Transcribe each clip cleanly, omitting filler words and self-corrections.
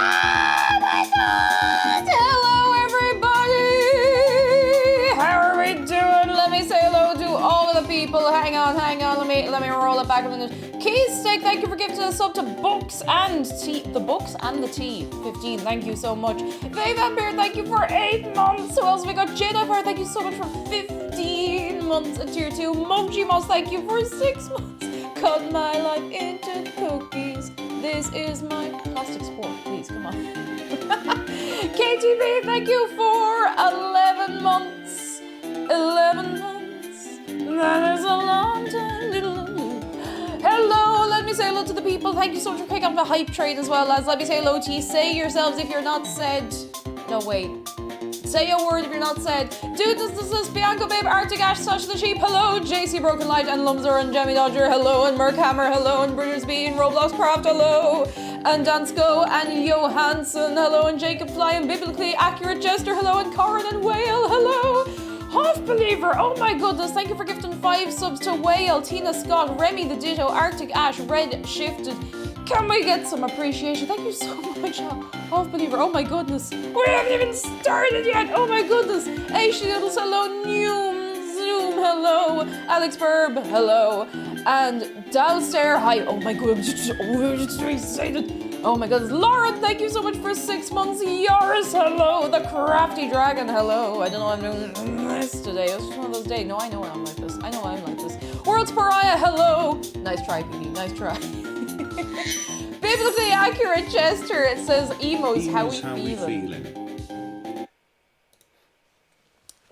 Oh my god! Hello everybody! How are we doing? Let me say hello to all of the people. Hang on. Let me roll it back a minute. Keystick, thank you for giving us up to Books and Tea. The Books and the Tea. 15, thank you so much. Vavan Bear, thank you for 8 months. Who else have we got? Jennifer, thank you so much for 15 months at tier 2. Mumji Moss, thank you for 6 months. Cut my life into cookies. This is my plastic sport. Please, come on. KTB, thank you for 11 months. 11 months. That is a long time. Hello, let me say hello to the people. Thank you so much for picking up the hype train as well, lads. Let me say hello to you. Say yourselves if you're not said. No, wait. Say a word if you're not said. Dude, this is Bianca Babe, Arctic Ash, Sasha the Sheep, hello, JC Broken Light, and Lumsor, and Jamie Dodger, hello, and Merkhammer, hello, and Brothers Bean, Roblox Craft, hello, and Dansko, and Johansson, hello, and Jacob Fly, and Biblically Accurate Jester, hello, and Corin and Whale, hello, Half Believer, oh my goodness, thank you for gifting 5 subs to Whale, Tina Scott, Remy the Ditto, Arctic Ash, Red Shifted. Can we get some appreciation? Thank you so much, Half Believer. Oh my goodness. We haven't even started yet. Oh my goodness. Aishi Noodles, hello. Noom Zoom, hello. Alex Burb, hello. And Dalstair, hi. Oh my goodness. I'm just excited. Oh my goodness. Lauren, thank you so much for 6 months. Yaris, hello. The Crafty Dragon, hello. I don't know why I'm doing this today. It's just one of those days. No, I know I'm like this. I know I'm like this. World's Pariah, hello. Nice try, PD. Nice try. Biblically Accurate Jester, it says emos, how we feeling?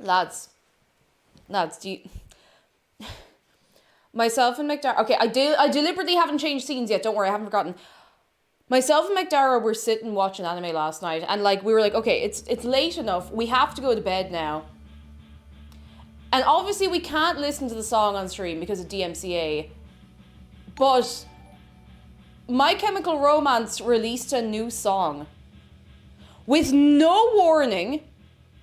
Lads, do you... Myself and McDara... Okay, I deliberately haven't changed scenes yet, don't worry, I haven't forgotten. Myself and McDara were sitting watching anime last night, and like, we were like, okay, it's late enough, we have to go to bed now. And obviously we can't listen to the song on stream because of DMCA, but... My Chemical Romance released a new song with no warning,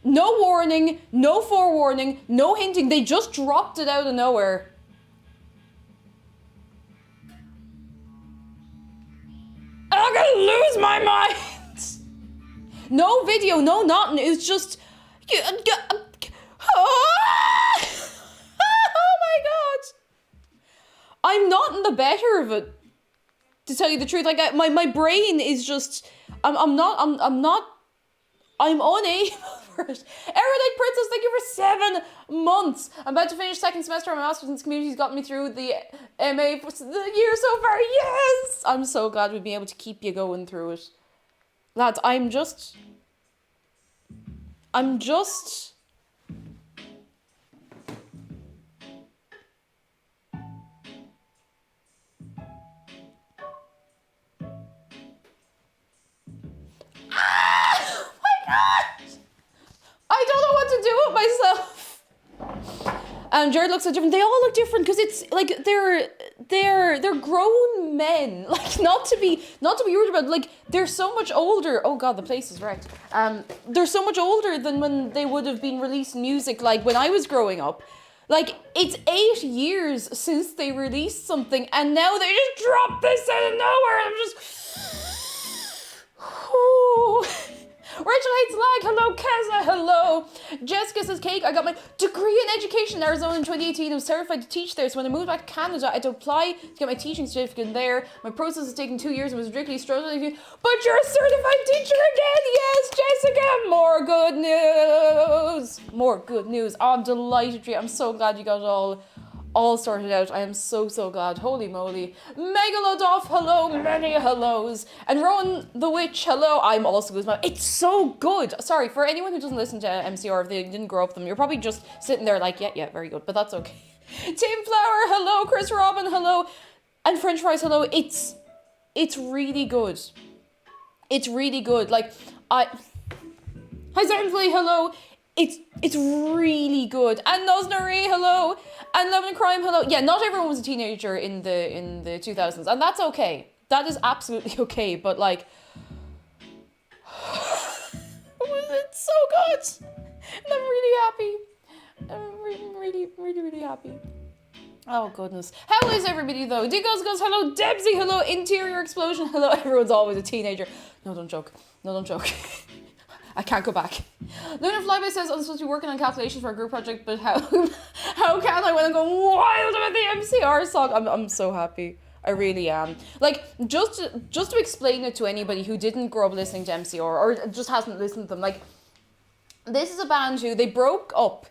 no forewarning, no hinting. They just dropped it out of nowhere. And I'm gonna lose my mind. No video, no nothing. It's just... Oh my god. I'm not in the better of it. To tell you the truth, like my brain is just, I'm unable for it. Erudite Princess, thank you for 7 months. I'm about to finish 2nd semester of my master's in communities, got me through the MA for the year so far. Yes, I'm so glad we've been able to keep you going through it, lads. I'm just. Oh my god! I don't know what to do with myself. Jared looks so different. They all look different because it's like they're grown men. Like not to be rude about it, like they're so much older. Oh god, the place is wrecked. They're so much older than when they would have been releasing music like when I was growing up. Like, it's 8 years since they released something, and now they just dropped this out of nowhere, and I'm just... Ooh. Rachel Hates Lag, hello. Keza, hello. Jessica says, Cake, I got my degree in education in Arizona in 2018. I was terrified to teach there, so when I moved back to Canada, I had to apply to get my teaching certificate there. My process has taken 2 years and was ridiculously struggling. But you're a certified teacher again! Yes, Jessica! More good news! More good news. Oh, I'm delighted for you. I'm so glad you got it all sorted out. I am so glad. Holy moly. Megalodoff, hello. Many hellos. And Rowan the Witch, hello. I'm also good. It's so good. Sorry, for anyone who doesn't listen to MCR, if they didn't grow up with them, you're probably just sitting there like, yeah, very good. But that's okay. Team Flower, hello. Chris Robin, hello. And French Fries, hello. It's really good. It's really good. Like, Hi Zenfley, hello. It's really good. And Nosnari, hello. And Lemon Crime, hello. Yeah, not everyone was a teenager in the 2000s, and that's okay. That is absolutely okay. But like, it's so good. And I'm really happy. I'm really happy. Oh, goodness. How is everybody, though? Digos goes, hello, Debsy, hello, interior explosion, hello, everyone's always a teenager. No, don't joke. No, don't joke. I can't go back. Lunar Flyby says, I'm supposed to be working on calculations for a group project, but how can I when I'm going wild about the MCR song? I'm so happy. I really am. Like, just to explain it to anybody who didn't grow up listening to MCR or just hasn't listened to them, like, this is a band who, they broke up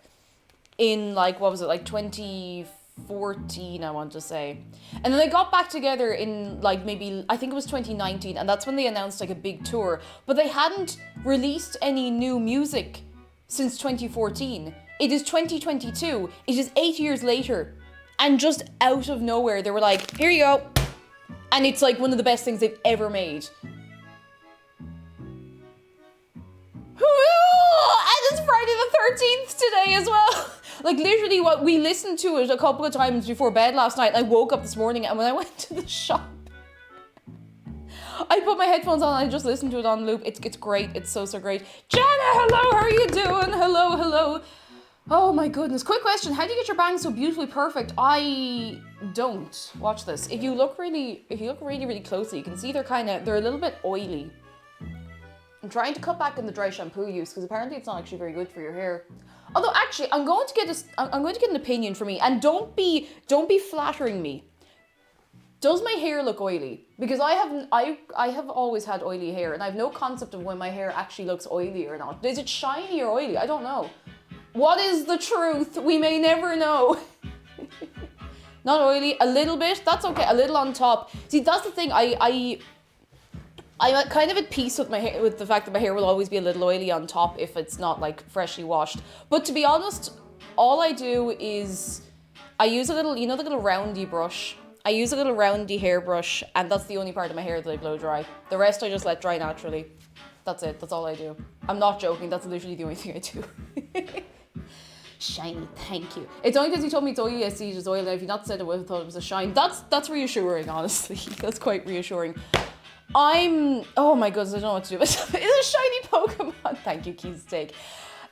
in, like, what was it, like 2014, I want to say. And then they got back together in, like, maybe, I think it was 2019, and that's when they announced, like, a big tour. But they hadn't released any new music since 2014. It is 2022. It is 8 years later. And just out of nowhere, they were like, here you go. And it's, like, one of the best things they've ever made. And it's Friday the 13th today as well. Like, literally, what we listened to it a couple of times before bed last night. I woke up this morning, and when I went to the shop, I put my headphones on and I just listened to it on loop. It's great. It's so great. Jenna, hello. How are you doing? Hello. Oh my goodness. Quick question. How do you get your bangs so beautifully perfect? I don't. Watch this. If you look really closely, you can see they're a little bit oily. I'm trying to cut back on the dry shampoo use because apparently it's not actually very good for your hair. Although actually, I'm going to get an opinion from me, and don't be flattering me. Does my hair look oily? Because I have always had oily hair, and I have no concept of when my hair actually looks oily or not. Is it shiny or oily? I don't know. What is the truth? We may never know. Not oily, a little bit. That's okay. A little on top. See, that's the thing. I'm kind of at peace with my hair, with the fact that my hair will always be a little oily on top if it's not like freshly washed. But to be honest, all I do is I use a little, you know, the little roundy brush. I use a little roundy hairbrush, and that's the only part of my hair that I blow dry. The rest I just let dry naturally. That's it. That's all I do. I'm not joking. That's literally the only thing I do. Shiny, thank you. It's only because you told me it's oily, I see it as oil. If you not said it, I would have thought it was a shine. That's reassuring, honestly. That's quite reassuring. Oh my goodness, I don't know what to do. It's a shiny Pokemon. Thank you, Keys Steak.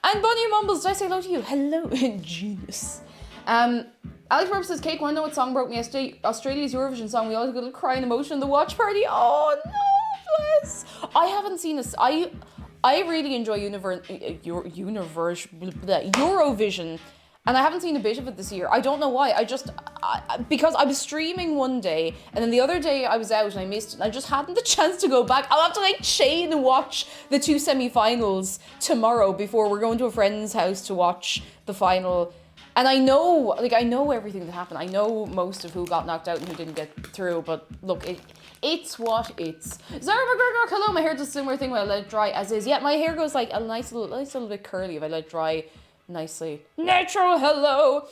And Bunny Mumbles, did I say hello to you? Hello, genius. Alex Burp says, Cake, wanna know what song broke me yesterday? Australia's Eurovision song. We all got a crying emotion in the watch party. Oh no, bless. I haven't seen this. I really enjoy Eurovision, and I haven't seen a bit of it this year. I don't know why. Because I was streaming one day, and then the other day I was out and I missed it. And I just hadn't the chance to go back. I'll have to like chain and watch the 2 semi-finals tomorrow before we're going to a friend's house to watch the final. And I know everything that happened. I know most of who got knocked out and who didn't get through. But look, it's what it's. Zara McGregor, hello. My hair does a similar thing when I let it dry as is. Yeah, my hair goes like a nice little bit curly if I let it dry nicely. Natural, hello.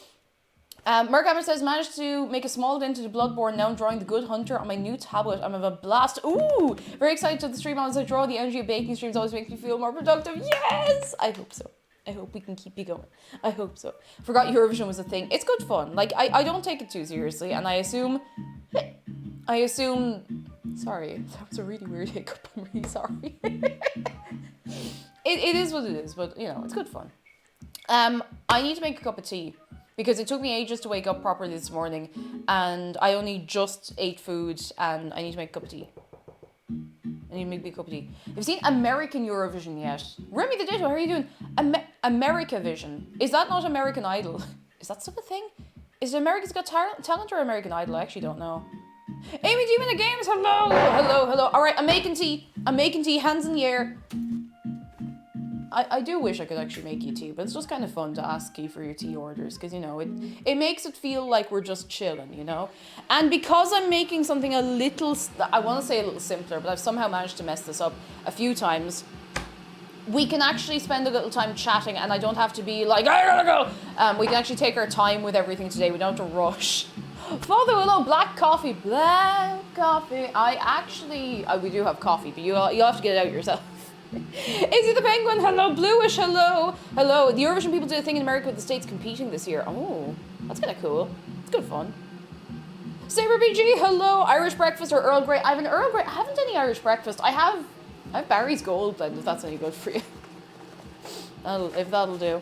Mark Hammer says, managed to make a small dent into Bloodborne. Now I'm drawing the Good Hunter on my new tablet. I'm having a blast. Ooh, very excited to the stream as I draw. The energy of baking streams always makes me feel more productive. Yes, I hope so. I hope we can keep you going. I hope so. Forgot Eurovision was a thing. It's good fun. Like, I don't take it too seriously, and I assume, sorry, that was a really weird hiccup. I'm really sorry. It is what it is, but, you know, it's good fun. I need to make a cup of tea because it took me ages to wake up properly this morning, and I only just ate food, and I need to make a cup of tea. I need to make a cup of tea. Have you seen American Eurovision yet? Remy the Ditto, how are you doing? America Vision. Is that not American Idol? Is that still a thing? Is it America's Got Talent or American Idol? I actually don't know. Amy Demon of Games, hello. All right, I'm making tea, hands in the air. I do wish I could actually make you tea, but it's just kind of fun to ask you for your tea orders because, you know, it makes it feel like we're just chilling, you know? And because I'm making something a little, I want to say a little simpler, but I've somehow managed to mess this up a few times, we can actually spend a little time chatting and I don't have to be like, I gotta go! We can actually take our time with everything today. We don't have to rush. Father Willow, black coffee. We do have coffee, but you'll have to get it out yourself. Izzy the Penguin, hello. Bluish, hello. The Eurovision people did a thing in America with the States competing this year. Oh, that's kind of cool. It's good fun. Saber BG, hello. Irish breakfast or Earl Grey? I have an Earl Grey. I haven't any Irish breakfast. I have Barry's Gold blend, if that's any good for you. If that'll do.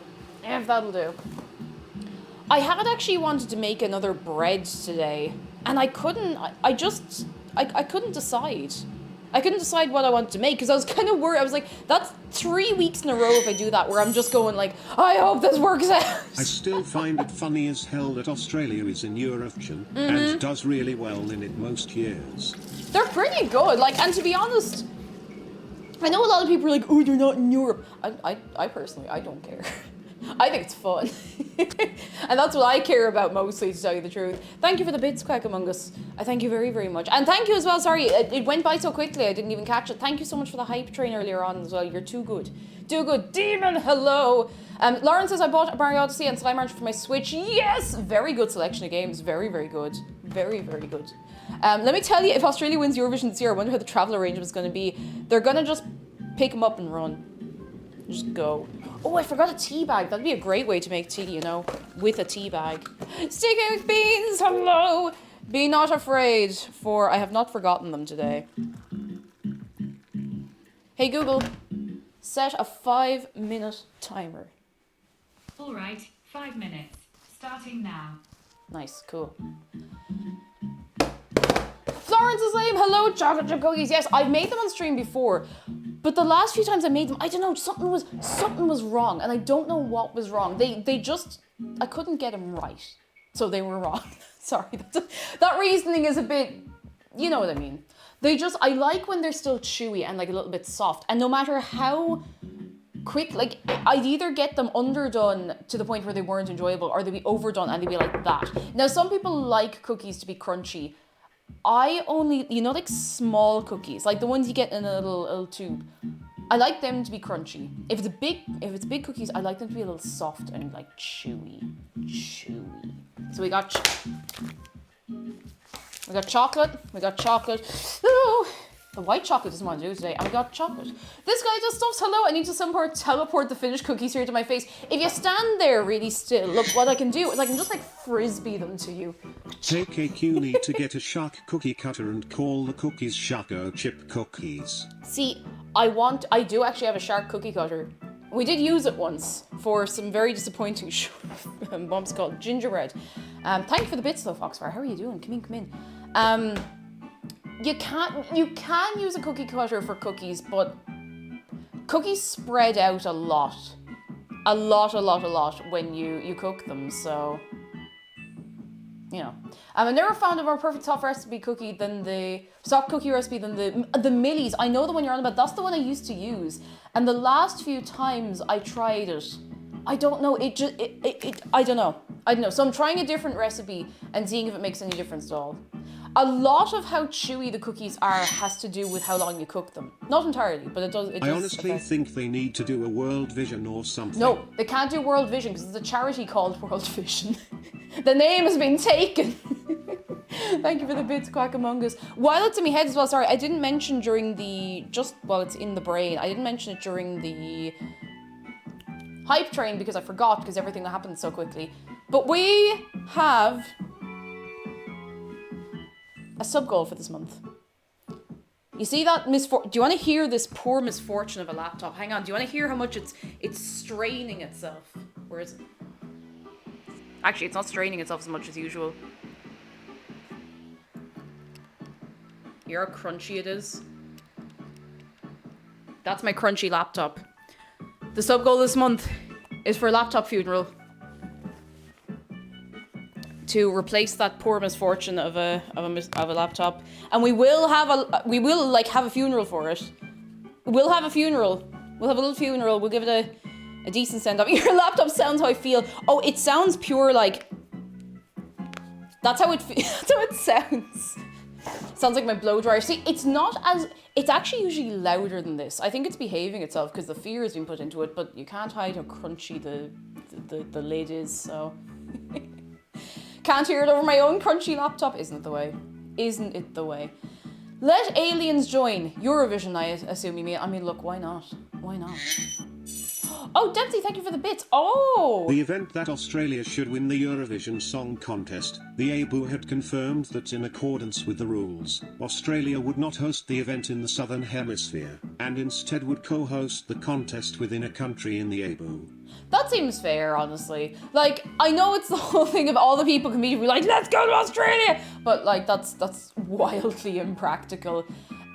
I had actually wanted to make another bread today, and I couldn't. I couldn't decide. I couldn't decide what I wanted to make because I was kind of worried. I was like, that's 3 weeks in a row if I do that, where I'm just going like, I hope this works out. I still find it funny as hell that Australia is in Eurovision and does really well in it most years. They're pretty good. Like, and to be honest, I know a lot of people are like, oh, you're not in Europe. I personally, I don't care. I think it's fun. And that's what I care about mostly, to tell you the truth. Thank you for the bits, Quack Among Us. I thank you very, very much. And thank you as well, sorry, it went by so quickly, I didn't even catch it. Thank you so much for the hype train earlier on as well. You're too good. Too good. Demon, hello. Lauren says, I bought Mario Odyssey and Slime Rancher for my Switch. Yes! Very good selection of games. Very, very good. Very, very good. Let me tell you, if Australia wins Eurovision this year, I wonder how the travel arrangement is going to be. They're going to just pick them up and run. Just go. Oh, I forgot a tea bag. That'd be a great way to make tea, you know, with a tea bag. Sticky with beans, hello. Be not afraid, for I have not forgotten them today. Hey Google, set a 5-minute timer. All right, 5 minutes. Starting now. Nice, cool. Florence is lame. Hello, chocolate chip cookies. Yes, I've made them on stream before, but the last few times I made them, I don't know, something was wrong, and I don't know what was wrong. They just, I couldn't get them right, so they were wrong. Sorry, that reasoning is a bit, you know what I mean. I like when they're still chewy and like a little bit soft, and no matter how quick, like I'd either get them underdone to the point where they weren't enjoyable, or they'd be overdone and they'd be like that. Now, some people like cookies to be crunchy. I only, you know, like small cookies, like the ones you get in a little tube. I like them to be crunchy. If it's big cookies, I like them to be a little soft and like chewy. So we got chocolate. Oh, the white chocolate doesn't want to do it today. And we got chocolate. This guy just stuffs. Hello, I need to somehow teleport the finished cookies here to my face. If you stand there really still, look, what I can do is I can just like frisbee them to you. KKQ need to get a shark cookie cutter and call the cookies Sharko chip cookies. See, I do actually have a shark cookie cutter. We did use it once for some very disappointing bumps called gingerbread. Thank you for the bits though, Foxfire. How are you doing? Come in. You can use a cookie cutter for cookies, but cookies spread out a lot when you cook them, so you know. I never found a more perfect soft recipe cookie than the soft cookie recipe than the Millies. I know the one you're on about. That's the one I used to use, and the last few times I tried it, I don't know. I don't know. So I'm trying a different recipe and seeing if it makes any difference at all. A lot of how chewy the cookies are has to do with how long you cook them. Not entirely, but it does. I honestly think they need to do a World Vision or something. No, they can't do World Vision because there's a charity called World Vision. The name has been taken. Thank you for the bits, Quack Among Us. While it's in my head as well, sorry, I didn't mention during it's in the brain, I didn't mention it during the hype train because I forgot, because everything happened so quickly. But we have a sub goal for this month. You see that do you want to hear this poor misfortune of a laptop? Hang on, do you want to hear how much it's straining itself? Where is it? Actually, it's not straining itself as much as usual. Hear how crunchy it is? That's my crunchy laptop. The sub goal this month is for a laptop funeral. To replace that poor misfortune of a laptop, and we will have a funeral for it. We'll have a funeral. We'll have a little funeral. We'll give it a decent send off. Your laptop sounds how I feel. Oh, it sounds pure like. That's how it sounds. Sounds like my blow dryer. See, it's actually usually louder than this. I think it's behaving itself because the fear has been put into it, but you can't hide how crunchy the lid is. So. Can't hear it over my own crunchy laptop. Isn't it the way? Isn't it the way? Let aliens join Eurovision, I assume you mean. I mean, look, why not? Why not? Oh, Dempsey, thank you for the bits. Oh! The event that Australia should win the Eurovision Song Contest, the ABU had confirmed that in accordance with the rules, Australia would not host the event in the Southern Hemisphere, and instead would co-host the contest within a country in the ABU. That seems fair, honestly. Like, I know it's the whole thing of all the people can be like, let's go to Australia! But, like, that's wildly impractical.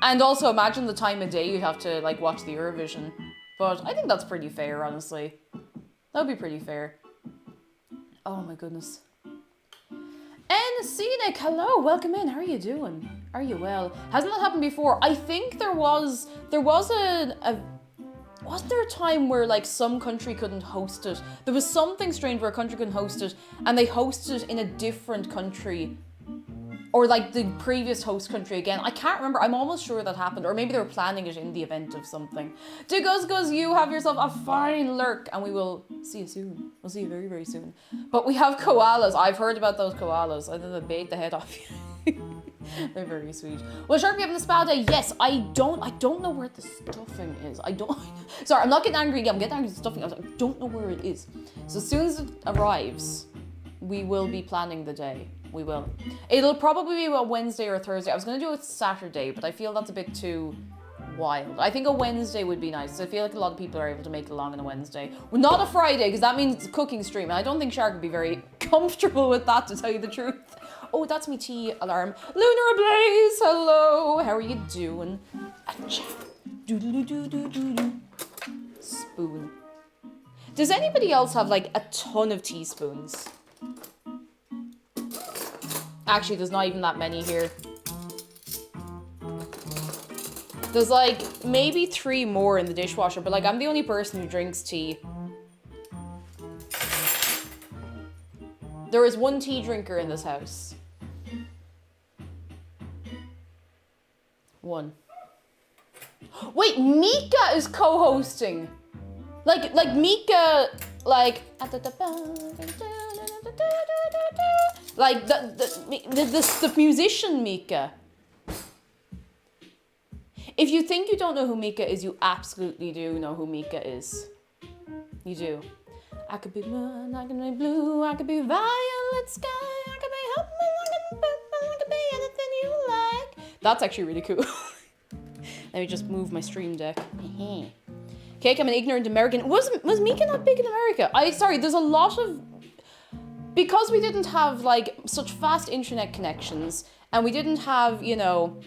And also, imagine the time of day you'd have to, like, watch the Eurovision. But I think that's pretty fair, honestly. That would be pretty fair. Oh, my goodness. And Scenic, hello, welcome in. How are you doing? Are you well? Hasn't that happened before? I think there was wasn't there a time where like some country couldn't host it? There was something strange where a country couldn't host it and they hosted it in a different country. Or like the previous host country again. I can't remember. I'm almost sure that happened. Or maybe they were planning it in the event of something. Goes, you have yourself a fine lurk. And we will see you soon. We'll see you very, very soon. But we have koalas. I've heard about those koalas. I think they bait the head off you. They're very sweet. Will Shark be having the spa day? Yes. I don't know where the stuffing is. Sorry, I'm not getting angry. I'm getting angry at the stuffing. I don't know where it is. So as soon as it arrives, we will be planning the day. We will. It'll probably be a Wednesday or a Thursday. I was going to do it Saturday, but I feel that's a bit too wild. I think a Wednesday would be nice. I feel like a lot of people are able to make it along on a Wednesday. Well, not a Friday, because that means it's a cooking stream. And I don't think Shark would be very comfortable with that, to tell you the truth. Oh, that's me tea alarm. Lunar Ablaze, hello. How are you doing? Spoon. Does anybody else have like a ton of teaspoons? Actually, there's not even that many here. There's like maybe 3 more in the dishwasher, but like I'm the only person who drinks tea. There is 1 tea drinker in this house. 1. Wait, Mika is co-hosting. Like Mika, like the musician Mika. If you think you don't know who Mika is, you absolutely do know who Mika is. You do. I could be moon, I could be blue, I could be violet sky, I could be helpful, I could be purple, I could be anything you like. That's actually really cool. Let me just move my stream deck. Cake, I'm an ignorant American. Was Mika not big in America? Sorry, there's a lot of... Because we didn't have, like, such fast internet connections, and we didn't have, you know...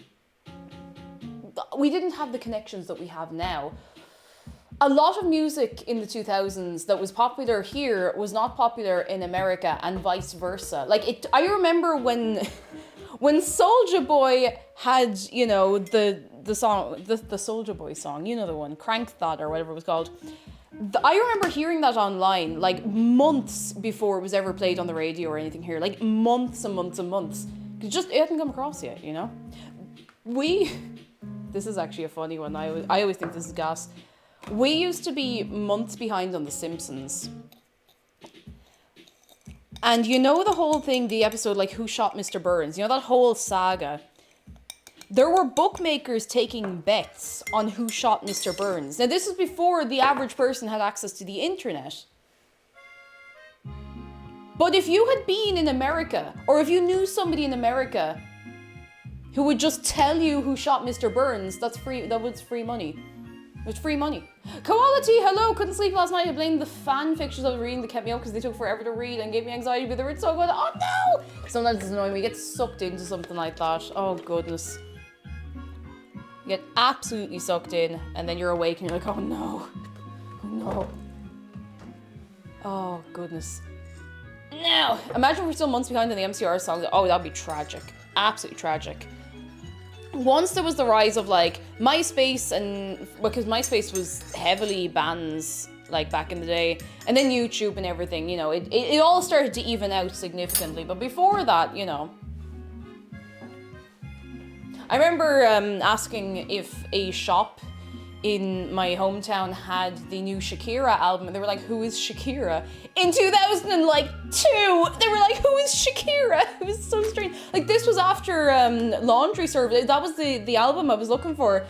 We didn't have the connections that we have now. A lot of music in the 2000s that was popular here was not popular in America, and vice versa. Like, I remember when Soulja Boy had, you know, the song, the Soulja Boy song, you know the one, Crank That or whatever it was called. I remember hearing that online like months before it was ever played on the radio or anything here, like months and months and months. It hadn't come across yet, you know? This is actually a funny one. I always think this is gas. We used to be months behind on The Simpsons. And you know the whole thing, the episode like Who Shot Mr. Burns? You know that whole saga? There were bookmakers taking bets on who shot Mr. Burns. Now, this is before the average person had access to the internet. But if you had been in America, or if you knew somebody in America who would just tell you who shot Mr. Burns, that's free. That was free money. It was free money. Quality, hello. Couldn't sleep last night. I blamed the fan fictions I was reading that kept me up because they took forever to read and gave me anxiety, but they were so good. Oh no! Sometimes it's annoying. We get sucked into something like that. Oh goodness. You get absolutely sucked in, and then you're awake and you're like, oh no. Oh no. Oh goodness. No! Imagine if we're still months behind on the MCR songs. Oh, that'd be tragic. Absolutely tragic. Once there was the rise of like MySpace, and because MySpace was heavily bands like back in the day, and then YouTube and everything, you know, it all started to even out significantly. But before that, you know, I remember asking if a shop in my hometown had the new Shakira album, and they were like, who is Shakira? In 2002, they were like, who is Shakira? It was so strange. Like, this was after Laundry Service. That was the album I was looking for.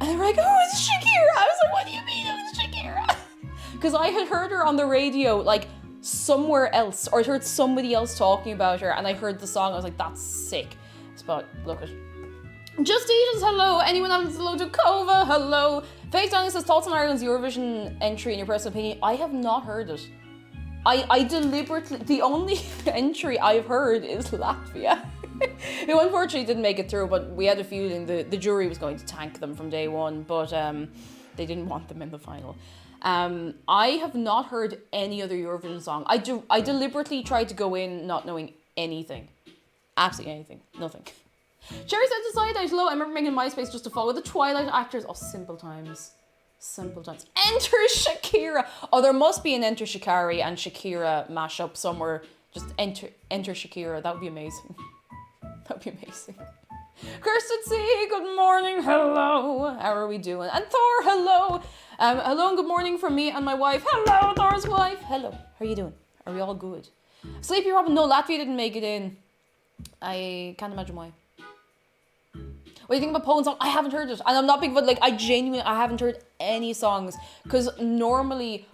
And they were like, who is Shakira? I was like, what do you mean, who is Shakira? because I had heard her on the radio, like, somewhere else, or I heard somebody else talking about her, and I heard the song, I was like, that's sick. But look at Just Edens, hello. Anyone else, hello. Dukova, hello. Face Dining says, thoughts on Ireland's Eurovision entry in your personal opinion? I have not heard it. I deliberately, the only entry I've heard is Latvia, who unfortunately didn't make it through, but we had a feeling the jury was going to tank them from day one, but they didn't want them in the final. I have not heard any other Eurovision song. I deliberately tried to go in not knowing anything. Absolutely anything. Nothing. Cherry said to side out low. I remember making MySpace just to follow the Twilight actors. Oh, simple times. Simple times. Enter Shakira. Oh, there must be an Enter Shikari and Shakira mashup somewhere. Just enter Shakira. That would be amazing. That would be amazing. Kirsten C, good morning. Hello. How are we doing? And Thor, hello. Hello and good morning from me and my wife. Hello, Thor's wife. Hello. How are you doing? Are we all good? Sleepy Robin, no, Latvia didn't make it in. I can't imagine why. What do you think about Poland song? I haven't heard it. And I'm not big, but like, I haven't heard any songs. Because normally,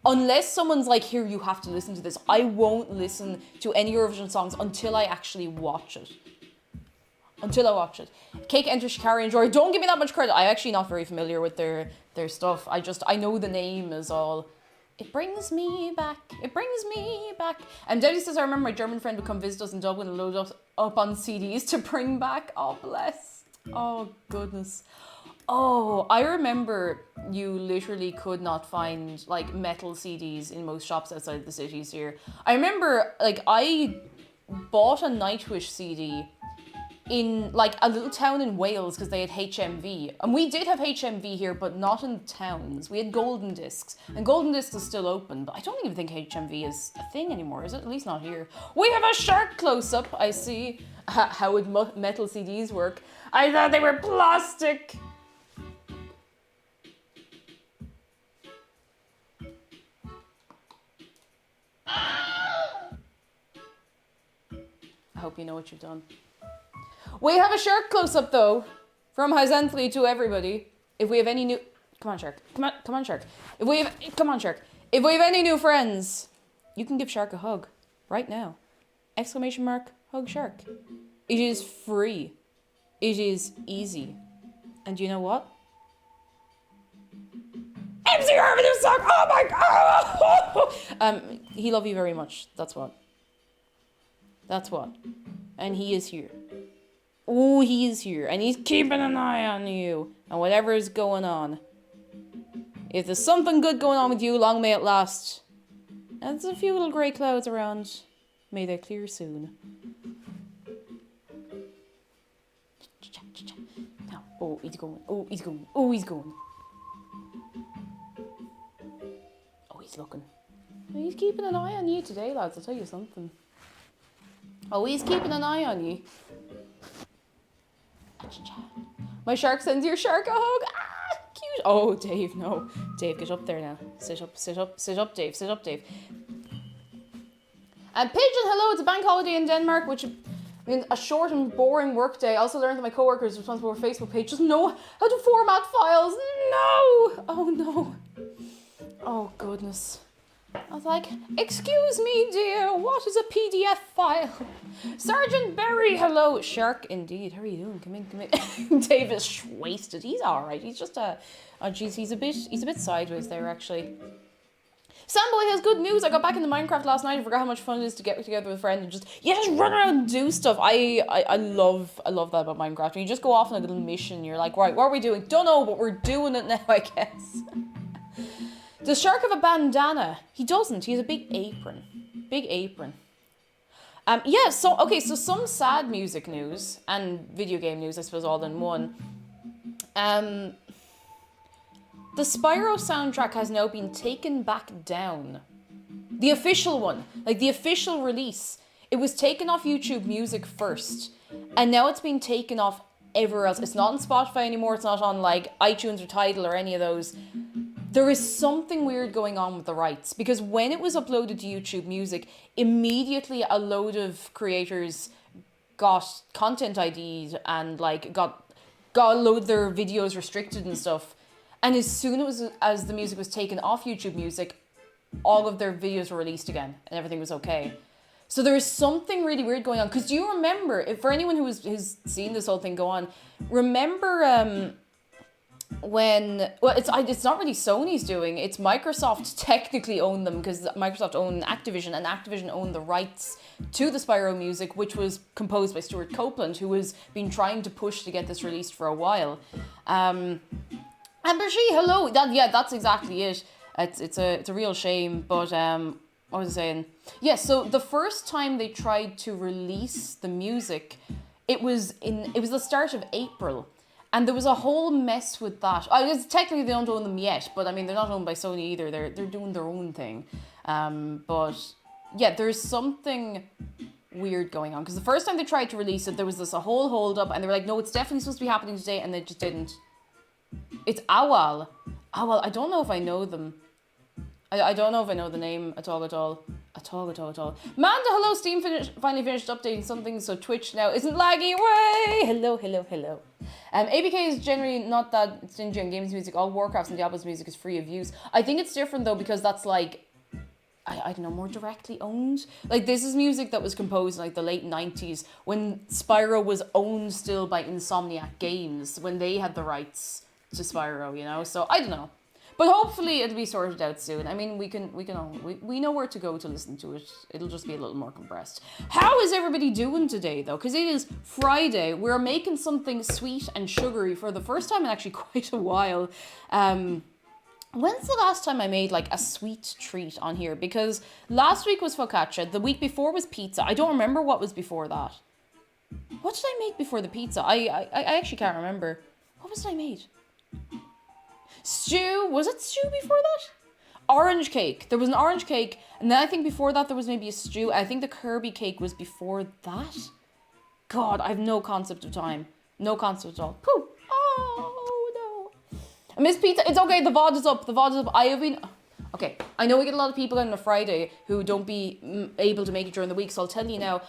unless someone's like, here, you have to listen to this, I won't listen to any Eurovision songs until I actually watch it. Until I watch it. Cake, Enter Shikari, and Jory. Don't give me that much credit. I'm actually not very familiar with their stuff. I know the name is all. It brings me back. It brings me back. And Debbie says, I remember my German friend would come visit us in Dublin and load us up on CDs to bring back. Oh, bless. Oh, goodness. Oh, I remember you literally could not find, like, metal CDs in most shops outside the cities here. I remember, like, I bought a Nightwish CD in, like, a little town in Wales because they had HMV. And we did have HMV here, but not in towns. We had Golden Discs. And Golden Discs is still open, but I don't even think HMV is a thing anymore, is it? At least not here. We have a shark close-up, I see. How would metal CDs work? I thought they were plastic. I hope you know what you've done. We have a shark close-up though, from Hyzanthly to everybody. If we have any new, come on shark, come on shark. Come on shark. If we have any new friends, you can give Shark a hug right now. ! Hug Shark. It is free. It is easy. And you know what? MC Harvey, this song. Oh my god. He love you very much. That's what. That's what. And he is here. Oh, he is here. And he's keeping an eye on you. And whatever is going on. If there's something good going on with you, long may it last. And there's a few little grey clouds around. May they clear soon. Now. Oh, he's going. Oh, he's going. Oh, he's going. Oh, he's looking. He's keeping an eye on you today, lads. I'll tell you something. Oh, he's keeping an eye on you. My shark sends your shark a hug. Ah, cute. Oh, Dave, no. Dave, get up there now. Sit up, sit up, sit up, Dave. Sit up, Dave. And Pigeon, hello. It's a bank holiday in Denmark, which means a short and boring work day. I also learned that my co-workers responsible for Facebook page doesn't know how to format files. No. Oh, no. Oh, goodness. I was like, excuse me, dear, what is a PDF file? Sergeant Berry, hello. Shark, indeed. How are you doing? Come in, come in. Dave is wasted. He's all right. He's just oh, geez, he's a bit sideways there, actually. Samboy has good news. I got back into Minecraft last night and forgot how much fun it is to get together with a friend and just run around and do stuff. I love that about Minecraft. When you just go off on a little mission, you're like, right, what are we doing? Don't know, but we're doing it now, I guess. Does Shark have a bandana? He doesn't. He has a big apron. Big apron. Yeah, so some sad music news and video game news, I suppose, all in one. The Spyro soundtrack has now been taken back down. The official one. Like, the official release. It was taken off YouTube Music first. And now it's been taken off everywhere else. It's not on Spotify anymore. It's not on, like, iTunes or Tidal or any of those. There is something weird going on with the rights, because when it was uploaded to YouTube Music, immediately a load of creators got content IDs and like got a load of their videos restricted and stuff. And as soon as the music was taken off YouTube Music, all of their videos were released again and everything was okay. So there is something really weird going on. Because do you remember, if for anyone who's seen this whole thing go on, remember when, well, it's not really Sony's doing, it's Microsoft technically owned them because Microsoft owned Activision, and Activision owned the rights to the Spyro music, which was composed by Stuart Copeland, who has been trying to push to get this released for a while. Amber She, hello. That's exactly it. It's a real shame, but what was I saying? Yeah, so the first time they tried to release the music, it was the start of April, and there was a whole mess with that. I guess technically they don't own them yet, but I mean they're not owned by Sony either. They're doing their own thing. But yeah, there's something weird going on because the first time they tried to release it, there was a whole hold up, and they were like, no, it's definitely supposed to be happening today, and they just didn't. It's Owl. I don't know if I know them. I don't know if I know the name at all. Manda, hello, Steam finally finished updating something, so Twitch now isn't lagging away. Hello. ABK is generally not that stingy on games music. All Warcrafts and Diablo's music is free of use. I think it's different though, because that's like, I don't know, more directly owned. Like, this is music that was composed in like the late 90s when Spyro was owned still by Insomniac Games, when they had the rights to Spyro, you know? So I don't know. But hopefully it'll be sorted out soon. I mean, we know where to go to listen to it. It'll just be a little more compressed. How is everybody doing today, though? Because it is Friday. We're making something sweet and sugary for the first time in actually quite a while. When's the last time I made like a sweet treat on here? Because last week was focaccia. The week before was pizza. I don't remember what was before that. What did I make before the pizza? I actually can't remember. What was it I made? Stew. Was it stew before that? Orange cake. There was an orange cake, and then I think before that there was maybe a stew. I think the Kirby cake was before that. God, I have no concept of time. No concept at all. Pooh. Oh no. I miss pizza. It's okay. The VOD is up. I have been. Okay. I know we get a lot of people on a Friday who don't be able to make it during the week, so I'll tell you now.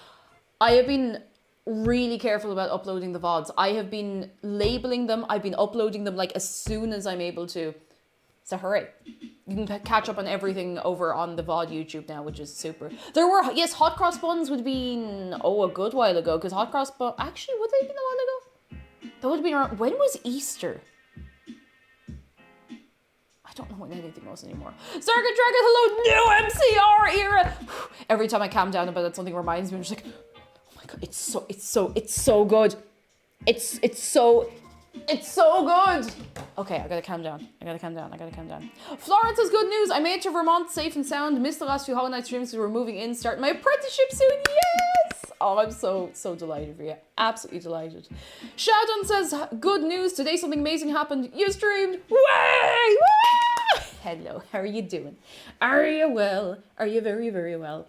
I have been really careful about uploading the VODs. I have been labeling them. I've been uploading them like as soon as I'm able to. So hooray. You can catch up on everything over on the VOD YouTube now, which is super. There were, yes, hot cross buns would have been, a good while ago, because hot cross buns, actually, would they have been a while ago? That would have been around, when was Easter? I don't know when anything was anymore. Circuit Dragon, hello, new MCR era. Every time I calm down about it, something reminds me, I'm just like, it's so good. It's so good. Okay, I gotta calm down. Florence has good news. I made it to Vermont safe and sound. Missed the last few Hollow Knight streams because we're moving in. Starting my apprenticeship soon. Yes! Oh, I'm so delighted for you. Absolutely delighted. Shadon says, good news. Today something amazing happened. You streamed. Way! Woo! Hello, how are you doing? Are you well? Are you very, very well?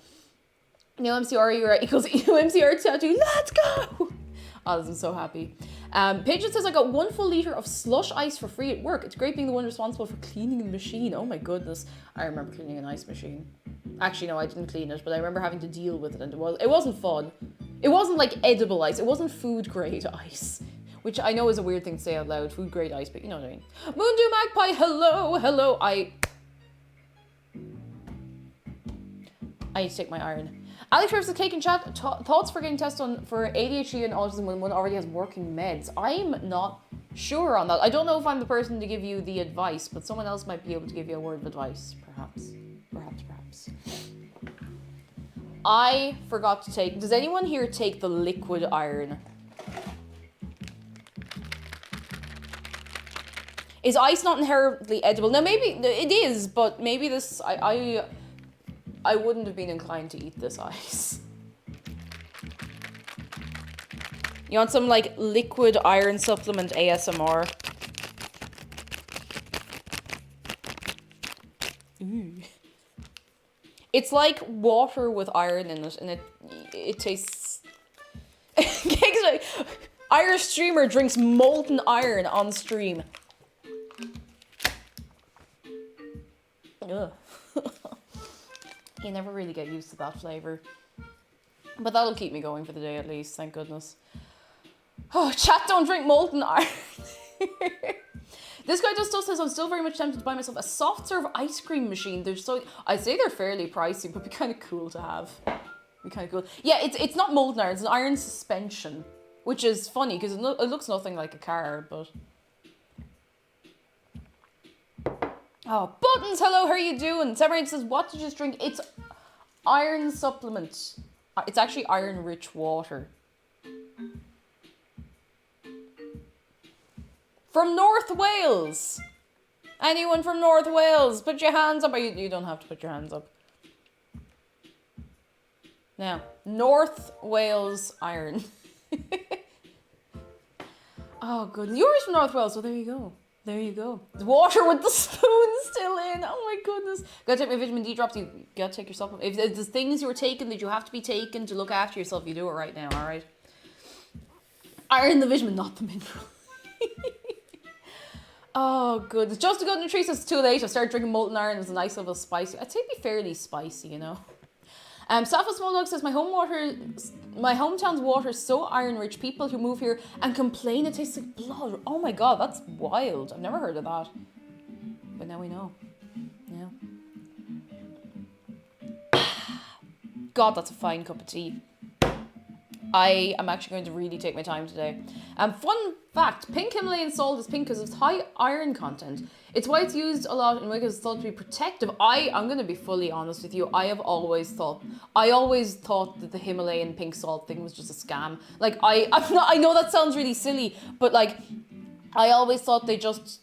New MCR era equals new MCR tattoo. Let's go! Oh, I'm so happy. Pigeon says, I got 1 full litre of slush ice for free at work. It's great being the one responsible for cleaning the machine. Oh my goodness. I remember cleaning an ice machine. Actually, no, I didn't clean it, but I remember having to deal with it, and it wasn't fun. It wasn't like edible ice. It wasn't food grade ice. Which I know is a weird thing to say out loud. Food grade ice, but you know what I mean. Moondew Magpie, hello. I need to take my iron. Alex Rivers is taking chat. Thoughts for getting tested for ADHD and autism when one already has working meds. I'm not sure on that. I don't know if I'm the person to give you the advice, but someone else might be able to give you a word of advice. Perhaps. I forgot to take... Does anyone here take the liquid iron? Is ice not inherently edible? Now, maybe it is, but maybe this... I wouldn't have been inclined to eat this ice. You want some, like, liquid iron supplement ASMR? Ooh. It's like water with iron in it, and it tastes... Irish streamer drinks molten iron on stream. Ugh. You never really get used to that flavour. But that'll keep me going for the day at least, thank goodness. Oh, chat, don't drink molten iron. This guy just says, I'm still very much tempted to buy myself a soft serve ice cream machine. I'd say they're fairly pricey, but it'd be kind of cool to have. Be kind of cool. Yeah, it's not molten iron, it's an iron suspension, which is funny because it looks nothing like a car, but... Oh, Buttons, hello, how are you doing? Severine says, what did you just drink? It's iron supplement. It's actually iron-rich water. From North Wales. Anyone from North Wales, put your hands up. Or you don't have to put your hands up. Now, North Wales iron. Oh, good. Yours from North Wales, so there you go. There you go. The water with the spoon still in. Oh my goodness. Gotta take my vitamin D drops. You gotta take your supplement. If there's things you were taking that you have to be taken to look after yourself, you do it right now, alright? Iron the vitamin, not the mineral. Oh, good. It's just a good nutrition. It's too late. I started drinking molten iron. It's a nice level of spicy. I'd say it'd be fairly spicy, you know. Safa Smalldog says, my hometown's water is so iron rich. People who move here and complain it tastes like blood. Oh my god, that's wild. I've never heard of that. But now we know. Yeah. God, that's a fine cup of tea. I am actually going to really take my time today. Fun fact, pink Himalayan salt is pink because of its high iron content. It's why it's used a lot and because it's thought to be protective. I'm going to be fully honest with you. I always thought that the Himalayan pink salt thing was just a scam. Like, I know that sounds really silly, but like, I always thought they just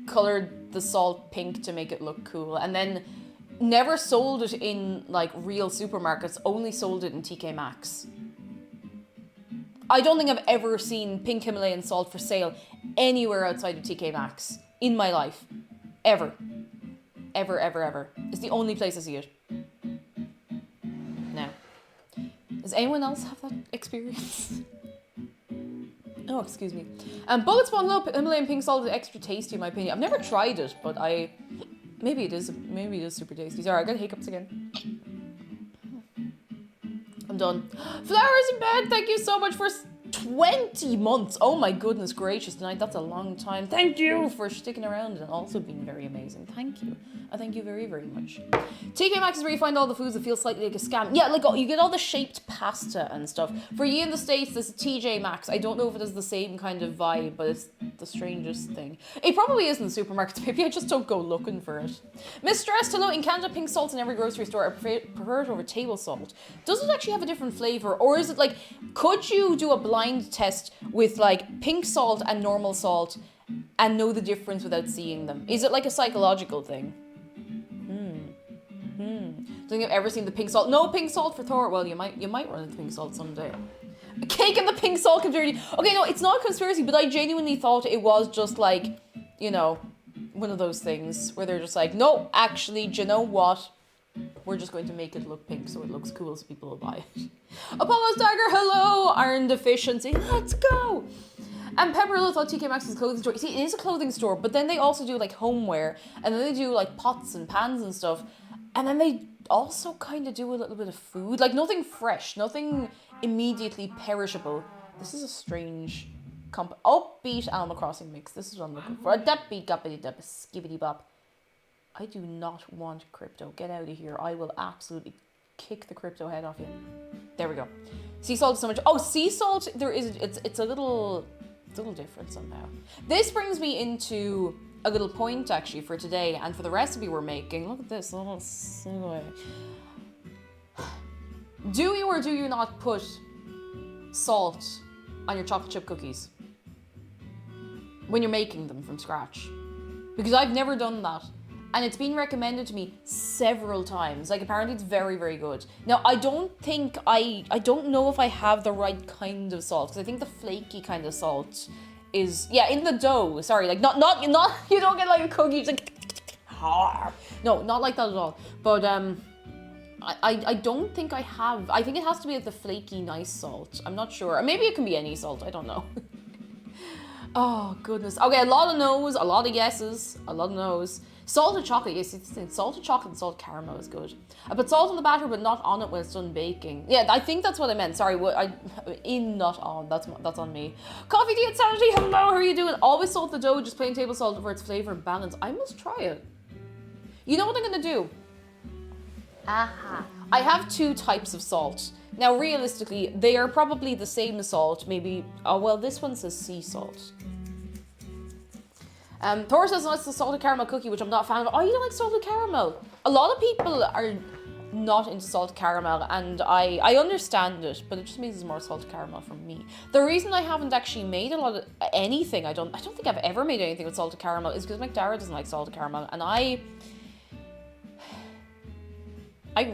colored the salt pink to make it look cool. And then never sold it in like real supermarkets, only sold it in TK Maxx. I don't think I've ever seen pink Himalayan salt for sale anywhere outside of TK Maxx in my life. Ever. Ever, ever, ever. It's the only place I see it. Now, does anyone else have that experience? Oh, excuse me. Bullet Spawn Low Himalayan pink salt is extra tasty in my opinion. I've never tried it, but maybe it is super tasty. Sorry, I got hiccups again. I'm done. Flowers in bed, thank you so much for 20 months. Oh my goodness gracious, tonight, that's a long time. Thank you for sticking around and also being very amazing. Thank you. I thank you very, very much. TK Maxx is where you find all the foods that feel slightly like a scam. Yeah, like you get all the shaped pasta and stuff. For you in the States, this is TJ Maxx. I don't know if it has the same kind of vibe, but it's the strangest thing. It probably is in the supermarkets. Maybe I just don't go looking for it. Mistress, hello. In Canada, pink salt's in every grocery store. I prefer it over table salt. Does it actually have a different flavour? Or is it like, could you do a blind test with like pink salt and normal salt and know the difference without seeing them? Is it like a psychological thing? Don't think I've ever seen the pink salt. No pink salt for Thor. Well, you might run into pink salt someday. A cake and the pink salt conspiracy. Okay, no, it's not a conspiracy, but I genuinely thought it was just like, you know, one of those things where they're just like, no, actually, do you know what? We're just going to make it look pink so it looks cool so people will buy it. Apollo's Dagger, hello! Iron deficiency, let's go! And Pepperlo thought TK Maxx is a clothing store. You see, it is a clothing store, but then they also do like homeware, and then they do like pots and pans and stuff, and then they also kind of do a little bit of food. Like nothing fresh, nothing immediately perishable. This is a strange upbeat Animal Crossing mix. This is what I'm looking for. A beat guppity dup, skibbity bop. I do not want crypto. Get out of here. I will absolutely kick the crypto head off you. There we go. Sea salt is so much. Oh, sea salt. There is. It's a little different somehow. This brings me into a little point actually for today and for the recipe we're making. Look at this little segue. Do you or do you not put salt on your chocolate chip cookies when you're making them from scratch? Because I've never done that. And it's been recommended to me several times. Like, apparently it's very, very good. Now, I don't know if I have the right kind of salt. Because I think the flaky kind of salt is, yeah, in the dough. Sorry, like, not, you don't get like a cookie, just like, no, not like that at all. But, I don't think I have. I think it has to be like the flaky, nice salt. I'm not sure. Or maybe it can be any salt. I don't know. Oh, goodness. Okay, a lot of no's, a lot of yeses, a lot of no's. Salted chocolate, yes, salted chocolate and salted caramel is good. I put salt in the batter, but not on it when it's done baking. Yeah, I think that's what I meant. Sorry, not on. That's on me. Coffee tea and sanity. Hello, how are you doing? Always salt the dough, just plain table salt for its flavor and balance. I must try it. You know what I'm gonna do? I have 2 types of salt. Now, realistically, they are probably the same salt. Maybe. Oh well, this one says sea salt. Thor says it's the salted caramel cookie, which I'm not a fan of. Oh, you don't like salted caramel? A lot of people are not into salted caramel, and I understand it, but it just means it's more salted caramel from me. The reason I haven't actually made a lot of anything, I don't think I've ever made anything with salted caramel, is because McDara doesn't like salted caramel, and I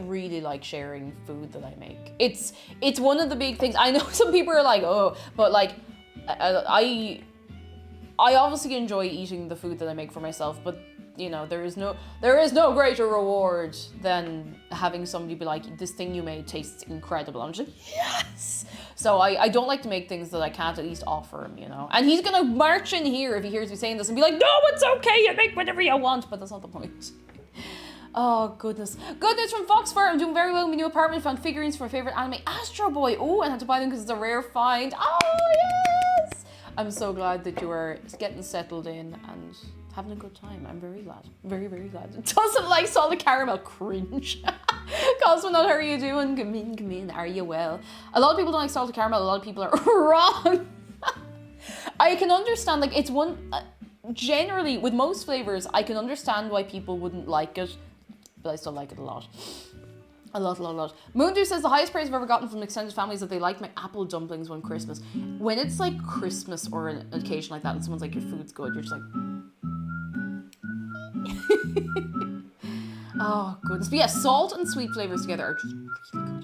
really like sharing food that I make. It's one of the big things. I know some people are like, oh, but like I obviously enjoy eating the food that I make for myself, but you know, there is no greater reward than having somebody be like, this thing you made tastes incredible. I'm just like, yes! So I don't like to make things that I can't at least offer him, you know? And he's gonna march in here if he hears me saying this and be like, no, it's okay, you make whatever you want, but that's not the point. Oh, goodness. Good news from Foxfire. I'm doing very well in my new apartment. Found figurines from my favorite anime, Astro Boy. Oh, and had to buy them because it's a rare find. Oh, yes! I'm so glad that you are getting settled in and having a good time. I'm very glad. Very, very glad. It doesn't like salted caramel. Cringe. Cosmonaut, how are you doing? Come in. Are you well? A lot of people don't like salted caramel. A lot of people are wrong. I can understand, like, it's one... generally, with most flavors, I can understand why people wouldn't like it, but I still like it a lot. A lot. Moondew says the highest praise I've ever gotten from extended families that they like my apple dumplings one Christmas. When it's like Christmas or an occasion like that and someone's like, your food's good, you're just like... Oh, goodness. But yeah, salt and sweet flavors together are just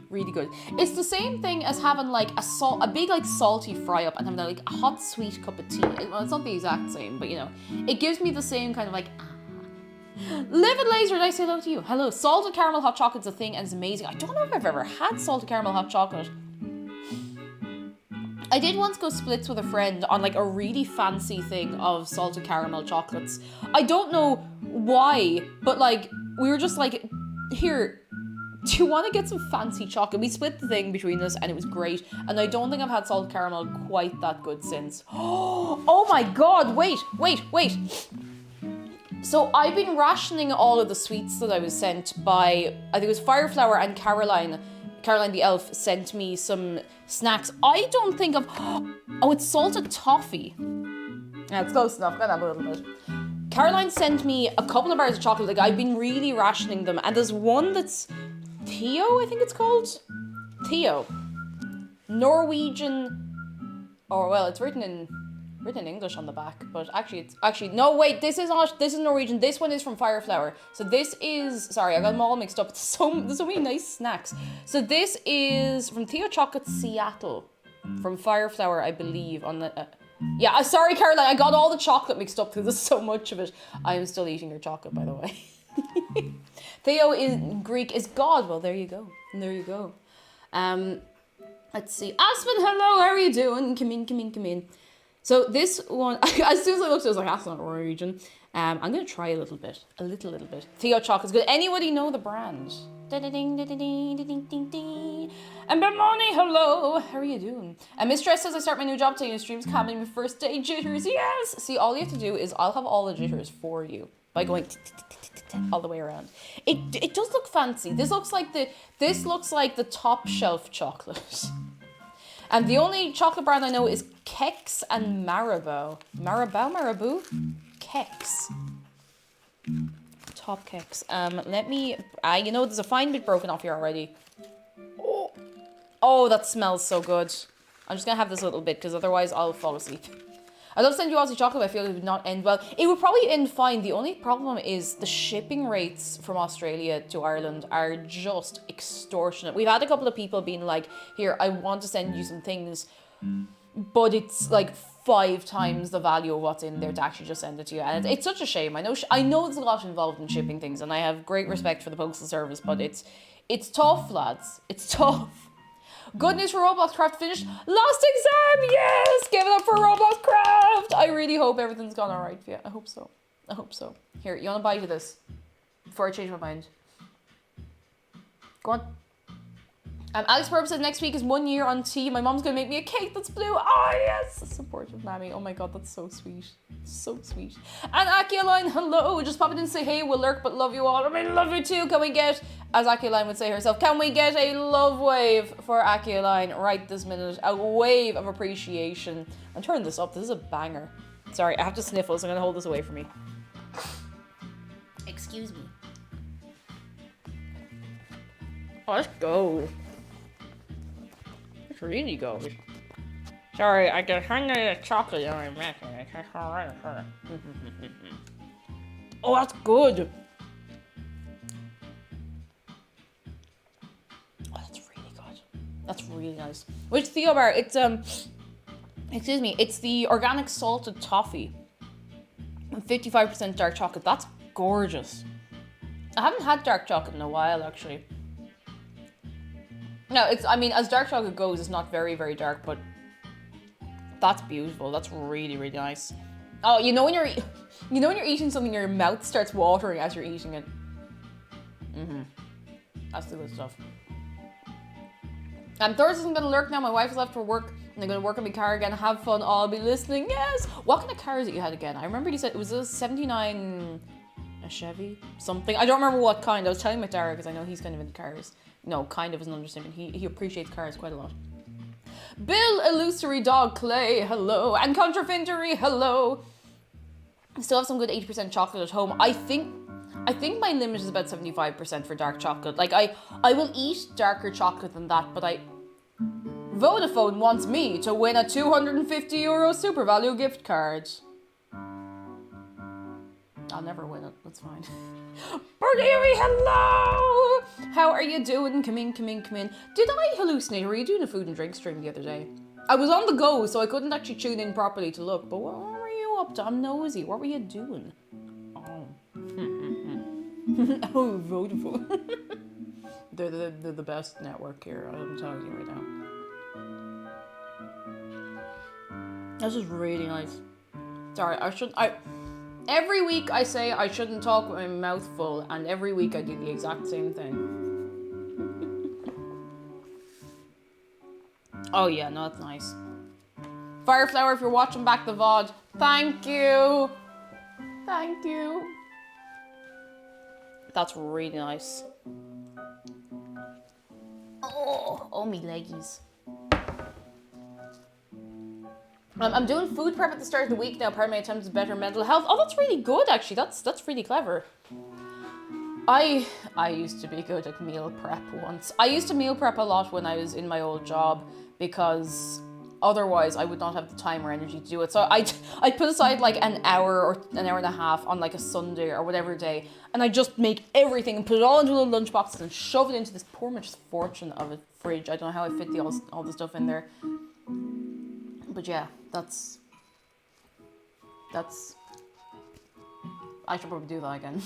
really good. It's the same thing as having like a big like salty fry up and having like a hot sweet cup of tea. Well, it's not the exact same, but you know, it gives me the same kind of like, Livid Laser, did I say hello to you? Hello. Salted caramel hot chocolate's a thing and it's amazing. I don't know if I've ever had salted caramel hot chocolate. I did once go splits with a friend on like a really fancy thing of salted caramel chocolates. I don't know why, but like we were just like, here, do you want to get some fancy chocolate? We split the thing between us and it was great. And I don't think I've had salted caramel quite that good since. Oh my god, wait. So I've been rationing all of the sweets that I was sent by, I think it was Fireflower and Caroline. Caroline the elf sent me some snacks. I don't think of, oh, it's salted toffee. Yeah, it's close enough, got that a little bit. Caroline sent me a couple of bars of chocolate. Like, I've been really rationing them. And there's one that's Theo, I think it's called. Theo. Norwegian, or well, it's written in English on the back, but no, wait, this is Norwegian. This one is from Fireflower. So this is, sorry, I got them all mixed up. There's so many nice snacks. So this is from Theo Chocolate Seattle, from Fireflower, I believe, on the, yeah, sorry, Caroline, I got all the chocolate mixed up because there's so much of it. I am still eating your chocolate, by the way. Theo in Greek is God. Well, there you go. Let's see. Aspen, hello, how are you doing? Come in. So this one, as soon as I looked, I was like, that's not Norwegian. I'm going to try a little bit. Theo chocolate's good. Anybody know the brand? And Bemoni, hello. How are you doing? And Mistress says, I start my new job today. New streams coming. My first day jitters. Yes. See, all you have to do is I'll have all the jitters for you by going all the way around. It does look fancy. This looks like the top shelf chocolate. And the only chocolate brand I know is Kex and Marabou. Marabou? Kex. Top Kex. Let me... you know, there's a fine bit broken off here already. Oh, that smells so good. I'm just going to have this little bit, because otherwise I'll fall asleep. I love sending you Aussie chocolate, but I feel it would not end well. It would probably end fine. The only problem is the shipping rates from Australia to Ireland are just extortionate. We've had a couple of people being like, here, I want to send you some things, but it's like 5 times the value of what's in there to actually just send it to you. And it's such a shame. I know there's a lot involved in shipping things, and I have great respect for the postal service, but it's tough, lads. It's tough. Good news for Roblox Craft finished. Last exam, yes! Give it up for Roblox Craft! I really hope everything's gone alright for you. I hope so. I hope so. Here, you want to bite of this? Before I change my mind. Go on. Alex Burb said next week is 1 year on tea. My mom's going to make me a cake that's blue. Oh, yes! Supportive mammy. Oh my god, that's so sweet. So sweet. And Akialine, hello. Just popping in to say hey, we'll lurk, but love you all. I mean, love you too. Can we get, as Akialine would say herself, can we get a love wave for Akialine right this minute? A wave of appreciation. I'm turning this up. This is a banger. Sorry, I have to sniffle, so I'm going to hold this away from me. Excuse me. Oh, let's go. Let's really go. Sorry, I can hang the chocolate on my mouth. Oh, that's good. Oh, that's really good. That's really nice. Which Theo bar? It's excuse me. It's the organic salted toffee. 55% dark chocolate. That's gorgeous. I haven't had dark chocolate in a while, actually. No, it's, I mean, as dark chocolate goes, it's not very, very dark, but that's beautiful. That's really, really nice. Oh, you know when you're eating something, your mouth starts watering as you're eating it. That's the good stuff. Thursday's gonna lurk now. My wife is left for work, and I'm gonna work on my car again. Have fun. I'll be listening. Yes. What kind of car is it you had again? I remember you said it was a 79, a Chevy, something. I don't remember what kind. I was telling my Dara because I know he's kind of into cars. No, kind of is an understatement. He appreciates cars quite a lot. Bill Illusory Dog Clay, hello. And Contrafintery, hello. I still have some good 80% chocolate at home. I think my limit is about 75% for dark chocolate. Like, I will eat darker chocolate than that, but Vodafone wants me to win a €250 Super Value gift card. I'll never win it, that's fine. Bernieri, hello! How are you doing? Come in, come in, come in. Did I hallucinate? Were you doing a food and drink stream the other day? I was on the go, so I couldn't actually tune in properly to look, but what were you up to? I'm nosy. What were you doing? Oh. Oh, Vodafone. They're the best network here, I'm telling you right now. This is really nice. Sorry, every week I say I shouldn't talk with my mouth full, and every week I do the exact same thing. Oh yeah, no, that's nice. Fireflower, if you're watching back the VOD, thank you. Thank you. That's really nice. Oh, me leggies. I'm doing food prep at the start of the week now. Part of my attempt to better mental health. Oh, that's really good, actually. That's really clever. I used to be good at meal prep once. I used to meal prep a lot when I was in my old job because otherwise I would not have the time or energy to do it. So I'd put aside like an hour or an hour and a half on like a Sunday or whatever day, and I just make everything and put it all into little lunch boxes and shove it into this poor much fortune of a fridge. I don't know how I fit all the stuff in there. But yeah, that's I should probably do that again.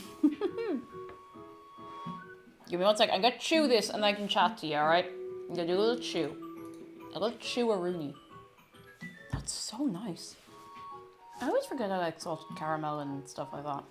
Give me 1 sec. I'm gonna chew this and I can chat to you, alright? I'm gonna do a little chew. A little chew-a-rooney. That's so nice. I always forget I like salted caramel and stuff like that.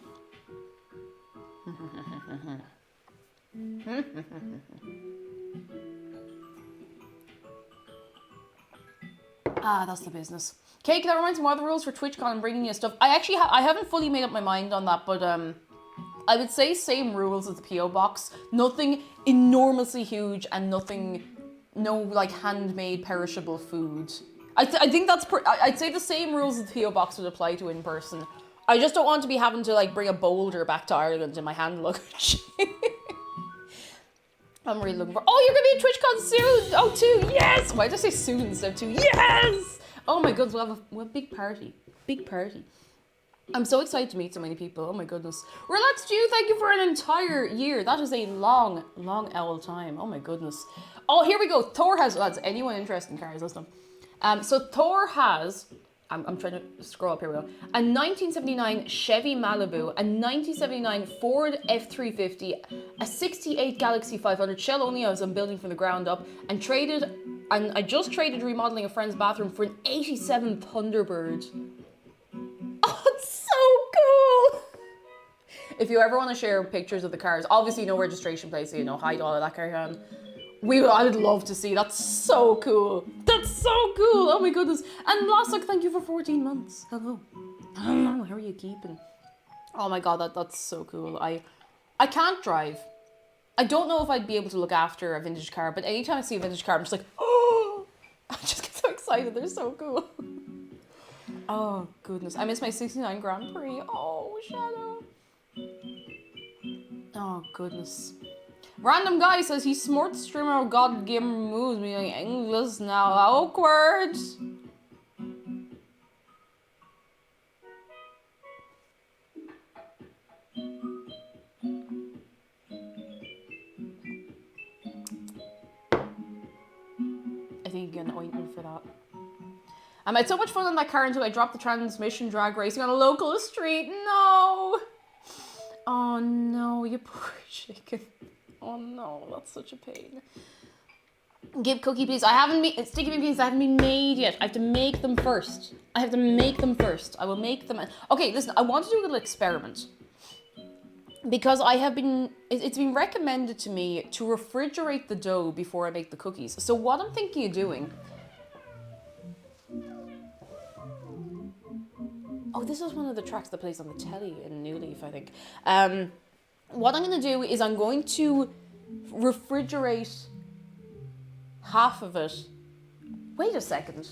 Ah, that's the business. Cake, that reminds me, what are the rules for TwitchCon and bringing you stuff? I haven't fully made up my mind on that, but I would say same rules as the PO box. Nothing enormously huge and no like handmade perishable food. I think that's I'd say the same rules as the PO box would apply to in person. I just don't want to be having to like bring a boulder back to Ireland in my hand luggage. I'm really looking for. Oh, you're gonna be at TwitchCon soon. Oh, too. Yes. Why did I say soon instead of too? Yes. Oh my goodness, we'll have a big party. Big party. I'm so excited to meet so many people. Oh my goodness. Relax, Jew. Thank you for an entire year. That is a long, long old time. Oh my goodness. Oh, here we go. Thor has, lads, anyone interested in cars, listen. So Thor has, I'm trying to scroll up, here we go. A 1979 Chevy Malibu, a 1979 Ford F350, a 68 Galaxy 500 shell only as I'm building from the ground up, and traded And I just traded remodeling a friend's bathroom for an 87 Thunderbird. Oh, it's so cool! If you ever want to share pictures of the cars, obviously no registration plate, so hide all of that carry on. I would love to see. That's so cool. That's so cool. Oh my goodness. And Lassock, thank you for 14 months. Hello. Hello. How are you keeping? Oh my god, that's so cool. I can't drive. I don't know if I'd be able to look after a vintage car, but anytime I see a vintage car, I'm just like, oh! I just get so excited. They're so cool. Oh goodness. I miss my 69 Grand Prix. Oh, Shadow. Oh goodness. Random guy says he smart streamer god game moves me like English now. Awkward. I think you get an ointment for that. I had so much fun on that car until I dropped the transmission drag racing on a local street. No. Oh no, you poor chicken. Oh no, that's such a pain. Give cookie please. I haven't made sticky beans. I haven't been made yet. I have to make them first. I have to make them first. I will make them. Okay, listen. I want to do a little experiment because it's been recommended to me to refrigerate the dough before I make the cookies. So what I'm thinking of doing. Oh, this is one of the tracks that plays on the telly in New Leaf, I think. What I'm going to do is I'm going to refrigerate half of it. Wait a second.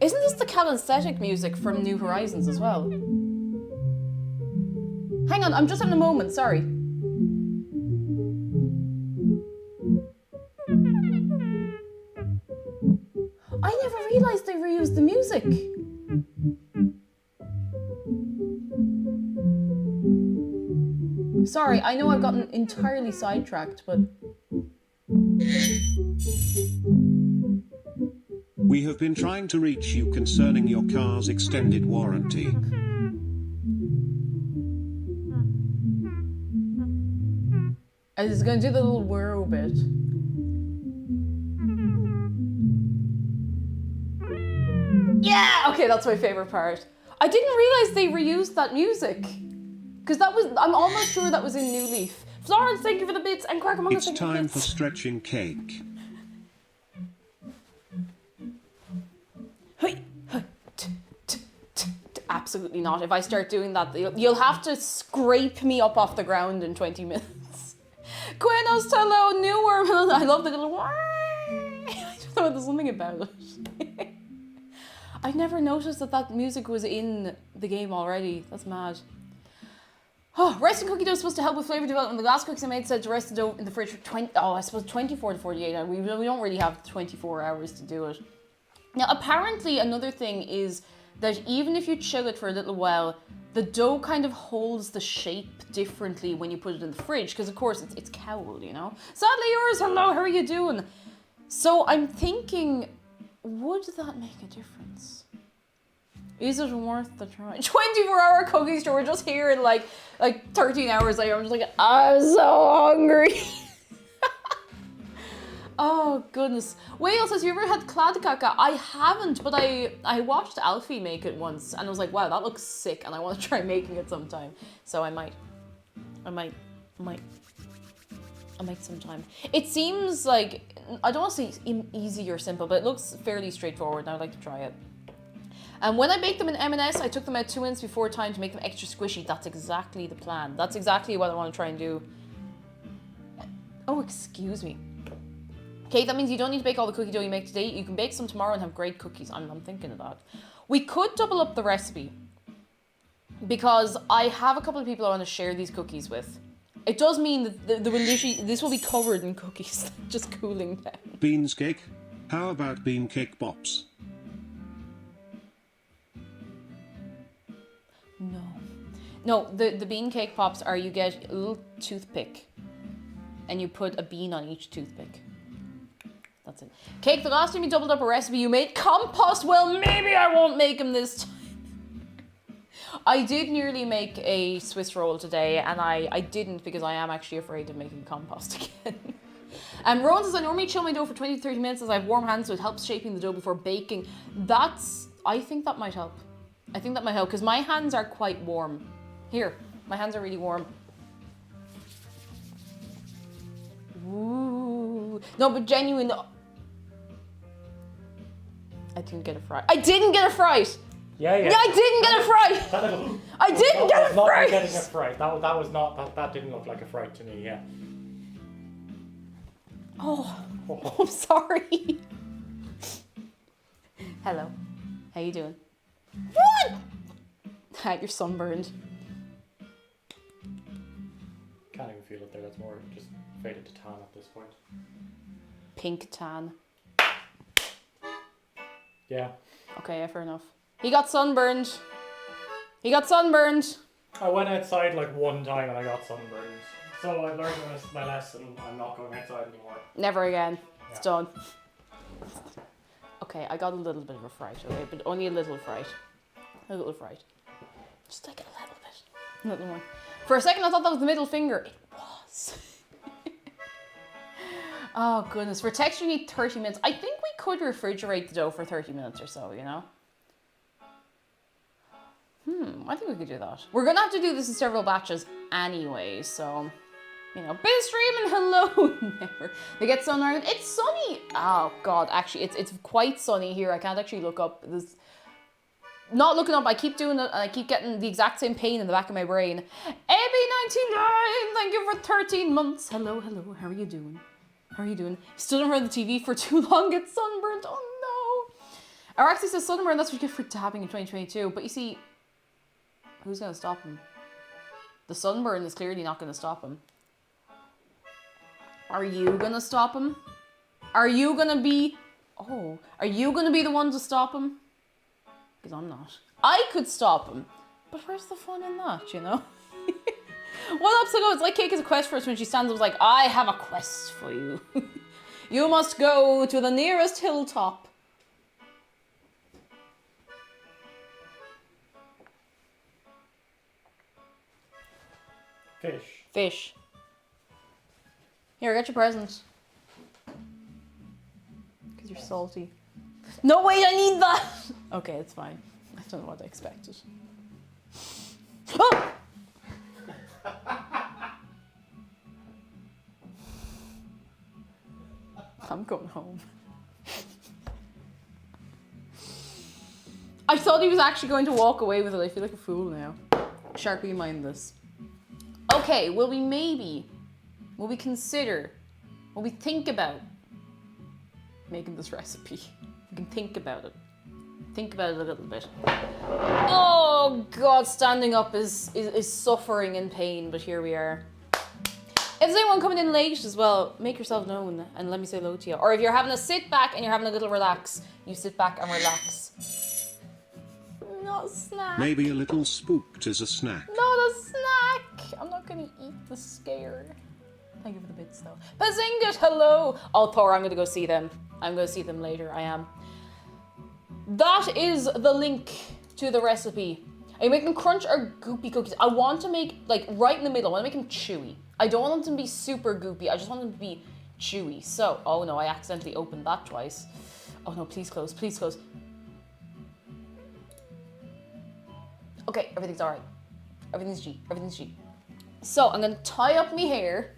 Isn't this the calisthenic music from New Horizons as well? Hang on, I'm just having a moment, sorry. I never realised they reused the music. Sorry, I know I've gotten entirely sidetracked, but... We have been trying to reach you concerning your car's extended warranty. I was going to do the little whirl bit. Yeah! Okay, that's my favourite part. I didn't realise they reused that music. Because I'm almost sure that was in New Leaf. Florence, thank you for the bits, and Crackamanga, It's thank you for the time bits. for stretching cake. Absolutely not. If I start doing that, you'll have to scrape me up off the ground in 20 minutes. Buenos, hello, new worm. I love the little... I don't know, there's something about it. I never noticed that music was in the game already. That's mad. Oh, resting cookie dough is supposed to help with flavour development. The last cookies I made said to rest the dough in the fridge for 24 to 48 hours. We don't really have 24 hours to do it. Now, apparently another thing is that even if you chill it for a little while, the dough kind of holds the shape differently when you put it in the fridge, because of course it's cowled, Sadly yours, hello, how are you doing? So I'm thinking, would that make a difference? Is it worth the try? 24-hour cookie store, we're just here in like 13 hours later, I'm just like, I'm so hungry. Oh goodness. Whale says, you ever had kladkaka? I haven't, but I watched Alfie make it once and I was like, wow, that looks sick and I want to try making it sometime. So I might sometime. It seems like, I don't want to say easy or simple, but it looks fairly straightforward and I'd like to try it. And when I baked them in M&S, I took them out 2 minutes before time to make them extra squishy. That's exactly the plan. That's exactly what I want to try and do. Oh, excuse me. Okay, that means you don't need to bake all the cookie dough you make today. You can bake some tomorrow and have great cookies. I'm thinking of that. We could double up the recipe because I have a couple of people I want to share these cookies with. It does mean that this will be covered in cookies, just cooling down. Beans cake? How about bean cake pops? No, the bean cake pops are you get a little toothpick and you put a bean on each toothpick. That's it. Cake, the last time you doubled up a recipe, you made compost. Well, maybe I won't make them this time. I did nearly make a Swiss roll today, and I didn't because I am actually afraid of making compost again. Rowan says, I normally chill my dough for 20 to 30 minutes as I have warm hands, so it helps shaping the dough before baking. I think that might help. I think that might help because my hands are quite warm. Here, my hands are really warm. Ooh. No, but genuine. I didn't get a fright. I didn't get a fright! Yeah. Yeah, I didn't get a fright! I didn't get a not fright! getting a fright. That was not, that didn't look like a fright to me, yeah. Oh, I'm sorry. Hello. How you doing? What? You're sunburned. Can't even feel it there. That's more just faded to tan at this point. Pink tan. Yeah. Okay, yeah, fair enough. He got sunburned. He got sunburned. I went outside like one time and I got sunburned. So I learned my lesson. I'm not going outside anymore. Never again. It's Yeah. done. Okay, I got a little bit of a fright, okay? But only a little fright. A little fright. Just like a little bit. Nothing more. For a second I thought that was the middle finger. It was. Oh goodness. For texture you need 30 minutes. I think we could refrigerate the dough for 30 minutes or so, you know? I think we could do that. We're gonna have to do this in several batches anyway, so... You know, bit of streaming, hello, never. They get sun Ireland. It's sunny. Oh God, actually, it's quite sunny here. I can't actually look up this. Not looking up. I keep doing it, and I keep getting the exact same pain in the back of my brain. AB99, thank you for 13 months. Hello. How are you doing? How are you doing? Stood in front of the TV for too long. Get sunburned. Oh no. Araxi says sunburn. That's what you get for dabbing in 2022. But you see, who's gonna stop him? The sunburn is clearly not gonna stop him. Are you gonna stop him? Are you gonna be... Oh, are you gonna be the one to stop him? Because I'm not. I could stop him. But where's the fun in that, you know? What up, Sago? It's like Cake is a quest for us when she stands up like, I have a quest for you. You must go to the nearest hilltop. Fish. Here, get your present. Because you're salty. No, wait, I need that! Okay, it's fine. I don't know what I expected. Oh! I'm going home. I thought he was actually going to walk away with it. I feel like a fool now. Shark, will you mind this? Okay, will we consider, will we think about making this recipe? We can think about it. Think about it a little bit. Oh God, standing up is suffering and pain, but here we are. If there's anyone coming in late as well, make yourself known and let me say hello to you. Or if you're having a sit back and you're having a little relax, you sit back and relax. Not a snack. Maybe a little spooked as a snack. Not a snack. I'm not gonna eat the scare. Thank you for the bits though. Bazingat, hello. Oh, Thor, I'm gonna go see them. I'm gonna see them later. I am. That is the link to the recipe. Are you making crunch or goopy cookies? I want to make, like, right in the middle. I want to make them chewy. I don't want them to be super goopy. I just want them to be chewy. So, oh no, I accidentally opened that twice. Oh no, please close, please close. Okay, everything's all right. Everything's G, everything's G. So, I'm gonna tie up my hair.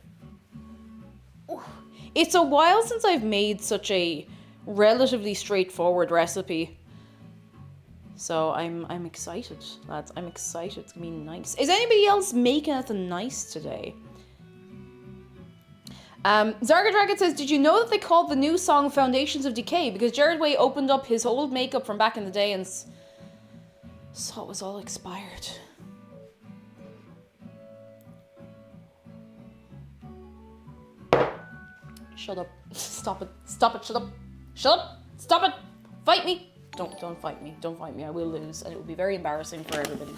Ooh. It's a while since I've made such a relatively straightforward recipe. So I'm excited, lads. I'm excited. It's gonna be nice. Is anybody else making anything nice today? Zarga Dragon says, did you know that they called the new song Foundations of Decay? Because Jared Way opened up his old makeup from back in the day and saw it was all expired. Shut up. Stop it. Stop it. Shut up. Shut up. Stop it. Fight me. Don't fight me. Don't fight me. I will lose and it will be very embarrassing for everybody.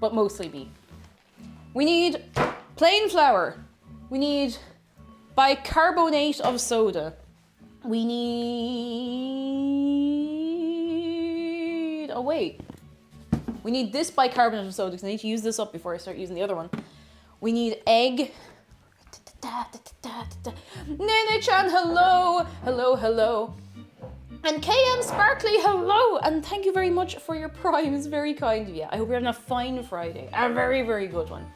But mostly me. We need plain flour. We need bicarbonate of soda. We need... Oh, wait. We need this bicarbonate of soda because I need to use this up before I start using the other one. We need egg. Nene-chan, hello. Hello, hello. And KM Sparkly, hello. And thank you very much for your prime. It's very kind of you. I hope you're having a fine Friday. A very, very good one.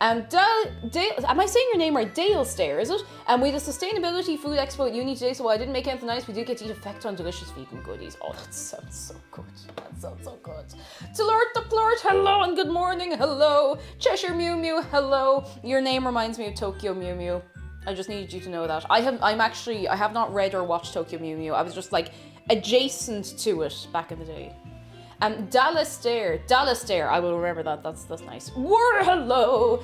Am I saying your name right? Dale Stair, is it? And we had a Sustainability Food Expo at uni today, so while I didn't make anything nice, we did get to eat effect on delicious vegan goodies. Oh, that sounds so good. That sounds so good. To Lord the Plort, hello and good morning, hello. Cheshire Mew Mew, hello. Your name reminds me of Tokyo Mew Mew. I just needed you to know that. I have not read or watched Tokyo Mew Mew. I was just like adjacent to it back in the day. Dallas Stair, I will remember that. That's nice. War, hello.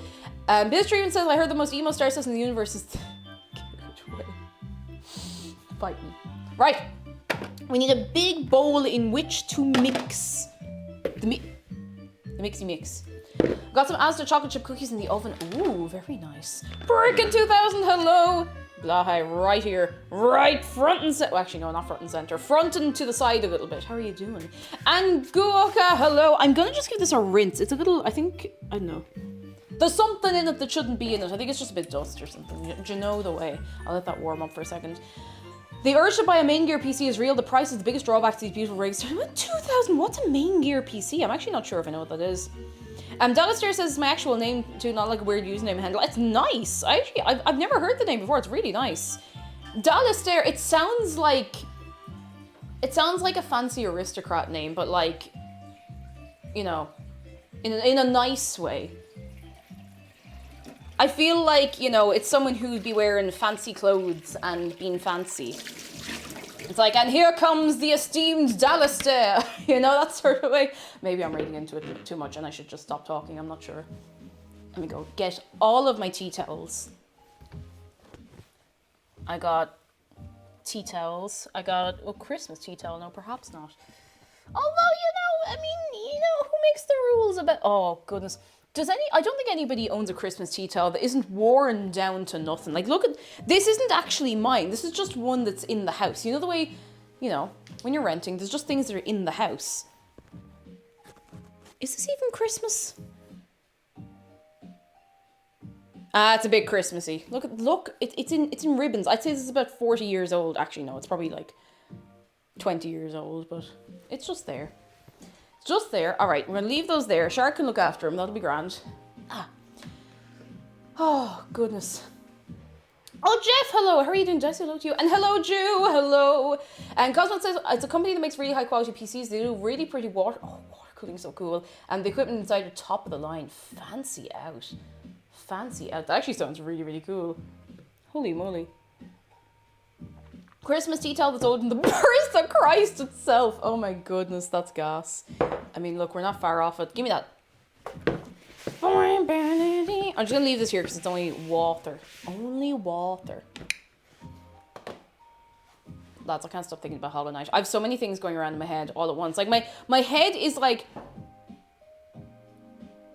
Biz Treatment says, I heard the most emo star system in the universe is. Fight me. Right. We need a big bowl in which to mix the mixy mix. Got some Asda chocolate chip cookies in the oven. Ooh, very nice. Brickin 2000, hello. Blahi, right here. Right front and center. Well, actually, no, not front and center. Front and to the side a little bit. How are you doing? And Guoka, hello. I'm gonna just give this a rinse. It's a little, I don't know. There's something in it that shouldn't be in it. I think it's just a bit dust or something. Do you know the way? I'll let that warm up for a second. The urge to buy a main gear PC is real. The price is the biggest drawback to these beautiful rigs. 2,000, what's a main gear PC? I'm actually not sure if I know what that is. Dallister says it's my actual name too, not like a weird username handle. It's nice. I've never heard the name before. It's really nice. Dallister, it sounds like a fancy aristocrat name, but like, you know, in a nice way. I feel like, you know, it's someone who'd be wearing fancy clothes and being fancy. It's like, and here comes the esteemed Dallister. You know, that sort of way. Maybe I'm reading into it too much and I should just stop talking. I'm not sure. Let me go get all of my tea towels. I got tea towels. I got a Christmas tea towel. No, perhaps not. Although, you know, who makes the rules about... Oh, goodness. I don't think anybody owns a Christmas tea towel that isn't worn down to nothing. Like, look at, this isn't actually mine. This is just one that's in the house. You know the way, you know, when you're renting, there's just things that are in the house. Is this even Christmas? Ah, it's a bit Christmassy. Look, it's in ribbons. I'd say this is about 40 years old. Actually, no, it's probably like 20 years old, but it's just there. Just there. All right, we're gonna leave those there. Shark can look after them. That'll be grand. Ah. Oh, goodness. Oh, Jeff, hello. How are you doing? Jesse, hello to you. And hello, Jew. Hello. And Cosmo says it's a company that makes really high quality PCs. They do really pretty water cooling, so cool. And the equipment inside are top of the line. Fancy out. Fancy out. That actually sounds really, really cool. Holy moly. Christmas tea towel that's older than the birth of Christ itself. Oh my goodness, that's gas. I mean, look, we're not far off it. Give me that. I'm just gonna leave this here because it's only water. Only water. Lads, I can't stop thinking about Hollow Knight. I have so many things going around in my head all at once. Like, my head is like...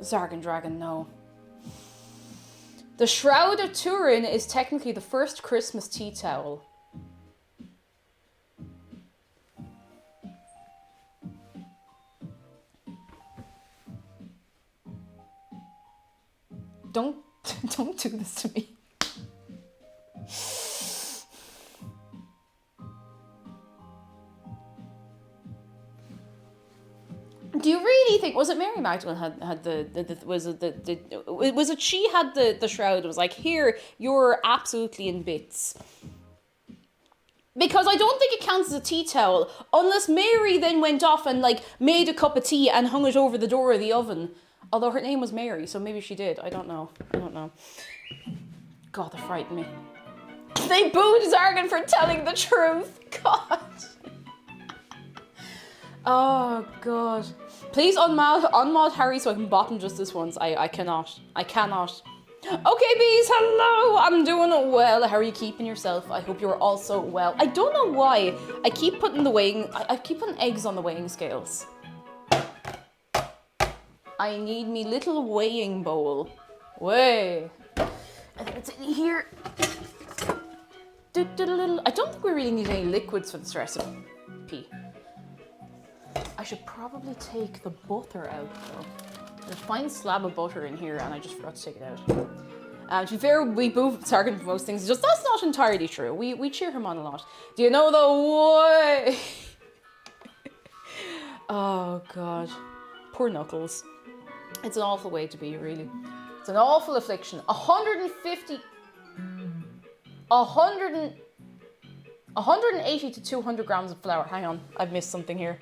Zargan Dragon, no. The Shroud of Turin is technically the first Christmas tea towel. Don't do this to me. Do you really think, was it Mary Magdalene was it she had the shroud? It was like, here, you're absolutely in bits. Because I don't think it counts as a tea towel unless Mary then went off and like made a cup of tea and hung it over the door of the oven. Although her name was Mary, so maybe she did. I don't know. God, that frightened me. They booed Zargan for telling the truth. God. Oh, God. Please unmod Harry so I can bottom just this once. I cannot. Okay, bees, hello. I'm doing well. How are you keeping yourself? I hope you're also well. I don't know why. I keep putting eggs on the weighing scales. I need me little weighing bowl. Weigh. And it's in here. I don't think we really need any liquids for this recipe. I should probably take the butter out though. There's a fine slab of butter in here and I just forgot to take it out. To be fair, we boo Sargon for most things. It's just that's not entirely true. We cheer him on a lot. Do you know the way? Oh god, poor Knuckles. It's an awful way to be, really. It's an awful affliction. 180 to 200 grams of flour. Hang on, I've missed something here.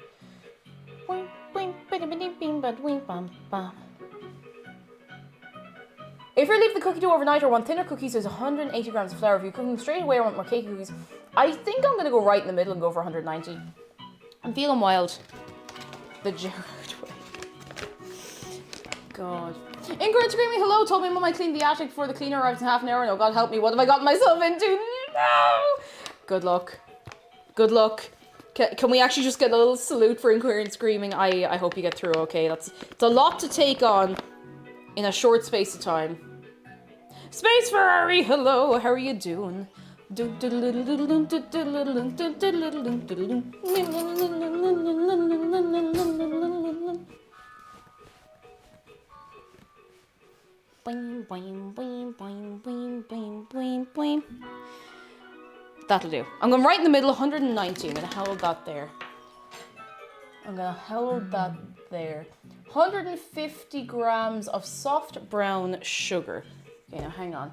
If you leave the cookie dough overnight or want thinner cookies, there's 180 grams of flour. If you cook them straight away or want more cake cookies, I think I'm going to go right in the middle and go for 190. I'm feeling wild. The Gerard way. God. Ingrid screaming hello told me mum I cleaned the attic before the cleaner arrives in half an hour. No, God help me. What have I gotten myself into? No! Good luck. Good luck. Can we actually just get a little salute for Ingrid screaming? I hope you get through okay. It's a lot to take on in a short space of time. Space Ferrari, hello, how are you doing? That'll do. I'm going right in the middle, 190. I'm going to hold that there. I'm going to hold that there. 150 grams of soft brown sugar. Okay, now hang on.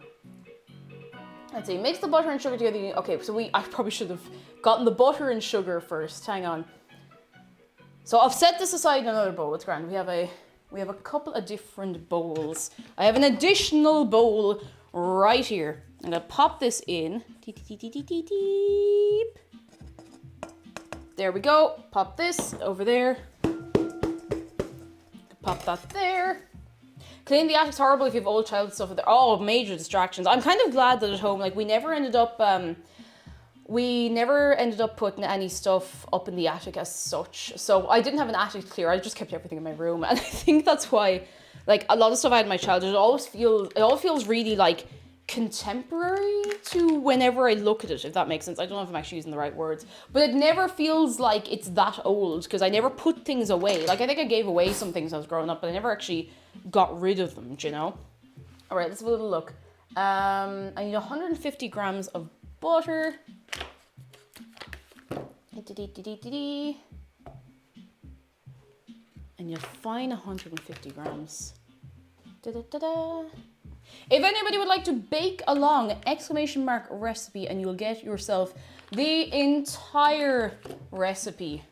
Let's see, mix the butter and sugar together. Okay, so I probably should have gotten the butter and sugar first. Hang on. So I've set this aside in another bowl. It's grand. We have a couple of different bowls. I have an additional bowl right here. I'm gonna pop this in. There we go. Pop this over there. Pop that there. Clean the attic's horrible if you have old child stuff there. Oh, major distractions. I'm kind of glad that at home, like we never ended up putting any stuff up in the attic as such. So I didn't have an attic to clear. I just kept everything in my room, and I think that's why, like a lot of stuff I had in my childhood, it all feels really like contemporary to whenever I look at it, if that makes sense. I don't know if I'm actually using the right words, but it never feels like it's that old because I never put things away. Like I think I gave away some things I was growing up, but I never actually got rid of them, do you know? All right, let's have a little look. I need 150 grams of butter. And you'll find 150 grams. If anybody would like to bake along, ! Recipe, and you'll get yourself the entire recipe.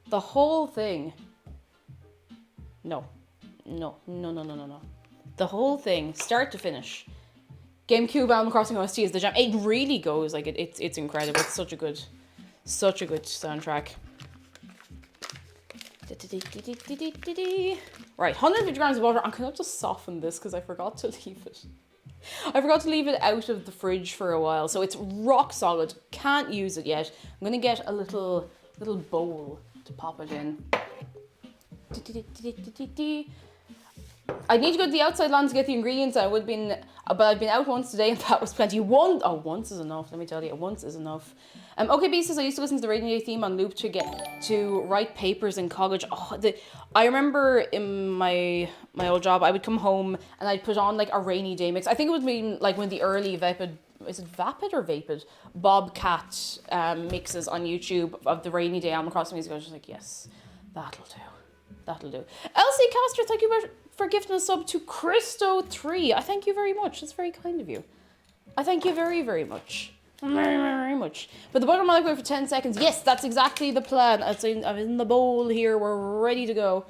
The whole thing. No. The whole thing, start to finish. GameCube Animal Crossing OST is the jam. It really goes, like it's incredible. It's such a good soundtrack. Right, 150 grams of butter. I'm gonna have to soften this because I forgot to leave it. I forgot to leave it out of the fridge for a while, so it's rock solid. Can't use it yet. I'm gonna get a little bowl to pop it in. I need to go to the outside land to get the ingredients. But I've been out once today and that was plenty. Once is enough, let me tell you, once is enough. OKB says I used to listen to the Rainy Day theme on loop to write papers in college. I remember in my old job, I would come home and I'd put on like a Rainy Day mix. I think it would mean like when the early Vapid or Vapid Bobcat mixes on YouTube of the Rainy Day Animal Crossing music. I was just like, yes, that'll do. Elsie Castor, thank you for gifting a sub to Christo3. I thank you very much. That's very kind of you. I thank you very, very much. Very, very much. But the butter microwave for 10 seconds. Yes, that's exactly the plan. I'm in the bowl here. We're ready to go.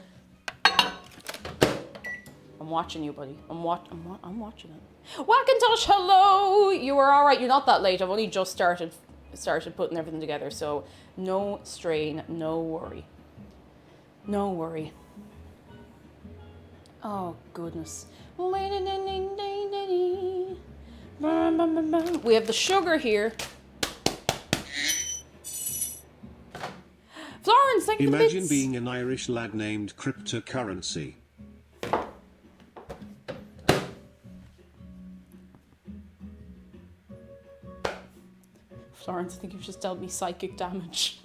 I'm watching you, buddy. I'm watching it. Wackintosh, hello. You were all right. You're not that late. I've only just started putting everything together. So no strain, no worry. No worry. Oh, goodness. We have the sugar here. Florence, thank you for the bits. Imagine being an Irish lad named Cryptocurrency. Florence, I think you've just dealt me psychic damage.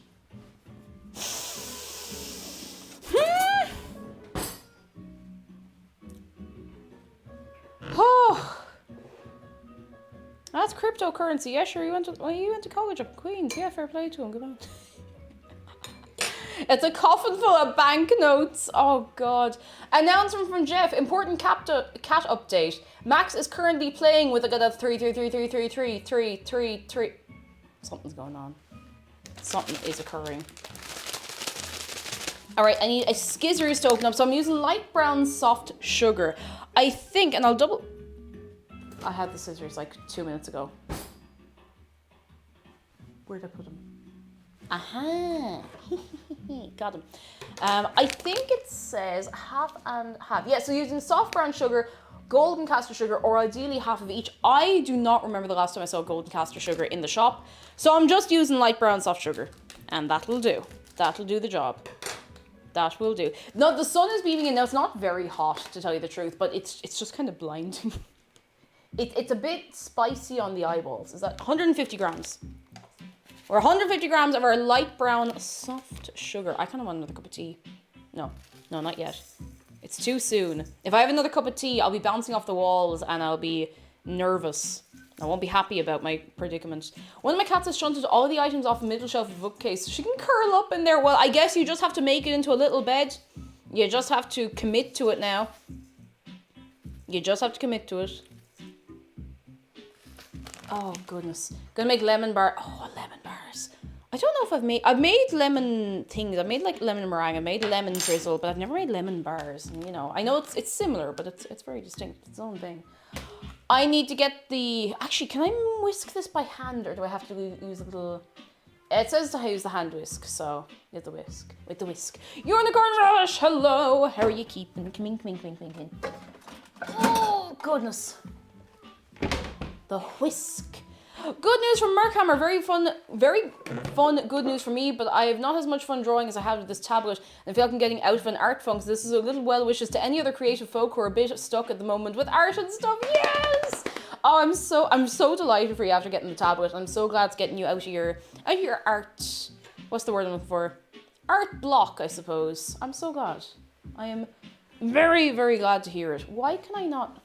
That's cryptocurrency. Yeah, sure. You went to college up in Queens. Yeah, fair play to him. Good on. It's a coffin full of banknotes. Oh God. Announcement from Jeff. Important cat update. Max is currently playing with a 3. Something's going on. Something is occurring. Alright, I need a skizzers to open up. So I'm using light brown soft sugar. I think, and I'll double... I had the scissors like 2 minutes ago. Where'd I put them? Aha! Got them. I think it says half and half. Yeah, so using soft brown sugar, golden castor sugar, or ideally half of each. I do not remember the last time I saw golden castor sugar in the shop. So I'm just using light brown soft sugar. And that'll do. That'll do the job. That will do. No, the sun is beaming in now. It's not very hot, to tell you the truth, but it's just kind of blinding. It's a bit spicy on the eyeballs. Is that 150 grams? Or 150 grams of our light brown soft sugar. I kind of want another cup of tea. No, not yet. It's too soon. If I have another cup of tea, I'll be bouncing off the walls and I'll be nervous. I won't be happy about my predicament. One of my cats has shunted all the items off the middle shelf of the bookcase. She can curl up in there. Well, I guess you just have to make it into a little bed. You just have to commit to it now. You just have to commit to it. Oh, goodness. Gonna make lemon bar. Oh, lemon bars. I don't know if I've made lemon things. I've made like lemon meringue. I made lemon drizzle, but I've never made lemon bars. And, you know, I know it's similar, but it's very distinct. It's its own thing. I need to get the... Actually, can I whisk this by hand, or do I have to use a little... It says to use the hand whisk, so with the whisk. Unicorn Relish, hello! How are you keeping? Come in. Oh, goodness. The whisk. Good news from Merkhammer. Very fun good news for me, but I have not as much fun drawing as I have with this tablet, and I feel like I'm getting out of an art funk. So this is a little well wishes to any other creative folk who are a bit stuck at the moment with art and stuff. Yes! Oh, I'm so delighted for you after getting the tablet. I'm so glad it's getting you out of your art. What's the word I'm looking for? Art block, I suppose. I'm so glad. I am very, very glad to hear it. Why can I not?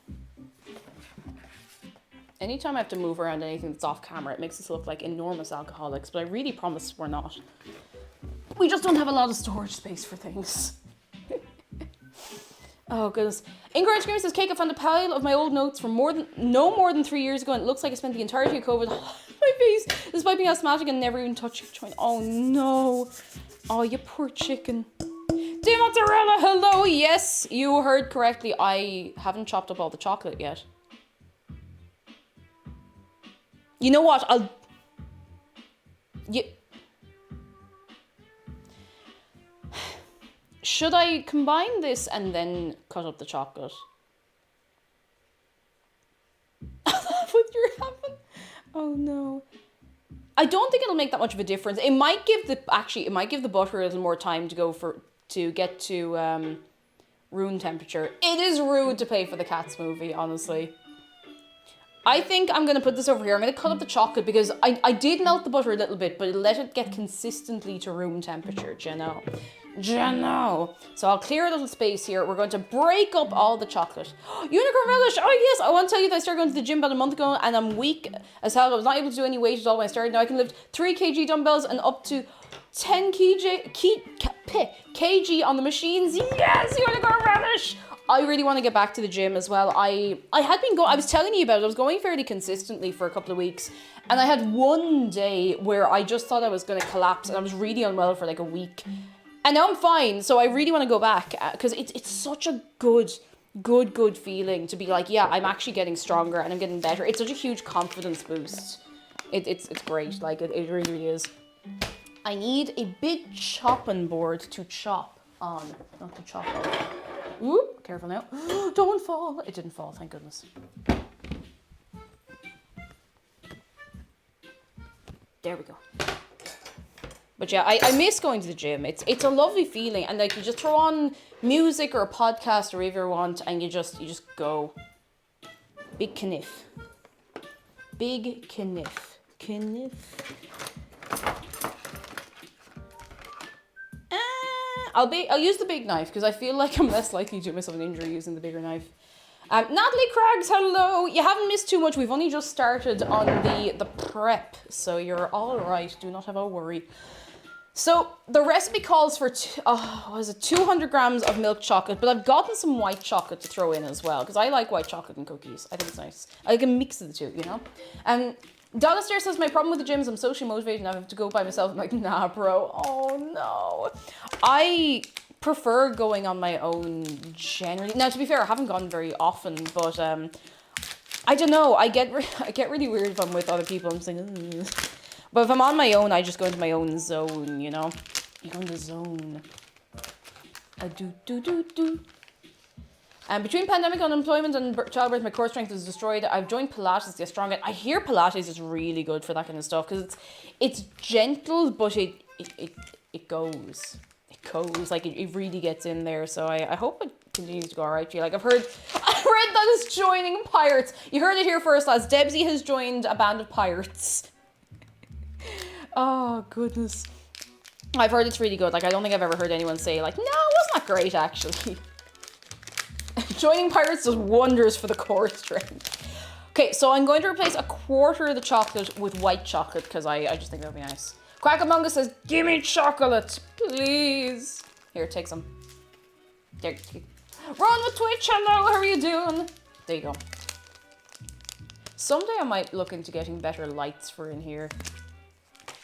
Anytime I have to move around anything that's off camera, it makes us look like enormous alcoholics, but I really promise we're not. We just don't have a lot of storage space for things. Oh, goodness. Ingrid Scream says, Cake, I found a pile of my old notes from no more than 3 years ago, and it looks like I spent the entirety of COVID on my face, despite being asthmatic and never even touching a joint. Oh, no. Oh, you poor chicken. Dear Mozzarella, hello. Yes, you heard correctly. I haven't chopped up all the chocolate yet. You know what? Should I combine this and then cut up the chocolate? What you're having? Oh no. I don't think it'll make that much of a difference. It might give the butter a little more time to get to room temperature. It is rude to pay for the Cats movie, honestly. I think I'm going to put this over here. I'm going to cut up the chocolate because I did melt the butter a little bit, but let it get consistently to room temperature, do you know? So I'll clear a little space here. We're going to break up all the chocolate. Unicorn Relish! Oh yes, I want to tell you that I started going to the gym about a month ago and I'm weak as hell. I was not able to do any weight at all when I started. Now I can lift 3 kg dumbbells and up to 10 kg on the machines. Yes, Unicorn Relish! I really want to get back to the gym as well. I was telling you about it. I was going fairly consistently for a couple of weeks. And I had one day where I just thought I was going to collapse. And I was really unwell for like a week. And now I'm fine. So I really want to go back. Because it's such a good feeling to be like, yeah, I'm actually getting stronger and I'm getting better. It's such a huge confidence boost. It's great. Like, it really, really is. I need a big chopping board to chop on. Not to chop on. Oop, careful now. Don't fall. It didn't fall, thank goodness. There we go. But yeah, I miss going to the gym. It's a lovely feeling, and like you just throw on music or a podcast or whatever you want, and you just go. Big kniff. Big kniff. Kniff. I'll use the big knife because I feel like I'm less likely to do myself an injury using the bigger knife. Natalie Craggs, hello. You haven't missed too much. We've only just started on the prep, so you're all right. Do not have a worry. So the recipe calls for 200 grams of milk chocolate, but I've gotten some white chocolate to throw in as well because I like white chocolate and cookies. I think it's nice. I can mix the two, you know. And Donna Stair says, my problem with the gym is I'm socially motivated and I have to go by myself. I'm like, nah, bro. Oh no. I prefer going on my own generally. Now, to be fair, I haven't gone very often, but I don't know. I get really weird if I'm with other people. I'm just like, ugh. But if I'm on my own, I just go into my own zone, you know? You go in the zone. I do. And between pandemic unemployment and childbirth, my core strength is destroyed. I've joined Pilates to get stronger. I hear Pilates is really good for that kind of stuff because it's gentle, but it goes. It goes. Like, it really gets in there. So I hope it continues to go all right for you. Like, I read that it's joining pirates. You heard it here first, lads. Debsy has joined a band of pirates. Oh, goodness. I've heard it's really good. Like, I don't think I've ever heard anyone say, like, no, it wasn't that great, actually. Joining pirates does wonders for the core strength. Okay, so I'm going to replace a quarter of the chocolate with white chocolate because I just think that would be nice. Quackamonga says, give me chocolate, please. Here, take some. There. Ron with Twitch, hello, how are you doing? There you go. Someday I might look into getting better lights for in here.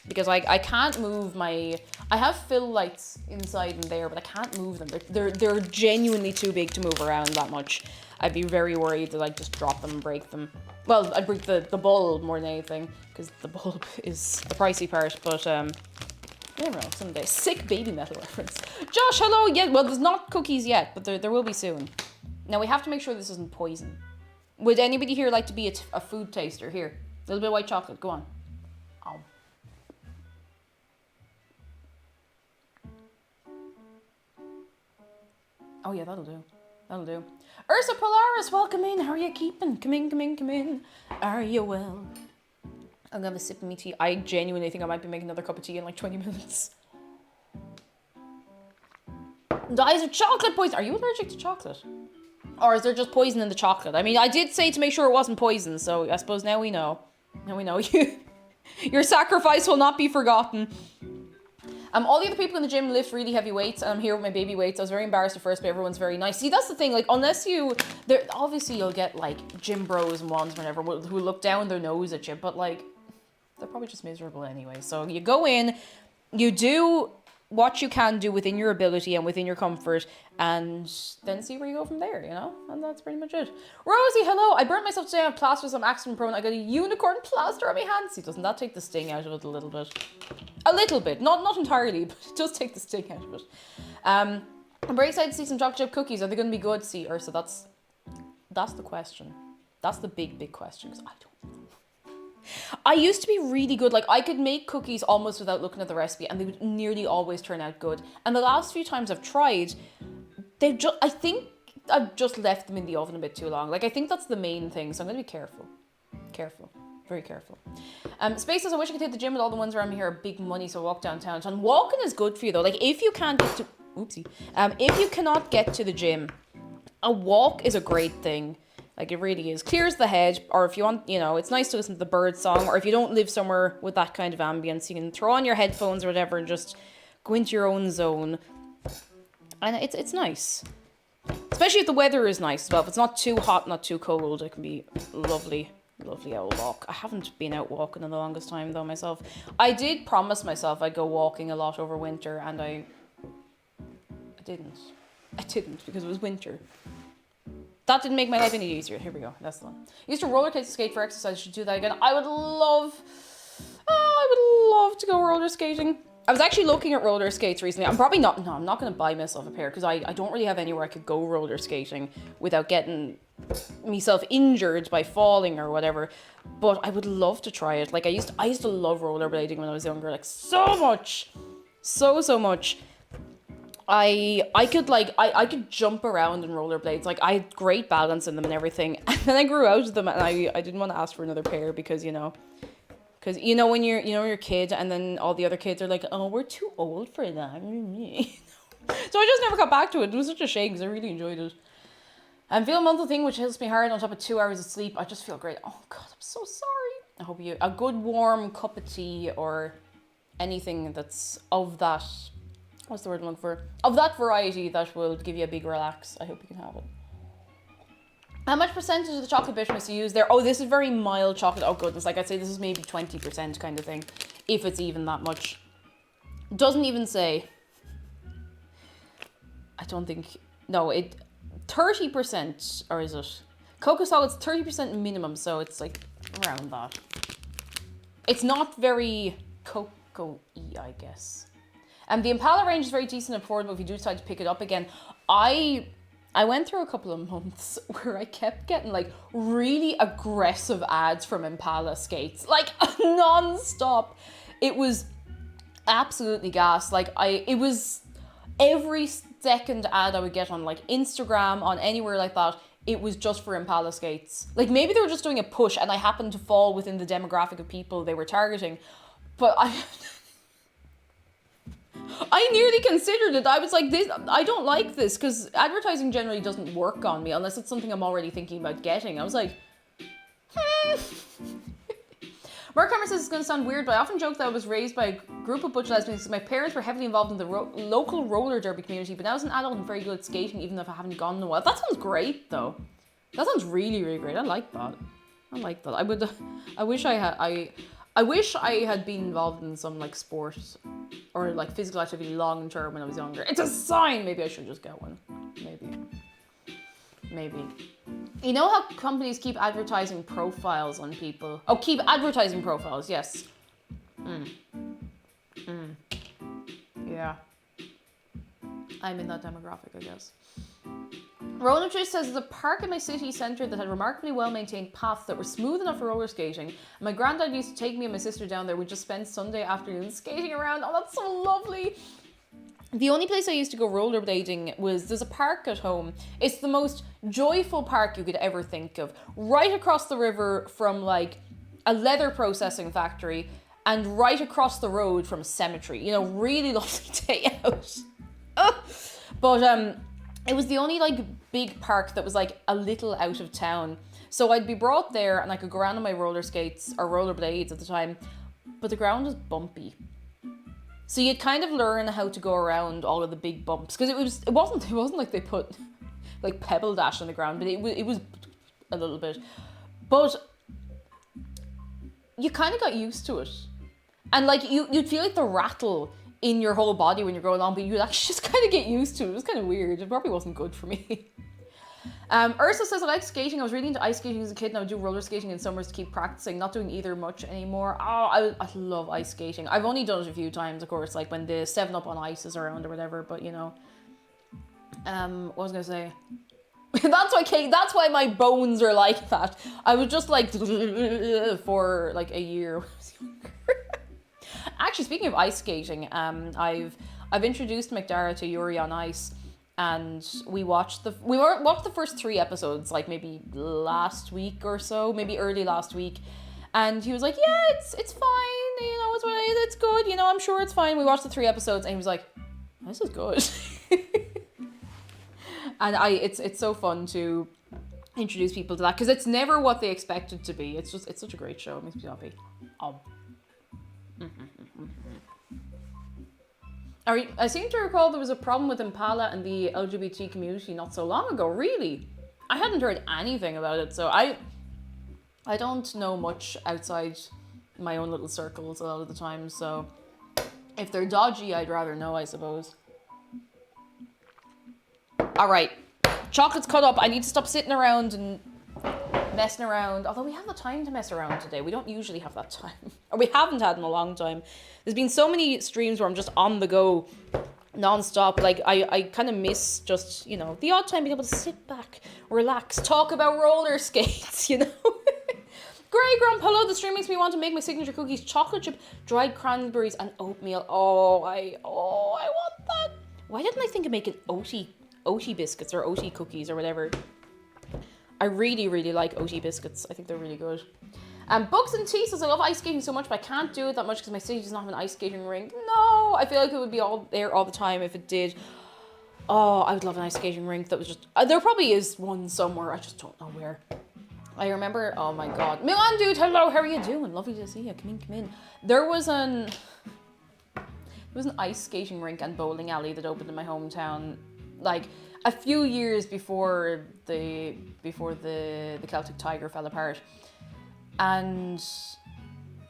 Because I can't move my... I have fill lights inside and there, but I can't move them. They're genuinely too big to move around that much. I'd be very worried that I'd just drop them and break them. Well, I'd break the bulb more than anything, because the bulb is the pricey part, but you never know, someday. Sick baby metal reference. Josh, hello! Yeah, well, there's not cookies yet, but there will be soon. Now, we have to make sure this isn't poison. Would anybody here like to be a food taster? Here, a little bit of white chocolate, go on. Oh. Oh yeah, that'll do. That'll do. Ursa Polaris, welcome in. How are you keeping? Come in. Are you well? I'm gonna have a sip of me tea. I genuinely think I might be making another cup of tea in like 20 minutes. Dies of chocolate poison. Are you allergic to chocolate? Or is there just poison in the chocolate? I mean, I did say to make sure it wasn't poison, so I suppose now we know. Now we know you. Your sacrifice will not be forgotten. All the other people in the gym lift really heavy weights, and I'm here with my baby weights. I was very embarrassed at first, but everyone's very nice. See, that's the thing, like, unless obviously you'll get, like, gym bros and ones, whatever, who look down their nose at you, but, like, they're probably just miserable anyway. So you go in, you do what you can do within your ability and within your comfort, and then see where you go from there, you know? And that's pretty much it. Rosie, hello! I burnt myself today on plaster, so I'm accident prone. I got a unicorn plaster on my hands. See, doesn't that take the sting out of it a little bit? A little bit, not entirely, but it does take the sting out of it. I'm very excited to see some chocolate chip cookies. Are they going to be good? See, Ursa, that's the question. That's the big question, because I don't know. I used to be really good. Like, I could make cookies almost without looking at the recipe, and they would nearly always turn out good. And the last few times I've tried, I think I've just left them in the oven a bit too long. Like, I think that's the main thing, so I'm going to be careful. Very careful. Space says, I wish I could hit the gym with all the ones around me here are big money, so walk downtown. And walking is good for you though. Like, if you can't get to, if you cannot get to the gym, a walk is a great thing. Like, it really is. Clears the head, or if you want, you know, it's nice to listen to the bird song, or if you don't live somewhere with that kind of ambience, you can throw on your headphones or whatever and just go into your own zone. And it's nice. Especially if the weather is nice as well. If it's not too hot, not too cold, it can be lovely. Lovely old walk. I haven't been out walking in the longest time though myself. I did promise myself I'd go walking a lot over winter, and I didn't. I didn't because it was winter. That didn't make my life any easier. Here we go. That's the one. I used to roller skate for exercise. I should do that again. I would love to go roller skating. I was actually looking at roller skates recently. I'm not going to buy myself a pair because I don't really have anywhere I could go roller skating without getting myself injured by falling or whatever. But I would love to try it. Like, I used to love rollerblading when I was younger, like, so much. So much. I could jump around in rollerblades. Like, I had great balance in them and everything. And then I grew out of them, and I didn't want to ask for another pair because, you know, when you're a kid, and then all the other kids are like, oh, we're too old for that. So I just never got back to it. It was such a shame because I really enjoyed it. And feel a monthly thing which hits me hard on top of 2 hours of sleep. I just feel great. Oh God, I'm so sorry. I hope you a good warm cup of tea or anything that's of that, what's the word I'm looking for? Of that variety that will give you a big relax. I hope you can have it. How much percentage of the chocolate bitterness you use there? Oh, this is very mild chocolate. Oh goodness, like I'd say this is maybe 20% kind of thing. If it's even that much. Doesn't even say. I don't think, no, 30%, or is it? Cocoa solid's 30% minimum, so it's like around that. It's not very cocoa-y, I guess. And the Impala range is very decent and affordable if you do decide to pick it up again. I went through a couple of months where I kept getting like really aggressive ads from Impala skates, like non-stop. It was absolutely gas. Like it was every second ad I would get on like Instagram, on anywhere like that, it was just for Impala skates. Like maybe they were just doing a push and I happened to fall within the demographic of people they were targeting. But I nearly considered it. I was like, this, I don't like this, because advertising generally doesn't work on me unless it's something I'm already thinking about getting. I was like, Mark Hammer says it's going to sound weird, but I often joke that I was raised by a group of butch lesbians because my parents were heavily involved in the local roller derby community, but now as an adult I'm very good at skating even if I haven't gone in a while. That sounds great though. That sounds really, really great. I like that. I like that. I wish I had been involved in some like sport or like physical activity long term when I was younger. It's a sign. Maybe I should just get one. Maybe. You know how companies keep advertising profiles on people? Oh, keep advertising profiles, yes. Yeah. I'm in that demographic, I guess. Roland Trish says, there's a park in my city centre that had remarkably well-maintained paths that were smooth enough for roller skating. And my granddad used to take me and my sister down there. We'd just spend Sunday afternoons skating around. Oh, that's so lovely. The only place I used to go rollerblading was, there's a park at home. It's the most joyful park you could ever think of. Right across the river from like a leather processing factory and right across the road from a cemetery. You know, really lovely day out. But it was the only like big park that was like a little out of town. So I'd be brought there and I could go around on my roller skates or rollerblades at the time, but the ground was bumpy. So you'd kind of learn how to go around all of the big bumps, because it wasn't like they put like pebble dash on the ground, but it was a little bit. But you kind of got used to it, and like you'd feel like the rattle in your whole body when you're going on, but you'd actually just kind of get used to it. It was kind of weird. It probably wasn't good for me. Ursa says, I like skating. I was really into ice skating as a kid and I would do roller skating in summers to keep practicing. Not doing either much anymore. Oh, I love ice skating. I've only done it a few times, of course, like when the 7-Up on Ice is around or whatever, but you know. What was I going to say? That's why my bones are like that. I was just like for like a year when I was younger. Actually, speaking of ice skating, I've introduced McDara to Yuri on Ice. And we watched the first 3 episodes, like maybe last week or so, maybe early last week. And he was like, yeah, it's fine, you know, it's good, you know, I'm sure it's fine. We watched the 3 episodes and he was like, this is good. And it's so fun to introduce people to that, because it's never what they expect it to be. It's such a great show. It makes me happy. I seem to recall there was a problem with Impala and the LGBT community not so long ago. Really? I hadn't heard anything about it, so I don't know much outside my own little circles a lot of the time, so if they're dodgy, I'd rather know, I suppose. Alright, chocolate's cut up. I need to stop sitting around and messing around, although we have the time to mess around today. We don't usually have that time, or we haven't had in a long time. There's been so many streams where I'm just on the go non-stop. Like I kind of miss just, you know, the odd time being able to sit back, relax, talk about roller skates, you know. Grey Grump, hello, the stream makes me want to make my signature cookies, chocolate chip, dried cranberries and oatmeal. Oh, I want that. Why didn't I think of making Oaty biscuits or Oaty cookies or whatever? I really, really like Oaty biscuits. I think they're really good. Bugs and T says, I love ice skating so much, but I can't do it that much because my city does not have an ice skating rink. No, I feel like it would be all there all the time if it did. Oh, I would love an ice skating rink that was just... there probably is one somewhere. I just don't know where. I remember... Oh, my God. Milan, dude. Hello. How are you doing? Lovely to see you. Come in, come in. There was an ice skating rink and bowling alley that opened in my hometown, like, a few years before the Celtic Tiger fell apart. And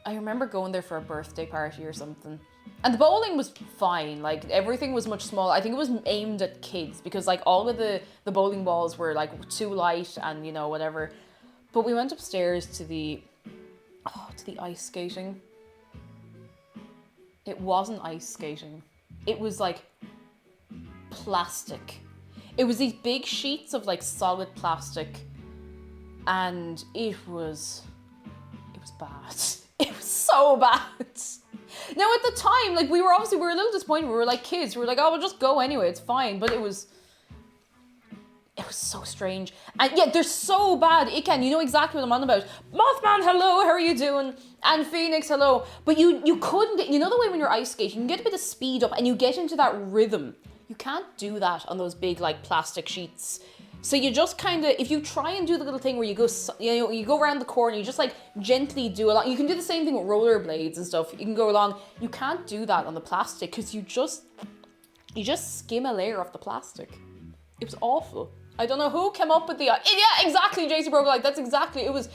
I remember going there for a birthday party or something. And the bowling was fine, like everything was much smaller. I think it was aimed at kids because like all of the bowling balls were like too light and you know, whatever. But we went upstairs to the ice skating. It wasn't ice skating. It was like plastic. It was these big sheets of like solid plastic and it was bad. It was so bad. Now at the time, like we were a little disappointed. We were like kids. We were like, oh, we'll just go anyway. It's fine. But it was so strange. And yeah, they're so bad. Iken, you know exactly what I'm on about. Mothman, hello. How are you doing? And Phoenix, hello. But you couldn't get, you know the way when you're ice skating, you can get a bit of speed up and you get into that rhythm. You can't do that on those big like plastic sheets. So you just kind of, if you try and do the little thing where you go around the corner, you just like gently do along. You can do the same thing with rollerblades and stuff. You can go along. You can't do that on the plastic because you just skim a layer off the plastic. It was awful. I don't know who came up with the, yeah, exactly, JC Broke, like that's exactly, it was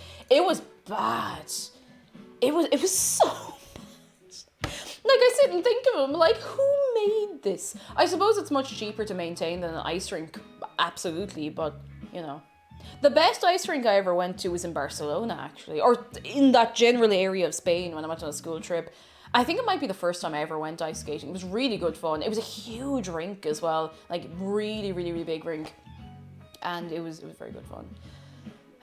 bad. It was so bad. Like I sit and think of them, like who made this? I suppose it's much cheaper to maintain than an ice rink, absolutely, but you know. The best ice rink I ever went to was in Barcelona actually, or in that general area of Spain when I went on a school trip. I think it might be the first time I ever went ice skating. It was really good fun. It was a huge rink as well, like really, really, really big rink. And it was very good fun.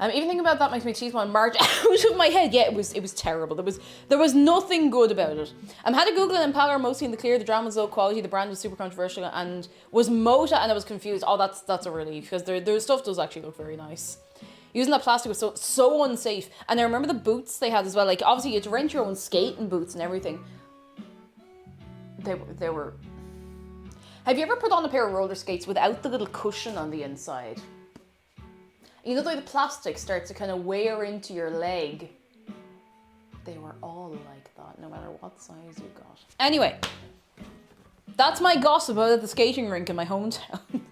Even thinking about that makes me cheese one march out of my head. Yeah, it was terrible. There was nothing good about it. Had to Google it and Power mostly in the clear. The drama was low quality. The brand was super controversial and was Mota, and I was confused. Oh, that's a relief because their stuff does actually look very nice. Using that plastic was so unsafe. And I remember the boots they had as well. Like obviously you had to rent your own skating boots and everything. They were. Have you ever put on a pair of roller skates without the little cushion on the inside? You know the way the plastic starts to kind of wear into your leg? They were all like that, no matter what size you got. Anyway, that's my gossip about the skating rink in my hometown.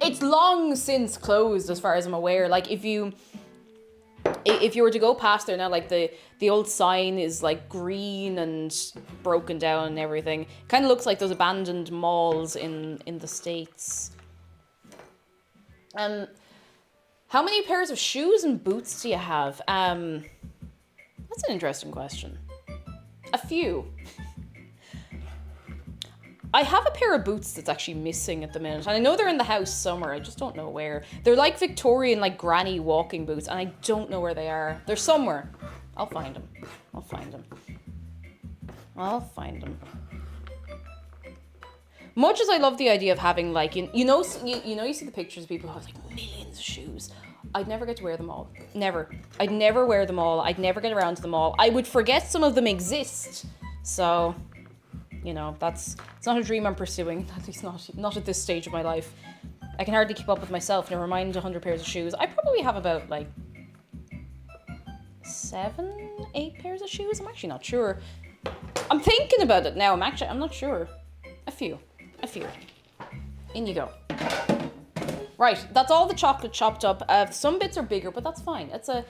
It's long since closed as far as I'm aware. Like if you were to go past there now, like the old sign is like green and broken down and everything. Kind of looks like those abandoned malls in the States. How many pairs of shoes and boots do you have? That's an interesting question. A few. I have a pair of boots that's actually missing at the minute. And I know they're in the house somewhere. I just don't know where. They're like Victorian, like granny walking boots. And I don't know where they are. They're somewhere. I'll find them. Much as I love the idea of having like, you see the pictures of people who have like millions of shoes. I'd never get to wear them all. Never. I'd never wear them all. I'd never get around to them all. I would forget some of them exist. So, you know, it's not a dream I'm pursuing. At least not at this stage of my life. I can hardly keep up with myself, never mind 100 pairs of shoes. I probably have about like 7, 8 pairs of shoes. I'm actually not sure. I'm thinking about it now. I'm not sure. A few. In you go. Right, that's all the chocolate chopped up. Some bits are bigger, but that's fine. That's a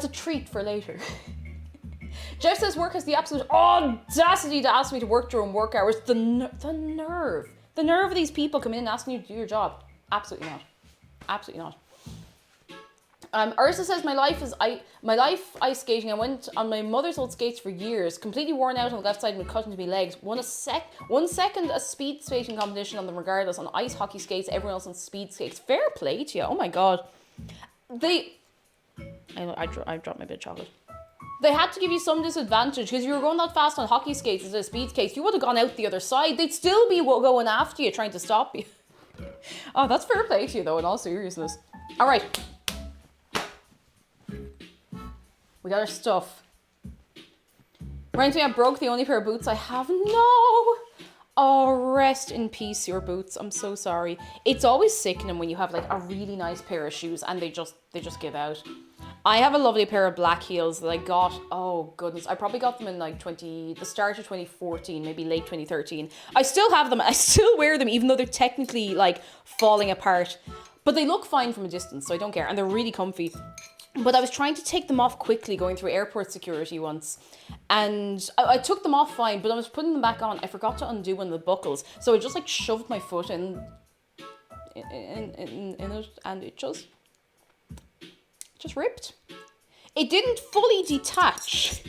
treat for later. Jeff says work has the absolute audacity to ask me to work during work hours. The nerve of these people coming in and asking you to do your job. Absolutely not. Ursa says my life ice skating. I went on my mother's old skates for years, completely worn out on the left side and would cut into my legs. Won 1 second a speed skating competition on them regardless. On ice hockey skates, everyone else on speed skates. Fair play to you. Oh my god. I dropped my bit of chocolate. They had to give you some disadvantage because you were going that fast on hockey skates instead of speed skates. You would have gone out the other side. They'd still be going after you, trying to stop you. Oh, that's fair play to you though, in all seriousness. All right. We got our stuff. Reminds me I broke the only pair of boots I have. No! Oh, rest in peace, your boots. I'm so sorry. It's always sickening when you have like a really nice pair of shoes and they just give out. I have a lovely pair of black heels that I got, oh goodness, I probably got them in like the start of 2014, maybe late 2013. I still have them, I still wear them even though they're technically like falling apart. But they look fine from a distance, so I don't care, and they're really comfy. But I was trying to take them off quickly going through airport security once. And I took them off fine, but I was putting them back on. I forgot to undo one of the buckles. So I just like shoved my foot in it and it just ripped. It didn't fully detach.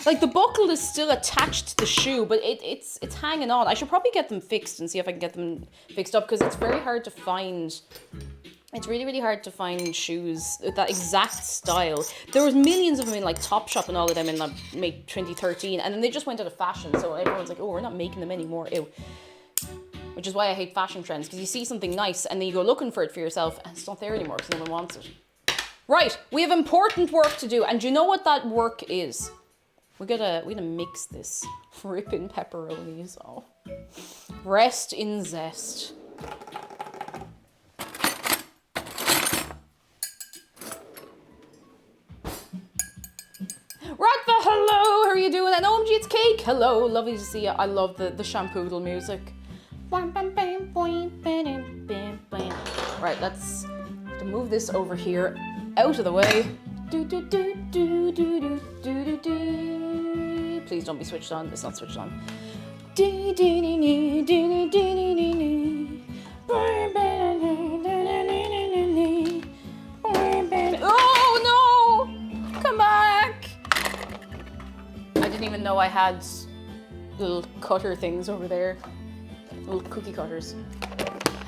Like the buckle is still attached to the shoe, but it's hanging on. I should probably get them fixed and see if I can get them fixed up because it's very hard to find. It's really, really hard to find shoes with that exact style. There was millions of them in like Topshop and all of them in like maybe 2013, and then they just went out of fashion. So everyone's like, oh, we're not making them anymore. Ew. Which is why I hate fashion trends, because you see something nice and then you go looking for it for yourself and it's not there anymore because no one wants it. Right, we have important work to do, and do you know what that work is? We're gonna mix this. Ripping pepperonis. Oh. Rest in zest. Ratva, hello, how are you doing? And OMG, it's Cake. Hello, lovely to see you. I love the shampoo music. Right, let's have to move this over here, out of the way. Please don't be switched on. It's not switched on. Oh no! Come back! I didn't even know I had little cutter things over there. Little cookie cutters.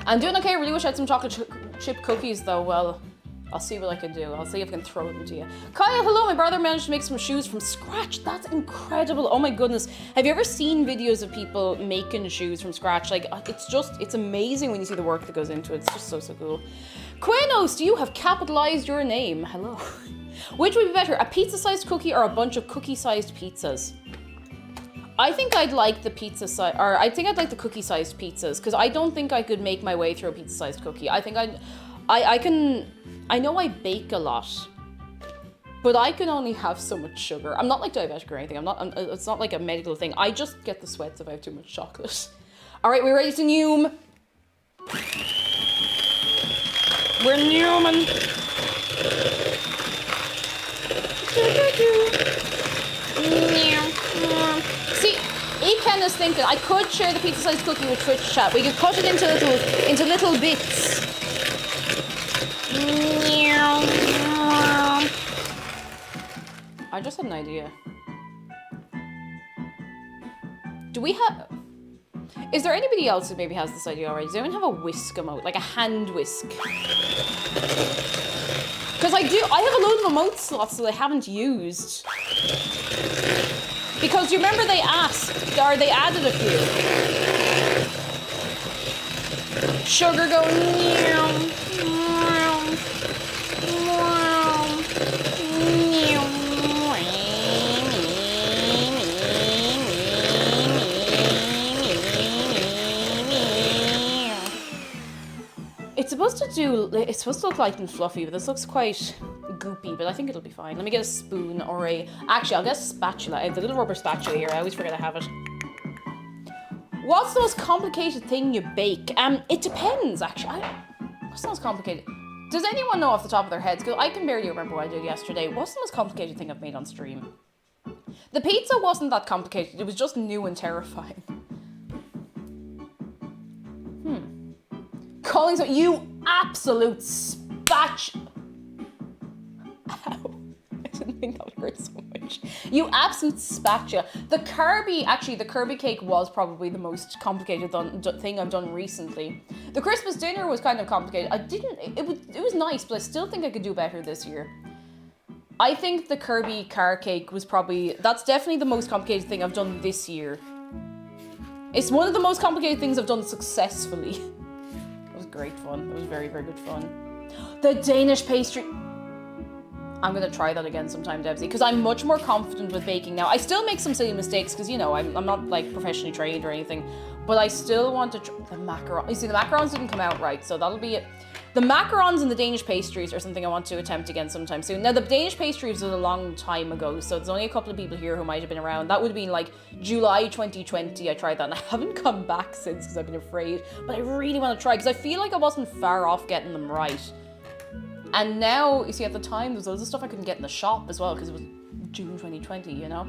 I'm doing okay. I really wish I had some chocolate chip cookies though. Well, I'll see what I can do. I'll see if I can throw them to you. Kyle, hello. My brother managed to make some shoes from scratch. That's incredible. Oh my goodness. Have you ever seen videos of people making shoes from scratch? Like, it's amazing when you see the work that goes into it. It's just so, so cool. Quenos, you have capitalized your name. Hello. Which would be better, a pizza-sized cookie or a bunch of cookie-sized pizzas? I think I'd like the I think I'd like the cookie-sized pizzas, because I don't think I could make my way through a pizza-sized cookie. I think I know I bake a lot, but I can only have so much sugar. I'm not like diabetic or anything. It's not like a medical thing. I just get the sweats if I have too much chocolate. All right, we're ready to Noom. We're Newman. See, Eken is thinking I could share the pizza-sized cookie with Twitch chat. We could cut it into little bits. I just had an idea. Do we have... Is there anybody else who maybe has this idea already? Does anyone have a whisk emote? Like a hand whisk? Because I have a load of emote slots that I haven't used. Because you remember they asked, or they added a few. Sugar going... It's supposed to look light and fluffy, but this looks quite goopy, but I think it'll be fine. Let me get a spoon or actually, I'll get a spatula. I have the little rubber spatula here. I always forget I have it. What's the most complicated thing you bake? It depends, actually. What's the most complicated? Does anyone know off the top of their heads? Because I can barely remember what I did yesterday. What's the most complicated thing I've made on stream? The pizza wasn't that complicated. It was just new and terrifying. Calling so you absolute spatula. Ow. I didn't think that would hurt so much. You absolute spatula. The Kirby cake was probably the most complicated thing I've done recently. The Christmas dinner was kind of complicated. It was nice, but I still think I could do better this year. I think the Kirby car cake was that's definitely the most complicated thing I've done this year. It's one of the most complicated things I've done successfully. It was great fun. It was very, very good fun. The Danish pastry. I'm gonna try that again sometime, Debsy, because I'm much more confident with baking now. I still make some silly mistakes because, you know, I'm not like professionally trained or anything, but I still want to the macarons. You see, the macarons didn't come out right, so that'll be it. The macarons and the Danish pastries are something I want to attempt again sometime soon. Now, the Danish pastries was a long time ago, so there's only a couple of people here who might have been around. That would have been like July 2020. I tried that, and I haven't come back since because I've been afraid. But I really want to try because I feel like I wasn't far off getting them right. And now, you see, at the time, there was loads of stuff I couldn't get in the shop as well because it was June 2020, you know?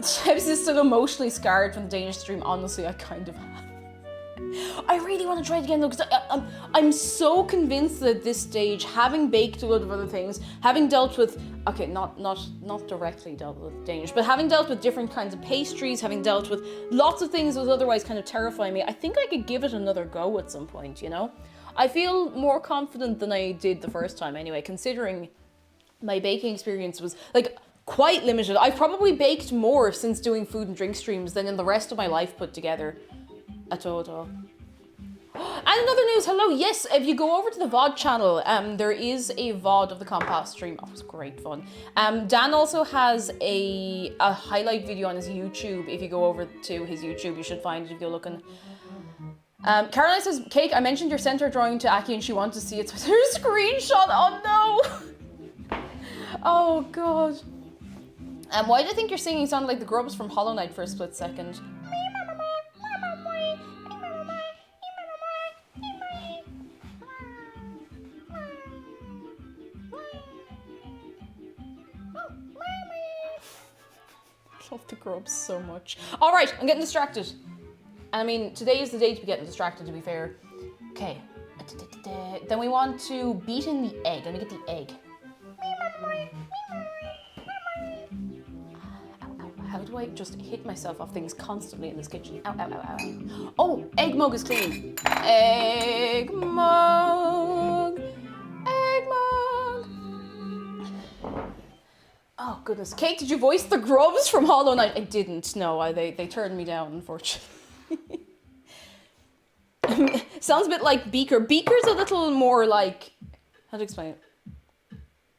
Tibbs is still emotionally scarred from the Danish stream. Honestly, I kind of have. I really want to try it again though, because I'm so convinced that at this stage, having baked a lot of other things, having dealt with, okay, not directly dealt with Danish, but having dealt with different kinds of pastries, having dealt with lots of things that was otherwise kind of terrifying me, I think I could give it another go at some point, you know? I feel more confident than I did the first time anyway, considering my baking experience was like quite limited. I've probably baked more since doing food and drink streams than in the rest of my life put together. At all. And another news, hello, yes, if you go over to the VOD channel, there is a VOD of the Compass stream. Oh, it was great fun. Dan also has a highlight video on his YouTube. If you go over to his YouTube, you should find it if you're looking. Caroline says, Cake, I mentioned your center drawing to Aki and she wanted to see it, so there's a screenshot. Oh no! Oh god. Why do you think your singing sounded like the Grubs from Hollow Knight for a split second? I love the Grubs so much. Alright, I'm getting distracted. And I mean, today is the day to be getting distracted, to be fair. Okay. Then we want to beat in the egg. Let me get the egg. How do I just hit myself off things constantly in this kitchen? Ow, ow, ow, ow. Oh, egg mug is clean. Egg mug. Egg mug. Oh, goodness. Kate, did you voice the Grubs from Hollow Knight? I didn't. No, they turned me down, unfortunately. Sounds a bit like Beaker. Beaker's a little more like... How to explain it?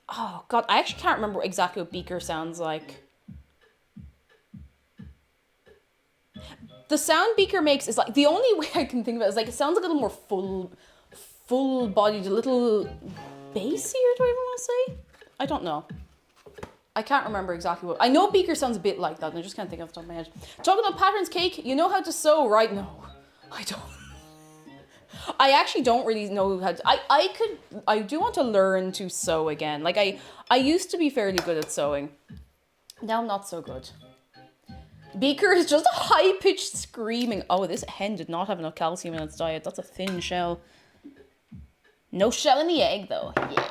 Oh, God. I actually can't remember exactly what Beaker sounds like. The sound Beaker makes is like, the only way I can think of it is like, it sounds a little more full-bodied, a little bassier, do I even want to say? I don't know. I can't remember exactly what, I know Beaker sounds a bit like that, and I just can't think off the top of my head. Talking about patterns, Cake, you know how to sew, right? No, I don't. I actually don't really know how to, I do want to learn to sew again. Like, I used to be fairly good at sewing. Now I'm not so good. Beaker is just a high-pitched screaming. Oh, this hen did not have enough calcium in its diet. That's a thin shell. No shell in the egg, though. Yeah.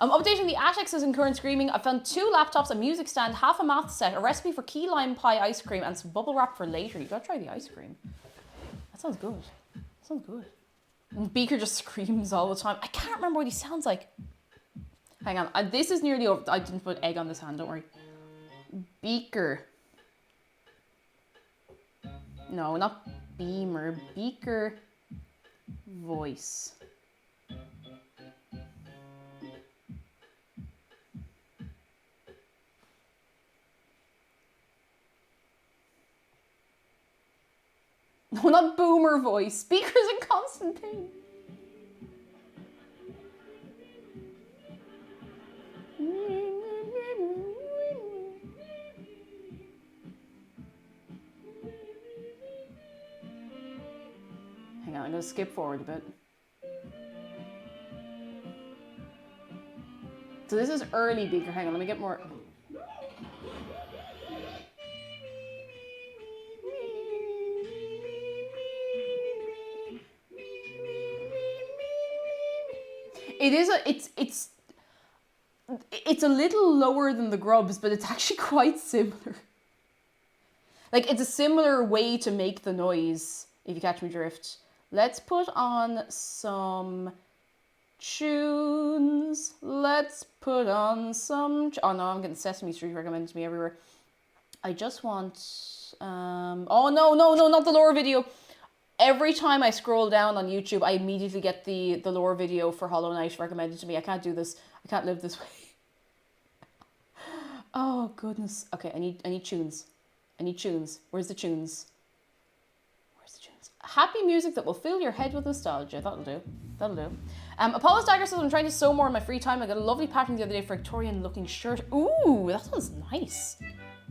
I'm updating the Atexes in current screaming. I found 2 laptops, a music stand, half a math set, a recipe for key lime pie ice cream, and some bubble wrap for later. You gotta try the ice cream. That sounds good. That sounds good. And Beaker just screams all the time. I can't remember what he sounds like. Hang on. This is nearly over. I didn't put egg on this hand, don't worry. Beaker. No, not Beamer. Beaker voice. No, not Boomer voice. Beaker's in constant pain. Hang on, I'm going to skip forward a bit. So this is early Beaker. Hang on, let me get more. It's a little lower than the grubs, but it's actually quite similar. Like, it's a similar way to make the noise, if you catch me drift. Let's put on some tunes. Let's put on some... Oh no, I'm getting Sesame Street recommended to me everywhere. I just want... Oh no, not the lore video. Every time I scroll down on YouTube, I immediately get the lore video for Hollow Knight recommended to me. I can't do this. I can't live this way. Oh, goodness. Okay, I need tunes. I need tunes. Where's the tunes? Where's the tunes? Happy music that will fill your head with nostalgia. That'll do. That'll do. Apollo Dagger says, I'm trying to sew more in my free time. I got a lovely pattern the other day for a Victorian-looking shirt. Ooh, that sounds nice.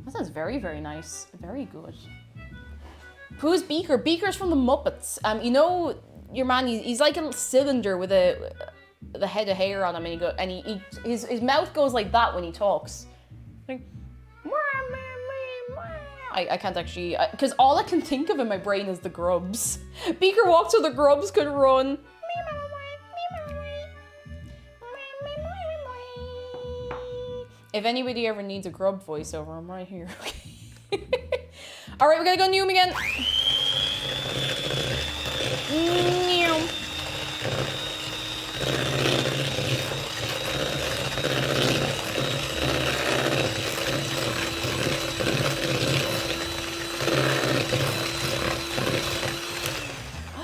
That sounds very, very nice. Very good. Who's Beaker? Beaker's from the Muppets. You know, your man, he's like a little cylinder with the head of hair on him, and his mouth goes like that when he talks. Like, I can't actually, because all I can think of in my brain is the grubs. Beaker walks so the grubs could run. If anybody ever needs a grub voiceover, I'm right here. All right, we gotta go Neum again. Neum.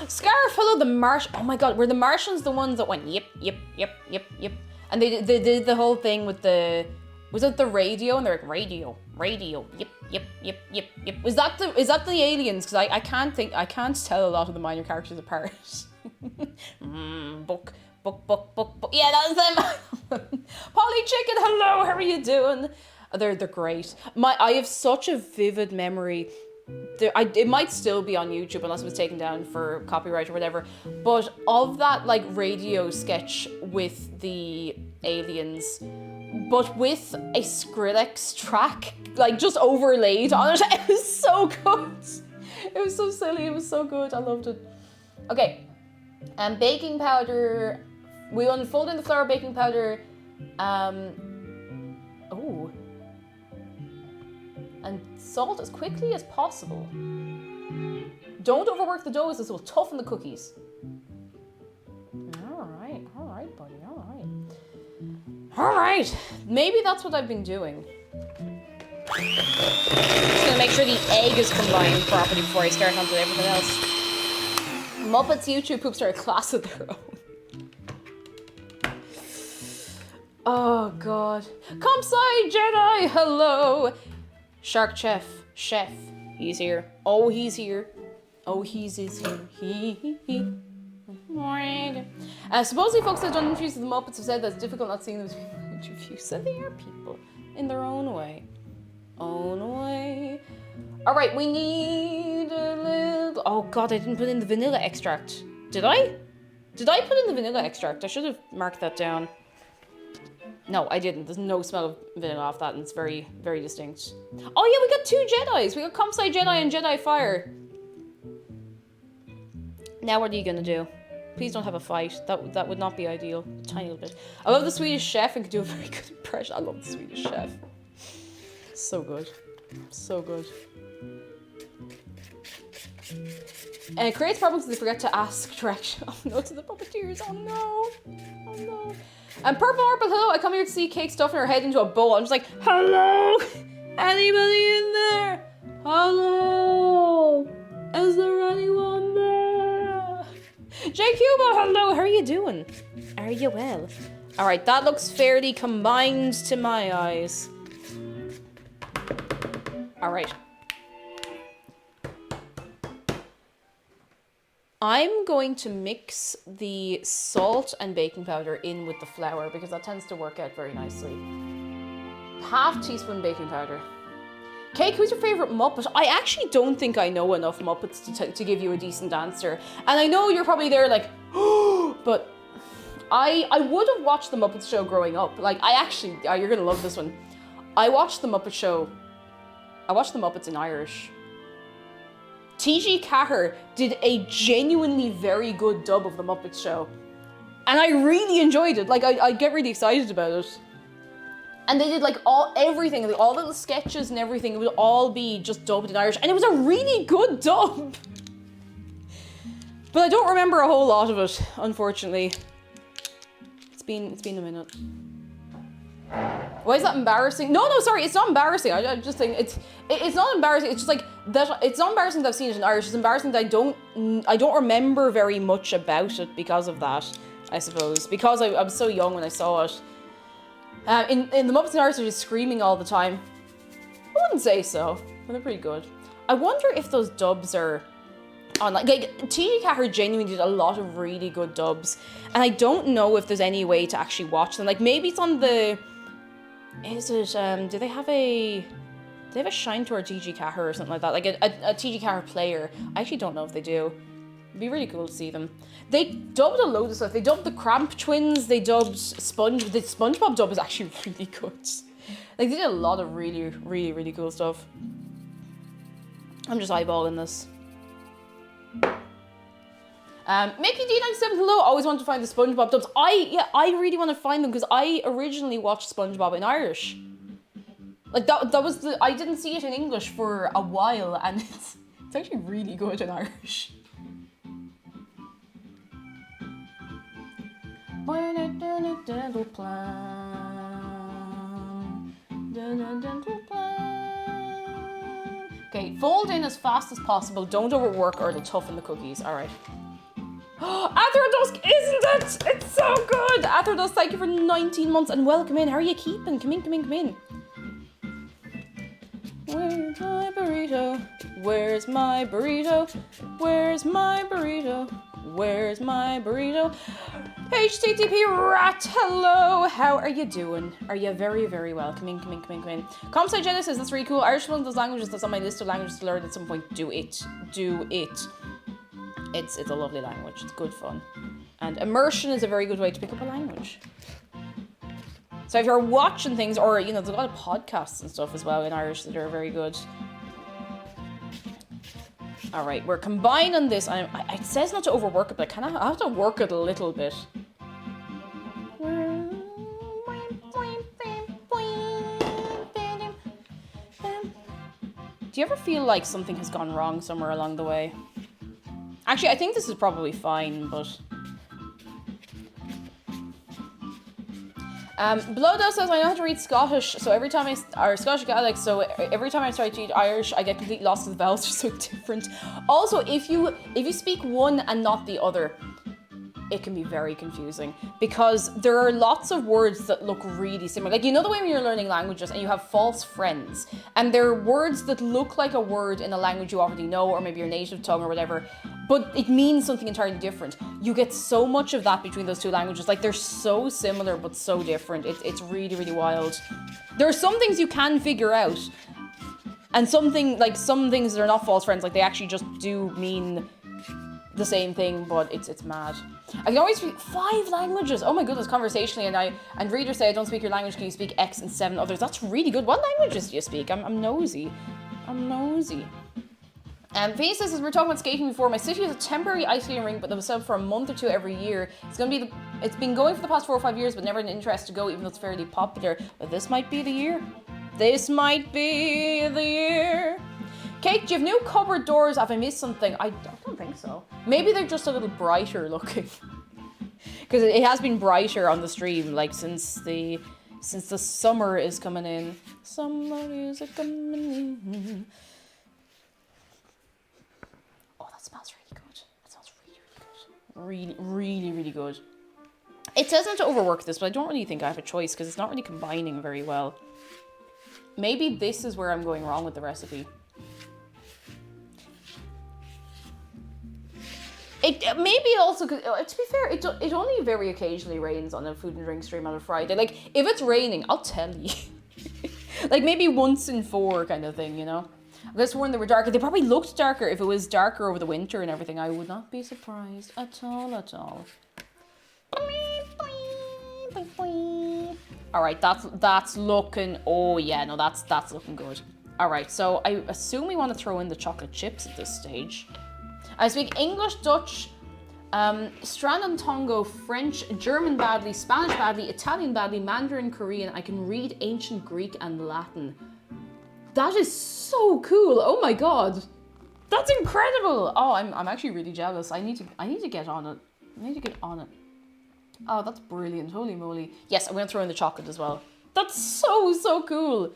Scarf, hello, the Marsh. Oh my God, were the Martians the ones that went yip, yip, yip, yip, yip? And they did the whole thing with the, was it the radio? And they're like, radio, yip, yip, yip, yip, yip. Is that the aliens? Because I can't tell a lot of the minor characters apart. Book. Yeah, that's them. Polly Chicken, hello, how are you doing? They're great. I have such a vivid memory. It might still be on YouTube unless it was taken down for copyright or whatever, but of that like radio sketch with the aliens, but with a Skrillex track like just overlaid on it. It was so good. It was so silly. It was so good. I loved it. Okay, and baking powder. We unfold in the flour baking powder. Oh. And salt as quickly as possible. Don't overwork the dough as this will toughen the cookies. All right, buddy, all right. Maybe that's what I've been doing. Just gonna make sure the egg is combined properly before I start onto everything else. Muppets YouTube poops are a class of their own. Oh God. Comsci Jedi, hello. Shark Chef, he's here. Oh, he's here. Oh, he's here. He. Supposedly folks that have done interviews with the Muppets have said that it's difficult not seeing them in interviews. So they are people in their own way. Alright, we need a little... Oh God, I didn't put in the vanilla extract. Did I? Did I put in the vanilla extract? I should have marked that down. No, I didn't. There's no smell of vanilla off that, and it's very, very distinct. Oh yeah, we got 2 Jedis. We got Comsci Jedi and Jedi Fire. Now what are you gonna do? Please don't have a fight. That would not be ideal. A tiny little bit. I love the Swedish Chef and could do a very good impression. I love the Swedish Chef. So good. So good. And it creates problems if they forget to ask direction. Oh no, to the puppeteers. Oh no. Oh no. And Purple Orpal, hello. I come here to see Cake stuffing her head into a bowl. I'm just like, hello? Anybody in there? Hello? Is there anyone there? Jay Cuba, hello. How are you doing? Are you well? Alright, that looks fairly combined to my eyes. Alright. I'm going to mix the salt and baking powder in with the flour because that tends to work out very nicely. Half teaspoon baking powder. Cake, who's your favourite Muppet? I actually don't think I know enough Muppets to give you a decent answer. And I know you're probably there like, oh, but I would have watched the Muppets show growing up. Like, I actually, you're going to love this one. I watched the Muppet show. I watched the Muppets in Irish. T.G. Caher did a genuinely very good dub of the Muppets show. And I really enjoyed it. Like, I get really excited about it. And they did like everything, like, all the little sketches and everything, it would all be just dubbed in Irish. And it was a really good dub. But I don't remember a whole lot of it, unfortunately. It's been a minute. Why is that embarrassing? No, sorry, it's not embarrassing. I just think it's not embarrassing. It's just like that. It's not embarrassing that I've seen it in Irish. It's embarrassing that I don't remember very much about it because of that, I suppose. Because I was so young when I saw it. In the Muppets in Irish, they're just screaming all the time. I wouldn't say so, but they're pretty good. I wonder if those dubs are on like T.G. Caher genuinely did a lot of really good dubs, and I don't know if there's any way to actually watch them. Like maybe it's on the. Is it? Do they have a Shine to our T.G. Caher or something like that? Like a T.G. Caher player. I actually don't know if they do. It'd be really cool to see them. They dubbed a load of stuff. They dubbed the Cramp Twins. They dubbed the SpongeBob dub is actually really good. Like they did a lot of really, really, really cool stuff. I'm just eyeballing this. Mickey D97, hello. Always wanted to find the SpongeBob dubs. I really want to find them because I originally watched SpongeBob in Irish. Like that was I didn't see it in English for a while, and it's actually really good in Irish. When a dental plan. Okay, fold in as fast as possible. Don't overwork or it'll toughen the cookies. All right. Athrodusk, isn't it? It's so good. Athrodusk, thank you for 19 months and welcome in. How are you keeping? Come in. Where's my burrito? Where's my burrito? Where's my burrito? Where's my burrito? HTTP rat, hello. How are you doing? Are you very, very well? Come in. Comsci Genesis, that's really cool. Irish is one of those languages that's on my list of languages to learn at some point. Do it. It's a lovely language. It's good fun. And immersion is a very good way to pick up a language. So if you're watching things, or, there's a lot of podcasts and stuff as well in Irish that are very good. All right, we're combining this. It says not to overwork it, but I have to work it a little bit. Do you ever feel like something has gone wrong somewhere along the way? Actually, I think this is probably fine, but... Bloodo says, I know how to read Scottish, so every time or Scottish Gaelic, so every time I try to read Irish, I get completely lost because the vowels are so different. Also, if you speak one and not the other, it can be very confusing because there are lots of words that look really similar. Like, the way when you're learning languages and you have false friends, and there are words that look like a word in a language you already know, or maybe your native tongue or whatever, but it means something entirely different. You get so much of that between those two languages. Like, they're so similar but so different. It's really, really wild. There are some things you can figure out, and some things that are not false friends, like they actually just do mean the same thing, but it's mad. I can always speak 5 languages. Oh my goodness, conversationally, and readers say I don't speak your language. Can you speak X and 7 others? That's really good. What languages do you speak? I'm nosy. Venus says, as we were talking about skating before, my city has a temporary ice skating rink, but they will set up for a month or 2 every year. It's been going for the past 4 or 5 years, but never an interest to go, even though it's fairly popular. But this might be the year. Kate, do you have new cupboard doors? Have I missed something? I don't think so. Maybe they're just a little brighter looking. Because it has been brighter on the stream, like since the summer is coming in. Summer is coming in. Oh, that smells really good. That smells really, really good. Really, really, really good. It says not to overwork this, but I don't really think I have a choice because it's not really combining very well. Maybe this is where I'm going wrong with the recipe. Maybe it also, to be fair, it only very occasionally rains on a food and drink stream on a Friday. Like, if it's raining, I'll tell you. Like, maybe once in 4 kind of thing, I could have sworn they were darker. They probably looked darker if it was darker over the winter and everything. I would not be surprised at all. All right, that's looking, oh yeah, no, that's looking good. All right, so I assume we want to throw in the chocolate chips at this stage. I speak English, Dutch, Stranon Tongo, French, German badly, Spanish badly, Italian badly, Mandarin, Korean. I can read ancient Greek and Latin. That is so cool. Oh my god. That's incredible. Oh, I'm actually really jealous. I need to get on it. I need to get on it. Oh, that's brilliant. Holy moly. Yes, I'm going to throw in the chocolate as well. That's so cool.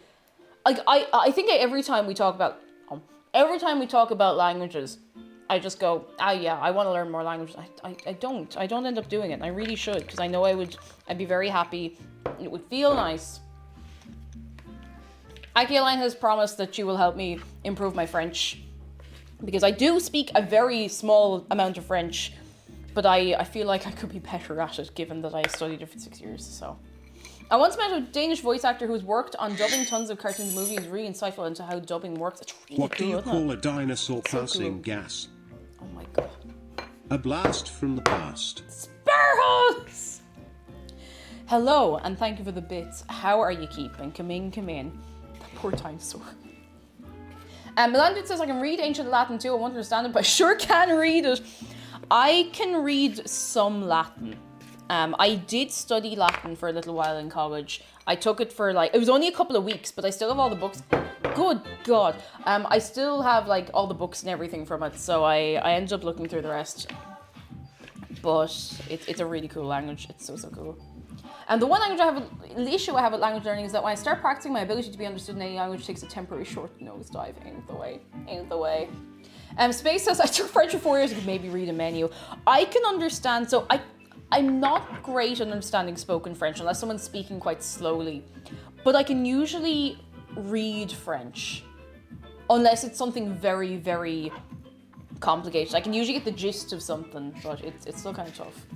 Like, I think every time we talk about languages, I just go, yeah, I want to learn more languages. I don't end up doing it. I really should, because I know I'd be very happy. It would feel nice. Akialine has promised that she will help me improve my French, because I do speak a very small amount of French, but I feel like I could be better at it, given that I studied it for 6 years, so. I once met a Danish voice actor who's worked on dubbing tons of cartoons and movies, really insightful into how dubbing works. It's really What cool, do you isn't call it? a dinosaur So passing cool. gas? Oh my god. A blast from the past. Sparrows! Hello, and thank you for the bits. How are you keeping? Come in, come in. The poor dinosaur. Melandit says, I can read ancient Latin too. I won't understand it, but I sure can read it. I can read some Latin. I did study Latin for a little while in college. I took it for it was only a couple of weeks, but I still have all the books. Good God. I still have all the books and everything from it, so I ended up looking through the rest. But it's a really cool language. It's so cool. And the one issue I have with language learning is that when I start practicing, my ability to be understood in any language takes a temporary short nosedive. Ain't the way. Space says, I took French for 4 years, I could maybe read a menu. I can understand, so I'm not great at understanding spoken French unless someone's speaking quite slowly. But I can usually read French. Unless it's something very, very complicated. I can usually get the gist of something, but it's still kind of tough.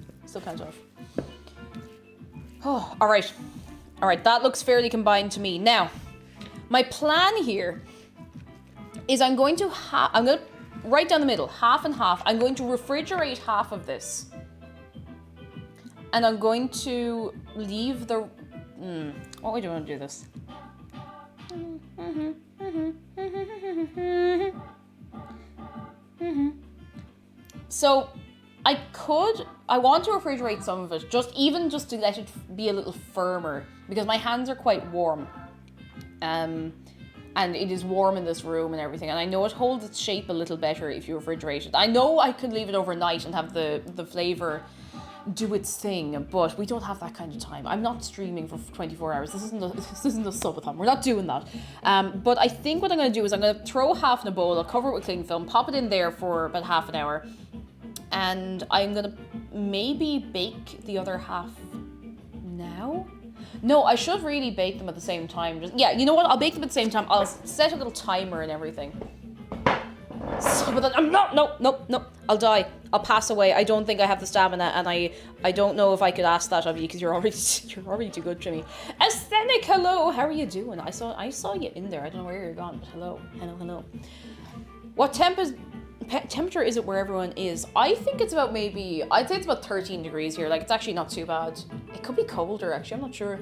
Oh, alright, that looks fairly combined to me. Now, my plan here is I'm going to right down the middle, half and half. I'm going to refrigerate half of this. And I'm going to leave the... what way do I want to do this? So, I want to refrigerate some of it, just to let it be a little firmer, because my hands are quite warm. And it is warm in this room and everything, and I know it holds its shape a little better if you refrigerate it. I know I could leave it overnight and have the flavour do its thing, but we don't have that kind of time. I'm not streaming for 24 hours. This isn't a subathon. We're not doing that. But I think what I'm going to do is I'm going to throw half in a bowl, I'll cover it with cling film, pop it in there for about half an hour, and I'm going to maybe bake the other half now? No, I should really bake them at the same time. You know what? I'll bake them at the same time. I'll set a little timer and everything. So, but then, no. I'll die. I'll pass away. I don't think I have the stamina, and I don't know if I could ask that of you, because you're already too good to me. Aesthetic, hello. How are you doing? I saw you in there. I don't know where you're gone, but hello. What temperature is it where everyone is? I think it's about I'd say it's about 13 degrees here. It's actually not too bad. It could be colder, actually. I'm not sure.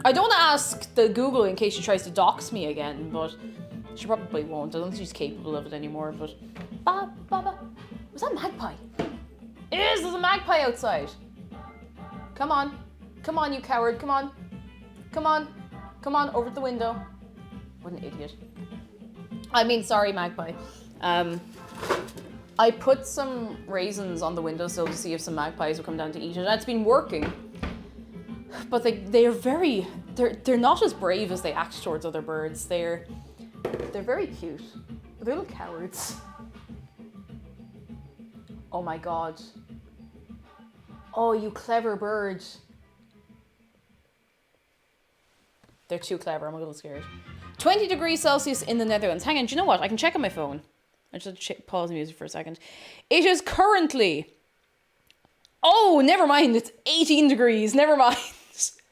I don't want to ask the Google in case she tries to dox me again, but she probably won't. I don't think she's capable of it anymore, but... Was that a magpie? It is! There's a magpie outside! Come on, you coward. Come on, over to the window. What an idiot. Sorry, magpie. I put some raisins on the windowsill to see if some magpies would come down to eat it, and it's been working. But they're not as brave as they act towards other birds. They're very cute. They're little cowards. Oh my god. Oh, you clever bird. They're too clever. I'm a little scared. 20 degrees Celsius in the Netherlands. Hang on, do you know what? I can check on my phone. I just have to pause the music for a second. It is currently... Oh, never mind. It's 18 degrees. Never mind.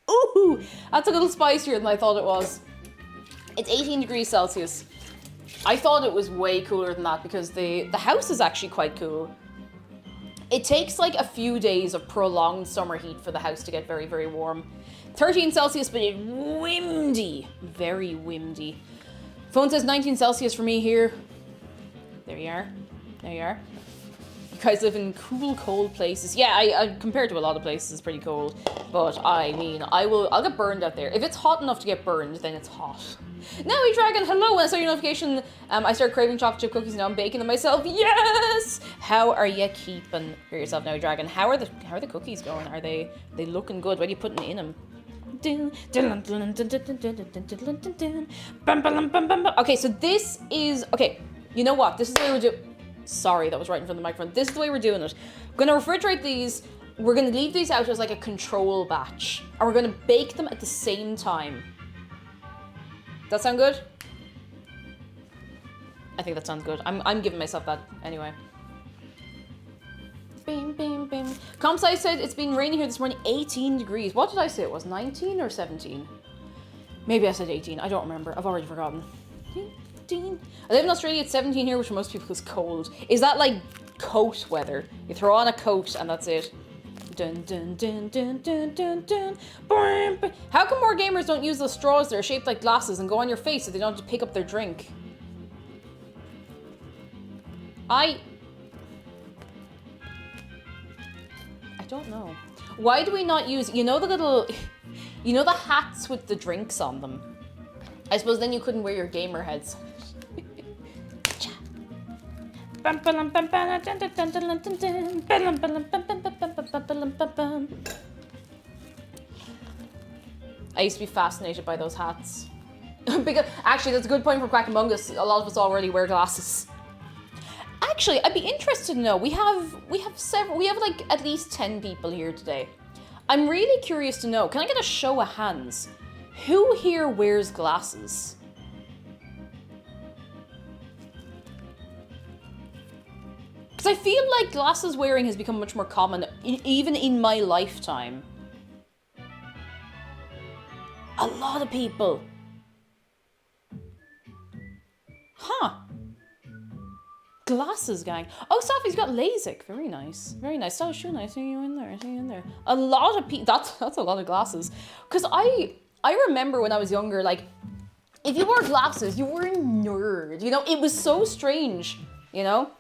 Ooh, that's a little spicier than I thought it was. It's 18 degrees Celsius. I thought it was way cooler than that because the house is actually quite cool. It takes a few days of prolonged summer heat for the house to get very, very warm. 13 Celsius, but it's windy. Very windy. Phone says 19 Celsius for me here. There you are. You guys live in cool, cold places. Yeah, I compared to a lot of places, it's pretty cold. But I mean, I'll get burned out there. If it's hot enough to get burned, then it's hot. Now, Dragon, hello. When I saw your notification, I started craving chocolate chip cookies and now I'm baking them myself. Yes! How are you keeping for yourself now, Dragon? How are the cookies going? Are they looking good? What are you putting in them? Okay, so this is... Okay, you know what? This is the way we're doing... Sorry, that was right in front of the microphone. This is the way we're doing it. We're going to refrigerate these. We're going to leave these out as like a control batch. And we're going to bake them at the same time. Does that sound good? I think that sounds good. I'm giving myself that anyway. Bing, bing, bing. Comsci said it's been raining here this morning, 18 degrees. What did I say it was, 19 or 17? Maybe I said 18, I don't remember. I've already forgotten. 18. I live in Australia, it's 17 here, which for most people is cold. Is that like coat weather? You throw on a coat and that's it. Dun, dun, dun, dun, dun, dun, dun. How come more gamers don't use those straws that are shaped like glasses and go on your face so they don't have to pick up their drink? I don't know. Why do we not use, you know the little, you know the hats with the drinks on them? I suppose then you couldn't wear your gamer heads. I used to be fascinated by those hats. Because, actually, that's a good point for Quack Among Us. A lot of us already wear glasses. Actually, I'd be interested to know. We have like at least 10 people here today. I'm really curious to know. Can I get a show of hands? Who here wears glasses? Because I feel like glasses wearing has become much more common, even in my lifetime. A lot of people. Huh. Glasses, gang. Oh, Sophie's got LASIK. Very nice. Very nice. Oh, sure, nice. See you in there. See you in there. A lot of people. That's a lot of glasses. Because I remember when I was younger, like, if you wore glasses, you were a nerd. You know, it was so strange, you know?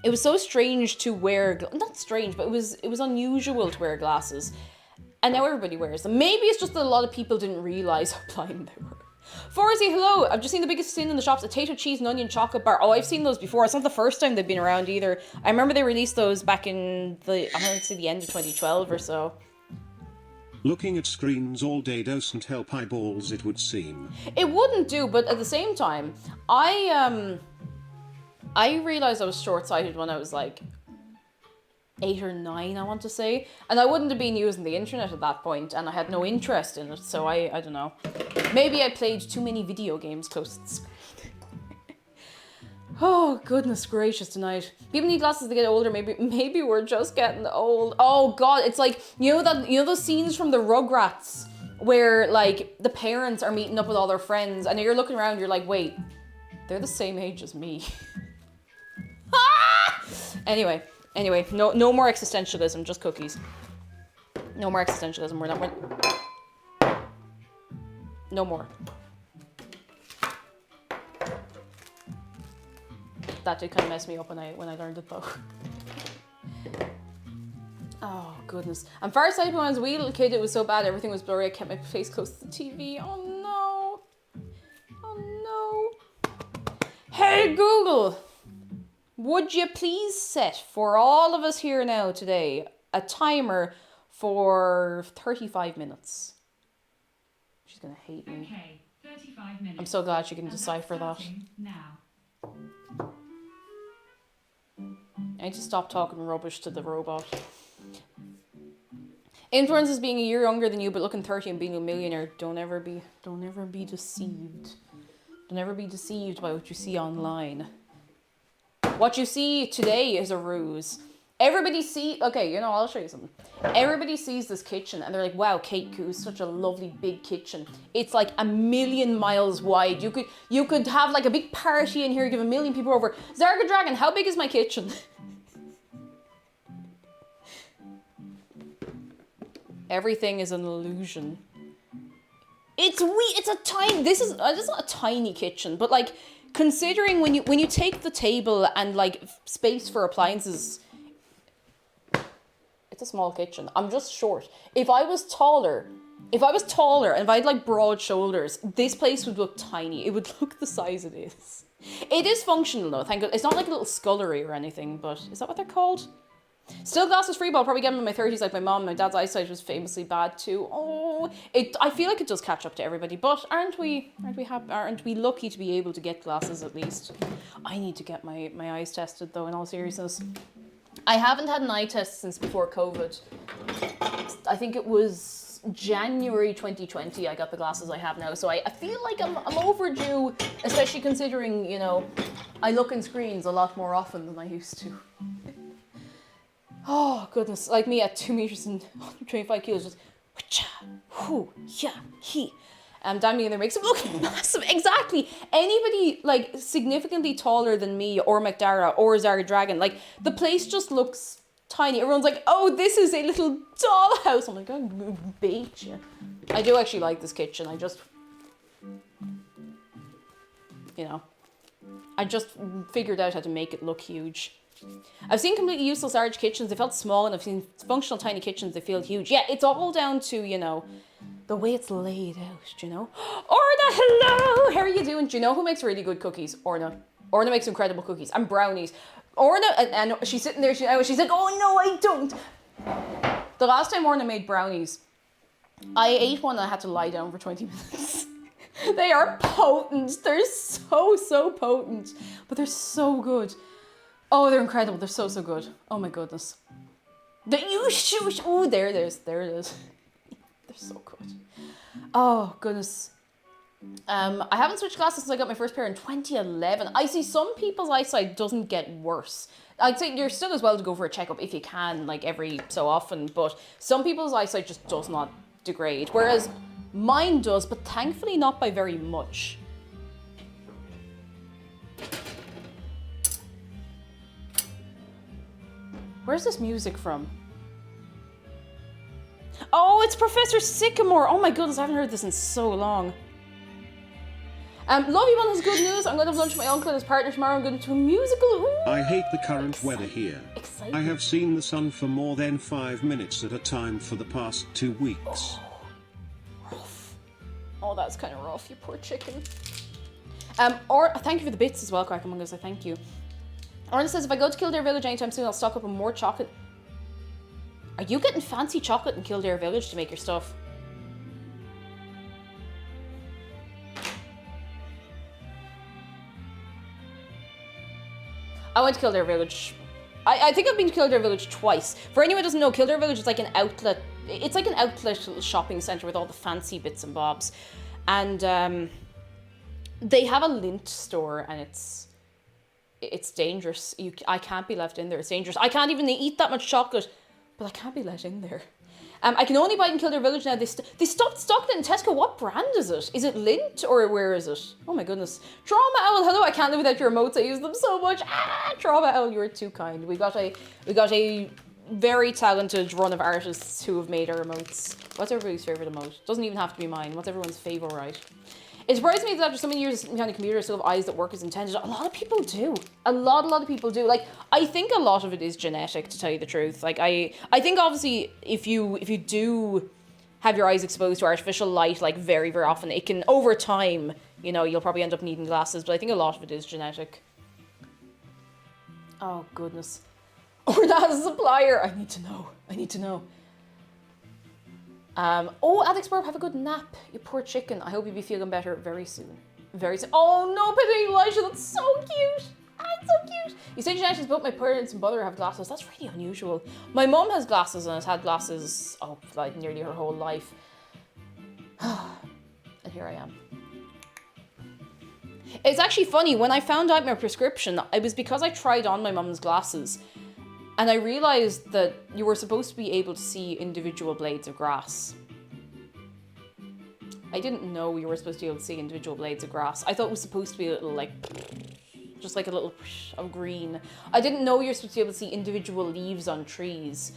It was so strange to wear, not strange, but it was unusual to wear glasses. And now everybody wears them. Maybe it's just that a lot of people didn't realize how blind they were. Forzy, hello. I've just seen the biggest tin in the shops, a potato, cheese, and onion chocolate bar. Oh, I've seen those before. It's not the first time they've been around either. I remember they released those back in I'm going to say the end of 2012 or so. Looking at screens all day doesn't help eyeballs, it would seem. It wouldn't do, but at the same time, I realized I was short-sighted when I was like 8 or 9, I want to say. And I wouldn't have been using the internet at that point, and I had no interest in it, so I don't know. Maybe I played too many video games close to the screen. Oh, goodness gracious tonight. People need glasses to get older, maybe we're just getting old. Oh god, it's like, you know those scenes from the Rugrats where like the parents are meeting up with all their friends and you're looking around, you're like, wait, they're the same age as me. Anyway, no more existentialism, just cookies. No more existentialism, no more. That did kind of mess me up when I learned it though. Oh goodness. I'm farsighted when I was a wee little kid, it was so bad, everything was blurry, I kept my face close to the TV. Oh no. Hey Google! Would you please set for all of us here now today a timer for 35 minutes? She's gonna hate me. Okay, 35 minutes. I'm so glad she can decipher that. Now. I need to stop talking rubbish to the robot. Influencers being a year younger than you but looking 30 and being a millionaire. Don't ever be deceived. Don't ever be deceived by what you see online. What you see today is a ruse. Okay, you know, I'll show you something. Everybody sees this kitchen and they're like, wow, Kate Coos, such a lovely big kitchen. It's like 1,000,000 miles wide. You could have like a big party in here, give 1,000,000 people over. Zarga Dragon, how big is my kitchen? Everything is an illusion. It's a tiny, this is not a tiny kitchen, but like, considering when you take the table and like space for appliances, it's a small kitchen. I'm just short. If I was taller and if I had like broad shoulders, this place would look tiny. It would look the size it is. It is functional though, thank God. It's not like a little scullery or anything, but is that what they're called? Still glasses free, but I'll probably get them in my 30s like my mom. My dad's eyesight was famously bad too. Oh, I feel like it does catch up to everybody, but aren't we lucky to be able to get glasses at least? I need to get my eyes tested though, in all seriousness. I haven't had an eye test since before COVID. I think it was January 2020 I got the glasses I have now, so I feel like I'm overdue, especially considering, you know, I look in screens a lot more often than I used to. Oh goodness, like me at 2 meters and 125 kilos, just whoo, yeah, he. Damn me in there makes him look massive. Exactly. Anybody like significantly taller than me or McDara or Zara Dragon, like the place just looks tiny. Everyone's like, oh, this is a little dollhouse. I'm like, I'll bait you. I do actually like this kitchen. I just figured out how to make it look huge. I've seen completely useless large kitchens. They felt small, and I've seen functional tiny kitchens. They feel huge. Yeah, it's all down to, you know, the way it's laid out, you know? Orna, hello! How are you doing? Do you know who makes really good cookies? Orna. Orna makes incredible cookies and brownies. Orna, and she's sitting there, she's like, oh no, I don't. The last time Orna made brownies, I ate one and I had to lie down for 20 minutes. They are potent. They're so potent. But they're so good. Oh, they're incredible. They're so good. Oh my goodness. Oh, there it is. They're so good. Oh goodness. I haven't switched glasses since I got my first pair in 2011. I see some people's eyesight doesn't get worse. I'd say you're still as well to go for a checkup if you can, like every so often, but some people's eyesight just does not degrade, whereas mine does, but thankfully not by very much. Where's this music from? Oh, it's Professor Sycamore. Oh my goodness, I haven't heard this in so long. Lovey One has good news. I'm going to have lunch with my uncle and his partner tomorrow. I'm going to a musical. Ooh, I hate the current weather here. exciting. I have seen the sun for more than 5 minutes at a time for the past 2 weeks. Rough. Oh, that's kind of rough, you poor chicken. Or thank you for the bits as well, Crack Among Us. I thank you. Orna says, if I go to Kildare Village anytime soon, I'll stock up on more chocolate. Are you getting fancy chocolate in Kildare Village to make your stuff? I went to Kildare Village. I think I've been to Kildare Village twice. For anyone who doesn't know, Kildare Village is like an outlet. It's like an outlet shopping centre with all the fancy bits and bobs. And they have a lint store, and it's dangerous. I can't be left in there. It's dangerous. I can't even eat that much chocolate, but I can't be let in there. I can only buy it in Kildare Village now. They stopped stocking it in Tesco. What brand is it? Is it Lint or where is it? Oh my goodness. Trauma Owl, hello. I can't live without your emotes. I use them so much. Trauma Owl, you're too kind. We got a very talented run of artists who have made our emotes. What's everybody's favourite emote? Doesn't even have to be mine. What's everyone's favourite? It surprised me that after so many years behind a computer, I still have eyes that work as intended. A lot of people do. A lot of people do. Like, I think a lot of it is genetic, to tell you the truth. Like, I think obviously if you do have your eyes exposed to artificial light, like very, very often, it can, over time, you know, you'll probably end up needing glasses. But I think a lot of it is genetic. Oh, goodness. Or that as a supplier. I need to know. Oh, Alex Burp, have a good nap, you poor chicken. I hope you'll be feeling better very soon. Very soon. Oh no, Pepe Elijah, that's so cute. It's so cute. You say genetics, both my parents and brother have glasses. That's really unusual. My mum has glasses and has had glasses, like nearly her whole life. And here I am. It's actually funny, when I found out my prescription, it was because I tried on my mum's glasses. And I realised that you were supposed to be able to see individual blades of grass. I didn't know you were supposed to be able to see individual blades of grass. I thought it was supposed to be a little, like, just like a little of green. I didn't know you were supposed to be able to see individual leaves on trees.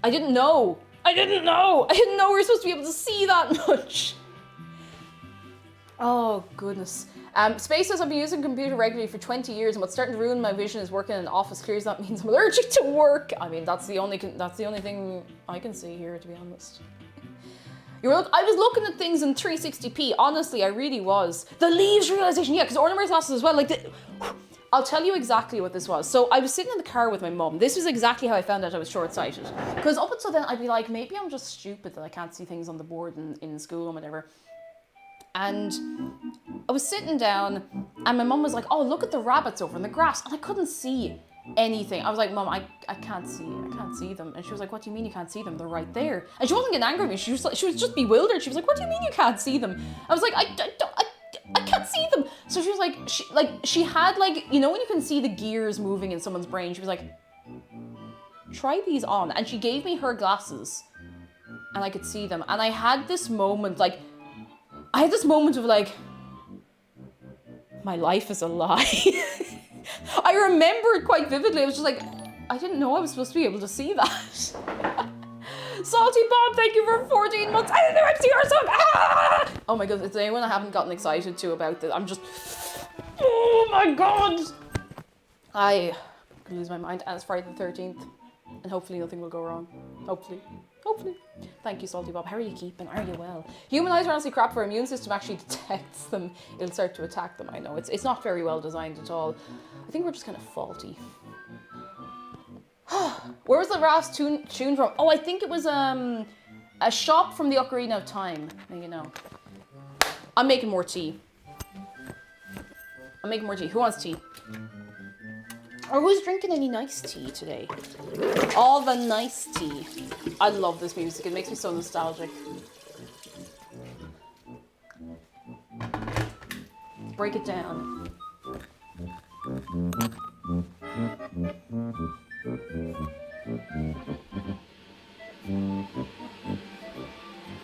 I didn't know we were supposed to be able to see that much. Oh, goodness. Space says I've been using a computer regularly for 20 years, and what's starting to ruin my vision is working in an office. Clearly that means I'm allergic to work. I mean, that's the only thing I can see here, to be honest. I was looking at things in 360p. Honestly, I really was. The leaves realization, yeah, because ornament glasses as well. I'll tell you exactly what this was. So I was sitting in the car with my mum. This was exactly how I found out I was short-sighted. Because up until then, I'd be like, maybe I'm just stupid that I can't see things on the board in school and whatever. And I was sitting down, and my mum was like, oh, look at the rabbits over in the grass. And I couldn't see anything. I was like, Mum, I can't see them. And she was like, what do you mean you can't see them? They're right there. And she wasn't getting angry at me. She was just bewildered. She was like, what do you mean you can't see them? I was like, I can't see them. So she was like, she had like, you know when you can see the gears moving in someone's brain? She was like, try these on. And she gave me her glasses, and I could see them. And I had this moment, of like, my life is a lie. I remember it quite vividly. I was just like, I didn't know I was supposed to be able to see that. Salty Bob, thank you for 14 months. I didn't know I'd see yourself. Ah! Oh my god, it's anyone I haven't gotten excited to about this. I'm just, oh my god. I could lose my mind, and it's Friday the 13th, and hopefully nothing will go wrong. Hopefully. Thank you, Salty Bob. How are you keeping? Are you well? Human eyes are honestly crap. For our immune system actually detects them, it'll start to attack them. I know, it's not very well designed at all. I think we're just kind of faulty. Where was the last tune from? Oh, I think it was a shop from the Ocarina of Time. Now you know. I'm making more tea. Who wants tea? Or who's drinking any nice tea today? All the nice tea. I love this music. It makes me so nostalgic. Break it down.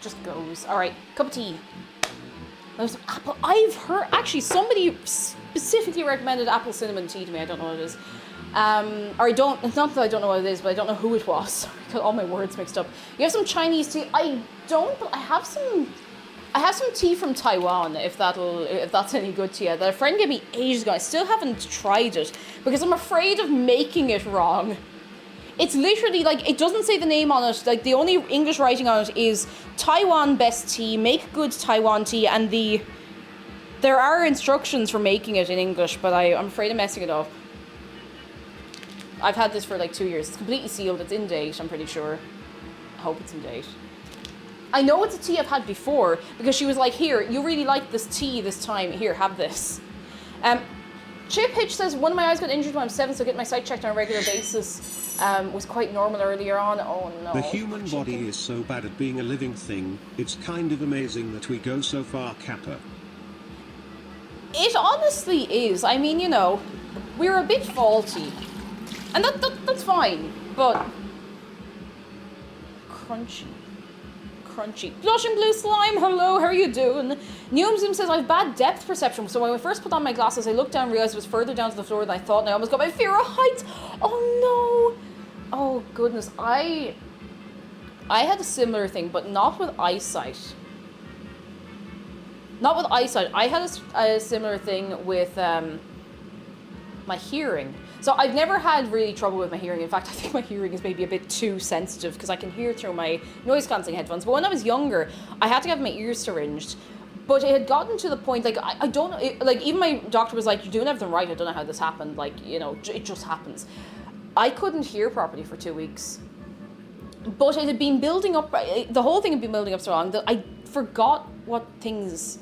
Just goes. All right, cup of tea. There's some apple. I've heard, actually, somebody specifically recommended apple cinnamon tea to me. I don't know what it is. It's not that I don't know what it is, but I don't know who it was. I got all my words mixed up. You have some Chinese tea. I don't, but I have some tea from Taiwan, if that's any good to you. That a friend gave me ages ago. I still haven't tried it because I'm afraid of making it wrong. It's literally like, it doesn't say the name on it. Like the only English writing on it is Taiwan best tea, make good Taiwan tea, and there are instructions for making it in English, but I'm afraid of messing it up. I've had this for like 2 years. It's completely sealed. It's in date, I'm pretty sure. I hope it's in date. I know it's a tea I've had before because she was like, here, you really like this tea this time. Here, have this. Chip Hitch says, one of my eyes got injured when I was 7, so getting my sight checked on a regular basis was quite normal earlier on. Oh no. The human body is so bad at being a living thing, it's kind of amazing that we go so far, Kappa. It honestly is. I mean, you know, we're a bit faulty. And that's fine, but crunchy. Blushing blue slime, hello, how are you doing? Neumzim says, I have bad depth perception, so when I first put on my glasses, I looked down and realized it was further down to the floor than I thought, and I almost got my fear of heights. Oh no. Oh goodness, I had a similar thing, but not with eyesight. I had a similar thing with my hearing. So I've never had really trouble with my hearing. In fact, I think my hearing is maybe a bit too sensitive because I can hear through my noise-cancelling headphones. But when I was younger, I had to have my ears syringed. But it had gotten to the point, like, I don't know, like, even my doctor was like, you're doing everything right, I don't know how this happened. Like, you know, it just happens. I couldn't hear properly for 2 weeks. But it had been building up, the whole thing had been building up so long that I forgot what things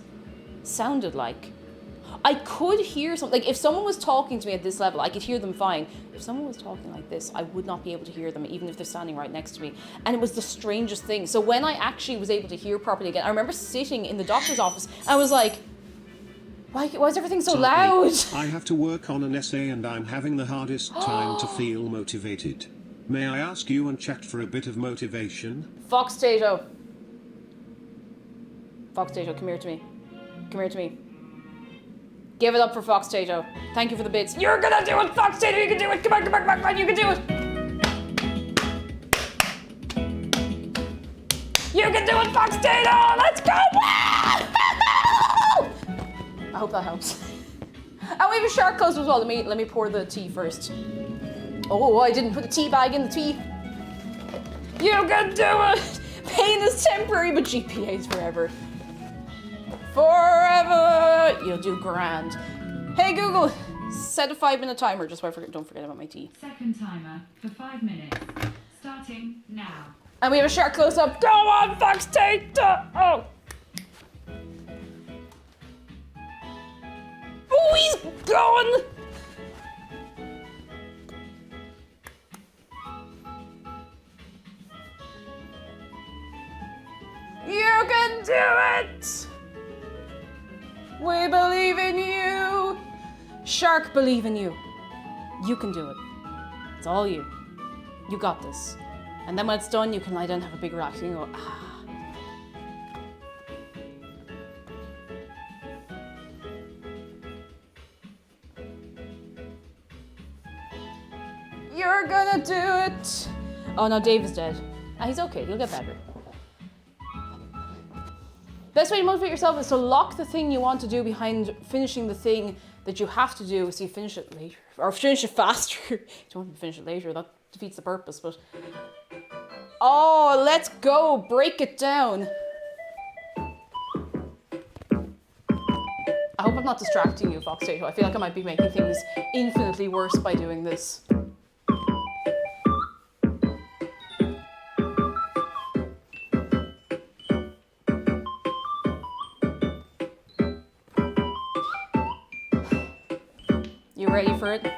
sounded like. I could hear something, like if someone was talking to me at this level, I could hear them fine. If someone was talking like this, I would not be able to hear them, even if they're standing right next to me. And it was the strangest thing. So when I actually was able to hear properly again, I remember sitting in the doctor's office, and I was like, why is everything so loud? I have to work on an essay and I'm having the hardest time to feel motivated. May I ask you and chat for a bit of motivation? Fox Tato, come here to me. Come here to me. Give it up for Fox Tato. Thank you for the bits. You're gonna do it, Fox Tato! You can do it! Come on, you can do it! You can do it, Fox Tato! Let's go! I hope that helps. And we have a shark coaster as well. Let me pour the tea first. Oh, I didn't put the tea bag in the tea. You can do it! Pain is temporary, but GPA is forever. Forever! You'll do grand. Hey Google, set a 5-minute timer just so don't forget about my tea. Second timer for 5 minutes. Starting now. And we have a shark close up. Go on, Fox Tate! Oh! Oh, he's going! You can do it! We believe in you! Shark, believe in you. You can do it. It's all you. You got this. And then when it's done, you can lie down and have a big relax. You can go, ah. You're gonna do it! Oh no, Dave is dead. Ah, he's okay, he'll get better. Best way to motivate yourself is to lock the thing you want to do behind finishing the thing that you have to do, so you finish it later. Or finish it faster. You don't want to finish it later, that defeats the purpose, but... Oh, let's go! Break it down! I hope I'm not distracting you, Fox Tato. I feel like I might be making things infinitely worse by doing this. You ready for it?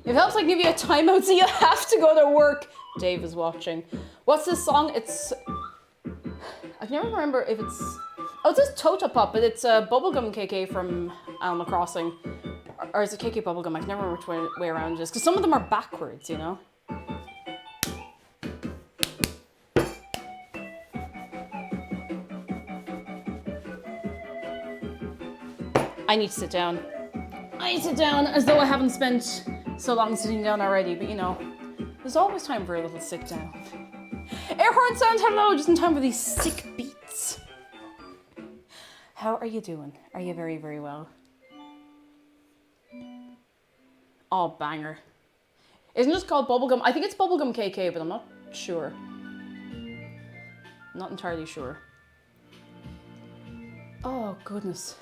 If it helps, I can give you a timeout so you have to go to work. Dave is watching. What's this song? It's... I can never remember if it's... Oh, it says Tota Pop, but it's Bubblegum KK from Animal Crossing. Or is it KK Bubblegum? I can never remember which way around it is. Because some of them are backwards, you know? I need to sit down. I sit down as though I haven't spent so long sitting down already, but you know, there's always time for a little sit down. Air horn sound, hello, just in time for these sick beats. How are you doing? Are you very, very well? Oh, banger. Isn't it just called Bubblegum? I think it's Bubblegum KK, but I'm not sure. Not entirely sure. Oh, goodness.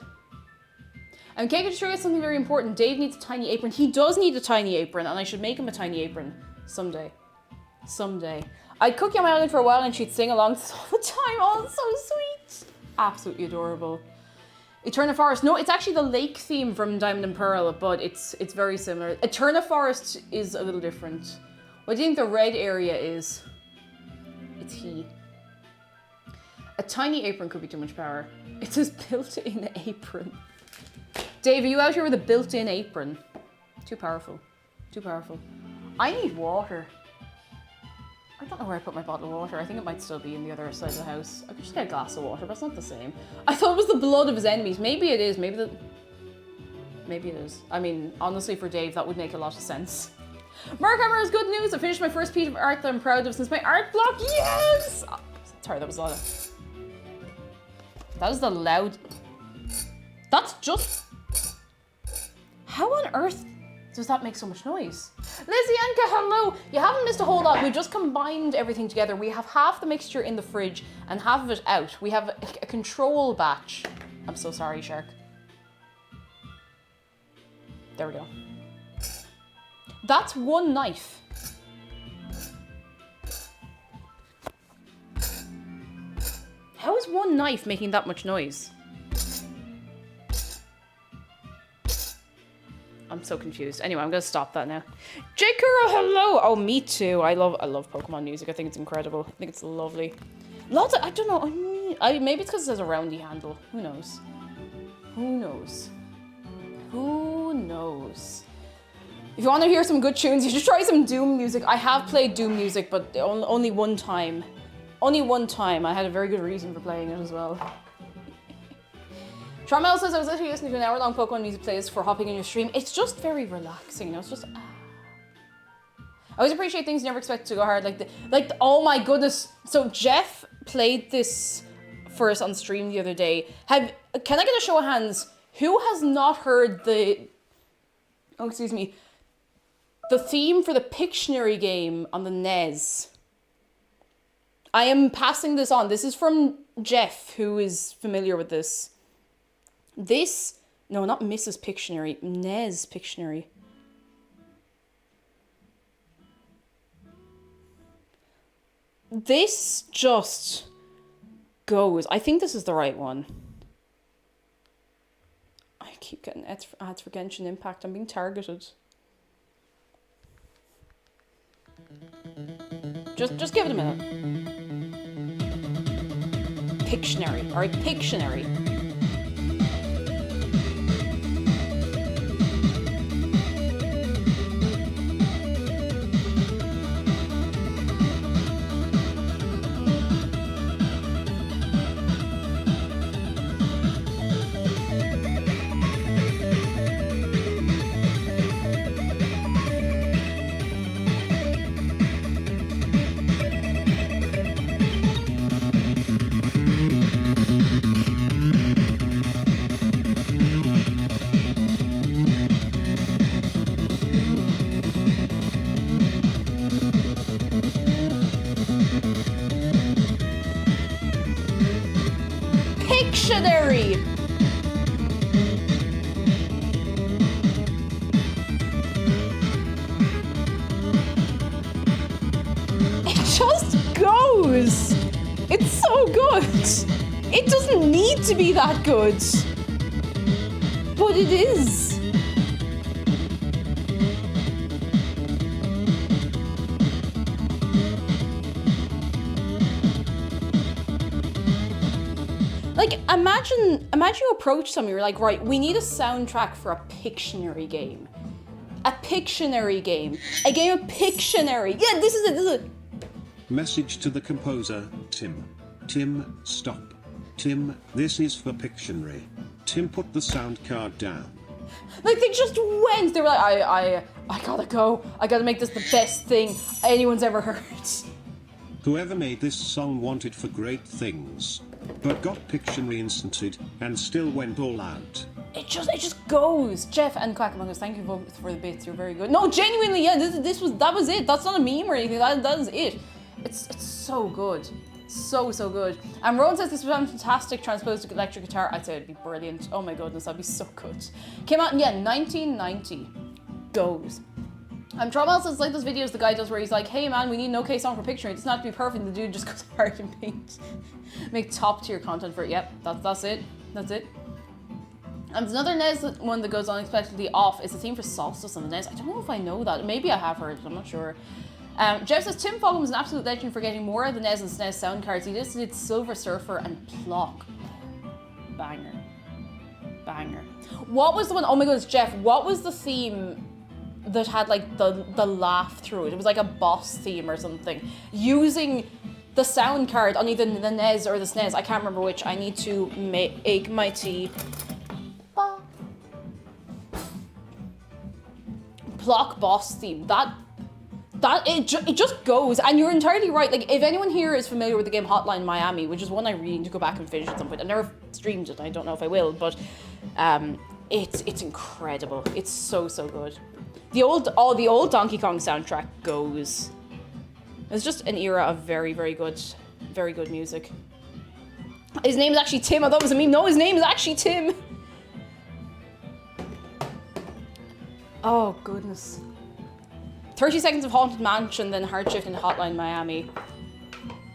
And KK just forgot something very important. Dave needs a tiny apron. He does need a tiny apron, and I should make him a tiny apron someday. Someday. I'd cook you on my island for a while and she'd sing along all the time. Oh, it's so sweet. Absolutely adorable. Eterna Forest. No, it's actually the lake theme from Diamond and Pearl, but it's very similar. Eterna Forest is a little different. What do you think the red area is? It's he. A tiny apron could be too much power. It says built-in apron. Dave, are you out here with a built-in apron? Too powerful. Too powerful. I need water. I don't know where I put my bottle of water. I think it might still be in the other side of the house. I could just get a glass of water, but it's not the same. I thought it was the blood of his enemies. Maybe it is. Maybe it is. I mean, honestly, for Dave, that would make a lot of sense. Markhammer is good news. I finished my first piece of art that I'm proud of since my art block. Yes! Oh, sorry, that was a lot of... That was the loud... That's just... How on earth does that make so much noise? Lizzie-Anka, hello! You haven't missed a whole lot. We've just combined everything together. We have half the mixture in the fridge and half of it out. We have a control batch. I'm so sorry, Shark. There we go. That's one knife. How is one knife making that much noise? I'm so confused. Anyway, I'm gonna stop that now. J-Kuro, hello! Oh, me too. I love Pokemon music. I think it's incredible. I think it's lovely. Lots of, I don't know. Maybe it's because it has a roundy handle. Who knows? Who knows? Who knows? If you want to hear some good tunes, you should try some Doom music. I have played Doom music, but only one time. Only one time. I had a very good reason for playing it as well. Trammell says, I was literally listening to an hour-long Pokemon music playlist for hopping in your stream. It's just very relaxing, you know, it's just... I always appreciate things you never expect to go hard, oh my goodness. So Jeff played this for us on stream the other day. Can I get a show of hands? Who has not heard the theme for the Pictionary game on the NES? I am passing this on. This is from Jeff, who is familiar with this. No, not Mrs. Pictionary, NES Pictionary. This just goes. I think this is the right one. I keep getting ads for Genshin Impact. I'm being targeted. Just give it a minute. Pictionary. Alright, Pictionary. Pictionary! It just goes! It's so good! It doesn't need to be that good! But it is! Like, imagine you approach someone, you're like, right, we need a soundtrack for a Pictionary game. A Pictionary game. A game of Pictionary. Yeah, this is it. Message to the composer, Tim. Tim, stop. Tim, this is for Pictionary. Tim, put the sound card down. Like, they just went. They were like, I gotta go. I gotta make this the best thing anyone's ever heard. Whoever made this song wanted for great things, but got Pictionary instanted and still went all out. It just goes. Jeff and Quack Among Us, thank you both for the bits. You're very good. No, genuinely, yeah. That was it. That's not a meme or anything. That is it. It's so good. So good. And Rowan says this was fantastic transposed to electric guitar. I'd say it'd be brilliant. Oh my goodness, that'd be so good. Came out in 1990. Goes. Tromel says, like those videos the guy does where he's like, hey man, we need an okay song for Pictionary. It doesn't have to be perfect. The dude just goes hard and make top tier content for it. Yep, that's it. That's it. And there's another NES one that goes unexpectedly off. It's the theme for Solstice on the NES. I don't know if I know that. Maybe I have heard it. I'm not sure. Jeff says, Tim Fogham was an absolute legend for getting more of the NES and SNES sound cards. He just did Silver Surfer and Plock. Banger. What was the one? Oh my goodness, Jeff. What was the theme that had like the laugh through it? It was like a boss theme or something. Using the sound card on either the NES or the SNES. I can't remember which. I need to make my tea. Plock boss theme. It just goes, and you're entirely right. Like, if anyone here is familiar with the game Hotline Miami, which is one I really need to go back and finish at some point. I've never streamed it. I don't know if I will, but it's incredible. It's so good. The old Donkey Kong soundtrack goes. It's just an era of very good music. His name is actually Tim. I thought it was a meme. No, his name is actually Tim. Oh goodness. 30 Seconds of Haunted Mansion, then Hard Shift into Hotline Miami.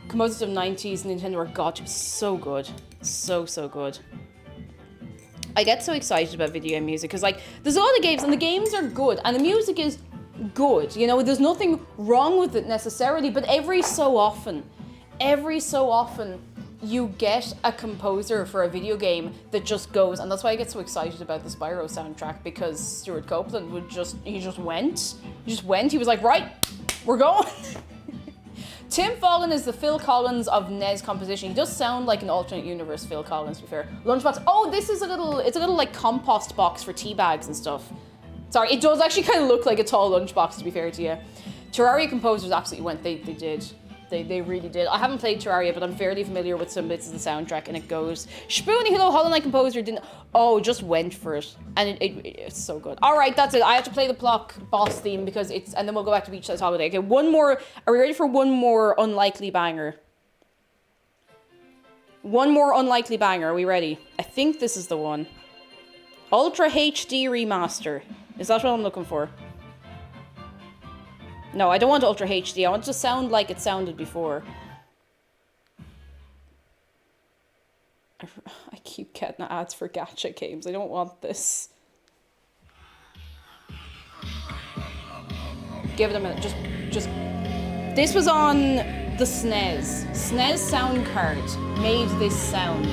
Composers of 90s Nintendo are god. It was so good. So good. I get so excited about video game music because, like, there's a lot of games and the games are good and the music is good. You know, there's nothing wrong with it necessarily, but every so often, you get a composer for a video game that just goes, and that's why I get so excited about the Spyro soundtrack, because Stuart Copeland he just went. He was like, right, we're going. Tim Follin is the Phil Collins of NES composition. He does sound like an alternate universe Phil Collins, to be fair. Lunchbox. Oh, this is it's a little like compost box for tea bags and stuff. Sorry, it does actually kind of look like a tall lunchbox, to be fair to you. Terraria composers absolutely went. They did. They really did. I haven't played Terraria, but I'm fairly familiar with some bits of the soundtrack, and it goes. Spoonie, hello, Hollow Knight composer didn't. Oh, just went for it, and it's so good. All right, that's it. I have to play the Plock boss theme because and then we'll go back to Beachside Holiday. Okay, one more. Are we ready for one more unlikely banger? One more unlikely banger. Are we ready? I think this is the one. Ultra HD remaster. Is that what I'm looking for? No, I don't want Ultra HD. I want it to sound like it sounded before. I keep getting ads for gacha games. I don't want this. Give it a minute. Just. This was on the SNES. SNES sound card made this sound.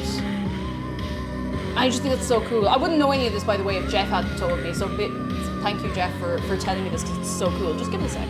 I just think it's so cool. I wouldn't know any of this, by the way, if Jeff hadn't told me. So thank you, Jeff, for telling me this, because it's so cool. Just give it a sec.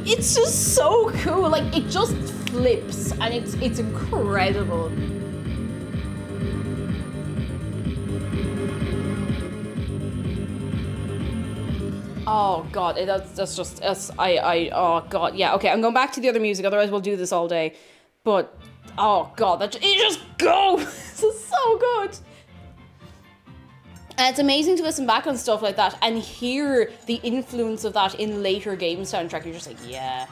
It's just so cool. Like, it just flips, and it's incredible. Oh god, oh god, yeah. Okay, I'm going back to the other music. Otherwise, we'll do this all day. But oh god, it just goes. This is so good. And it's amazing to listen back on stuff like that and hear the influence of that in later game soundtrack. You're just like, yeah.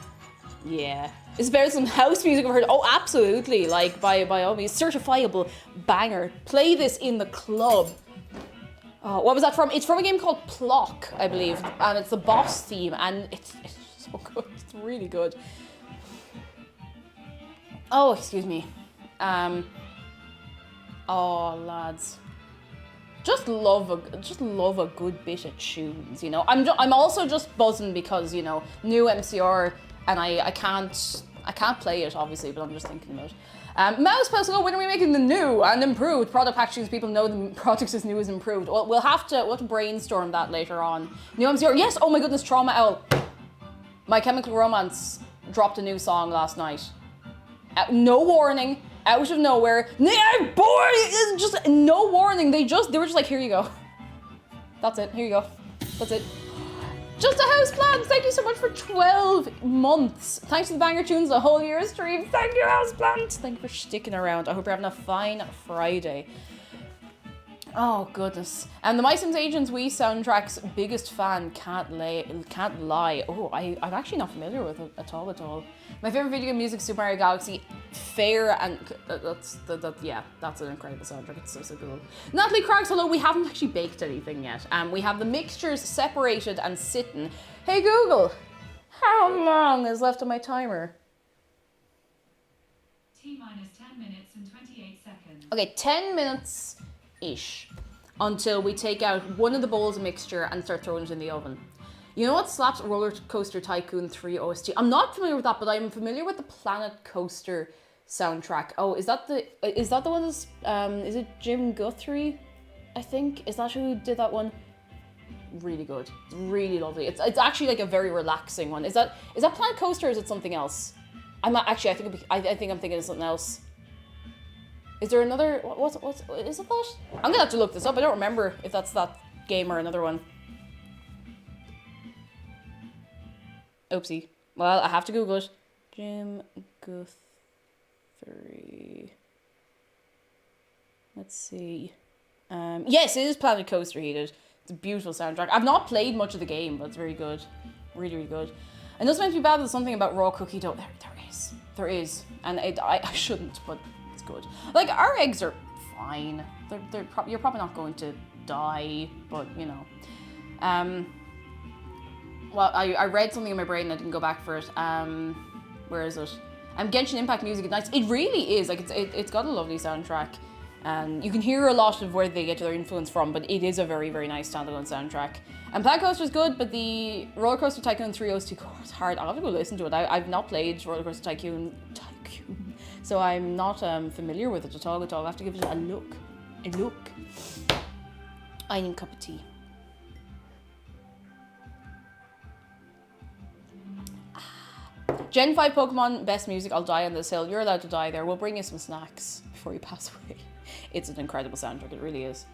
It's better than some house music I've heard. Oh, absolutely. Like, by all means, certifiable banger. Play this in the club. Oh, what was that from? It's from a game called Plock, I believe. And it's the boss theme. And it's so good. It's really good. Oh, excuse me. Oh, lads. Just love a good bit of tunes, you know. I'm also just buzzing because, you know, new MCR, and I can't play it obviously, but I'm just thinking about it. Mouse Pesco, when are we making the new and improved product packaging so people know the product is new is improved? Well, we'll have to brainstorm that later on. New MCR, yes. Oh my goodness, Trauma Owl. My Chemical Romance dropped a new song last night. No warning. Out of nowhere. Yeah, boy, it's just no warning. They were just like, here you go. That's it. Here you go. That's it. Just a house plan. Thank you so much for 12 months. Thanks to the Banger Tunes, the whole year stream. Thank you, Houseplant. Thank you for sticking around. I hope you're having a fine Friday. Oh goodness. And the My Sims Agents Wii soundtrack's biggest fan can't lie. Oh, I'm actually not familiar with it at all. My favorite video game music, Super Mario Galaxy. Fair, and that's an incredible soundtrack. It's so cool. Natalie Craigs, hello. We haven't actually baked anything yet. We have the mixtures separated and sitting. Hey Google, how long is left on my timer? T-minus 10 minutes and 28 seconds. Okay, 10 minutes-ish until we take out one of the bowls of mixture and start throwing it in the oven. You know what slaps? Roller Coaster Tycoon 3 OST. I'm not familiar with that, but I'm familiar with the Planet Coaster soundtrack. Oh, is that the one that's, is it Jim Guthrie? I think. Is that who did that one? Really good. It's really lovely. It's actually like a very relaxing one. Is that Planet Coaster or is it something else? I'm not, actually, I think I'm thinking of something else. Is there another, what's is it that? I'm gonna have to look this up. I don't remember if that's that game or another one. Oopsie. Well, I have to Google it. Jim Guthrie. Let's see. Yes, it is Planet Coaster he did. It's a beautiful soundtrack. I've not played much of the game, but it's very good. Really, really good. I know it's meant to be bad, but there's something about raw cookie dough. There is. And I shouldn't, but it's good. Like, our eggs are fine. You're probably not going to die, but, you know. Well, I read something in my brain and I didn't go back for it. Where is it? Genshin Impact music at nights. It really is. Like, it's got a lovely soundtrack. You can hear a lot of where they get their influence from, but it is a very, very nice standalone soundtrack. And Planet Coaster's good, but the Roller Coaster Tycoon 3 OST core is hard. I'll have to go listen to it. I've not played Roller Coaster Tycoon, so I'm not familiar with it at all. I'll have to give it a look. I need a cup of tea. Gen 5 Pokemon, best music, I'll die on this hill. You're allowed to die there. We'll bring you some snacks before you pass away. It's an incredible soundtrack, it really is.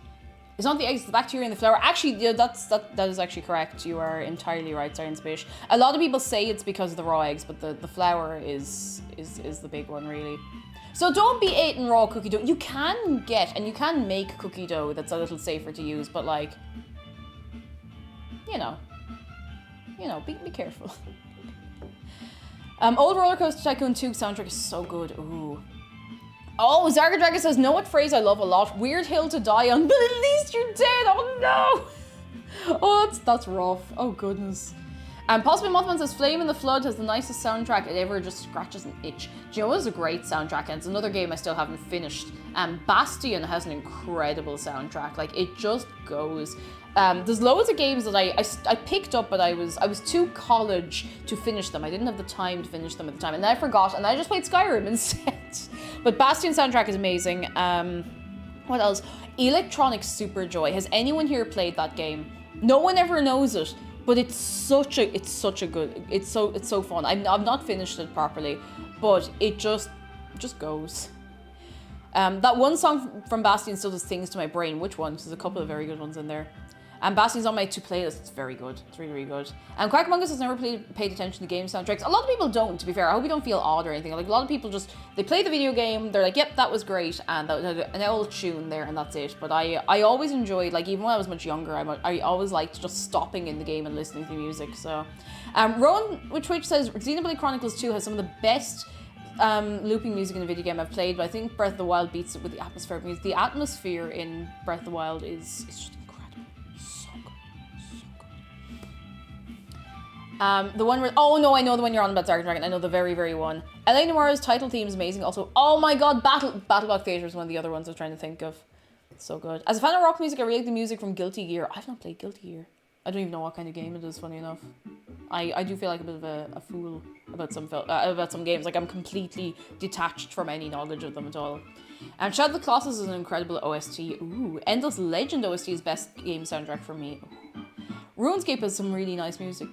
It's not the eggs, it's the bacteria in the flour. Actually, yeah, that is actually correct. You are entirely right, Siren Spish. A lot of people say it's because of the raw eggs, but the flour is the big one, really. So don't be eating raw cookie dough. You can get, and you can make cookie dough that's a little safer to use, but like, you know, be careful. Old Roller Coaster Tycoon 2 soundtrack is so good. Ooh. Oh, Zarga Dragon says, know what phrase I love a lot? Weird hill to die on, but at least you're dead. Oh no. Oh, that's rough. Oh goodness. Possibly Mothman says, Flame in the Flood has the nicest soundtrack it ever just scratches an itch. Do you know it's a great soundtrack, and it's another game I still haven't finished. Bastion has an incredible soundtrack. Like, it just goes. There's loads of games that I picked up, but I was too college to finish them. I didn't have the time to finish them at the time, and then I forgot, and I just played Skyrim instead. But Bastion soundtrack is amazing. What else? Electronic Super Joy. Has anyone here played that game? No one ever knows it, but it's so fun. I've not finished it properly, but it just goes. That one song from Bastion still does things to my brain. Which one? There's a couple of very good ones in there. Bastion's on my to playlist. It's very good. It's really, really good. Quackamungus has never paid attention to game soundtracks. A lot of people don't, to be fair. I hope you don't feel odd or anything. Like, a lot of people just, they play the video game, they're like, yep, that was great, and that was an old tune there, and that's it. But I always enjoyed, like, even when I was much younger, I always liked just stopping in the game and listening to the music, so. Rowan with Twitch says, Xenoblade Chronicles 2 has some of the best looping music in a video game I've played, but I think Breath of the Wild beats it with the atmospheric music. The atmosphere in Breath of the Wild is just incredible. So good. The one where, oh no, I know the one you're on about, Dark Dragon. I know the very, very one. L.A. Noir's title theme is amazing. Also, oh my god, Battleblock Theatre is one of the other ones I was trying to think of. It's so good. As a fan of rock music, I really like the music from Guilty Gear. I've not played Guilty Gear. I don't even know what kind of game it is, funny enough. I do feel like a bit of a fool about some games. Like, I'm completely detached from any knowledge of them at all. And Shadow of the Colossus is an incredible OST. Ooh, Endless Legend OST is best game soundtrack for me. RuneScape has some really nice music.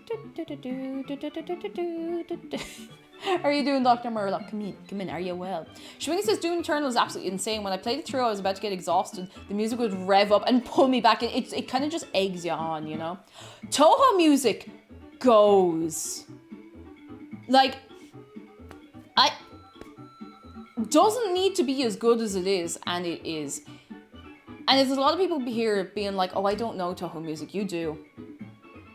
How are you doing, Dr. Murloc? Come in, are you well? Schwingy says Doom Eternal is absolutely insane. When I played it through, I was about to get exhausted. The music would rev up and pull me back. It kind of just eggs you on, you know? Toho music goes. Like, doesn't need to be as good as it is, and it is. And there's a lot of people here being like, oh, I don't know Toho music. You do.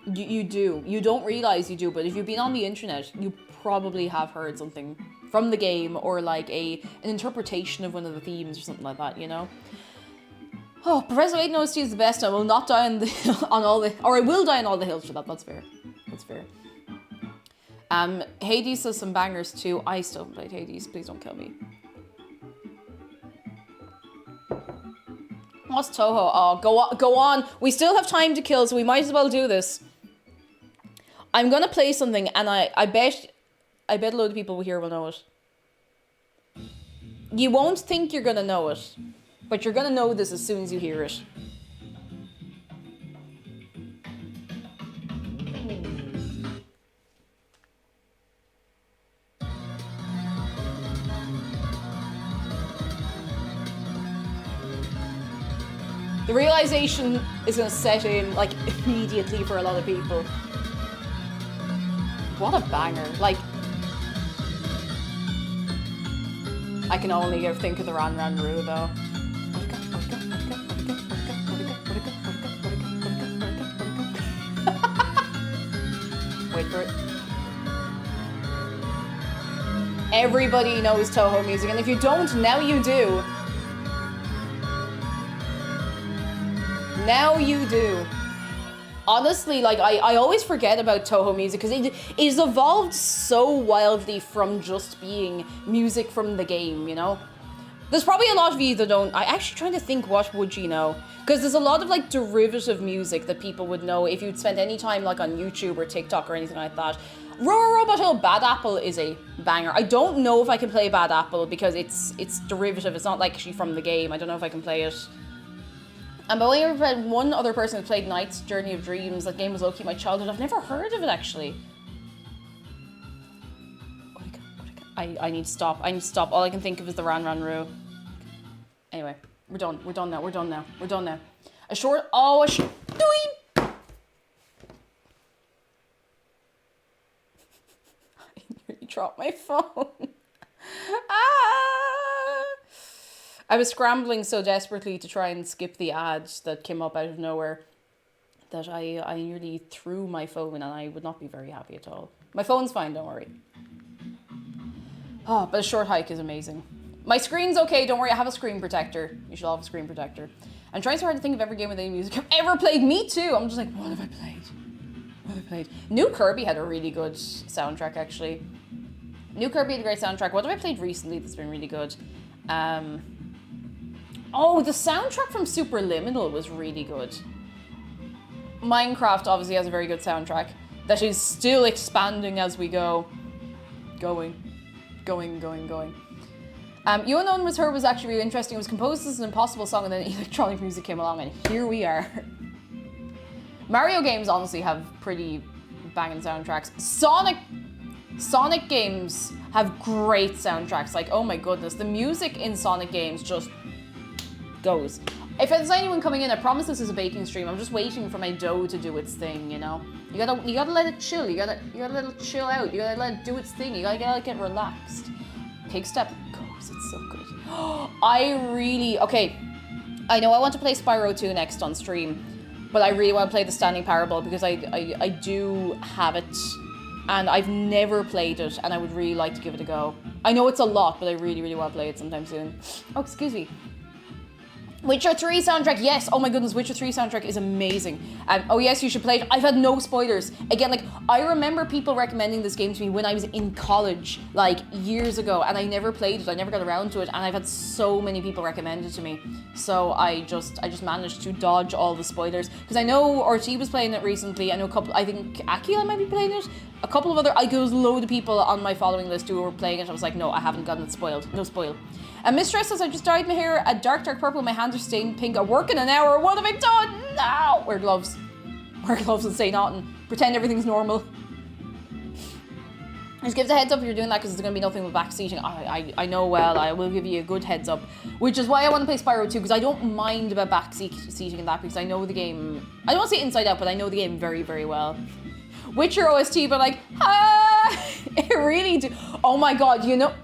You do. You don't realize you do, but if you've been on the internet, you probably have heard something from the game, or like an interpretation of one of the themes or something like that, you know? Oh, Professor Layton OST is the best. I will not die on all the, or I will die on all the hills for that. That's fair. That's fair. Hades says some bangers too. I still haven't played Hades. Please don't kill me. What's Toho? Oh, go on. We still have time to kill, so we might as well do this. I'm gonna play something, and I bet a load of people here will know it. You won't think you're gonna know it, but you're gonna know this as soon as you hear it. The realization is gonna set in, like, immediately for a lot of people. What a banger. Like, I can only think of the Ran Ran Roo, though. Wait for it. Everybody knows Toho music, and if you don't, now you do. Now you do. Honestly, like, I always forget about Toho music because it is evolved so wildly from just being music from the game, you know? There's probably a lot of you that don't. I actually trying to think, what would you know? Because there's a lot of like derivative music that people would know if you'd spent any time like on YouTube or TikTok or anything like that. Robot Hill Bad Apple is a banger. I don't know if I can play Bad Apple because it's derivative. It's not like actually from the game. I don't know if I can play it. And by the way, I've read one other person who played Knight's Journey of Dreams. That game was low-key my childhood. I've never heard of it, actually. I need to stop. I need to stop. All I can think of is the Ran Ran Roo. Anyway, we're done. We're done now. We're done now. We're done now. A short... Oh, a short... I nearly dropped my phone. I was scrambling so desperately to try and skip the ads that came up out of nowhere that I nearly threw my phone, and I would not be very happy at all. My phone's fine, don't worry. Oh, but a short hike is amazing. My screen's okay, don't worry, I have a screen protector. You should all have a screen protector. I'm trying so hard to think of every game with any music I've ever played. Me too! I'm just like, what have I played? What have I played? New Kirby had a really good soundtrack, actually. New Kirby had a great soundtrack. What have I played recently that's been really good? Oh, the soundtrack from Superliminal was really good. Minecraft obviously has a very good soundtrack that is still expanding as we go. Going. You Unknown Was Her was actually really interesting. It was composed as an impossible song and then electronic music came along and here we are. Mario games honestly have pretty banging soundtracks. Sonic games have great soundtracks. Like, oh my goodness, the music in Sonic games just goes. If there's anyone coming in, I promise this is a baking stream. I'm just waiting for my dough to do its thing, you know? You gotta let it chill. You gotta let it chill out. You gotta let it do its thing. You gotta get relaxed. Pig Step goes, it's so good. Okay, I know I want to play Spyro 2 next on stream, but I really want to play the Standing Parable because I do have it and I've never played it and I would really like to give it a go. I know it's a lot, but I really, really want to play it sometime soon. Oh, excuse me. Witcher 3 soundtrack, yes. Oh my goodness, Witcher 3 soundtrack is amazing. Oh yes, you should play it. I've had no spoilers. Again, like, I remember people recommending this game to me when I was in college, like, years ago, and I never played it. I never got around to it, and I've had so many people recommend it to me. So I just managed to dodge all the spoilers. Because I know RT was playing it recently. I know I think Akila might be playing it. A couple of other, there was a load of people on my following list who were playing it. I was like, no, I haven't gotten it spoiled. No spoil. And Mistress says, I just dyed my hair a dark purple. My hands are stained pink. I work in an hour. What have I done? No! Wear gloves. Wear gloves and say nothing. Pretend everything's normal. Just give the heads up if you're doing that because there's going to be nothing with backseating. I know well. I will give you a good heads up. Which is why I want to play Spyro 2 because I don't mind about backseating in that because I know the game. I don't want to say inside out, but I know the game very, very well. Witcher OST, but like, it really do. Oh my god, you know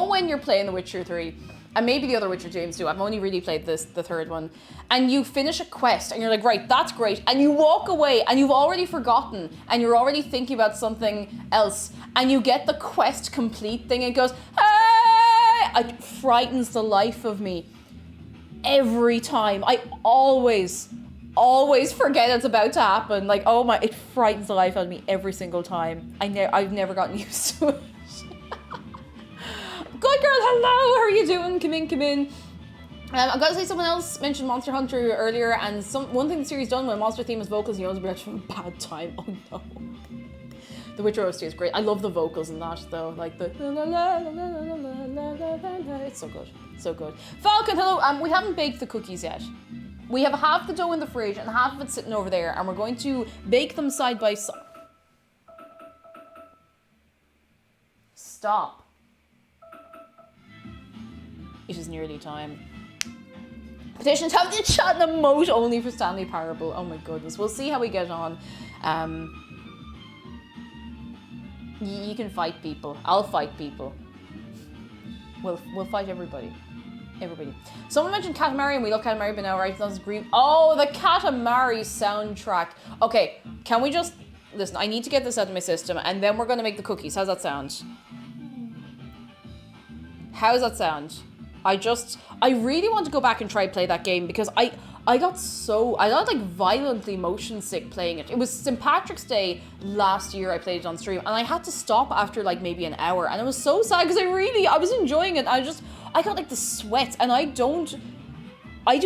when you're playing The Witcher 3, and maybe the other Witcher games too, I've only really played the third one, and you finish a quest and you're like, right, that's great, and you walk away and you've already forgotten and you're already thinking about something else, and you get the quest complete thing and it goes, hey! It frightens the life of me every time. I always forget it's about to happen. Like, oh my, it frightens the life out of me every single time. I've never gotten used to it. Good girl, hello, how are you doing? Come in. I've got to say, someone else mentioned Monster Hunter earlier, and one thing the series done when Monster theme is vocals, you know, it's a bad time. Oh no. The Witcher OST is great. I love the vocals in that though, like the la la la la la la la la la. It's so good, so good. Falcon, hello. We haven't baked the cookies yet. We have half the dough in the fridge and half of it sitting over there, and we're going to bake them side by side. Stop. It is nearly time. Petition to have the chat and emote only for Stanley Parable. Oh my goodness. We'll see how we get on. You can fight people. I'll fight people. We'll fight everybody. Someone mentioned Katamari, and we love Katamari, but now right, that's green. Oh, the Katamari soundtrack. Okay, can we just listen? I need to get this out of my system, and then we're gonna make the cookies. How's that sound? How's that sound? I really want to go back and try play that game because I got like violently motion sick playing it. It was St. Patrick's Day last year I played it on stream and I had to stop after like maybe an hour and it was so sad because I was enjoying it. I got like the sweat and I do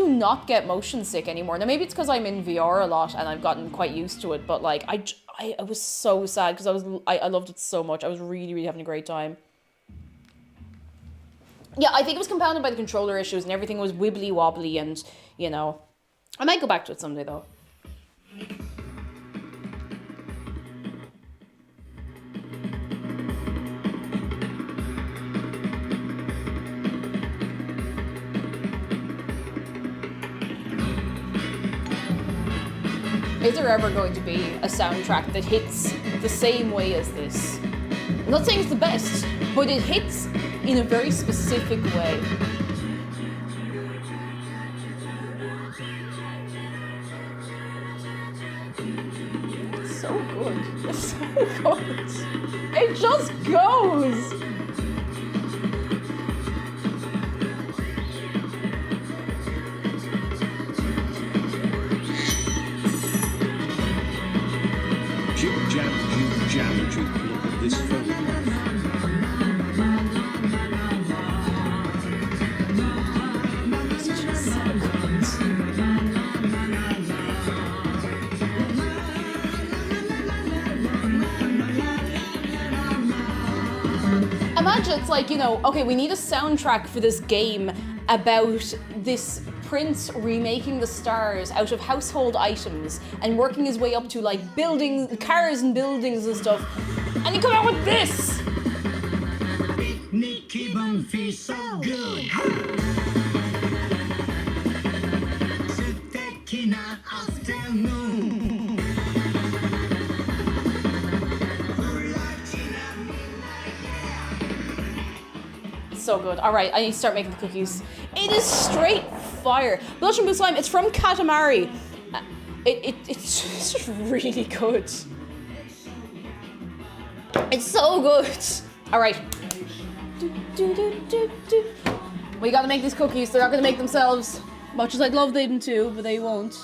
not get motion sick anymore. Now maybe it's because I'm in VR a lot and I've gotten quite used to it, but like I was so sad because I loved it so much. I was really, really having a great time. Yeah, I think it was compounded by the controller issues and everything was wibbly wobbly and, you know, I might go back to it someday though. Is there ever going to be a soundtrack that hits the same way as this? I'm not saying it's the best, but it hits in a very specific way. It's so good. It's so good. It just goes. Geometry, look at this photograph. Imagine it's like, you know, okay, we need a soundtrack for this game about this prince remaking the stars out of household items and working his way up to like building cars and buildings and stuff. And you come out with this! Keep on feel so good. So good. All right, I need to start making the cookies. It is straight fire. Blush and Blue Slime, it's from Katamari. It's just really good. It's so good. All right. We gotta make these cookies. They're not gonna make themselves. Much as I'd love them to, but they won't.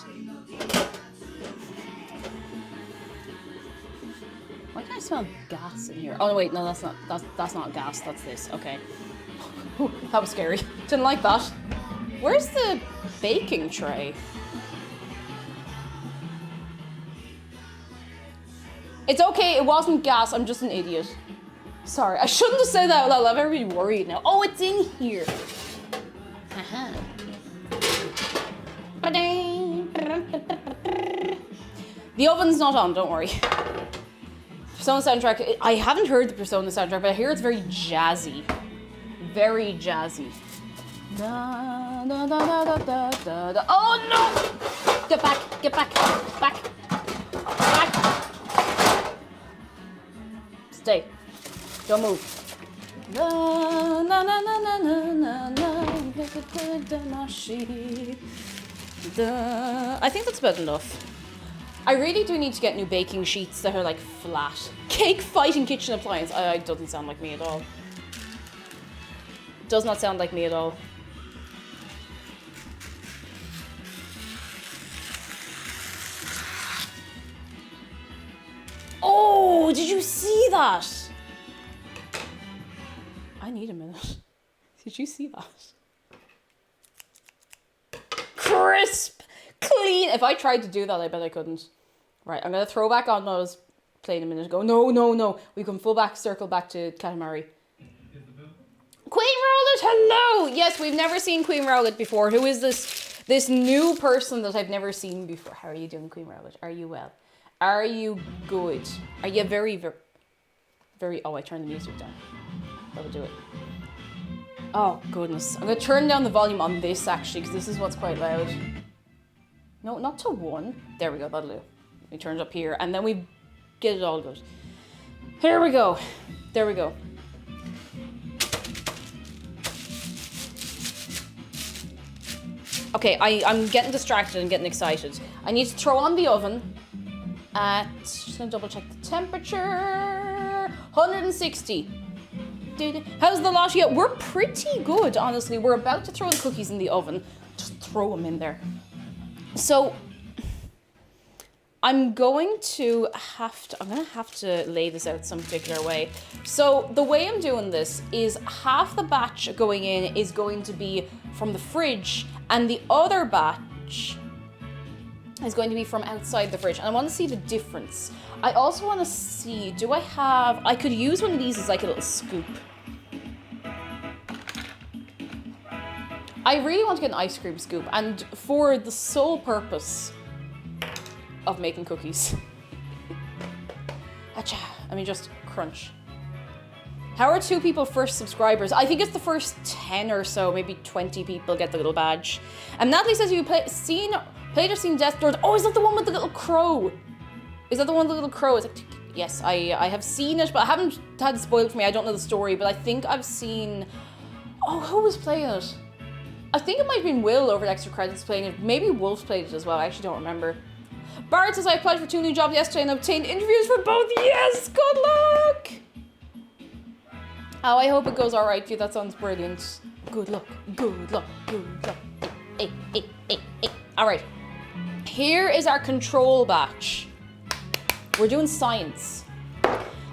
Why can I smell gas in here? Oh no, wait, no, that's not gas. That's this. Okay. Ooh, that was scary. Didn't like that. Where's the baking tray? It's okay, it wasn't gas. I'm just an idiot. Sorry, I shouldn't have said that out loud. I'm everybody worried now. Oh, it's in here. Uh-huh. The oven's not on, don't worry. Persona soundtrack, I haven't heard the Persona soundtrack, but I hear it's very jazzy. Very jazzy. Da, da, da, da, da, da, da, da. Oh no! Get back, get back, back, back. Stay. Don't move. Da, na, na, na, na, na, na, na. I think that's about enough. I really do need to get new baking sheets that are like flat. Cake fighting kitchen appliance. It doesn't sound like me at all. Does not sound like me at all. Oh, did you see that? I need a minute. Did you see that? Crisp, clean. If I tried to do that, I bet I couldn't. Right, I'm gonna throw back on what I was playing a minute ago. No, no, no. We can circle back to Katamari. Queen Rowlet, hello! Yes, we've never seen Queen Rowlet before. Who is this new person that I've never seen before? How are you doing, Queen Rowlet? Are you well? Are you good? Are you very... Oh, I turned the music down. That would do it. Oh, goodness. I'm going to turn down the volume on this, actually, because this is what's quite loud. No, not to 1. There we go, that'll do. We turn it up here, and then we get it all good. Here we go. There we go. Okay, I'm getting distracted and getting excited. I need to throw on the oven at, just gonna double check the temperature, 160. How's the lot? Yeah, we're pretty good, honestly. We're about to throw the cookies in the oven. Just throw them in there. So I'm going to have to lay this out some particular way. So the way I'm doing this is half the batch going in is going to be from the fridge and the other batch is going to be from outside the fridge. And I want to see the difference. I also want to see, I could use one of these as like a little scoop. I really want to get an ice cream scoop, and for the sole purpose of making cookies. Acha. I mean, just crunch. How are 2 people first subscribers? I think it's the first 10 or so, maybe 20 people get the little badge. And Natalie says, played or seen Death Doors? Oh, is that the one with the little crow? Is that the one with the little crow? It's like, yes, I have seen it, but I haven't had it spoiled for me. I don't know the story, but I think I've seen... Oh, who was playing it? I think it might have been Will over the extra credits playing it. Maybe Wolf played it as well. I actually don't remember. Bart says, I applied for 2 new jobs yesterday and obtained interviews for both. Yes, good luck! Oh, I hope it goes alright for you. That sounds brilliant. Good luck, good luck, good luck. Hey. Alright. Here is our control batch. We're doing science.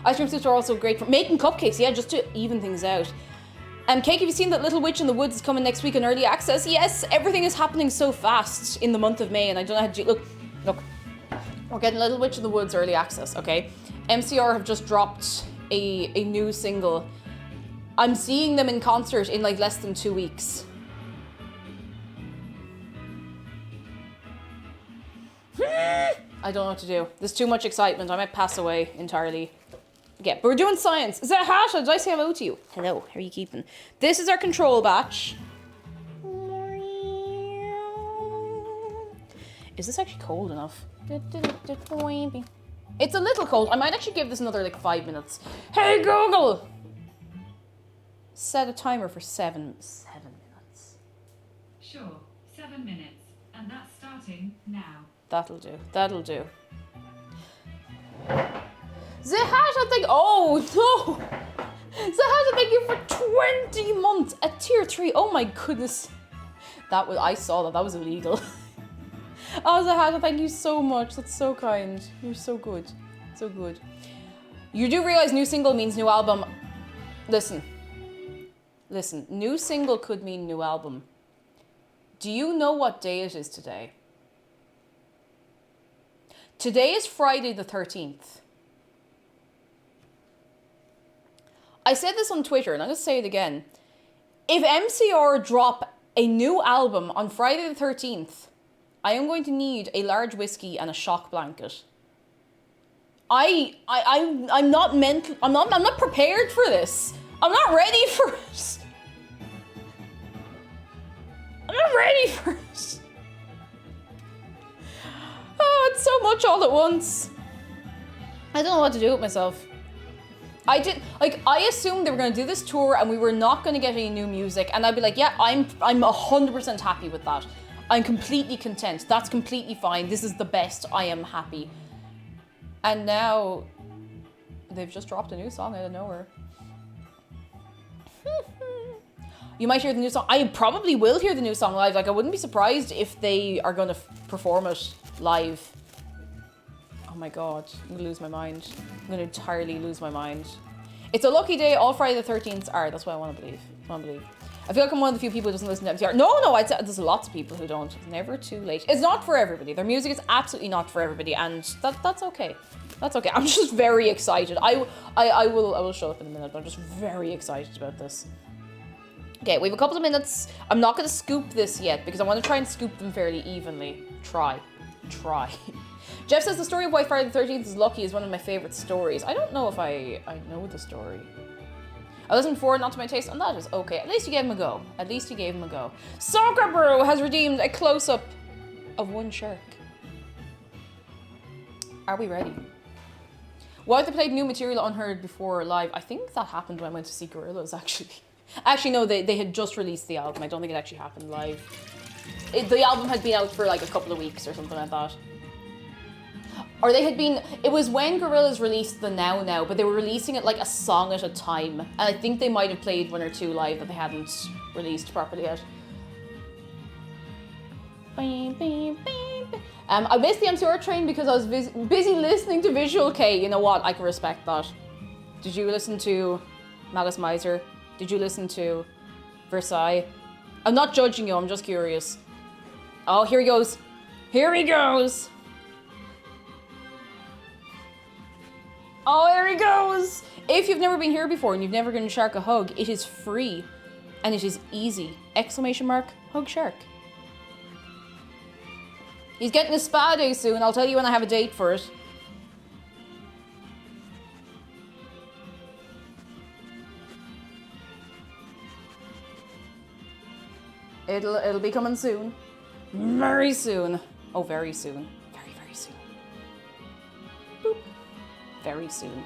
Ice cream scoops are also great for making cupcakes. Yeah, just to even things out. Kate, have you seen that Little Witch in the Woods is coming next week in early access? Yes, everything is happening so fast in the month of May, and I don't know how to do. Look. We're getting Little Witch in the Woods early access, okay? MCR have just dropped a new single. I'm seeing them in concert in like less than 2 weeks. I don't know what to do. There's too much excitement. I might pass away entirely. Yeah, but we're doing science. Is that Hasha? Did I say hello to you? Hello, how are you keeping? This is our control batch. Is this actually cold enough? It's a little cold. I might actually give this another like 5 minutes. Hey Google! Set a timer for 7 minutes. Sure, 7 minutes. And that's starting now. That'll do. Zahasha, oh no! Zahasha, thank you for 20 months at tier 3. Oh my goodness. I saw that was illegal. Oh, Zahasha, thank you so much. That's so kind. You're so good. So good. You do realize new single means new album. Listen. New single could mean new album. Do you know what day it is today? Today is Friday the 13th. I said this on Twitter, and I'm going to say it again. If MCR drop a new album on Friday the 13th, I am going to need a large whiskey and a shock blanket. I'm not prepared for this. I'm not ready for it. I'm not ready for it. Oh, it's so much all at once. I don't know what to do with myself. I assumed they were going to do this tour and we were not going to get any new music, and I'd be like, yeah, I'm 100% happy with that. I'm completely content. That's completely fine. This is the best. I am happy. And now they've just dropped a new song out of nowhere. You might hear the new song. I probably will hear the new song live. Like, I wouldn't be surprised if they are going to perform it live. Oh my god, I'm gonna lose my mind. I'm gonna entirely lose my mind. It's a lucky day. All Friday the 13th are. That's what I want to believe. I feel like I'm one of the few people who doesn't listen to MCR. No, I'd say there's lots of people who don't. It's never too late. It's not for everybody. Their music is absolutely not for everybody, and that's okay. That's okay. I'm just very excited. I will show up in a minute, but I'm just very excited about this. Okay, we have a couple of minutes. I'm not going to scoop this yet because I want to try and scoop them fairly evenly. Try. Jeff says the story of why Friday the 13th is lucky is one of my favorite stories. I don't know if I know the story. I listened before, not to my taste, and that is okay. At least you gave him a go. Soccer Brew has redeemed a close-up of one shark. Are we ready? Why have they played new material unheard before live? I think that happened when I went to see Gorillaz, actually. Actually, no, they had just released the album. I don't think it actually happened live. The album had been out for like a couple of weeks or something like that. Or they had been, it was when Gorillaz released the Now Now, but they were releasing it like a song at a time. And I think they might have played one or two live that they hadn't released properly yet. I missed the MCR train because I was busy listening to Visual K. You know what? I can respect that. Did you listen to Malice Miser? Did you listen to Versailles? I'm not judging you, I'm just curious. Oh, here he goes. Here he goes. Oh, here he goes. If you've never been here before and you've never given Shark a hug, it is free and it is easy. Exclamation mark, hug Shark. He's getting a spa day soon. I'll tell you when I have a date for it. It'll be coming soon. Very soon. Oh, very soon. Very, very soon. Boop. Very soon.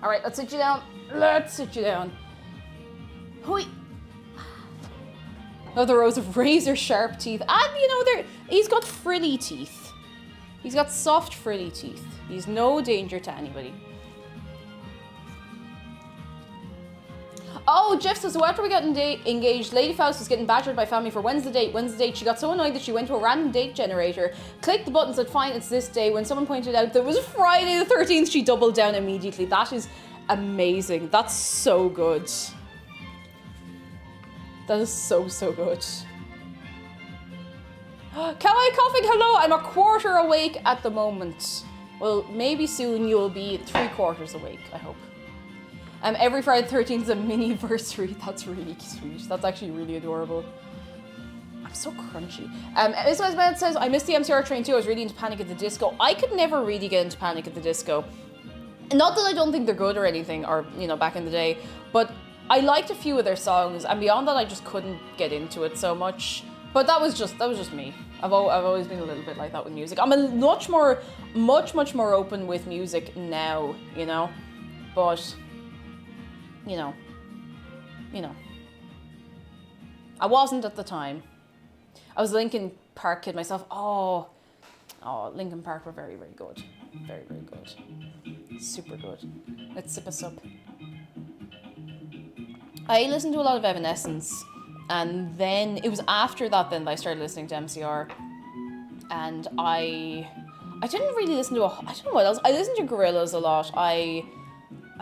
All right, let's sit you down. Let's sit you down. Hoi. Another rows of razor sharp teeth. And you know, he's got frilly teeth. He's got soft frilly teeth. He's no danger to anybody. Oh, Jeff says, so after we got engaged, Lady Faust was getting badgered by family for when's the date? She got so annoyed that she went to a random date generator, clicked the button, said fine, it's this day. When someone pointed out that it was Friday the 13th, she doubled down immediately. That is amazing. That's so good. That is so, so good. Kawaii coughing, hello, I'm a quarter awake at the moment. Well, maybe soon you'll be 3/4 awake, I hope. Every Friday the 13th is a mini-versary. That's really sweet. That's actually really adorable. I'm so crunchy. Ismail Ahmed says, I missed the MCR train too. I was really into Panic at the Disco. I could never really get into Panic at the Disco. Not that I don't think they're good or anything, or, you know, back in the day, but I liked a few of their songs, and beyond that, I just couldn't get into it so much. But that was just me. I've always been a little bit like that with music. I'm a much more open with music now, you know, but you know, I wasn't at the time. I was a Linkin Park kid myself. Oh, Linkin Park were very, very good. Very, very good. Super good. Let's sip a sup. I listened to a lot of Evanescence, and then it was after that then that I started listening to MCR, and I didn't really listen to I don't know what else. I listened to Gorillaz a lot. I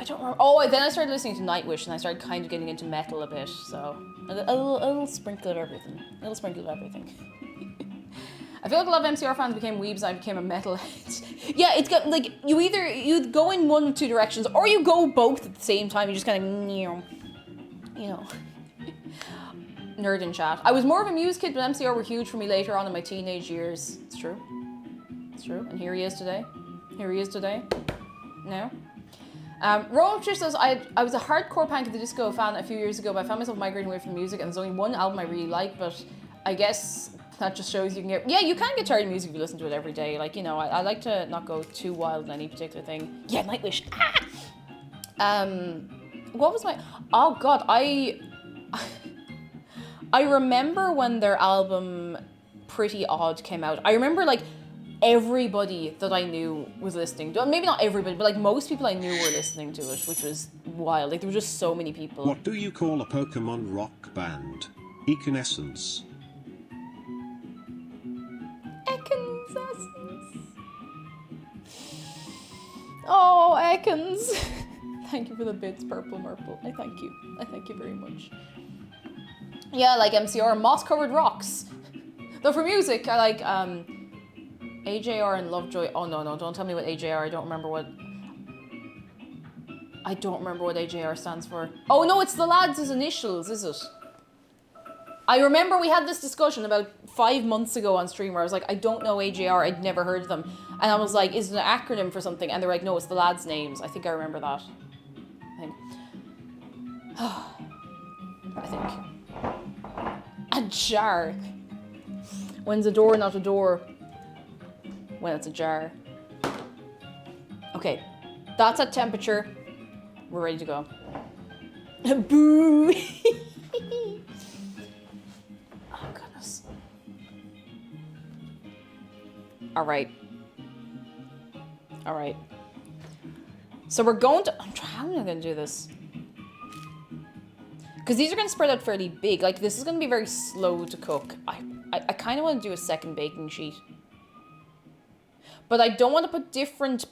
don't remember. Oh, then I started listening to Nightwish, and I started kind of getting into metal a bit. So a little sprinkle of everything. A little sprinkle of everything. I feel like a lot of MCR fans became weebs, and I became a metalhead. Yeah, it's got like you go in one of two directions, or you go both at the same time. You just kind of you know. Nerd in chat. I was more of a Muse kid, but MCR were huge for me later on in my teenage years. It's true. It's true. And here he is today. Here he is today. No. Rowan Trish says, I was a hardcore Panic at the Disco fan a few years ago, but I found myself migrating away from music, and there's only one album I really like, but I guess that just shows you can get... Yeah, you can get tired of music if you listen to it every day. Like, you know, I like to not go too wild in any particular thing. Yeah, Nightwish. Ah! What was my... Oh, God, I remember when their album Pretty Odd came out. I remember, like, everybody that I knew was listening to it. Maybe not everybody, but like most people I knew were listening to it, which was wild. Like there were just so many people. What do you call a Pokemon rock band? Evanescence. Evanescence. Oh, Ekans. Thank you for the bits, Purple Murple. I thank you. I thank you very much. Yeah, like MCR, moss-covered rocks. Though for music, I like AJR and Lovejoy. Oh no, don't tell me what AJR. I don't remember what AJR stands for. Oh no, it's the lads' initials, is it? I remember we had this discussion about 5 months ago on stream where I was like, I don't know AJR, I'd never heard of them. And I was like, is it an acronym for something? And they're like, no, it's the lads' names. I think I remember that. I think. A jar. When's a door not a door? When it's a jar. Okay, that's at temperature. We're ready to go. Boo! Alright. Alright. So we're going to... How am I going to do this? Because these are going to spread out fairly big. Like, this is going to be very slow to cook. I kind of want to do a second baking sheet. But I don't want to put different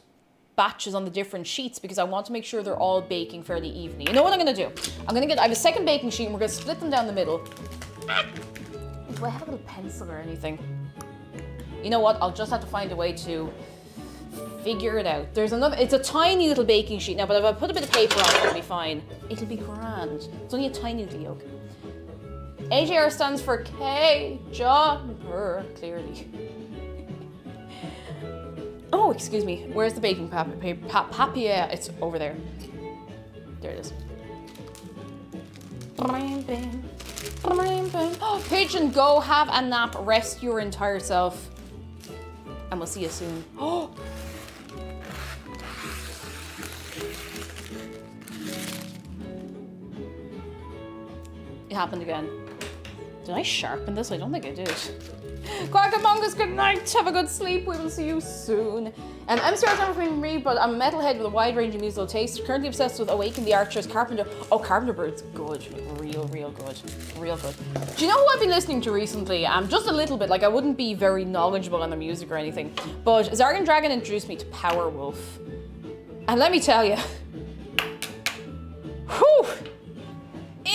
batches on the different sheets because I want to make sure they're all baking fairly evenly. You know what I'm going to do? I have a second baking sheet and we're going to split them down the middle. Do I have a little pencil or anything? You know what? I'll just have to find a way to figure it out. There's another, it's a tiny little baking sheet now, but if I put a bit of paper on it, it'll be fine. It'll be grand. It's only a tiny little yolk. AJR stands for K-Jumper, clearly. Oh, excuse me. Where's the baking papier? It's over there. There it is. Oh, Pigeon, go have a nap. Rest your entire self. And we'll see you soon. Oh! It happened again. Did I sharpen this? I don't think I did. Quackamongus, good night. Have a good sleep. We will see you soon. MCR's never been me, but I'm a metalhead with a wide range of musical taste. Currently obsessed with Awaken the Archers, Carpenter. Oh, Carpenter Bird's good. Real good. Real good. Do you know who I've been listening to recently? Just a little bit. Like, I wouldn't be very knowledgeable on the music or anything. But Zargan Dragon introduced me to Powerwolf. And let me tell you. Whew!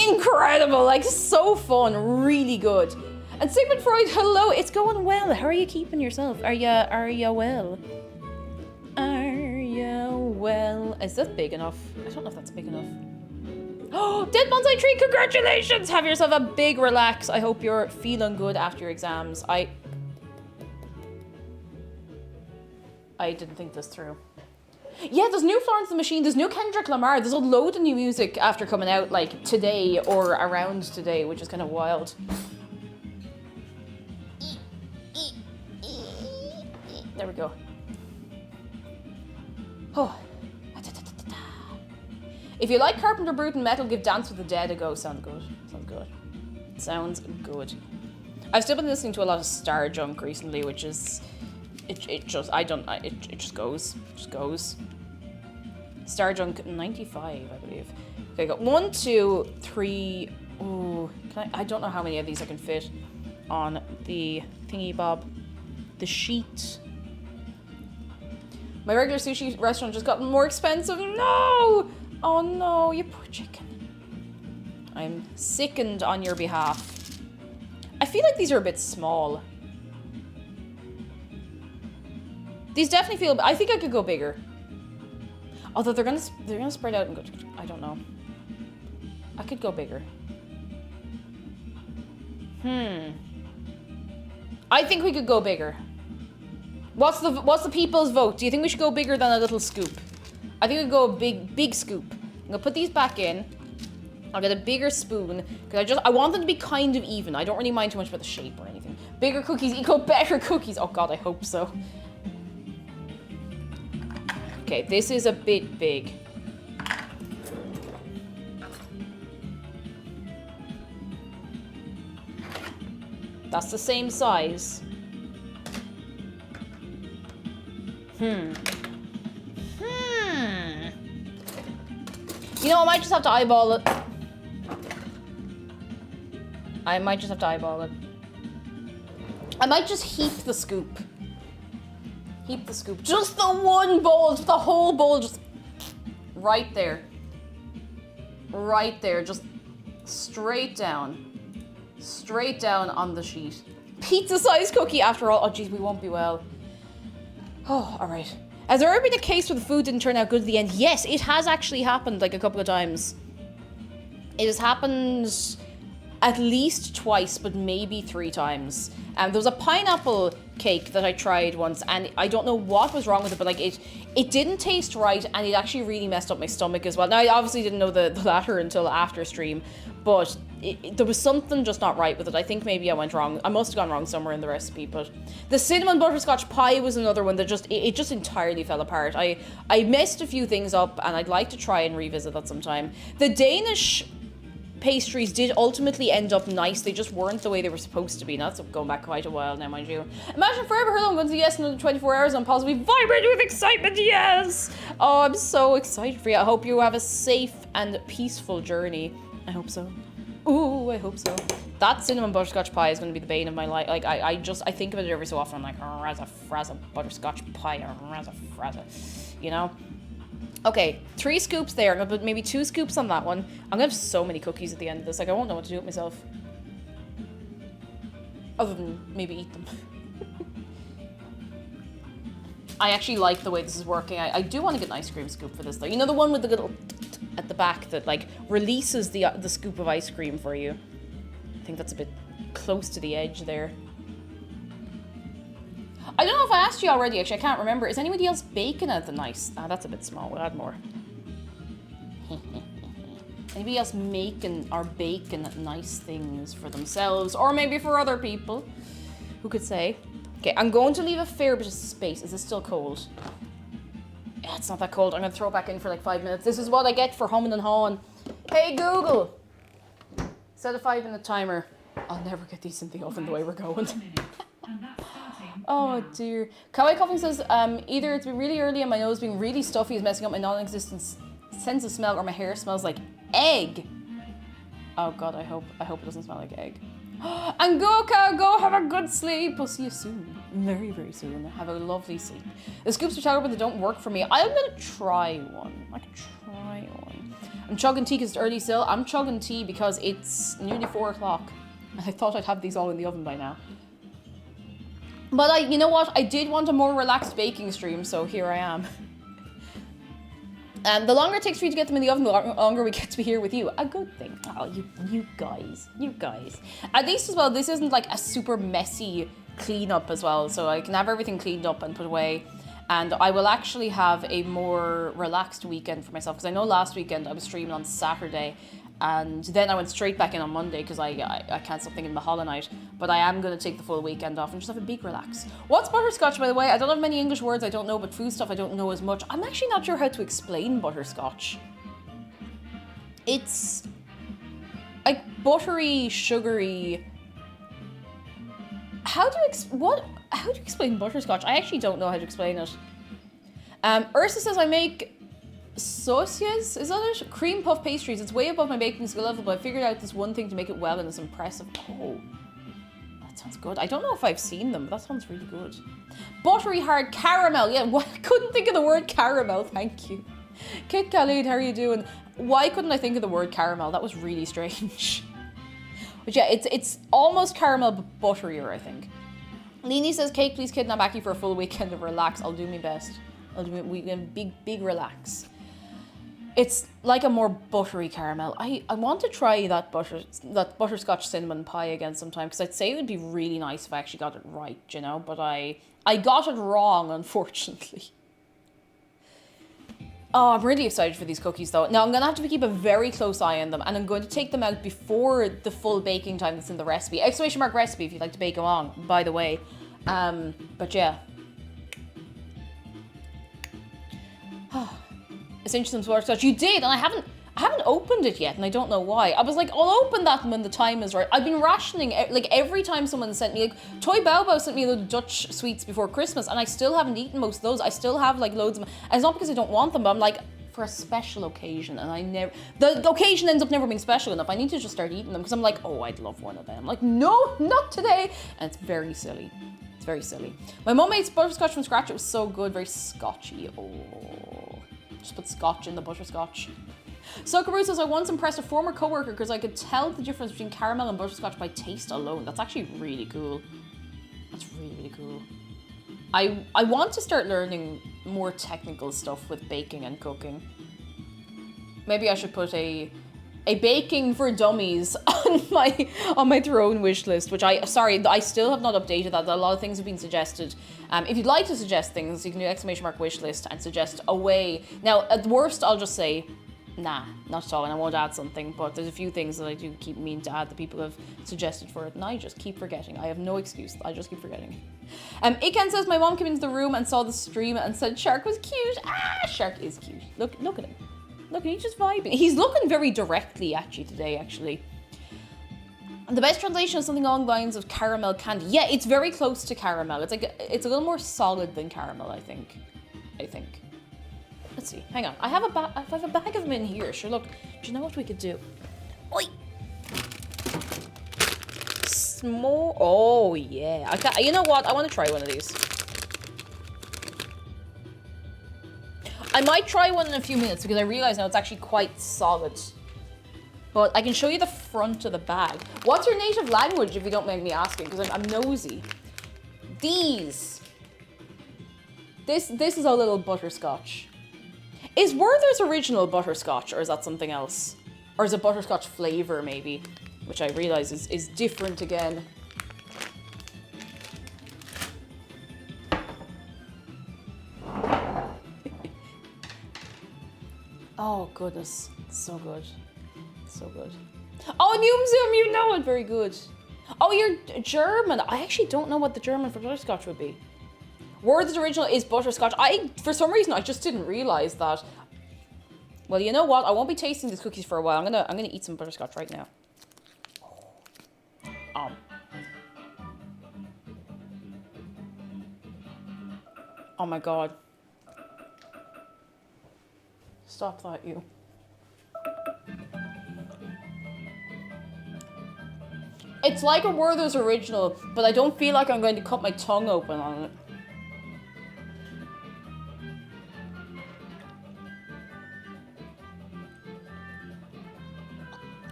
Incredible. Like, so fun. Really good. And Sigmund Freud, hello. It's going well. How are you keeping yourself? Are you well? Are you well? Is that big enough? I don't know if that's big enough. Oh, Dead Bonsai Tree, congratulations! Have yourself a big relax. I hope you're feeling good after your exams. I didn't think this through. Yeah, there's new Florence the Machine, there's new Kendrick Lamar, there's a load of new music after coming out, like, today or around today, which is kind of wild. There we go. Oh. If you like Carpenter Brute and metal, give Dance with the Dead a go. Sounds good. Sounds good. Sounds good. I've still been listening to a lot of Star Junk recently, which is... It just goes. Just goes. Star Junk 95, I believe. Okay, I got 1, 2, 3... Ooh. I don't know how many of these I can fit on the thingy bob. The sheet. My regular sushi restaurant just got more expensive. No! Oh no, you poor chicken. I'm sickened on your behalf. I feel like these are a bit small. These definitely feel... I think I could go bigger. Although they're gonna spread out and go... I don't know. I could go bigger. I think we could go bigger. What's the people's vote? Do you think we should go bigger than a little scoop? I think we'd go a big scoop. I'm gonna put these back in. I'll get a bigger spoon because I want them to be kind of even. I don't really mind too much about the shape or anything. Bigger cookies equal better cookies. Oh god, I hope so. Okay, this is a bit big. That's the same size. You know, I might just have to eyeball it. I might just heap the scoop. Heap the scoop. Just the one bowl, just the whole bowl, just right there. Right there, just straight down. Straight down on the sheet. Pizza-sized cookie after all. Oh, geez, we won't be well. Oh, all right. Has there ever been a case where the food didn't turn out good at the end? Yes, it has actually happened like a couple of times. It has happened at least twice, but maybe 3 times. There was a pineapple cake that I tried once, and I don't know what was wrong with it, but like it didn't taste right, and it actually really messed up my stomach as well. Now, I obviously didn't know the latter until after stream, but there was something just not right with it. I think maybe I went wrong. I must have gone wrong somewhere in the recipe, but the cinnamon butterscotch pie was another one that just entirely fell apart. I messed a few things up, and I'd like to try and revisit that sometime. The Danish pastries did ultimately end up nice. They just weren't the way they were supposed to be. Now, that's going back quite a while now, mind you. Imagine forever how long I'm going to yes in another 24 hours. I'm possibly vibrating with excitement, yes! Oh, I'm so excited for you. I hope you have a safe and peaceful journey. I hope so. Ooh, I hope so. That cinnamon butterscotch pie is going to be the bane of my life. Like, I think of it every so often. I'm like, razza, frazza, butterscotch pie, razza, frazza. You know? Okay, 3 scoops there. I'm going to put maybe 2 scoops on that one. I'm going to have so many cookies at the end of this. Like, I won't know what to do with myself. Other than maybe eat them. I actually like the way this is working. I do want to get an ice cream scoop for this, though. You know, the one with the little at the back that, like, releases the scoop of ice cream for you. I think that's a bit close to the edge there. I don't know if I asked you already, actually. I can't remember. Is anybody else baking at the nice? Ah, that's a bit small. We'll add more. Anybody else making or baking nice things for themselves? Or maybe for other people? Who could say? Okay, I'm going to leave a fair bit of space. Is it still cold? Yeah, it's not that cold. I'm going to throw it back in for like 5 minutes. This is what I get for humming and hawing. Hey, Google! Set a 5-minute timer. I'll never get these in the oven the way we're going. Oh dear. Kawaii Coughing says, either it's been really early and my nose being really stuffy is messing up my non-existent sense of smell, or my hair smells like egg. Oh god, I hope it doesn't smell like egg. And go have a good sleep. We'll see you soon. Very, very soon. Have a lovely sleep. The scoops are terrible, but they don't work for me. I'm gonna try one. I can try one. I'm chugging tea because it's early still. I'm chugging tea because it's nearly 4 o'clock. And I thought I'd have these all in the oven by now. But you know what? I did want a more relaxed baking stream, so here I am. The longer it takes for you to get them in the oven, the longer we get to be here with you. A good thing. Oh, you guys. At least as well, this isn't like a super messy cleanup as well, so I can have everything cleaned up and put away. And I will actually have a more relaxed weekend for myself, because I know last weekend I was streaming on Saturday, and then I went straight back in on Monday because I can't stop thinking Mahalo night. But I am going to take the full weekend off and just have a big relax. What's butterscotch, by the way? I don't have many English words I don't know, but food stuff I don't know as much. I'm actually not sure how to explain butterscotch. It's like buttery, sugary. How do you explain butterscotch? I actually don't know how to explain it. Ursa says I make sauciers, is that it? Cream puff pastries. It's way above my baking skill level, but I figured out this one thing to make it well and it's impressive. Oh, that sounds good. I don't know if I've seen them, but that sounds really good. Buttery hard caramel. Yeah, I couldn't think of the word caramel. Thank you. Kit Khalid, how are you doing? Why couldn't I think of the word caramel? That was really strange. But yeah, it's almost caramel, but butterier, I think. Leanie says, Kate, please kidnap Aki for a full weekend of relax. I'll do my best. I'll do my weekend, big relax. It's like a more buttery caramel. I want to try that butterscotch cinnamon pie again sometime, because I'd say it would be really nice if I actually got it right, you know, but I got it wrong, unfortunately. Oh, I'm really excited for these cookies though. Now I'm going to have to keep a very close eye on them, and I'm going to take them out before the full baking time that's in the recipe. Exclamation mark recipe if you'd like to bake along, by the way. But yeah. Essentially some butterscotch. You did, and I haven't opened it yet, and I don't know why. I was like, I'll open that when the time is right. I've been rationing, like every time someone sent me, like Toy Bao sent me a load of Dutch sweets before Christmas, and I still haven't eaten most of those. I still have like loads of them. And it's not because I don't want them, but I'm like, for a special occasion, and the occasion ends up never being special enough. I need to just start eating them, because I'm like, oh, I'd love one of them. Like, no, not today. And it's very silly. It's very silly. My mum made butterscotch from scratch. It was so good, very scotchy. Oh, just put scotch in the butterscotch. Suckaroo says, I once impressed a former coworker because I could tell the difference between caramel and butterscotch by taste alone. That's actually really cool. That's really, really cool. I want to start learning more technical stuff with baking and cooking. Maybe I should put a baking for dummies on my throne wish list, which I still have not updated that. A lot of things have been suggested. If you'd like to suggest things, you can do exclamation mark wish list and suggest a way. Now, at worst, I'll just say, nah, not at all, and I won't add something, but there's a few things that I do keep meaning to add that people have suggested for it, and I just keep forgetting. I have no excuse. I just keep forgetting. Iken says, my mom came into the room and saw the stream and said Shark was cute. Ah, Shark is cute. Look at him. Look, he's just vibing. He's looking very directly at you today, actually. And the best translation is something along the lines of caramel candy. Yeah, it's very close to caramel. It's like it's a little more solid than caramel, I think. Let's see. Hang on. I have a bag of them in here. Sure. Look. Do you know what we could do? Oi. Small. Oh yeah. You know what? I want to try one of these. I might try one in a few minutes because I realize now it's actually quite solid. But I can show you the front of the bag. What's your native language, if you don't mind me asking? Because I'm nosy. These. This is a little butterscotch. Is Werther's original butterscotch, or is that something else? Or is it butterscotch flavor, maybe? Which I realize is different again. Oh, goodness. So good. So good. Oh, Zoom, you know it. Very good. Oh, you're German. I actually don't know what the German for butterscotch would be. Werther's original is butterscotch. For some reason, I just didn't realize that. Well, you know what? I won't be tasting these cookies for a while. I'm gonna eat some butterscotch right now. Oh my god. Stop that, you. It's like a Werther's original, but I don't feel like I'm going to cut my tongue open on it.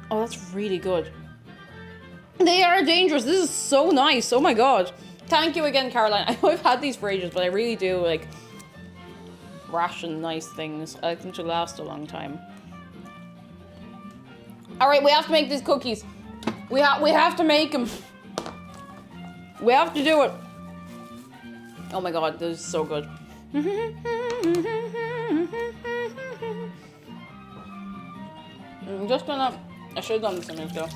Oh, that's really good. They are dangerous. This is so nice. Oh my god. Thank you again, Caroline. I know I've had these for ages, but I really do, like, ration nice things. I like them to last a long time. Alright, we have to make these cookies. We have to make them. We have to do it. Oh my god, this is so good. I'm just gonna... I should have done this a minute ago.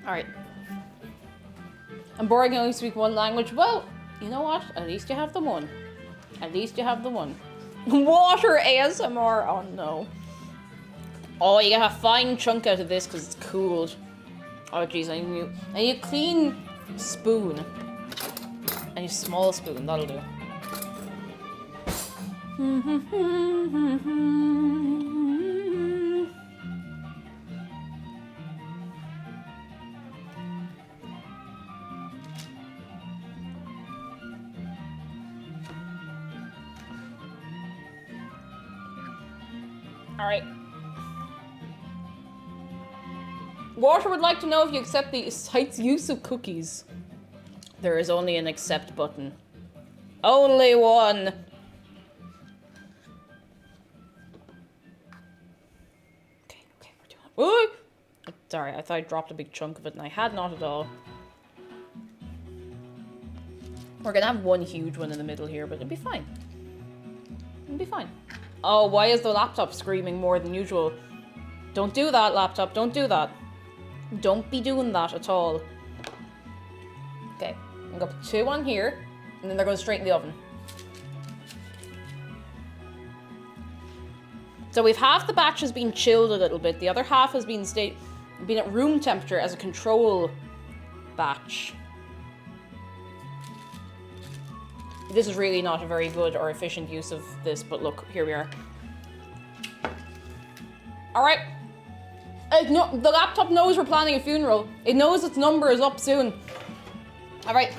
Alright. I'm boring, I only speak one language. Well, you know what? At least you have the one. At least you have the one. Water ASMR. Oh no. Oh, you get a fine chunk out of this because it's cooled. Oh jeez, I need a clean spoon. I need a small spoon, that'll do. Alright. Water would like to know if you accept the site's use of cookies. There is only an accept button. Only one! Okay, we're doing it. Ooh! Sorry, I thought I dropped a big chunk of it and I had not at all. We're gonna have one huge one in the middle here, but it'll be fine. It'll be fine. Oh, why is the laptop screaming more than usual? Don't do that, laptop. Don't do that. Don't be doing that at all. Okay, I'm gonna put 2 on here, and then they're going straight in the oven. So we've half the batch has been chilled a little bit. The other half has been at room temperature as a control batch. This is really not a very good or efficient use of this, but look, here we are. Alright. No, the laptop knows we're planning a funeral. It knows its number is up soon. Alright.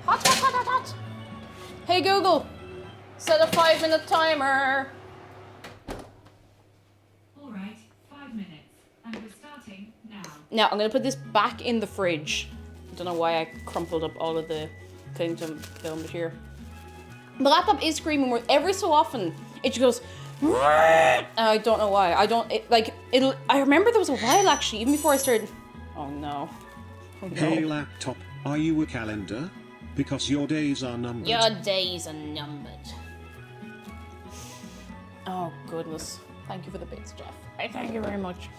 Hot. Hey Google, set a 5-minute timer. Alright, 5 minutes. And we're starting now. Now, I'm going to put this back in the fridge. I don't know why I crumpled up all of the cling film here. The laptop is screaming where every so often it just goes. And I don't know why. I remember there was a while actually, even before I started. Oh no. Oh, no. Hey laptop, are you a calendar? Because your days are numbered. Your days are numbered. Oh goodness. Thank you for the bits, Jeff. I thank you very much.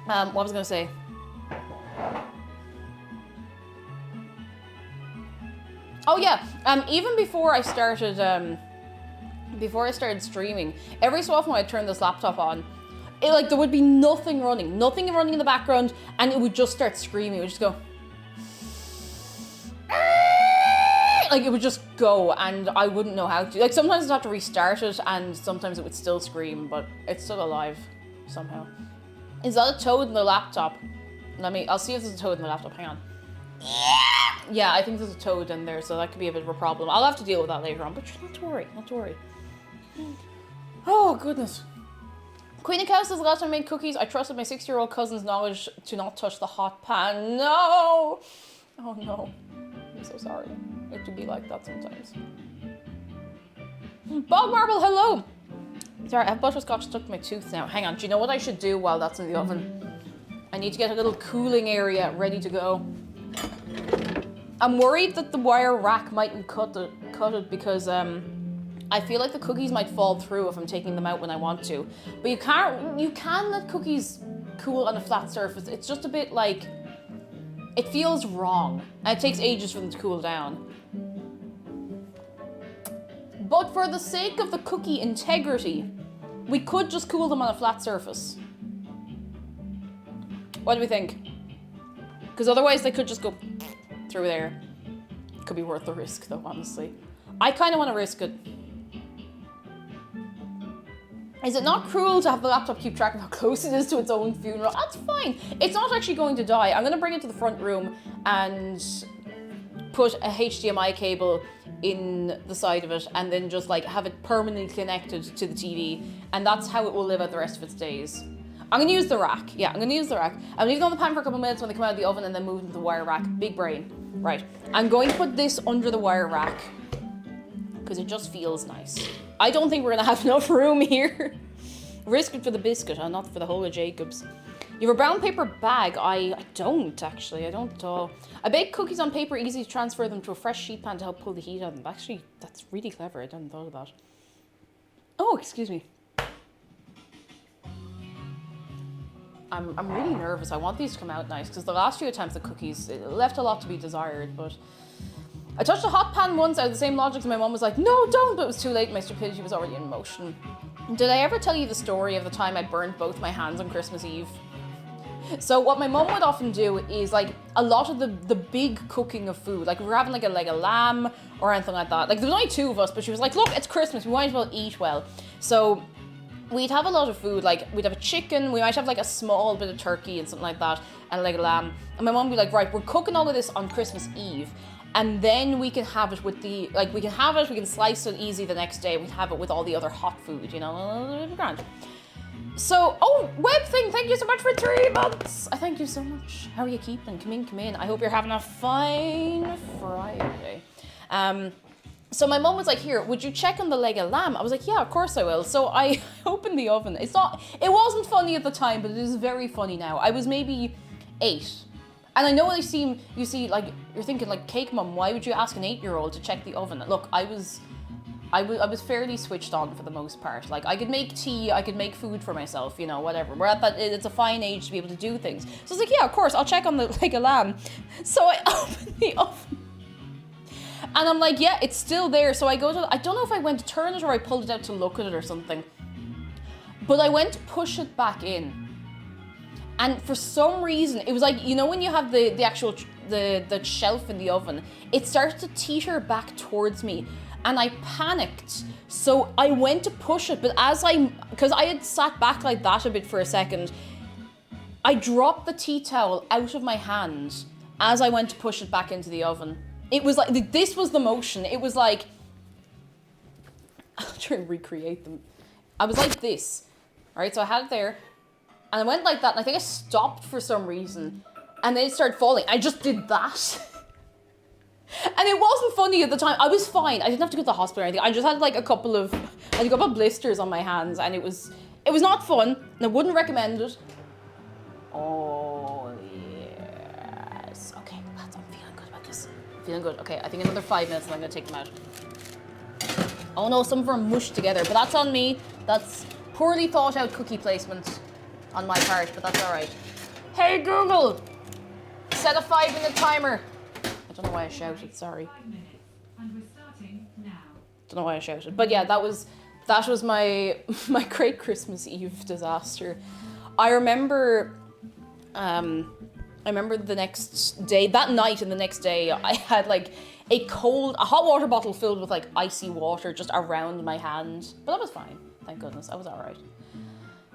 What was I gonna say? Oh yeah. Even before I started streaming, every so often when I turn this laptop on, there would be nothing running in the background, and it would just start screaming. It would just go. Like, it would just go, and I wouldn't know how to. Like, sometimes I'd have to restart it, and sometimes it would still scream, but it's still alive somehow. Is that a toad in the laptop? I'll see if there's a toad in the laptop. Hang on. Yeah, I think there's a toad in there, so that could be a bit of a problem. I'll have to deal with that later on, but not to worry. Oh, goodness. Queenie Cow says, the last time I made cookies, I trusted my 6-year-old cousin's knowledge to not touch the hot pan. No! Oh, no. I'm so sorry. It could be like that sometimes. Bog Marble, hello! Sorry, I have butterscotch stuck to my tooth now. Hang on, do you know what I should do while that's in the oven? I need to get a little cooling area ready to go. I'm worried that the wire rack mightn't cut it because I feel like the cookies might fall through if I'm taking them out when I want to. But you can let cookies cool on a flat surface. It's just a bit like, it feels wrong. And it takes ages for them to cool down. But for the sake of the cookie integrity, we could just cool them on a flat surface. What do we think? Because otherwise they could just go through there. Could be worth the risk though, honestly. I kind of want to risk it. Is it not cruel to have the laptop keep track of how close it is to its own funeral? That's fine. It's not actually going to die. I'm going to bring it to the front room and put a HDMI cable in the side of it and then just like have it permanently connected to the TV. And that's how it will live out the rest of its days. I'm going to use the rack. Yeah, I'm going to use the rack. I'm leaving it on the pan for a couple of minutes when they come out of the oven and then move into the wire rack. Big brain. Right. I'm going to put this under the wire rack because it just feels nice. I don't think we're going to have enough room here. Risk it for the biscuit, not for the whole of Jacob's. You have a brown paper bag? I don't, actually. I don't at all. I bake cookies on paper, easy to transfer them to a fresh sheet pan to help pull the heat out of them. Actually, that's really clever. I hadn't thought of that. Oh, excuse me. I'm really nervous. I want these to come out nice because the last few attempts at cookies, it left a lot to be desired, but I touched a hot pan once out of the same logic as my mom was like, no, don't, but it was too late. My stupidity was already in motion. Did I ever tell you the story of the time I burned both my hands on Christmas Eve? So what my mom would often do is like a lot of the big cooking of food, like we were having like a leg of lamb or anything like that. Like there was only 2 of us, but she was like, look, it's Christmas, we might as well eat well. So we'd have a lot of food, like we'd have a chicken, we might have like a small bit of turkey and something like that, and a leg of lamb. And my mom would be like, right, we're cooking all of this on Christmas Eve. And then we can have it with the, like we can slice it easy the next day. We'd have it with all the other hot food, you know, grand. So, oh, Web Thing, thank you so much for 3 months. I thank you so much. How are you keeping? Come in. I hope you're having a fine Friday. So my mom was like, here, would you check on the leg of lamb? I was like, yeah, of course I will. So I opened the oven. It wasn't funny at the time, but it is very funny now. I was maybe 8. And I know you see, like, you're thinking, like, cake mum, why would you ask an 8-year-old to check the oven? Look, I was fairly switched on for the most part. Like, I could make tea, I could make food for myself, you know, whatever. We're at that, it's a fine age to be able to do things. So I was like, yeah, of course, I'll check on the leg of lamb. So I opened the oven. And I'm like, yeah, it's still there. So I don't know if I went to turn it or I pulled it out to look at it or something. But I went to push it back in. And for some reason, it was like, you know when you have the actual shelf in the oven, it started to teeter back towards me. And I panicked. So I went to push it, but because I had sat back like that a bit for a second, I dropped the tea towel out of my hand as I went to push it back into the oven. It was like, this was the motion. It was like, I'll try and recreate them. I was like this, right? So I had it there. And I went like that, and I think I stopped for some reason. And then it started falling. I just did that. And it wasn't funny at the time. I was fine. I didn't have to go to the hospital or anything. I just had like a couple of blisters on my hands, and it was not fun, and I wouldn't recommend it. Oh yes. Okay, lads, I'm feeling good about this. Feeling good. Okay, I think another 5 minutes and I'm gonna take them out. Oh no, some of them are mushed together, but that's on me. That's poorly thought out cookie placement on my part, but that's all right. Hey Google, set a 5-minute timer. I don't know why I shouted, sorry. 5 minutes, and we're starting now. Don't know why I shouted. But yeah, that was my great Christmas Eve disaster. I remember the next day, that night and the next day, I had like a hot water bottle filled with like icy water just around my hand. But that was fine. Thank goodness. I was alright.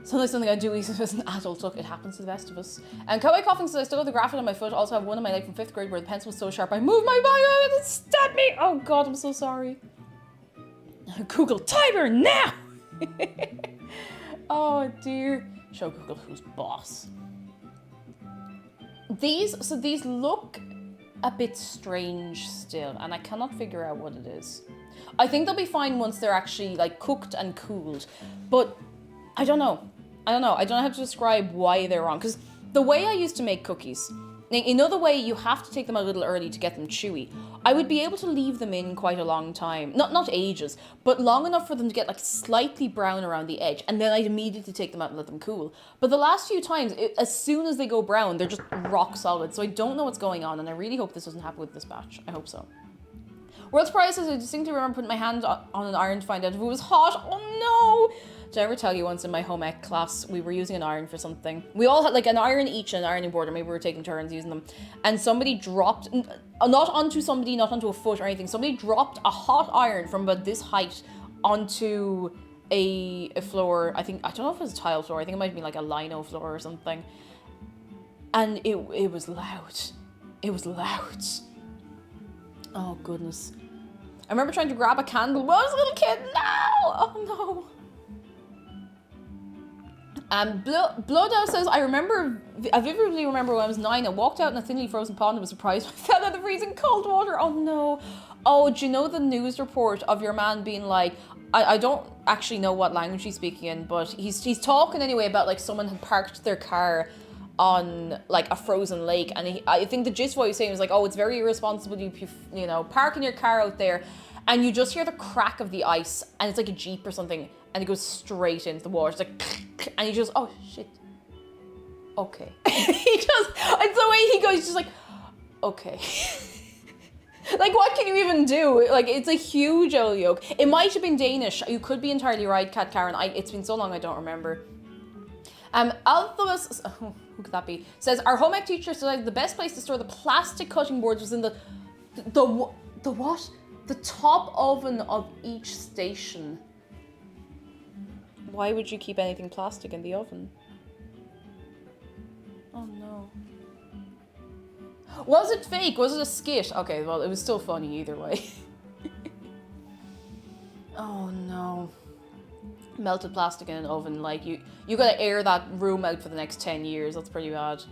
Sometimes something I do even as an adult. Look, it happens to the best of us. And Cowboy Coughing says, I still have the graphite on my foot. Also have one on my leg from 5th grade where the pencil was so sharp I moved my bag and it stabbed me. Oh God, I'm so sorry. Google timer now. Oh dear. Show Google who's boss. These look a bit strange still, and I cannot figure out what it is. I think they'll be fine once they're actually like cooked and cooled, but I don't know. I don't know how to describe why they're wrong, because the way I used to make cookies, you know the way you have to take them a little early to get them chewy, I would be able to leave them in quite a long time. Not ages, but long enough for them to get like slightly brown around the edge, and then I'd immediately take them out and let them cool. But the last few times, as soon as they go brown, they're just rock solid, so I don't know what's going on, and I really hope this doesn't happen with this batch. I hope so. World's Prize says, I distinctly remember putting my hand on an iron to find out if it was hot. Oh no! Did I ever tell you once in my home ec class, we were using an iron for something? We all had like an iron each and an ironing board, or maybe we were taking turns using them. And somebody dropped, not onto somebody, not onto a foot or anything, somebody dropped a hot iron from about this height onto a floor. I don't know if it was a tile floor. I think it might be like a lino floor or something. And it was loud. It was loud. Oh goodness. I remember trying to grab a candle when I was a little kid. No! Oh no. Bloodout says, I vividly remember when I was 9, I walked out in a thinly frozen pond and was surprised when I fell in the freezing cold water. Oh no. Oh, do you know the news report of your man being like, I don't actually know what language he's speaking in, but he's talking anyway about like someone had parked their car on like a frozen lake, and I think the gist of what he was saying was like, oh, it's very irresponsible you know, parking your car out there, and you just hear the crack of the ice, and it's like a Jeep or something, and it goes straight into the water. It's like, and he just, oh shit, okay. It's the way he goes, he's just like, okay. Like, what can you even do? Like, it's a huge old yoke. It might have been Danish. You could be entirely right, Kat Karen. It's been so long I don't remember. Alphabus, who could that be? Says, our home ec teacher said the best place to store the plastic cutting boards was in the what? The top oven of each station. Why would you keep anything plastic in the oven? Oh no. Was it fake? Was it a skit? Okay, well, it was still funny either way. Oh no. Melted plastic in an oven, like you gotta air that room out for the next 10 years. That's pretty bad.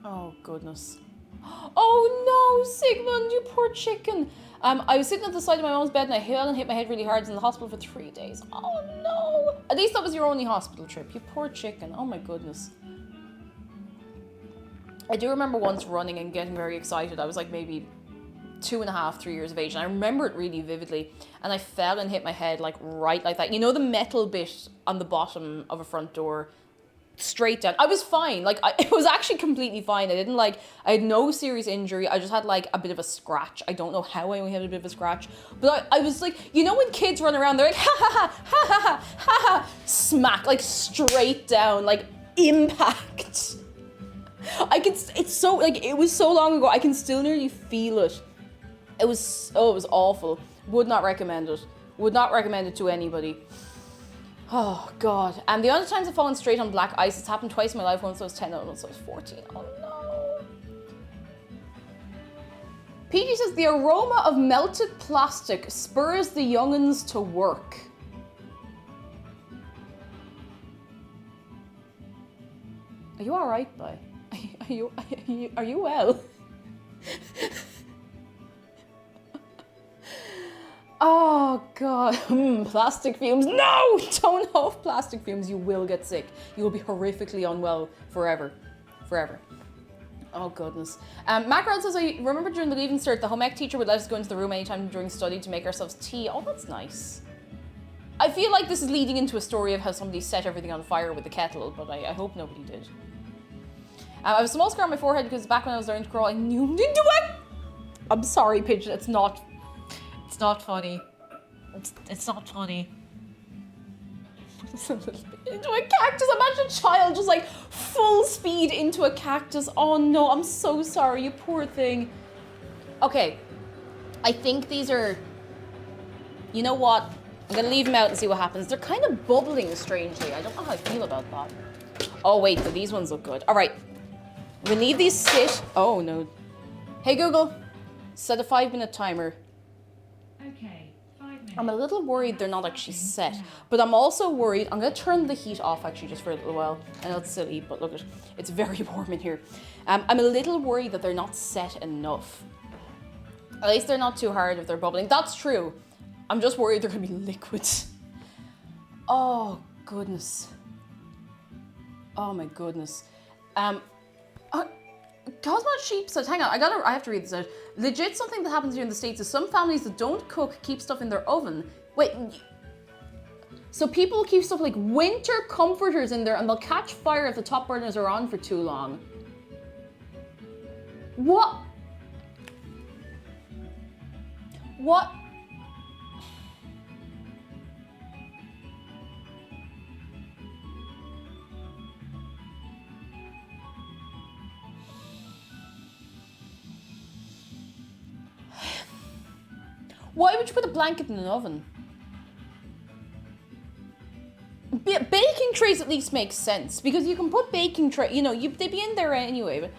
Oh goodness. Oh no, Sigmund, you poor chicken. I was sitting at the side of my mom's bed and I fell and hit my head really hard. I was in the hospital for 3 days. Oh no. At least that was your only hospital trip. You poor chicken. Oh my goodness. I do remember once running and getting very excited. I was like maybe 2.5, 3 years of age, and I remember it really vividly, and I fell and hit my head like right like that. You know the metal bit on the bottom of a front door? Straight down. I was fine. Like, it was actually completely fine. I had no serious injury. I just had like a bit of a scratch. I don't know how I only had a bit of a scratch, but I was like, you know when kids run around, they're like, ha ha ha ha ha ha ha, smack, like straight down, like impact. It's so, like, it was so long ago, I can still nearly feel it. It was awful. Would not recommend it. Would not recommend it to anybody. Oh God. And the other times I've fallen straight on black ice, it's happened twice in my life. Once I was 10 and once I was 14. Oh no. PG says, the aroma of melted plastic spurs the young'uns to work. Are you alright, boy? Are you well? God. Plastic fumes. No! Don't huff plastic fumes. You will get sick. You will be horrifically unwell forever. Forever. Oh, goodness. Macron says, I remember during the leaving cert, the home ec teacher would let us go into the room anytime during study to make ourselves tea. Oh, that's nice. I feel like this is leading into a story of how somebody set everything on fire with the kettle, but I hope nobody did. I have a small scar on my forehead because back when I was learning to crawl, I knew into it. I'm sorry, Pigeon. It's not funny. It's not funny. Into a cactus. Imagine a child just like full speed into a cactus. Oh no, I'm so sorry, you poor thing. Okay, I think these are, you know what? I'm gonna leave them out and see what happens. They're kind of bubbling strangely. I don't know how I feel about that. Oh wait, so these ones look good. All right, we leave these sit. Oh no. Hey Google, set a 5-minute timer. Okay, 5 minutes. I'm a little worried they're not actually set, but I'm also worried. I'm gonna turn the heat off actually just for a little while. I know it's silly, but look, it's very warm in here. I'm a little worried that they're not set enough. At least they're not too hard if they're bubbling. That's true. I'm just worried they're gonna be liquid. Oh goodness. Oh my goodness. Cosmos Sheep said, hang on, I have to read this out. Legit, something that happens here in the States is some families that don't cook keep stuff in their oven. Wait, so people keep stuff like winter comforters in there and they'll catch fire if the top burners are on for too long. What? What? Why would you put a blanket in an oven? Baking trays at least makes sense because you can put baking tray, you know, they'd be in there anyway. But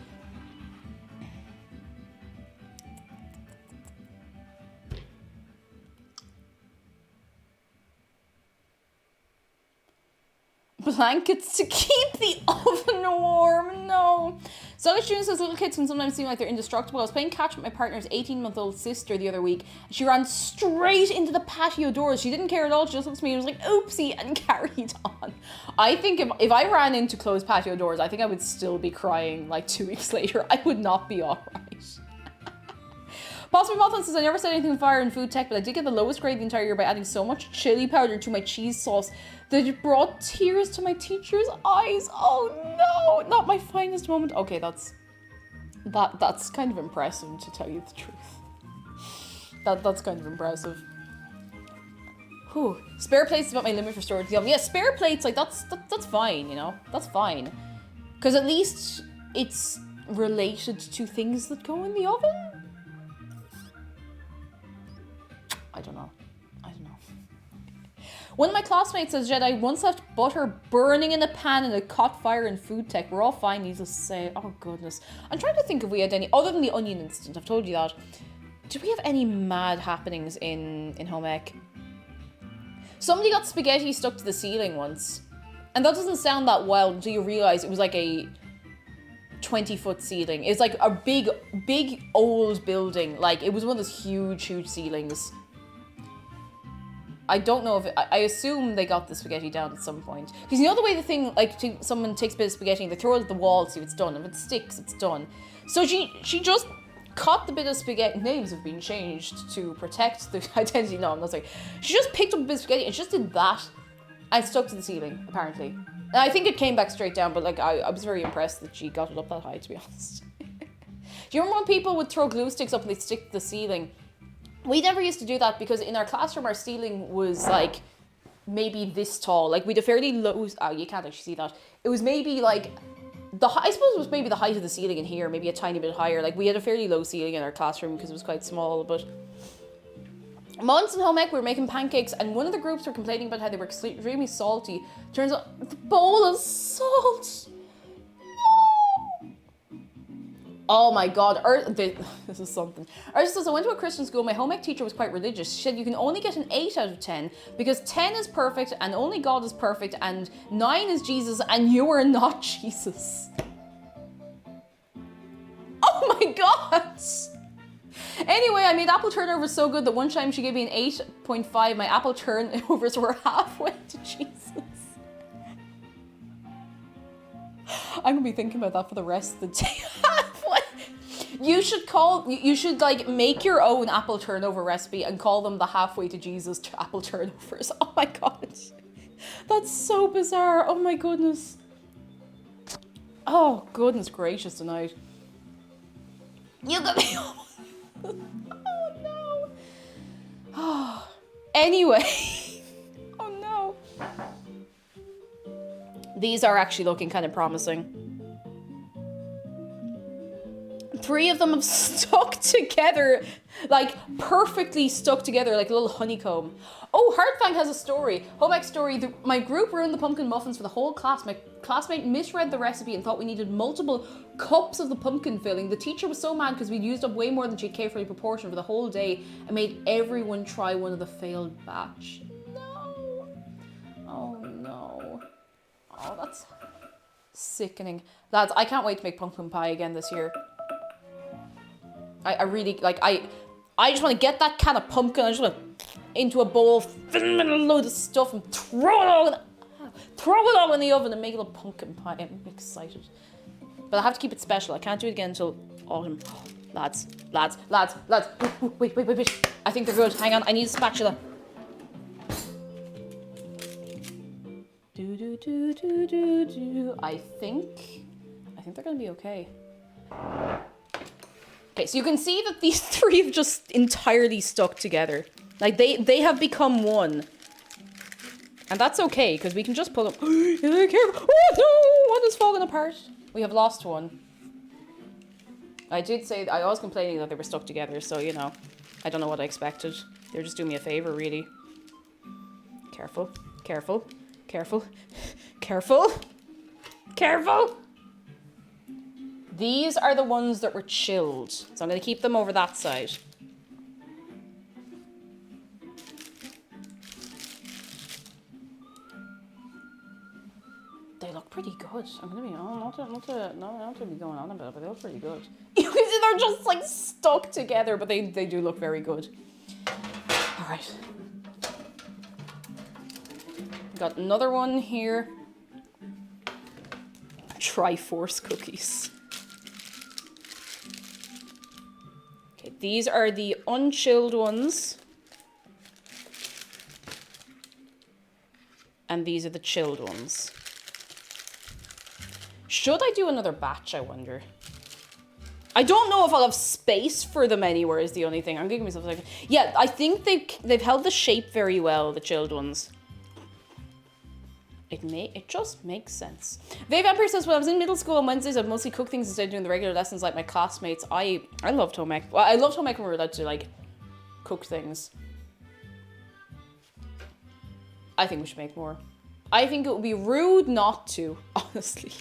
blankets to keep the oven warm. No. Soga June says little kids can sometimes seem like they're indestructible. I was playing catch with my partner's 18-month-old sister the other week. And she ran straight into the patio doors. She didn't care at all. She just looked at me and was like, oopsie, and carried on. I think if I ran into closed patio doors, I think I would still be crying like 2 weeks later. I would not be all right. Possibly Mothman says, I never said anything on fire in food tech, but I did get the lowest grade the entire year by adding so much chili powder to my cheese sauce that it brought tears to my teacher's eyes. Oh no, not my finest moment. Okay, that's kind of impressive, to tell you the truth. That's kind of impressive. Whew. Spare plates is about my limit for storage. Yeah, spare plates, like that's fine, you know? That's fine. Because at least it's related to things that go in the oven. I don't know. One of my classmates says, Jed, I once left butter burning in a pan and it caught fire in food tech. We're all fine, needless to say. Oh, goodness. I'm trying to think if we had any, other than the onion incident, I've told you that. Do we have any mad happenings in home ec? Somebody got spaghetti stuck to the ceiling once. And that doesn't sound that wild until you realise it was like a 20-foot ceiling. It's like a big old building. Like, it was one of those huge ceilings. I don't know if I assume they got the spaghetti down at some point. Because you know the way the thing, like, someone takes a bit of spaghetti and they throw it at the wall to see if it's done. If it sticks, it's done. So she just caught the bit of spaghetti. Names have been changed to protect the identity. No, I'm not saying. She just picked up a bit of spaghetti and she just did that. And stuck to the ceiling, apparently. And I think it came back straight down, but like I was very impressed that she got it up that high, to be honest. Do you remember when people would throw glue sticks up and they'd stick to the ceiling? We never used to do that because in our classroom, our ceiling was like maybe this tall. Like we'd a fairly low, oh, you can't actually see that. It was maybe like, I suppose it was maybe the height of the ceiling in here, maybe a tiny bit higher. Like we had a fairly low ceiling in our classroom because it was quite small, but months in home ec, we were making pancakes and one of the groups were complaining about how they were extremely salty. Turns out the bowl of salt. Oh my god, this is something. Ursula says, I went to a Christian school, my home ec teacher was quite religious. She said you can only get an 8 out of 10 because 10 is perfect and only God is perfect and 9 is Jesus and you are not Jesus. Oh my god! Anyway, I made apple turnovers so good that one time she gave me an 8.5. My apple turnovers were halfway to Jesus. I'm gonna be thinking about that for the rest of the day. You should like make your own apple turnover recipe and call them the halfway to Jesus apple turnovers. Oh my god. That's so bizarre. Oh my goodness. Oh goodness gracious tonight. You got me. Oh no. Oh. Anyway. Oh no. These are actually looking kind of promising. 3 of them have stuck together, like perfectly stuck together, like a little honeycomb. Oh, Hardfang has a story. Home ec story. My group ruined the pumpkin muffins for the whole class. My classmate misread the recipe and thought we needed multiple cups of the pumpkin filling. The teacher was so mad because we'd used up way more than she'd carefully proportioned for the whole day and made everyone try one of the failed batch. No. Oh no. Oh, that's sickening. Lads, I can't wait to make pumpkin pie again this year. I really, like, I just want to get that can of pumpkin, I just want to into a bowl, fill it with a load of stuff and throw it all in the oven and make a little pumpkin pie. I'm excited. But I have to keep it special. I can't do it again until autumn. Oh, lads. Ooh, wait. I think they're good. Hang on, I need a spatula. I think they're gonna be okay. Okay, so you can see that these 3 have just entirely stuck together. Like, they have become one. And that's okay, because we can just pull them. Oh no! One is falling apart. We have lost one. I did say, I was complaining that they were stuck together, so, you know. I don't know what I expected. They're just doing me a favor, really. Careful. These are the ones that were chilled. So I'm going to keep them over that side. They look pretty good. I'm going to be not to be going on about it, but they look pretty good. They're just like stuck together, but they do look very good. All right. Got another one here. Triforce cookies. Okay, these are the unchilled ones. And these are the chilled ones. Should I do another batch, I wonder? I don't know if I'll have space for them anywhere is the only thing. I'm giving myself a second. Yeah, I think they've held the shape very well, the chilled ones. It just makes sense. Vave Emperor says, when I was in middle school on Wednesdays, I'd mostly cook things instead of doing the regular lessons like my classmates. I loved home ec. Well, I loved home ec when we were allowed to, like, cook things. I think we should make more. I think it would be rude not to, honestly.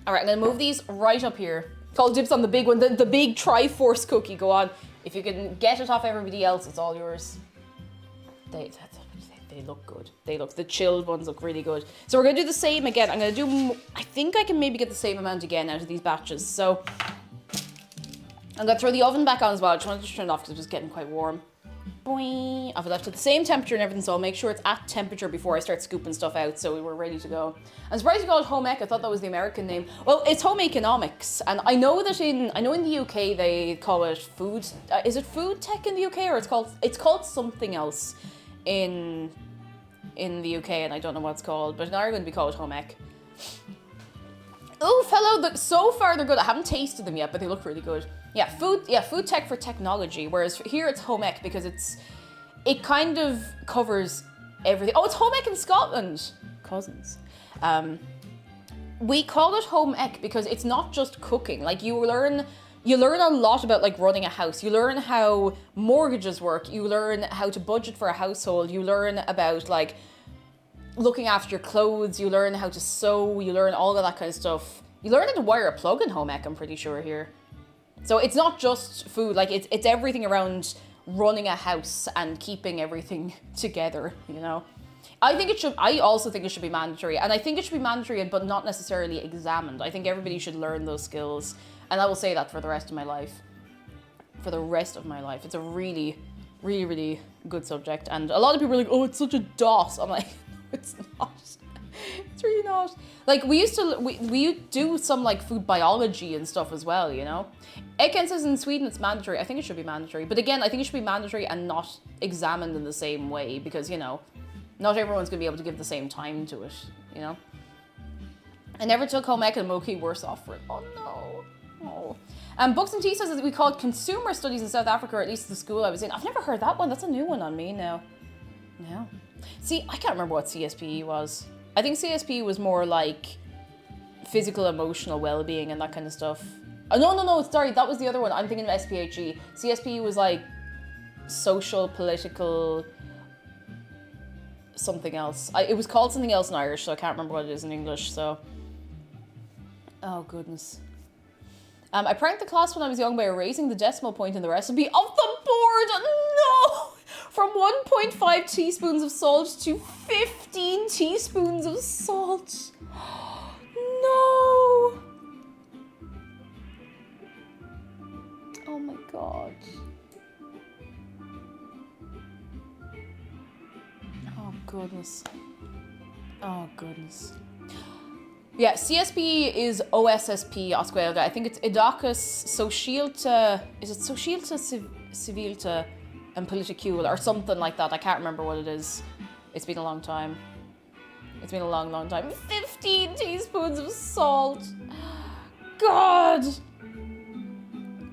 All right, I'm going to move these right up here. Call dibs on the big one, the big Triforce cookie. Go on. If you can get it off everybody else, it's all yours. They look good. The chilled ones look really good. So we're going to do the same again. I'm going to do, I think I can maybe get the same amount again out of these batches. So I'm going to throw the oven back on as well. I just wanted to turn it off because it was getting quite warm. Boing. I've left it the same temperature and everything, so I'll make sure it's at temperature before I start scooping stuff out so we were ready to go. I'm surprised you called it home ec. I thought that was the American name. Well, it's home economics, and I know that in the UK they call it food. Is it food tech in the UK, or it's called something else in the UK, and I don't know what it's called, but in Ireland we call it home ec. Oh, so far they're good. I haven't tasted them yet, but they look really good. Yeah, food tech for technology, whereas here it's home ec because it kind of covers everything. Oh, it's home ec in Scotland. Cousins. We call it home ec because it's not just cooking. Like you learn a lot about like running a house. You learn how mortgages work. You learn how to budget for a household. You learn about like looking after your clothes. You learn how to sew. You learn all of that kind of stuff. You learn how to wire a plug in home ec, I'm pretty sure here. So it's not just food, like it's everything around running a house and keeping everything together, you know. I also think it should be mandatory, and I think it should be mandatory but not necessarily examined. I think everybody should learn those skills, and I will say that for the rest of my life. for the rest of my life. It's a really, really, really good subject. And a lot of people are like, oh, it's such a DOS. I'm like, no, it's not. It's really not. Like, we do some like food biology and stuff as well, you know? Eken says in Sweden it's mandatory. I think it should be mandatory. But again, I think it should be mandatory and not examined in the same way because, you know, not everyone's going to be able to give the same time to it, you know? I never took home ec and Moki worse off for it. Oh no. Oh. Books and Tea says that we call it consumer studies in South Africa, or at least the school I was in. I've never heard that one. That's a new one on me now. No. See, I can't remember what CSPE was. I think CSP was more like physical, emotional well-being and that kind of stuff. Oh, no, sorry, that was the other one. I'm thinking of SPHE. CSP was like social, political, something else. It was called something else in Irish, so I can't remember what it is in English, so. Oh, goodness. I pranked the class when I was young by erasing the decimal point in the recipe off the board. No! From 1.5 teaspoons of salt to 15 teaspoons of salt. No! Oh my god. Oh goodness. Oh goodness. Yeah, CSP is OSSP Oscuelga. I think it's Edacus Socialta. Is it Socialta Civilta and Politicule or something like that? I can't remember what it is. It's been a long time. It's been a long, long time. 15 teaspoons of salt. God.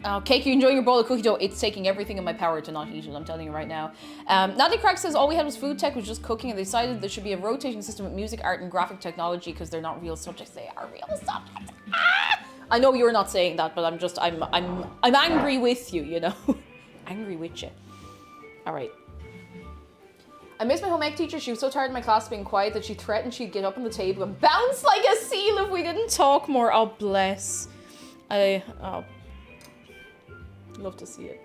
Oh, Cake, you enjoying your bowl of cookie dough? It's taking everything in my power to not eat it, I'm telling you right now. Natalie Craig says all we had was food tech, was just cooking, and they decided there should be a rotating system with music, art, and graphic technology because they're not real subjects. They are real subjects. Ah! I know you're not saying that, but I'm angry with you, you know? Angry with you. All right. I miss my home ec teacher. She was so tired of my class being quiet that she threatened she'd get up on the table and bounce like a seal if we didn't talk more. Oh, bless. Love to see it.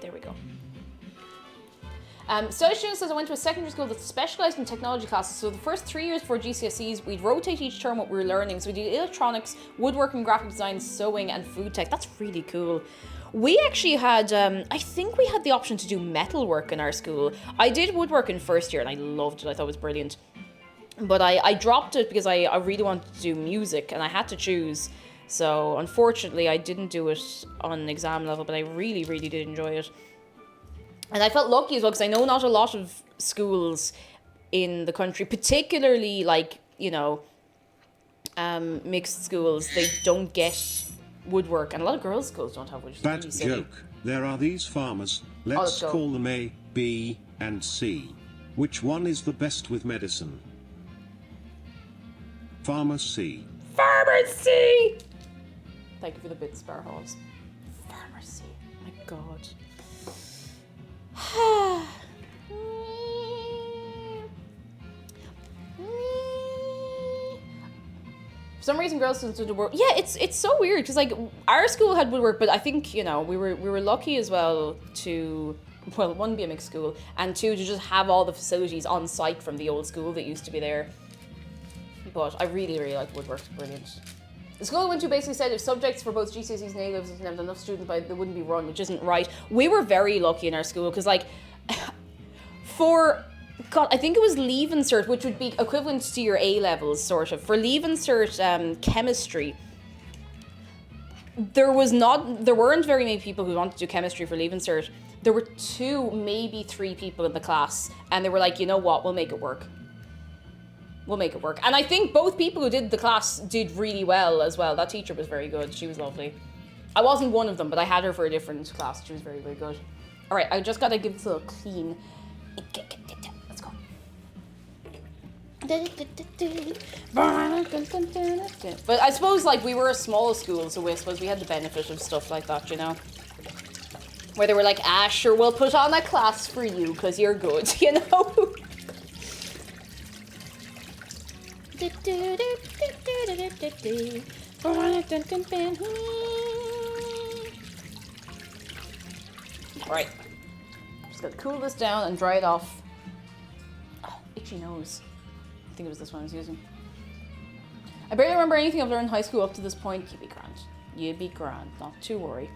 There we go. Study student says I went to a secondary school that specialised in technology classes. So the first 3 years before GCSEs, we'd rotate each term what we were learning. So we did electronics, woodworking, graphic design, sewing, and food tech. That's really cool. We actually had, I think we had the option to do metalwork in our school. I did woodwork in first year and I loved it. I thought it was brilliant. But I dropped it because I really wanted to do music and I had to choose. So unfortunately, I didn't do it on exam level, but I really, really did enjoy it. And I felt lucky as well because I know not a lot of schools in the country, particularly like, you know, mixed schools, they don't get woodwork. And a lot of girls' schools don't have woodwork. Bad joke. There are these farmers. Let's go. call them A, B, and C. Which one is the best with medicine? Farmer C. Farmer C! Thank you for the bit, Sparhawks. Farmer C. My god. For some reason, girls don't do the work. Yeah, it's so weird because like our school had woodwork, but I think, you know, we were lucky as well to, well, one, be a mixed school, and two, to just have all the facilities on site from the old school that used to be there. But I really, really like woodwork. It's brilliant. The school I went to basically said if subjects for both GCSEs and A-levels didn't have enough students, they wouldn't be run, which isn't right. We were very lucky in our school because, like, God, I think it was Leaving Cert, which would be equivalent to your A-levels, sort of. For Leaving Cert chemistry, there weren't very many people who wanted to do chemistry for Leaving Cert. There were 2, maybe 3 people in the class, and they were like, you know what, we'll make it work. We'll make it work. And I think both people who did the class did really well as well. That teacher was very good. She was lovely. I wasn't one of them, but I had her for a different class. She was very, very good. All right, I just got to give this a little clean. Let's go. But I suppose, like, we were a small school, so I suppose we had the benefit of stuff like that, you know? Where they were like, sure, we'll put on a class for you because you're good, you know? Alright, just gotta cool this down and dry it off. Oh, itchy nose. I think it was this one I was using. I barely remember anything I've learned in high school up to this point. You'd be grand. You'd be grand, not to worry.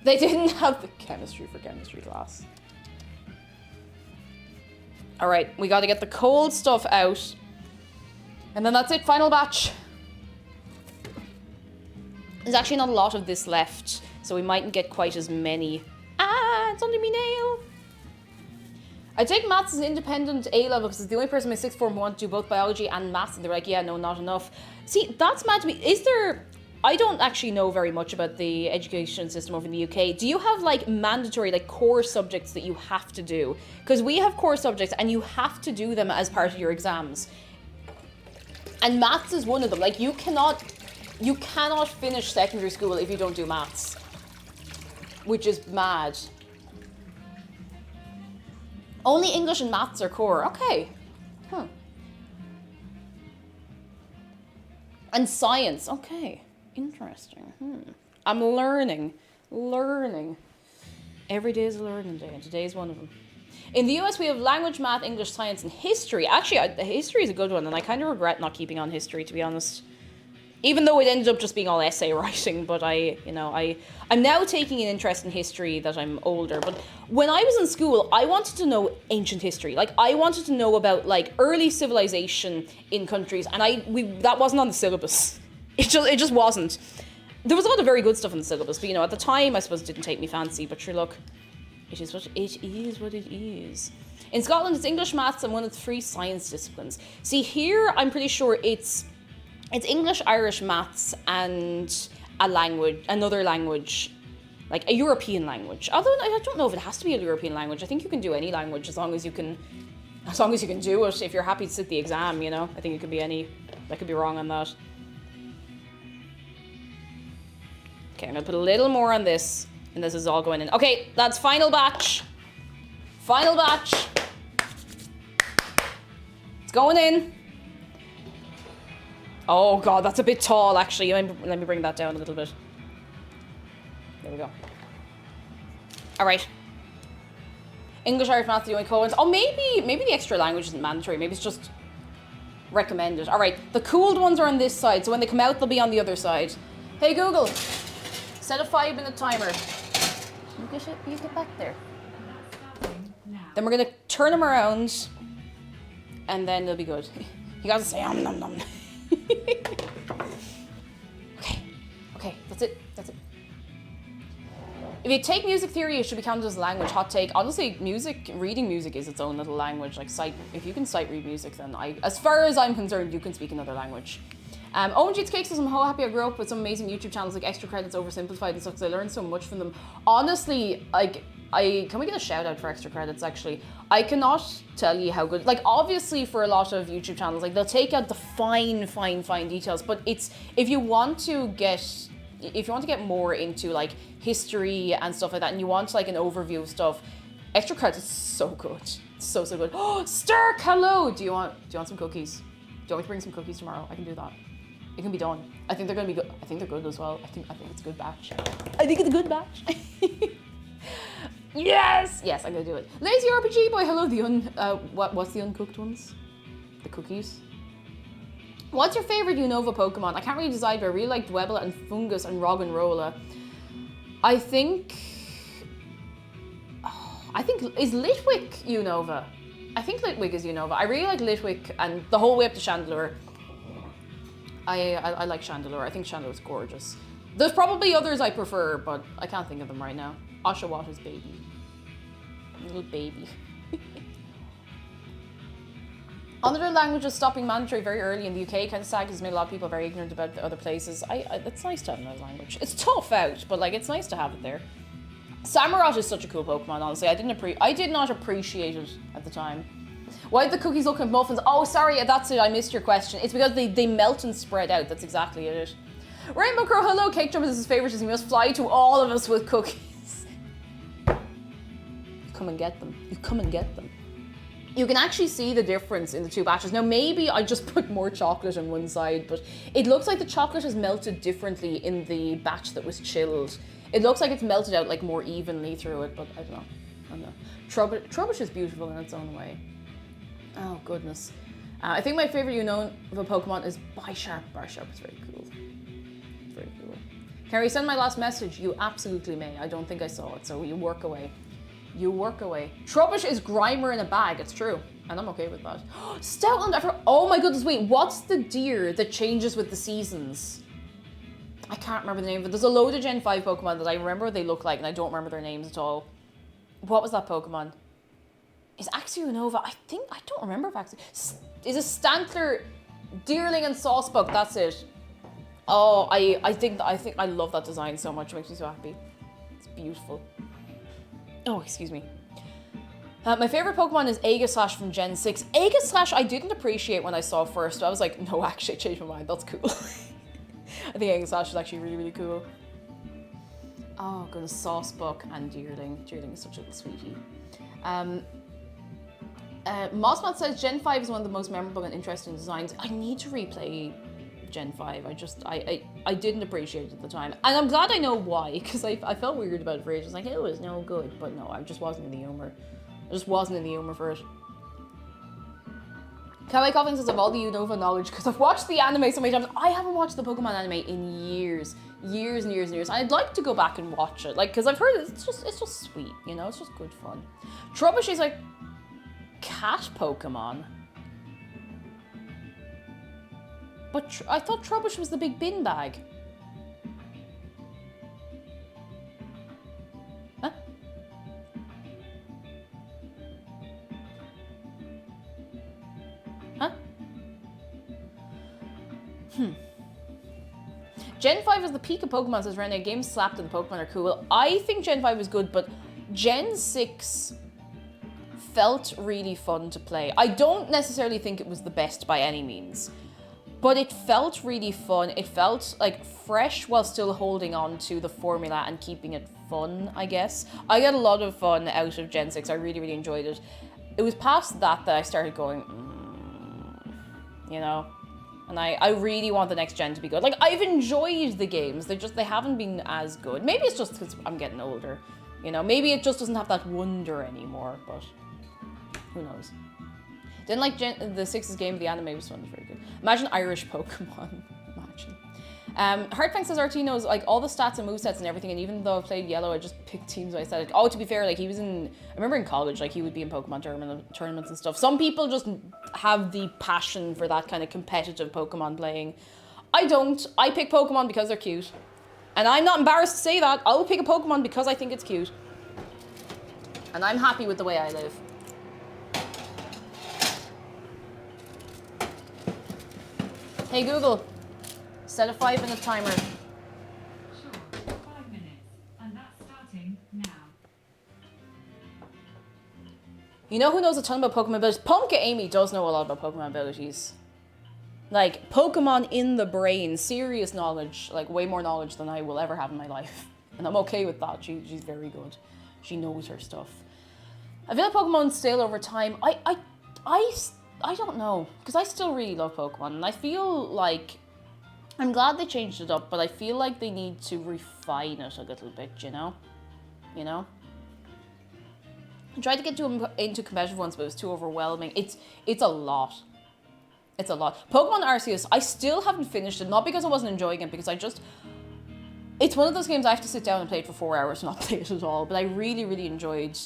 They didn't have the chemistry for chemistry class. All right, we got to get the cold stuff out. And then that's it, final batch. There's actually not a lot of this left, so we mightn't get quite as many. Ah, it's under me nail. I take maths as an independent A level because it's the only person in my sixth form who wants to do both biology and maths, and they're like, yeah, no, not enough. See, that's mad to me. Is there... I don't actually know very much about the education system over in the UK. Do you have like mandatory, like core subjects that you have to do? Because we have core subjects and you have to do them as part of your exams. And maths is one of them. Like you cannot finish secondary school if you don't do maths. Which is mad. Only English and maths are core. Okay. Huh. And science. Okay. Interesting. I'm learning. Every day is a learning day, and today is one of them. In the US, we have language, math, English, science, and history. Actually, history is a good one, and I kind of regret not keeping on history, to be honest. Even though it ended up just being all essay writing, but I'm now taking an interest in history that I'm older. But when I was in school, I wanted to know ancient history. Like, I wanted to know about, like, early civilization in countries, and that wasn't on the syllabus. It just wasn't. There was a lot of very good stuff in the syllabus, but, at the time, I suppose it didn't take me fancy. But sure, look, it is what it is. In Scotland, it's English, maths, and one of the 3 science disciplines. See, here, I'm pretty sure it's English, Irish, maths, and another language, like a European language. Although I don't know if it has to be a European language. I think you can do any language as long as you can do it. If you're happy to sit the exam, I think it could be any. I could be wrong on that. Okay, I'm gonna put a little more on this, and this is all going in. Okay, that's final batch. Final batch. It's going in. Oh god, that's a bit tall actually. Let me bring that down a little bit. There we go. Alright. English, Irish, maths, the only codes. Oh, maybe the extra language isn't mandatory. Maybe it's just recommended. Alright, the cooled ones are on this side, so when they come out, they'll be on the other side. Hey Google, set a 5-minute timer. You get back there. Then we're gonna turn them around, and then they'll be good. You gotta say nom nom. Okay, that's it. If you take music theory, it should be counted as a language. Hot take. Honestly, reading music is its own little language. Like if you can sight read music, then as far as I'm concerned, you can speak another language. OMG It's Cake says, I'm so happy I grew up with some amazing YouTube channels like Extra Credits, Oversimplified and stuff, because I learned so much from them. Honestly, can we get a shout out for Extra Credits actually? I cannot tell you how good, like obviously for a lot of YouTube channels, like they'll take out the fine details, but it's, if you want to get more into like history and stuff like that, and you want like an overview of stuff, Extra Credits is so good. It's so good. Oh, Stark, hello! Do you want some cookies? Do you want me to bring some cookies tomorrow? I can do that. It can be done. I think they're gonna be good. I think they're good as well. I think it's a good batch. Yes, I'm gonna do it. Lazy RPG boy, hello. What's the uncooked ones? The cookies. What's your favorite Unova Pokemon? I can't really decide, but I really like Dwebble and Fungus and Roggenrola. I think is Litwick Unova. I think Litwick is Unova. I really like Litwick and the whole way up to Chandelure. I like Chandelure. I think Chandelure's gorgeous. There's probably others I prefer, but I can't think of them right now. Oshawata's baby. Little baby. Other languages stopping mandatory very early in the UK kind of sad because it's made a lot of people very ignorant about the other places. It's nice to have another language. It's tough out, but like it's nice to have it there. Samurott is such a cool Pokemon, honestly. I did not appreciate it at the time. Why did the cookies look like muffins? Oh, sorry, that's it. I missed your question. It's because they melt and spread out. That's exactly it. Rainbow Crow, hello. Cake Jump is his favorite. He must fly to all of us with cookies. Come and get them. You come and get them. You can actually see the difference in the 2 batches. Now, maybe I just put more chocolate on one side, but it looks like the chocolate has melted differently in the batch that was chilled. It looks like it's melted out like more evenly through it, but I don't know. Trubbish is beautiful in its own way. Oh, goodness. I think my favorite Unova Pokemon is Bisharp. Bisharp is very cool. Very cool. Can I resend my last message? You absolutely may. I don't think I saw it, so you work away. You work away. Trubbish is Grimer in a bag. It's true. And I'm okay with that. Stoutland, oh my goodness, wait. What's the deer that changes with the seasons? I can't remember the name of it. There's a load of Gen 5 Pokemon that I remember what they look like, and I don't remember their names at all. What was that Pokemon? Is Axionova? I don't remember if is it Stantler, Deerling, and Saucebug? That's it. Oh, I think I love that design so much. It makes me so happy. It's beautiful. Oh, excuse me. My favorite Pokemon is Aegislash from Gen 6. Aegislash I didn't appreciate when I saw first. I was like, no, actually, I changed my mind. That's cool. I think Aegislash is actually really, really cool. Oh, goodness, Saucebug and Deerling. Deerling is such a little sweetie. Mossman says Gen 5 is one of the most memorable and interesting designs. I need to replay Gen 5. I didn't appreciate it at the time. And I'm glad I know why, because I felt weird about it for ages. Like, it was no good. But no, I just wasn't in the humor. I just wasn't in the humor for it. Kawaii Coughing says, of all the Unova knowledge, because I've watched the anime so many times. I haven't watched the Pokemon anime in years. Years and years and years. I'd like to go back and watch it. Like, because I've heard it's just sweet, you know? It's just good fun. Trubbish is like cat Pokemon. But I thought Trubbish was the big bin bag. Huh? Huh? Gen 5 is the peak of Pokemon, says Rene. Games slapped and the Pokemon are cool. I think Gen 5 is good, but Gen 6 felt really fun to play. I don't necessarily think it was the best by any means, but it felt really fun. It felt like fresh while still holding on to the formula and keeping it fun, I guess. I got a lot of fun out of Gen 6. I really, really enjoyed it. It was past that I started going, you know? And I really want the next gen to be good. Like, I've enjoyed the games. They haven't been as good. Maybe it's just because I'm getting older. You know, maybe it just doesn't have that wonder anymore, but who knows. Didn't like the 6's game, the anime was fun, it was very good. Imagine Irish Pokemon. Imagine. Heartfang says RT knows like all the stats and movesets and everything, and even though I played Yellow, I just picked teams by aesthetic. Oh, to be fair, like he was I remember in college, like he would be in Pokemon tournaments and stuff. Some people just have the passion for that kind of competitive Pokemon playing. I don't. I pick Pokemon because they're cute. And I'm not embarrassed to say that. I'll pick a Pokemon because I think it's cute. And I'm happy with the way I live. Hey Google, set a 5-minute timer. Sure, 5 minutes, and that's starting now. You know who knows a ton about Pokemon abilities? Pumpkin Amy does know a lot about Pokemon abilities. Like, Pokemon in the brain, serious knowledge, like way more knowledge than I will ever have in my life. And I'm okay with that, she's very good. She knows her stuff. I feel like Pokemon's stale over time. I don't know, because I still really love Pokemon, and I feel like, I'm glad they changed it up, but I feel like they need to refine it a little bit, you know? You know? I tried to get into competitive ones, but it was too overwhelming. It's a lot. It's a lot. Pokemon Arceus, I still haven't finished it, not because I wasn't enjoying it, because it's one of those games I have to sit down and play it for 4 hours, not play it at all, but I really, really enjoyed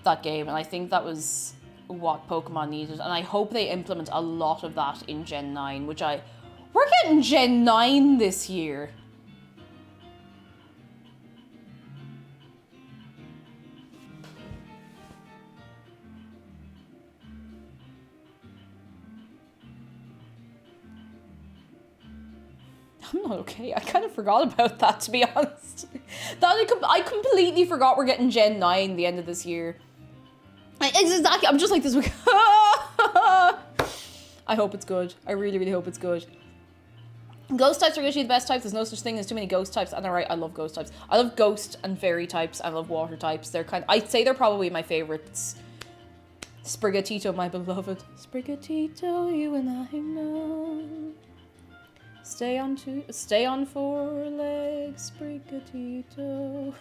that game, and I think that was what Pokemon needed, and I hope they implement a lot of that in Gen 9, we're getting Gen 9 this year. I'm not okay. I kind of forgot about that, to be honest. I completely forgot we're getting Gen 9 the end of this year. Exactly. I'm just like this week. I hope it's good. I really, really hope it's good. Ghost types are usually the best types. There's no such thing as too many ghost types. And alright, I love ghost types. I love ghost and fairy types. I love water types. I'd say they're probably my favorites. Sprigatito, my beloved. Sprigatito, you and I know. Stay on 4 legs, Sprigatito.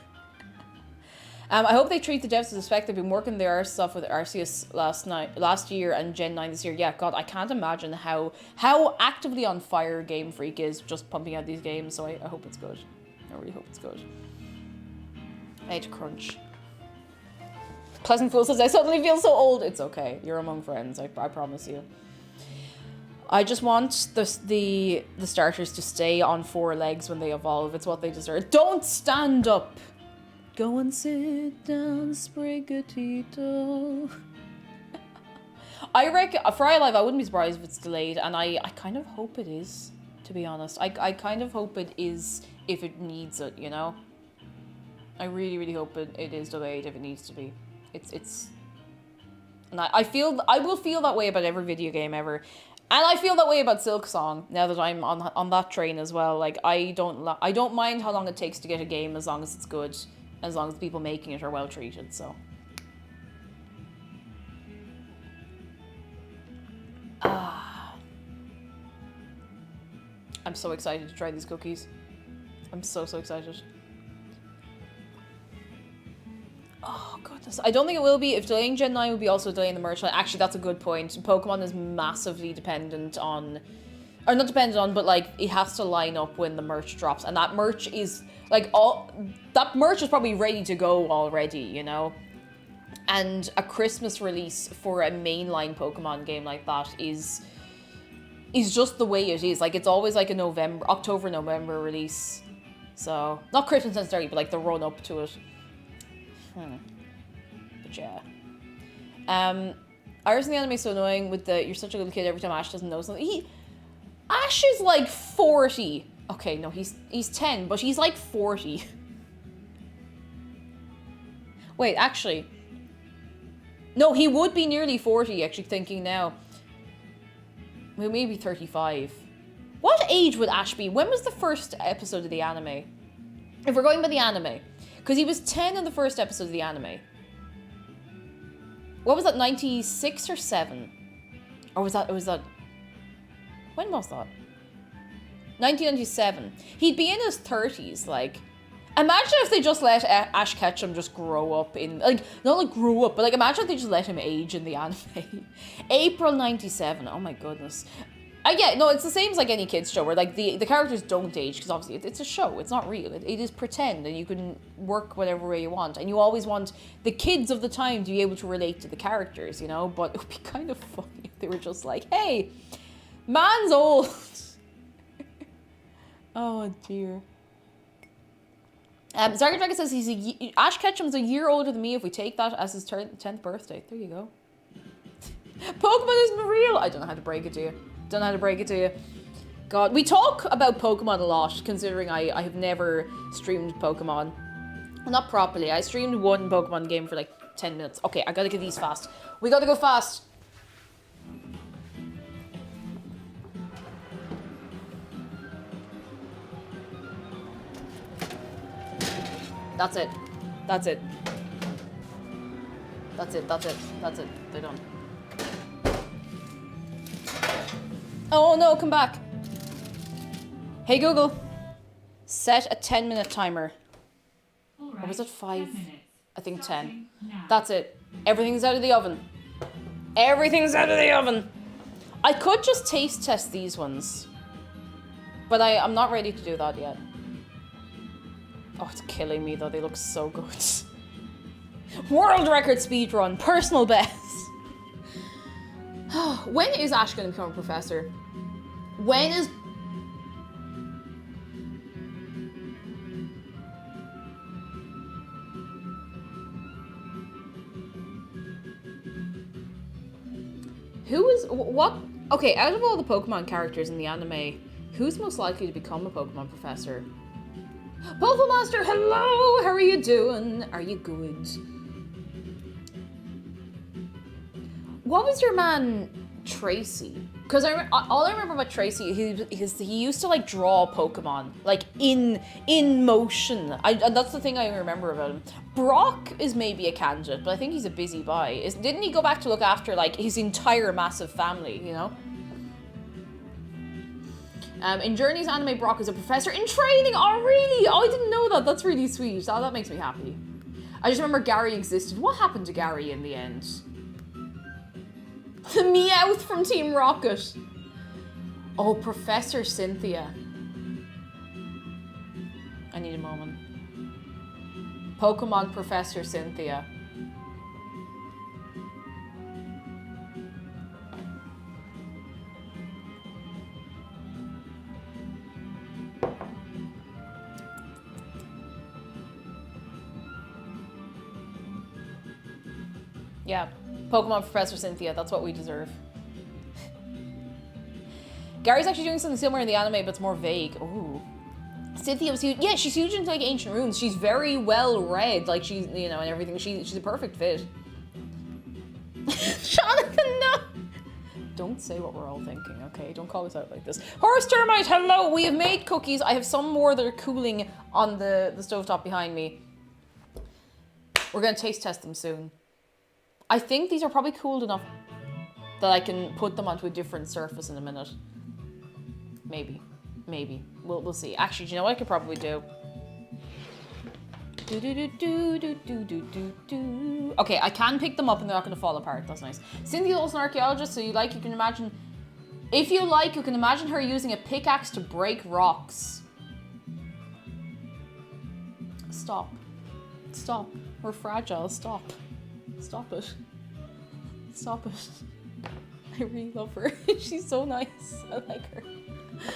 I hope they treat the devs as respect. They've been working their arse off with Arceus last year and Gen 9 this year. Yeah, God, I can't imagine how actively on fire Game Freak is just pumping out these games, so I hope it's good. I really hope it's good. I hate to crunch. Pleasant Fool says, I suddenly feel so old. It's okay. You're among friends, I promise you. I just want the starters to stay on 4 legs when they evolve. It's what they deserve. Don't stand up! Go and sit down, Sprigatito. I reckon, for iLive, I wouldn't be surprised if it's delayed, and I kind of hope it is, to be honest. I kind of hope it is if it needs it, you know? I really, really hope it is delayed if it needs to be. It's... And I will feel that way about every video game ever. And I feel that way about Silksong, now that I'm on that train as well. Like, I don't mind how long it takes to get a game as long as it's good. As long as the people making it are well treated, so. I'm so excited to try these cookies. I'm so excited. Oh, goodness. I don't think it will be. If delaying Gen 9 would be also delaying the merch line. Actually, that's a good point. Pokemon is massively dependent on... Or not dependent on, but, like, it has to line up when the merch drops. And that merch is... Like, that merch is probably ready to go already, you know? And a Christmas release for a mainline Pokemon game like that is just the way it is. Like, it's always like a October, November release. So, not Christmas necessarily, but like the run up to it. But yeah. Iris in the anime is so annoying with the, you're such a little kid every time Ash doesn't know something. Ash is like 40. Okay, no, he's 10, but he's like 40. Wait, actually. No, he would be nearly 40, actually thinking now. Well, maybe 35. What age would Ash be? When was the first episode of the anime? If we're going by the anime. Because he was 10 in the first episode of the anime. What was that, 96 or 7? Or was that... When was that? 1997. He'd be in his 30s, like... Imagine if they just let Ash Ketchum just grow up in... Like, not like grow up, but like imagine if they just let him age in the anime. April 97. Oh my goodness. Yeah, no, it's the same as like any kid's show where like the characters don't age because obviously it's a show. It's not real. It is pretend and you can work whatever way you want. And you always want the kids of the time to be able to relate to the characters, you know? But it would be kind of funny if they were just like, hey, man's old. Oh dear. Zarga Dragon says Ash Ketchum's a year older than me if we take that as his 10th birthday. There you go. Pokemon isn't real. I don't know how to break it to you. God, we talk about Pokemon a lot, considering I have never streamed Pokemon. Well, not properly. I streamed one Pokemon game for like 10 minutes. Okay, I gotta get these fast. We gotta go fast. That's it. They're done. Oh no, come back. Hey Google, set a 10-minute timer. Right, Or was it 5? 10 minutes. I think Starting 10. now. That's it. Everything's out of the oven. I could just taste test these ones. But I'm not ready to do that yet. Oh, it's killing me though. They look so good. World record speedrun. Personal best. When is Ash going to become a professor? When is... Who is... What... Okay, out of all the Pokemon characters in the anime, who's most likely to become a Pokemon professor? Pokemon Master, hello! How are you doing? Are you good? What was your man Tracy? Because all I remember about Tracy, he used to like draw Pokemon like in motion. And that's the thing I remember about him. Brock is maybe a candidate, but I think he's a busy boy. Didn't he go back to look after like his entire massive family? You know. In Journey's anime, Brock is a professor in training. Oh really? Oh, I didn't know that. That's really sweet. Oh, that makes me happy. I just remember Gary existed. What happened to Gary in the end? The Meowth from Team Rocket. Oh, Professor Cynthia. I need a moment. Pokemon Professor Cynthia. Yeah, Pokemon Professor Cynthia, that's what we deserve. Gary's actually doing something similar in the anime, but it's more vague. Ooh. Cynthia was huge. Yeah, she's huge into like ancient runes. She's very well read, like she's, you know, and everything. She's a perfect fit. Jonathan, no! Don't say what we're all thinking, okay? Don't call us out like this. Horse Termite, hello! We have made cookies. I have some more that are cooling on the stovetop behind me. We're gonna taste test them soon. I think these are probably cooled enough that I can put them onto a different surface in a minute. Maybe. Maybe. We'll see. Actually, do you know what I could probably do? Okay, I can pick them up and they're not going to fall apart. That's nice. Cynthia's also an archaeologist, so you can imagine... If you like, you can imagine her using a pickaxe to break rocks. Stop. Stop. We're fragile. Stop. Stop it. Stop it. I really love her. She's so nice. I like her.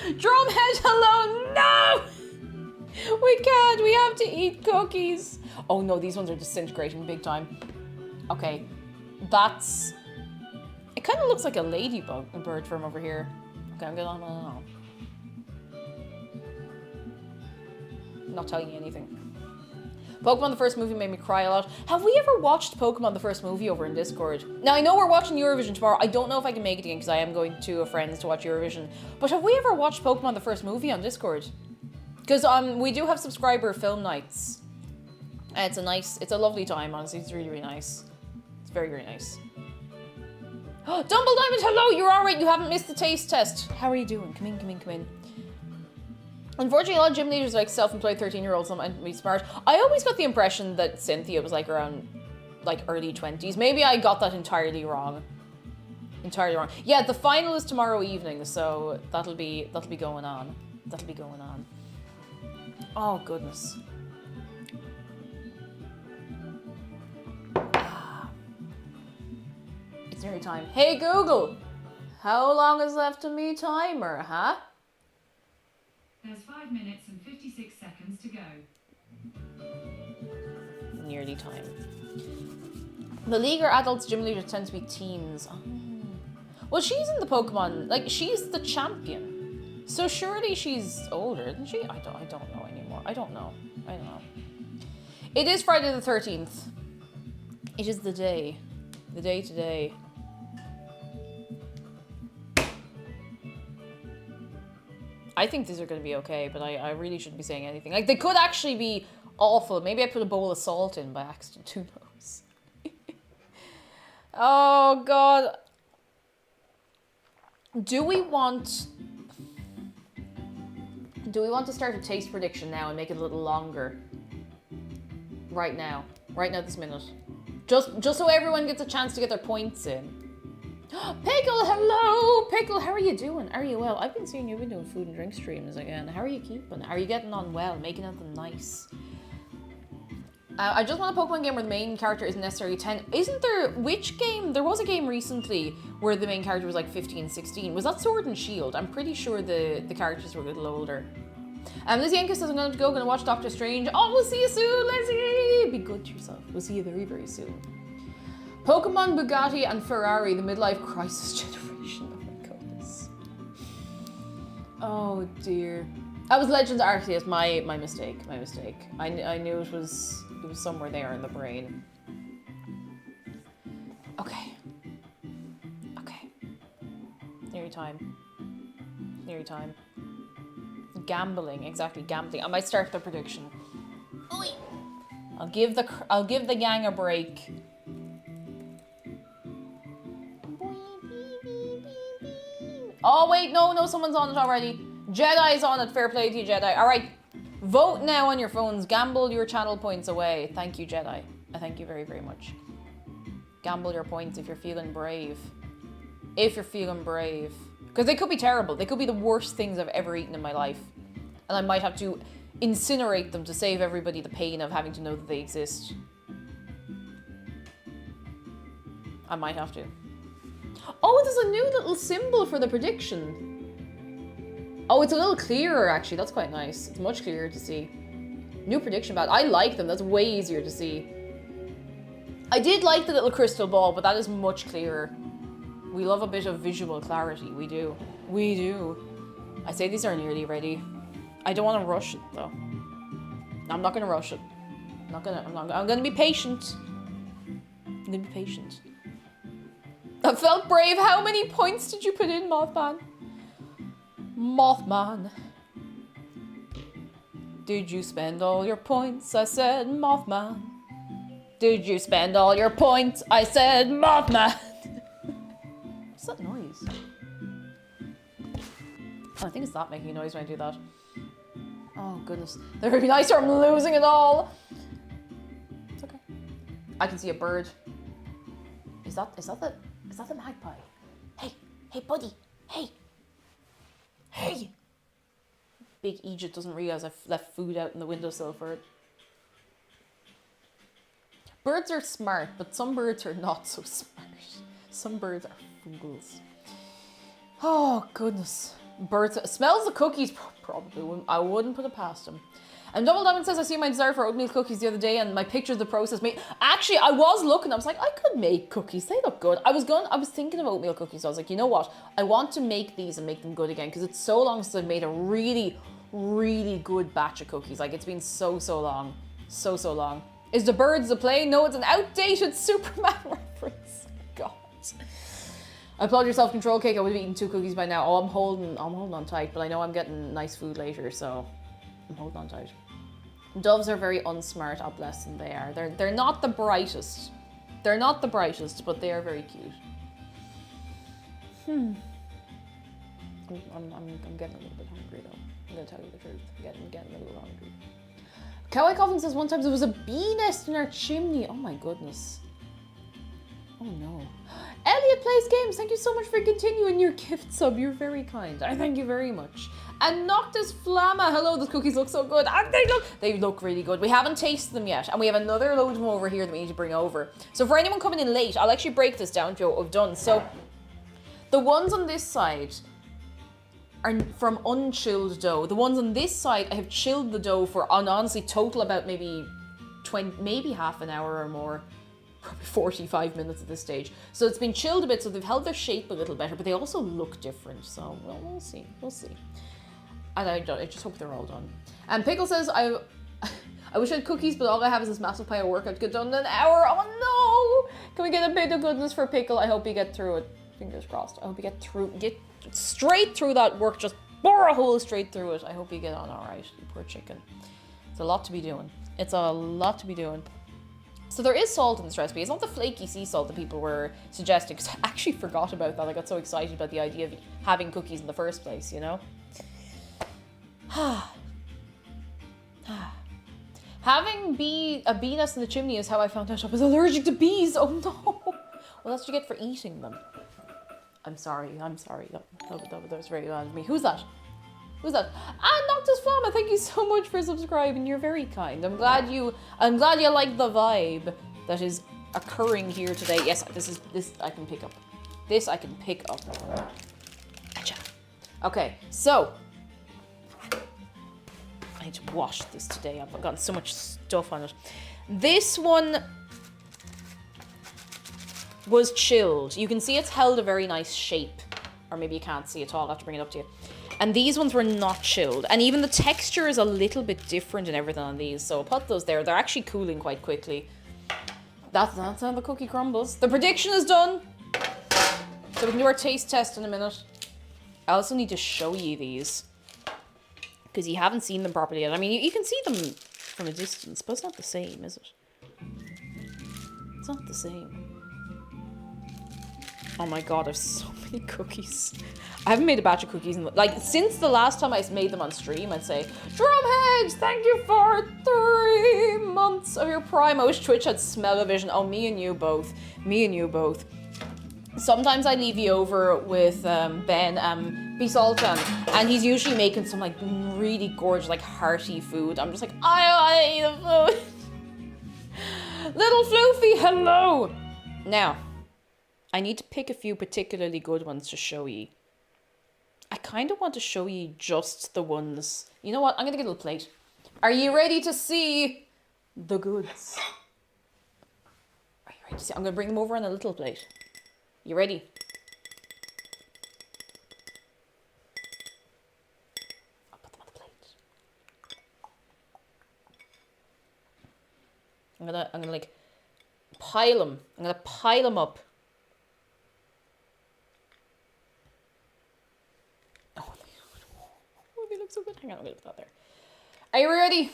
Drumhead, hello! No! We can't. We have to eat cookies. Oh no, these ones are disintegrating big time. Okay. That's... It kind of looks like a ladybug, a bird from over here. Okay, I'm gonna... I'm not telling you anything. Pokemon the first movie made me cry a lot. Have we ever watched Pokemon the first movie over in Discord? Now, I know we're watching Eurovision tomorrow. I don't know if I can make it again because I am going to a friend's to watch Eurovision. But have we ever watched Pokemon the first movie on Discord? Because we do have subscriber film nights. And it's a lovely time, honestly. It's really, really nice. It's very, very nice. Dumble Diamond, hello! You're alright. You haven't missed the taste test. How are you doing? Come in, come in, come in. Unfortunately, a lot of gym leaders are like self-employed 13-year-olds, so might be smart. I always got the impression that Cynthia was like around like early 20s. Maybe I got that entirely wrong. Entirely wrong. Yeah, the final is tomorrow evening, so that'll be going on. That'll be going on. Oh goodness. It's nearly time. Hey Google, how long is left of me timer, huh? There's 5 minutes and 56 seconds to go. Nearly time. The league or adults gym leaders tend to be teens. Oh. Well, she's in the Pokemon, like she's the champion. So surely she's older, isn't she? I don't know anymore. I don't know. It is Friday the 13th. It is the day. The day today. I think these are going to be okay, but I really shouldn't be saying anything. Like, they could actually be awful. Maybe I put a bowl of salt in by accident. Who knows? Oh, God. Do we want to start a taste prediction now and make it a little longer? Right now. Right now, this minute. Just so everyone gets a chance to get their points in. Pickle, hello! Pickle, how are you doing? Are you well? I've been seeing you've been doing food and drink streams again. How are you keeping? Are you getting on well? Making it nice? I just want a Pokemon game where the main character isn't necessarily 10. Isn't there... Which game? There was a game recently where the main character was like 15, 16. Was that Sword and Shield? I'm pretty sure the characters were a little older. Lizzie Enka says I'm going to go watch Doctor Strange. Oh, we'll see you soon, Lizzie! Be good to yourself. We'll see you very, very soon. Pokemon, Bugatti, and Ferrari, the midlife crisis generation. Oh my goodness. Oh dear. That was Legends Arceus. My mistake. My mistake. I knew it was somewhere there in the brain. Okay. Okay. Nearly time. Nearly time. Gambling, exactly, gambling. I might start the prediction. Oi. I'll give the gang a break. Oh wait, no, someone's on it already. Jedi's on it. Fair play to you, Jedi. All right, Vote now on your phones. Gamble your channel points away. Thank you, Jedi. I thank you very, very much. Gamble your points if you're feeling brave. If you're feeling brave. Because they could be terrible. They could be the worst things I've ever eaten in my life. And I might have to incinerate them to save everybody the pain of having to know that they exist. I might have to. Oh, there's a new little symbol for the prediction. Oh, it's a little clearer, actually. That's quite nice. It's much clearer to see. New prediction badge. I like them. That's way easier to see. I did like the little crystal ball, but that is much clearer. We love a bit of visual clarity. We do. We do. I say these are nearly ready. I don't want to rush it, though. I'm not going to rush it. I'm going to be patient. I'm going to be patient. I felt brave. How many points did you put in, Mothman? Mothman. Did you spend all your points? I said, Mothman. Did you spend all your points? I said, Mothman. What's that noise? Oh, I think it's that making a noise when I do that. Oh, goodness. That would be nice or I'm losing it all. It's okay. I can see a bird. Is that the magpie? Hey, buddy. Hey. Big Egypt doesn't realize I've left food out in the windowsill for it. Birds are smart, but some birds are not so smart. Some birds are fools. Oh, goodness. Birds. Smells the cookies. Probably wouldn't. I wouldn't put it past them. And Double Diamond says, I see my desire for oatmeal cookies the other day and my picture of the process made. Actually, I was looking. I was like, I could make cookies. They look good. I was thinking of oatmeal cookies. So I was like, you know what? I want to make these and make them good again because it's so long since I've made a really, really good batch of cookies. Like, it's been so long. So long. Is the birds the plane? No, it's an outdated Superman reference. God. I applaud your self-control, Cake. I would have eaten 2 cookies by now. Oh, I'm holding on tight, but I know I'm getting nice food later, so I'm holding on tight. Doves are very unsmart. Oh, bless them, they are. They're not the brightest. They're not the brightest, but they are very cute. I'm getting a little bit hungry, though. I'm gonna tell you the truth. I'm getting a little hungry. Cowboy Coffin says one time there was a bee nest in our chimney. Oh my goodness. Oh no. Elliot Plays Games, thank you so much for continuing your gift sub. You're very kind. I thank you very much. And Noctis Flamma, hello, those cookies look so good. And they look really good. We haven't tasted them yet. And we have another load of them over here that we need to bring over. So for anyone coming in late, I'll actually break this down to what we've done. So the ones on this side are from unchilled dough. The ones on this side, I have chilled the dough for, honestly, total about maybe half an hour or more. Probably 45 minutes at this stage. So it's been chilled a bit, so they've held their shape a little better, but they also look different. So, well, we'll see. And I just hope they're all done. And Pickle says, I wish I had cookies, but all I have is this massive pile of work. I'd get done in an hour. Oh no! Can we get a bit of goodness for Pickle? I hope you get through it. Fingers crossed. I hope you get straight through that work. Just bore a hole straight through it. I hope you get on all right, you poor chicken. It's a lot to be doing. So there is salt in this recipe. It's not the flaky sea salt that people were suggesting, because I actually forgot about that. I got so excited about the idea of having cookies in the first place, you know? Having a bee nest in the chimney is how I found out I was allergic to bees. Oh no! Well, that's what you get for eating them. I'm sorry. That was very bad of me. Who's that? Ah, Noctis Flamma, thank you so much for subscribing. You're very kind. I'm glad you like the vibe that is occurring here today. Yes, this I can pick up. This I can pick up. Gotcha. Okay, so I need to wash this today. I've gotten so much stuff on it. This one was chilled. You can see it's held a very nice shape. Or maybe you can't see it all. I'll have to bring it up to you. And these ones were not chilled. And even the texture is a little bit different and everything on these. So I'll put those there. They're actually cooling quite quickly. That's how the cookie crumbles. The prediction is done. So we can do our taste test in a minute. I also need to show you these, because you haven't seen them properly yet. I mean, you can see them from a distance, but it's not the same, is it? It's not the same. Oh my god, I have so many cookies. I haven't made a batch of cookies like since the last time I made them on stream. I'd say, Drumheads, thank you for 3 months of your prime. I wish Twitch had smell-o-vision. Oh, me and you both. Me and you both. Sometimes I leave you over with Ben Bisaltan, and he's usually making some like really gorgeous, like hearty food. I'm just like, I want to eat the food. Little Floofy, hello. Now, I need to pick a few particularly good ones to show you. I kind of want to show you just the ones. You know what? I'm going to get a little plate. Are you ready to see the goods? Are you ready to see? I'm going to bring them over on a little plate. You ready? I'll put them on the plate. I'm gonna like pile them. I'm gonna pile them up. Oh, they look so good. Hang on, I'm gonna put that there. Are you ready?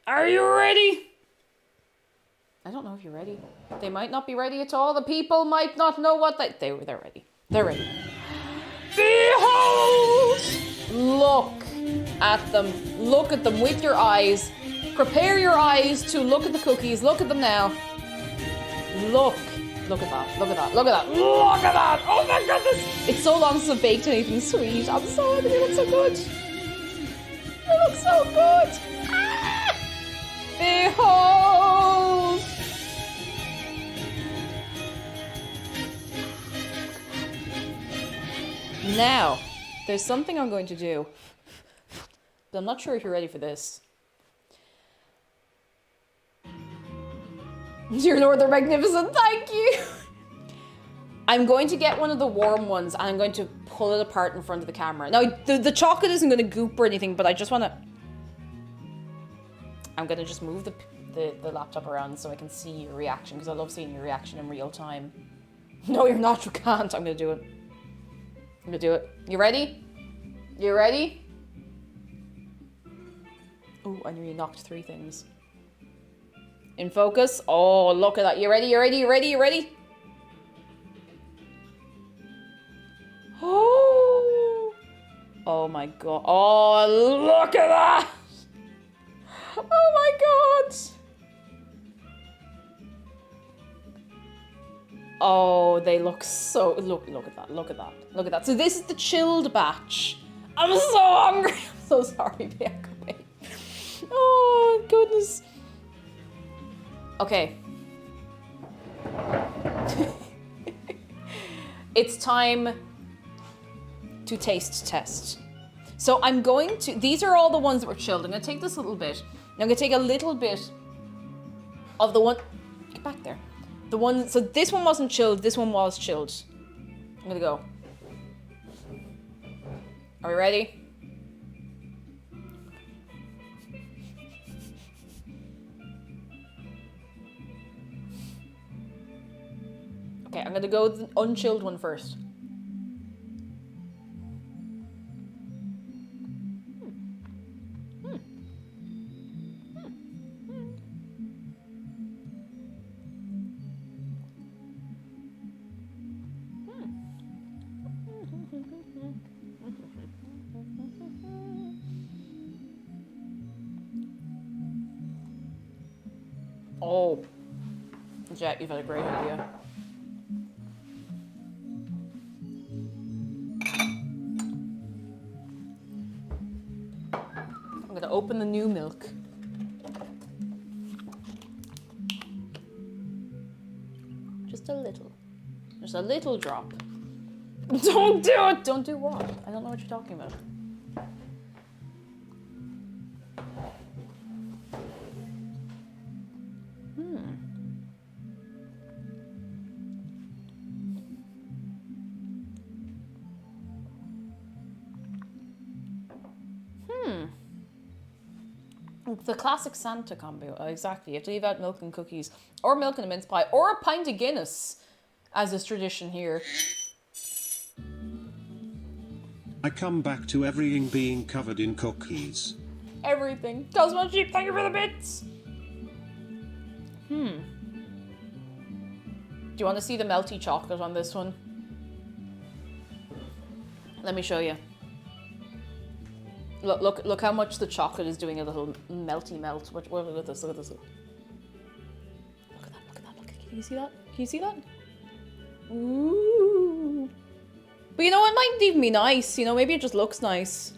Are you ready? I don't know if you're ready. They might not be ready at all. The people might not know what they're ready. They're ready. Behold! Look at them. Look at them with your eyes. Prepare your eyes to look at the cookies. Look at them now. Look. Look at that. Look at that. Look at that. Look at that. Oh my goodness. It's so long since I've baked anything sweet. I'm so happy. They look so good. They look so good. Ah! Behold! Now, there's something I'm going to do, but I'm not sure if you're ready for this. Dear Lord, they're magnificent, thank you! I'm going to get one of the warm ones and I'm going to pull it apart in front of the camera. Now, the chocolate isn't going to goop or anything, but I just want to... I'm going to just move the laptop around so I can see your reaction, because I love seeing your reaction in real time. No, you're not, you can't. I'm going to do it. I'm gonna do it. You ready? You ready? Oh, I nearly knocked 3 things. In focus. Oh, look at that. You ready? You ready? You ready? You ready? Oh. Oh my god. Oh, look at that. Oh my god. Oh, they look so... Look at that. Look at that. Look at that. So this is the chilled batch. I'm so hungry. I'm so sorry, Bianca. Oh, goodness. Okay. It's time to taste test. So I'm going to... These are all the ones that were chilled. I'm going to take this little bit. I'm going to take a little bit of the one... Get back there. The one, so this one wasn't chilled, this one was chilled. I'm gonna go. Are we ready? Okay, I'm gonna go with the unchilled one first. Oh, Jack, you've had a great idea. I'm going to open the new milk. Just a little. Just a little drop. Don't do it! Don't do what? I don't know what you're talking about. The classic Santa combo, exactly. You have to leave out milk and cookies, or milk and a mince pie, or a pint of Guinness, as is tradition here. I come back to everything being covered in cookies. Everything. Cosmo Sheep, thank you for the bits! you want to see the melty chocolate on this one? Let me show you. Look how much the chocolate is doing a little melty melt. Look at this, look at this. Look at that. Can you see that? Can you see that? Ooh. But you know, it mightn't even be nice. You know, maybe it just looks nice.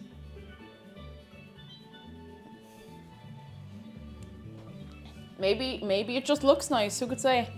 Maybe it just looks nice. Who could say?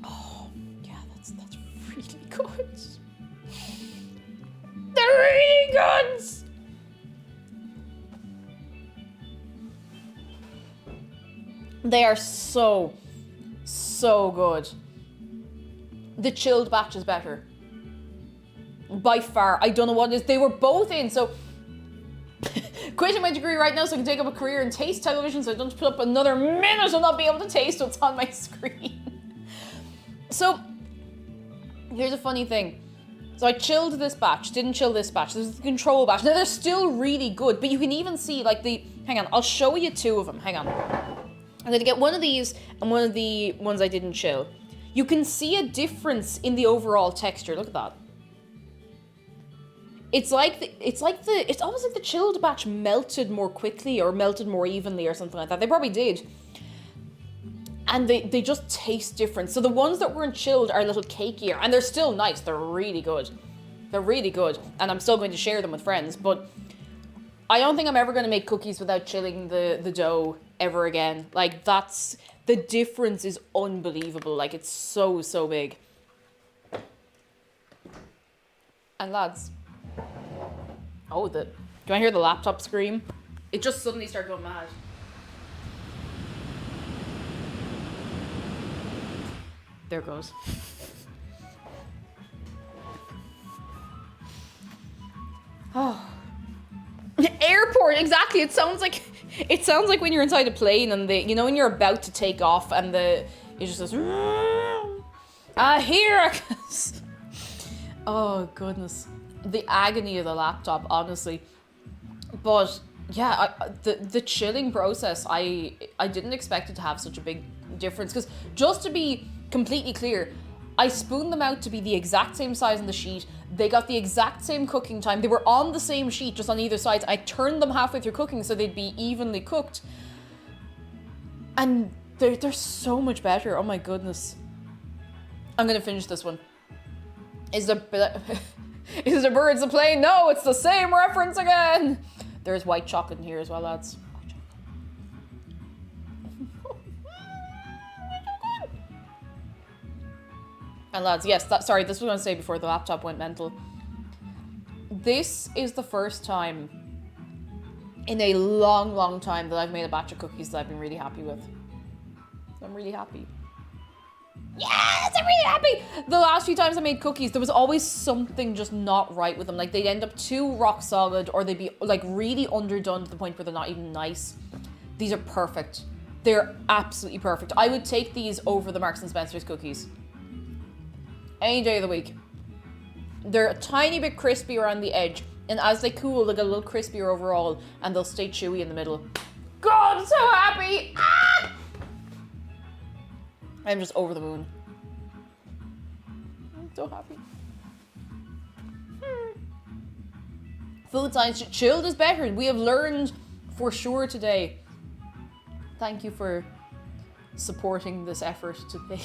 Oh, yeah, that's really good. They're really good. They are so good. The chilled batch is better. By far. I don't know what it is. They were both in, so quitting my degree right now so I can take up a career in taste television so I don't put up another minute and not be able to taste what's on my screen. So, here's a funny thing. So I chilled this batch, didn't chill this batch. This is the control batch. Now they're still really good, but you can even see like hang on, I'll show you two of them. Hang on. I'm gonna get one of these and one of the ones I didn't chill. You can see a difference in the overall texture. Look at that. It's almost like the chilled batch melted more quickly or melted more evenly or something like that. They probably did. And they just taste different. So the ones that weren't chilled are a little cakier and they're still nice. They're really good. They're really good. And I'm still going to share them with friends, but I don't think I'm ever going to make cookies without chilling the dough ever again. Like the difference is unbelievable. Like it's so big. And lads, do you want to hear the laptop scream? It just suddenly started going mad. There it goes. Oh. Airport, exactly. It sounds like when you're inside a plane and when you're about to take off and it just says, here I guess. Oh goodness. The agony of the laptop, honestly. But yeah, the chilling process, I didn't expect it to have such a big difference, because just to be completely clear, I spooned them out to be the exact same size on the sheet. They got the exact same cooking time. They were on the same sheet, just on either side. I turned them halfway through cooking so they'd be evenly cooked. And they're so much better. Oh my goodness. I'm gonna finish this one. Is the birds a plane? No, it's the same reference again. There's white chocolate in here as well, lads. And lads, yes, sorry, this was going to say before the laptop went mental. This is the first time in a long time that I've made a batch of cookies that I've been really happy with. So I'm really happy. Yes, I'm really happy! The last few times I made cookies, there was always something just not right with them. Like, they'd end up too rock solid, or they'd be, like, really underdone to the point where they're not even nice. These are perfect. They're absolutely perfect. I would take these over the Marks & Spencer's cookies. Any day of the week. They're a tiny bit crispy around the edge, and as they cool, they get a little crispier overall, and they'll stay chewy in the middle. God, I'm so happy! Ah! I'm just over the moon. I'm so happy. Food science, chilled is better. We have learned for sure today. Thank you for supporting this effort today.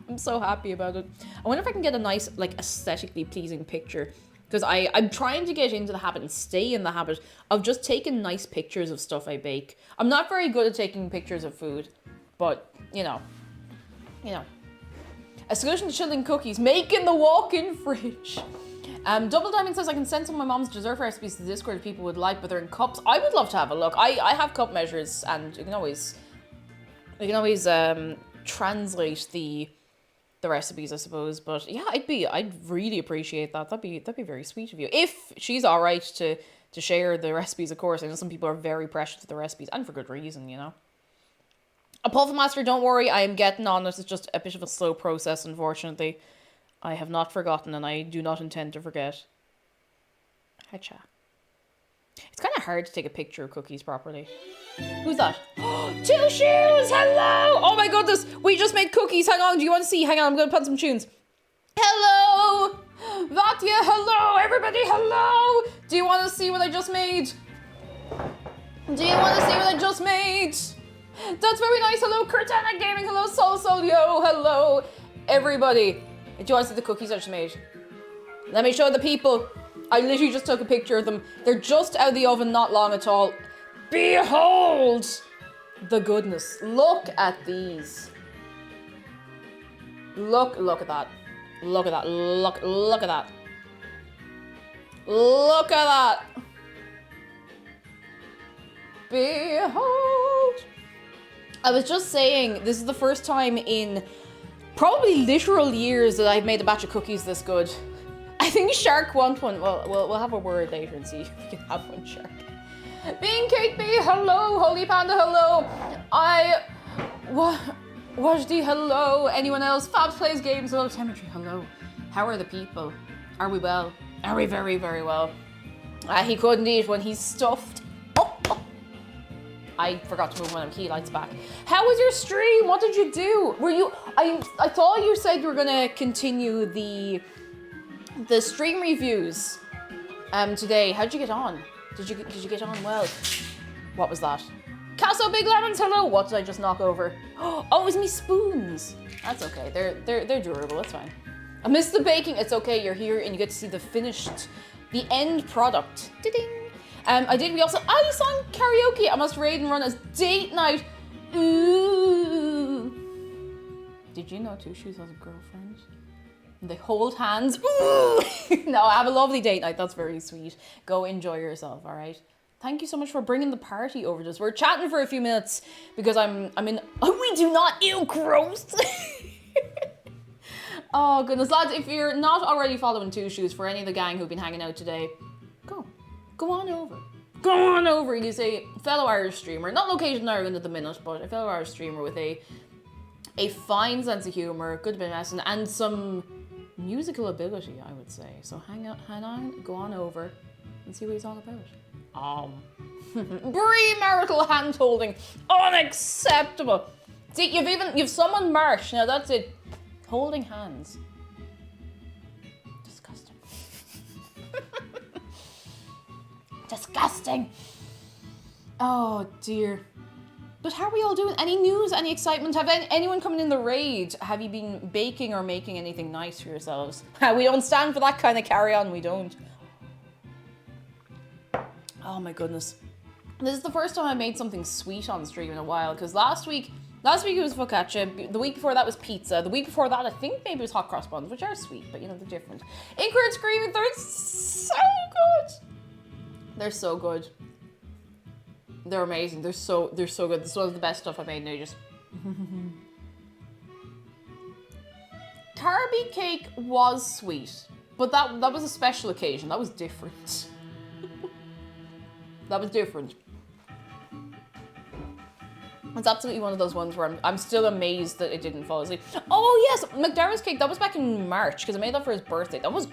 I'm so happy about it. I wonder if I can get a nice, like, aesthetically pleasing picture. Because I'm trying to get into the habit and stay in the habit of just taking nice pictures of stuff I bake. I'm not very good at taking pictures of food. But, you know. A solution to chilling cookies. Making the walk-in fridge. Double Diamond says I can send some of my mom's dessert recipes to the Discord if people would like, but they're in cups. I would love to have a look. I have cup measures, and you can always translate the the recipes, I suppose. But yeah, I'd really appreciate that. That'd be very sweet of you. If she's all right to share the recipes, of course. I know some people are very precious to the recipes, and for good reason, you know. A Puffin Master, don't worry, I am getting on it. It's just a bit of a slow process, unfortunately. I have not forgotten, and I do not intend to forget. Hacha. It's kind of hard to take a picture of cookies properly. Who's that? Two Shoes! Hello! Oh my goodness! We just made cookies. Hang on, do you want to see? Hang on, I'm going to put some tunes. Hello! Vatya, hello! Everybody, hello! Do you want to see what I just made? Do you want to see what I just made? That's very nice. Hello, Cortana Gaming. Hello, Soul Solio. Hello, everybody. Do you want to see the cookies I just made? Let me show the people. I literally just took a picture of them. They're just out of the oven, not long at all. Behold the goodness. Look at these. Look at that. Look at that. Look at that. Look at that. Behold. I was just saying, this is the first time in probably literal years that I've made a batch of cookies this good. I think Shark wants one. Well, we'll have a word later and see if we can have one, Shark. Bean Cake B, hello. Holy Panda, hello. Wajdi, hello. Anyone else? Fabs Plays Games, hello. Temetry, hello. How are the people? Are we well? Are we very, very well? He couldn't eat when he's stuffed. I forgot to move one of the key lights back. How was your stream? What did you do? Were you? I thought you said you were gonna continue the stream reviews today. How'd you get on? Did you get on well? What was that? Casso Big Lemons, hello. What did I just knock over? Oh, it was me spoons. That's okay. They're durable. That's fine. I missed the baking. It's okay. You're here and you get to see the end product. Ding. We also Ice on Karaoke. I must raid and run as date night. Ooh. Did you know Two Shoes has a girlfriend? And they hold hands. Ooh. No, I have a lovely date night. That's very sweet. Go enjoy yourself, all right? Thank you so much for bringing the party over to us. We're chatting for a few minutes because I'm in. Oh, we do not. Ew, gross. Oh goodness, lads! If you're not already following Two Shoes, for any of the gang who've been hanging out today, go on over. Go on over. He's a fellow Irish streamer, not located in Ireland at the minute, but a fellow Irish streamer with a fine sense of humour, good bit of messing, and some musical ability, I would say. So hang on, go on over and see what he's all about. Pre-marital hand holding, unacceptable. See, you've summoned Marsh. Now that's it. Holding hands. Disgusting. Disgusting. Oh dear. But how are we all doing? Any news? Any excitement? Have anyone coming in the raid? Have you been baking or making anything nice for yourselves? We don't stand for that kind of carry on. We don't. Oh my goodness. This is the first time I made something sweet on stream in a while, because last week it was focaccia, the week before that was pizza, the week before that I think maybe it was hot cross buns, which are sweet, but you know, they're different. Incorrect Screaming, they're so good! They're so good. They're amazing, they're so good. This is one of the best stuff I made now, just... Carby cake was sweet, but that was a special occasion, that was different. That was different. It's absolutely one of those ones where I'm still amazed that it didn't fall asleep. Oh yes, McDarra's cake, that was back in March because I made that for his birthday. That was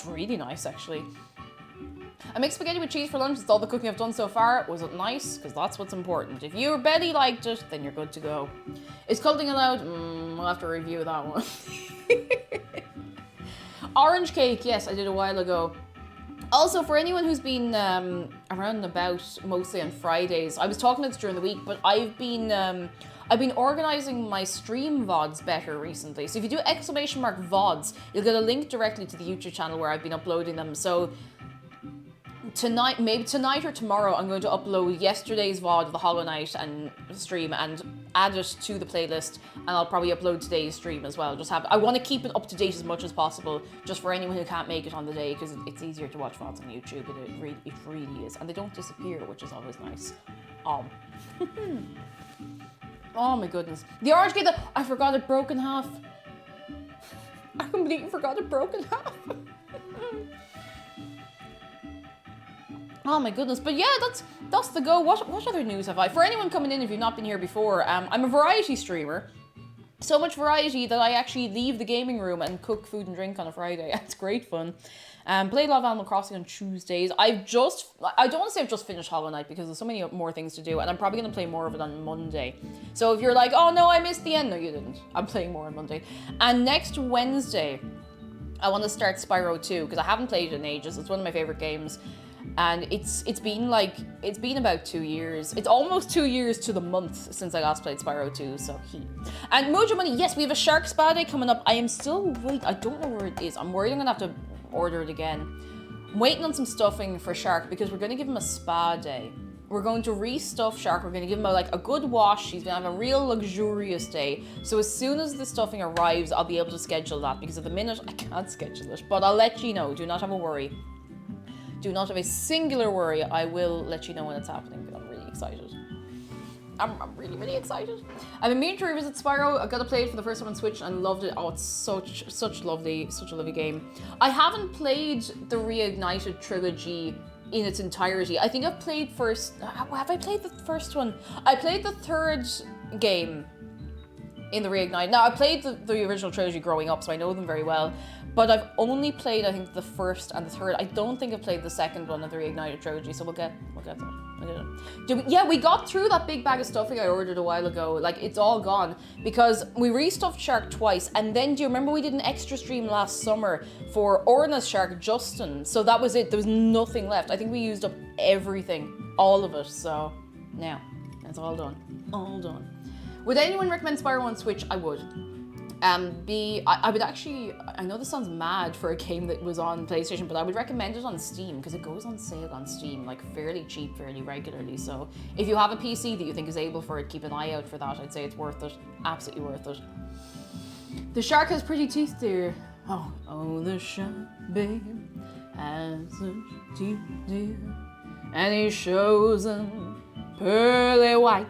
really nice actually. I make spaghetti with cheese for lunch. It's all the cooking I've done so far. Was it nice? Because that's what's important. If your belly liked it, then you're good to go. Is cuddling allowed? We'll have to review that one. Orange cake, yes, I did a while ago. Also, for anyone who's been around and about, mostly on Fridays, I was talking this during the week, but I've been organising my stream VODs better recently. So if you do !VODs, you'll get a link directly to the YouTube channel where I've been uploading them. So tonight, maybe tonight or tomorrow, I'm going to upload yesterday's VOD of the Hollow Knight and stream and add it to the playlist, and I'll probably upload today's stream as well. I want to keep it up to date as much as possible, just for anyone who can't make it on the day, because it's easier to watch VODs on YouTube. It really is, and they don't disappear, which is always nice. Oh my goodness, the orange cake! I forgot it broke in half. I completely forgot it broke in half. Oh my goodness. But yeah, that's the go. What other news have I? For anyone coming in, if you've not been here before, I'm a variety streamer. So much variety that I actually leave the gaming room and cook food and drink on a Friday. It's great fun. Played a lot of Animal Crossing on Tuesdays. I don't want to say I've just finished Hollow Knight because there's so many more things to do, and I'm probably going to play more of it on Monday. So if you're like, oh no, I missed the end. No, you didn't. I'm playing more on Monday. And next Wednesday, I want to start Spyro 2 because I haven't played it in ages. It's one of my favorite games. And it's been about 2 years. It's almost 2 years to the month since I last played Spyro 2, so And Mojo Money, yes, we have a Shark Spa Day coming up. I am still I don't know where it is. I'm worried I'm gonna have to order it again. I'm waiting on some stuffing for Shark because we're gonna give him a spa day. We're going to restuff Shark. We're going to give him a good wash. He's going to have a real luxurious day. So as soon as the stuffing arrives, I'll be able to schedule that because at the minute I can't schedule it. But I'll let you know. Do not have a worry. Do not have a singular worry. I will let you know when it's happening. But I'm really excited. I'm really, really excited. I've been meaning to revisit Spyro. I got to play it for the first time on Switch and loved it. Oh, it's such a lovely game. I haven't played the Reignited trilogy in its entirety. I think I've played have I played the first one? I played the third game in the Reignited. Now, I played the original trilogy growing up, so I know them very well. But I've only played, I think, the first and the third. I don't think I've played the second one of the Reignited trilogy, so we'll get that. Yeah, we got through that big bag of stuffing I ordered a while ago. Like, it's all gone because we restuffed Shark twice. And then, do you remember we did an extra stream last summer for Orna's Shark, Justin? So that was it. There was nothing left. I think we used up everything, all of it. So now it's all done. All done. Would anyone recommend Spyro on Switch? I would. I would actually, I know this sounds mad for a game that was on PlayStation, but I would recommend it on Steam because it goes on sale on Steam, like fairly cheap, fairly regularly. So if you have a PC that you think is able for it, keep an eye out for that. I'd say it's worth it. Absolutely worth it. The shark has pretty teeth, dear. Oh, the shark, babe, has such teeth, dear. And he shows them pearly white.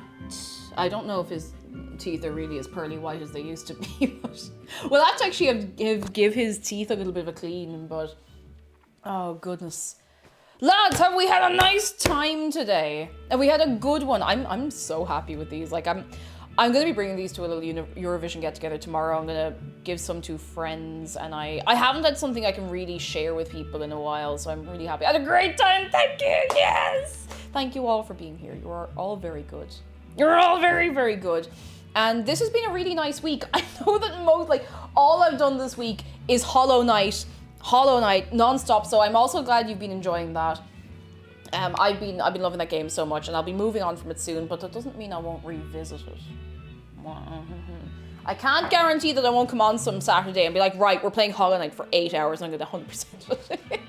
I don't know if his teeth are really as pearly white as they used to be. But we'll have to actually give his teeth a little bit of a clean, but oh goodness. Lads, have we had a nice time today? And we had a good one. I'm so happy with these. Like I'm gonna be bringing these to a little Eurovision get together tomorrow. I'm gonna give some to friends, and I haven't had something I can really share with people in a while, so I'm really happy. I had a great time. Thank you. Yes. Thank you all for being here. You are all very good. You're all very, very good. And this has been a really nice week. I know that all I've done this week is Hollow Knight non-stop. So I'm also glad you've been enjoying that. I've been loving that game so much, and I'll be moving on from it soon, but that doesn't mean I won't revisit it. I can't guarantee that I won't come on some Saturday and be like, right, we're playing Hollow Knight for 8 hours and I'm going to 100% it.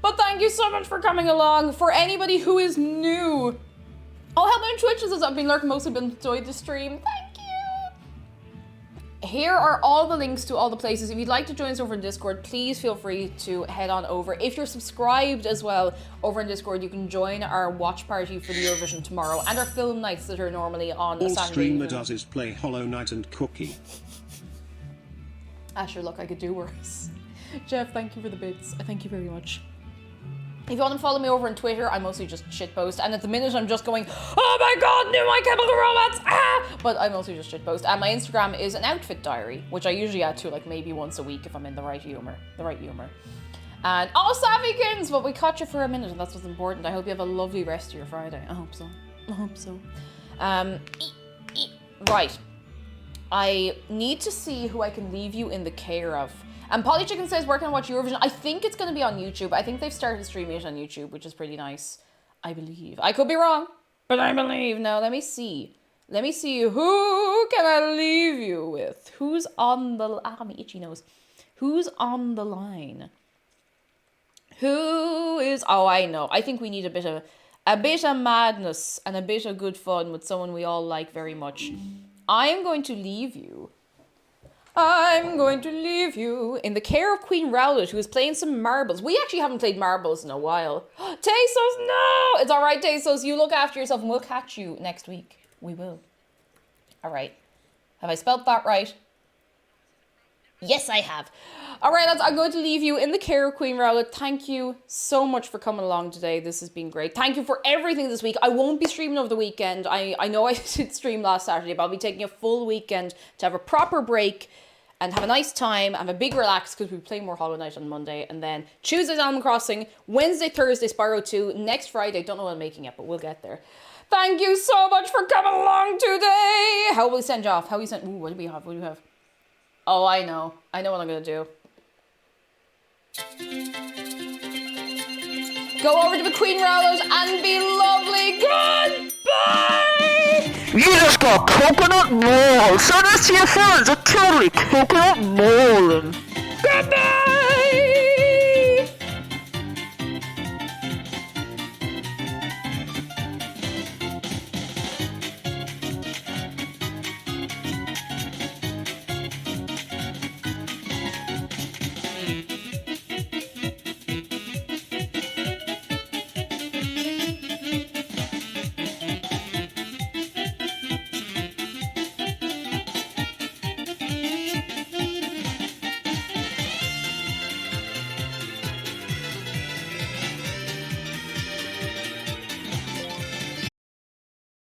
But thank you so much for coming along. For anybody who is new, help me on Twitch as I've been lurking, mostly been enjoyed the stream. Thank you. Here are all the links to all the places. If you'd like to join us over in Discord, please feel free to head on over. If you're subscribed as well over in Discord, you can join our watch party for the Eurovision tomorrow and our film nights that are normally on a All Saturday streamer evening. does is play Hollow Knight and Cookie. Sure, look, I could do worse. Jeff, thank you for the bits. Thank you very much. If you want to follow me over on Twitter, I mostly just shitpost. And at the minute, I'm just going, oh my god, new My Chemical Romance! Ah! But I mostly just shitpost. And my Instagram is an outfit diary, which I usually add to like maybe once a week if I'm in the right humor. And, Savikins! But we caught you for a minute, and that's what's important. I hope you have a lovely rest of your Friday. I hope so. Right. I need to see who I can leave you in the care of. And Polly Chicken says, where can I watch Eurovision? I think it's going to be on YouTube. I think they've started streaming it on YouTube, which is pretty nice. I believe. I could be wrong, but I believe. Now, let me see. Who can I leave you with? Who's on the... my itchy nose. Who's on the line? Who is... Oh, I know. I think we need a bit of madness and a bit of good fun with someone we all like very much. I am going to leave you in the care of Queen Rowlet, who is playing some marbles. We actually haven't played marbles in a while. Tesos, no! It's all right, Tesos. You look after yourself, and we'll catch you next week. We will. All right. Have I spelt that right? Yes, I have. All right, lads, I'm going to leave you in the care of Queen Rowlett. Thank you so much for coming along today. This has been great. Thank you for everything this week. I won't be streaming over the weekend. I know I did stream last Saturday, but I'll be taking a full weekend to have a proper break and have a nice time, have a big relax, because we'll be playing more Hollow Knight on Monday, and then Tuesday's Animal Crossing, Wednesday, Thursday, Spyro 2, next Friday, don't know what I'm making yet, but we'll get there. Thank you so much for coming along today. How will we send you off? How will we send... Ooh, what do we have? What do we have? Oh, I know what I'm going to do. Go over to the Queen Rowlett and be lovely. Goodbye! You just got coconut mole. So that's your friends are totally coconut mole. Goodbye!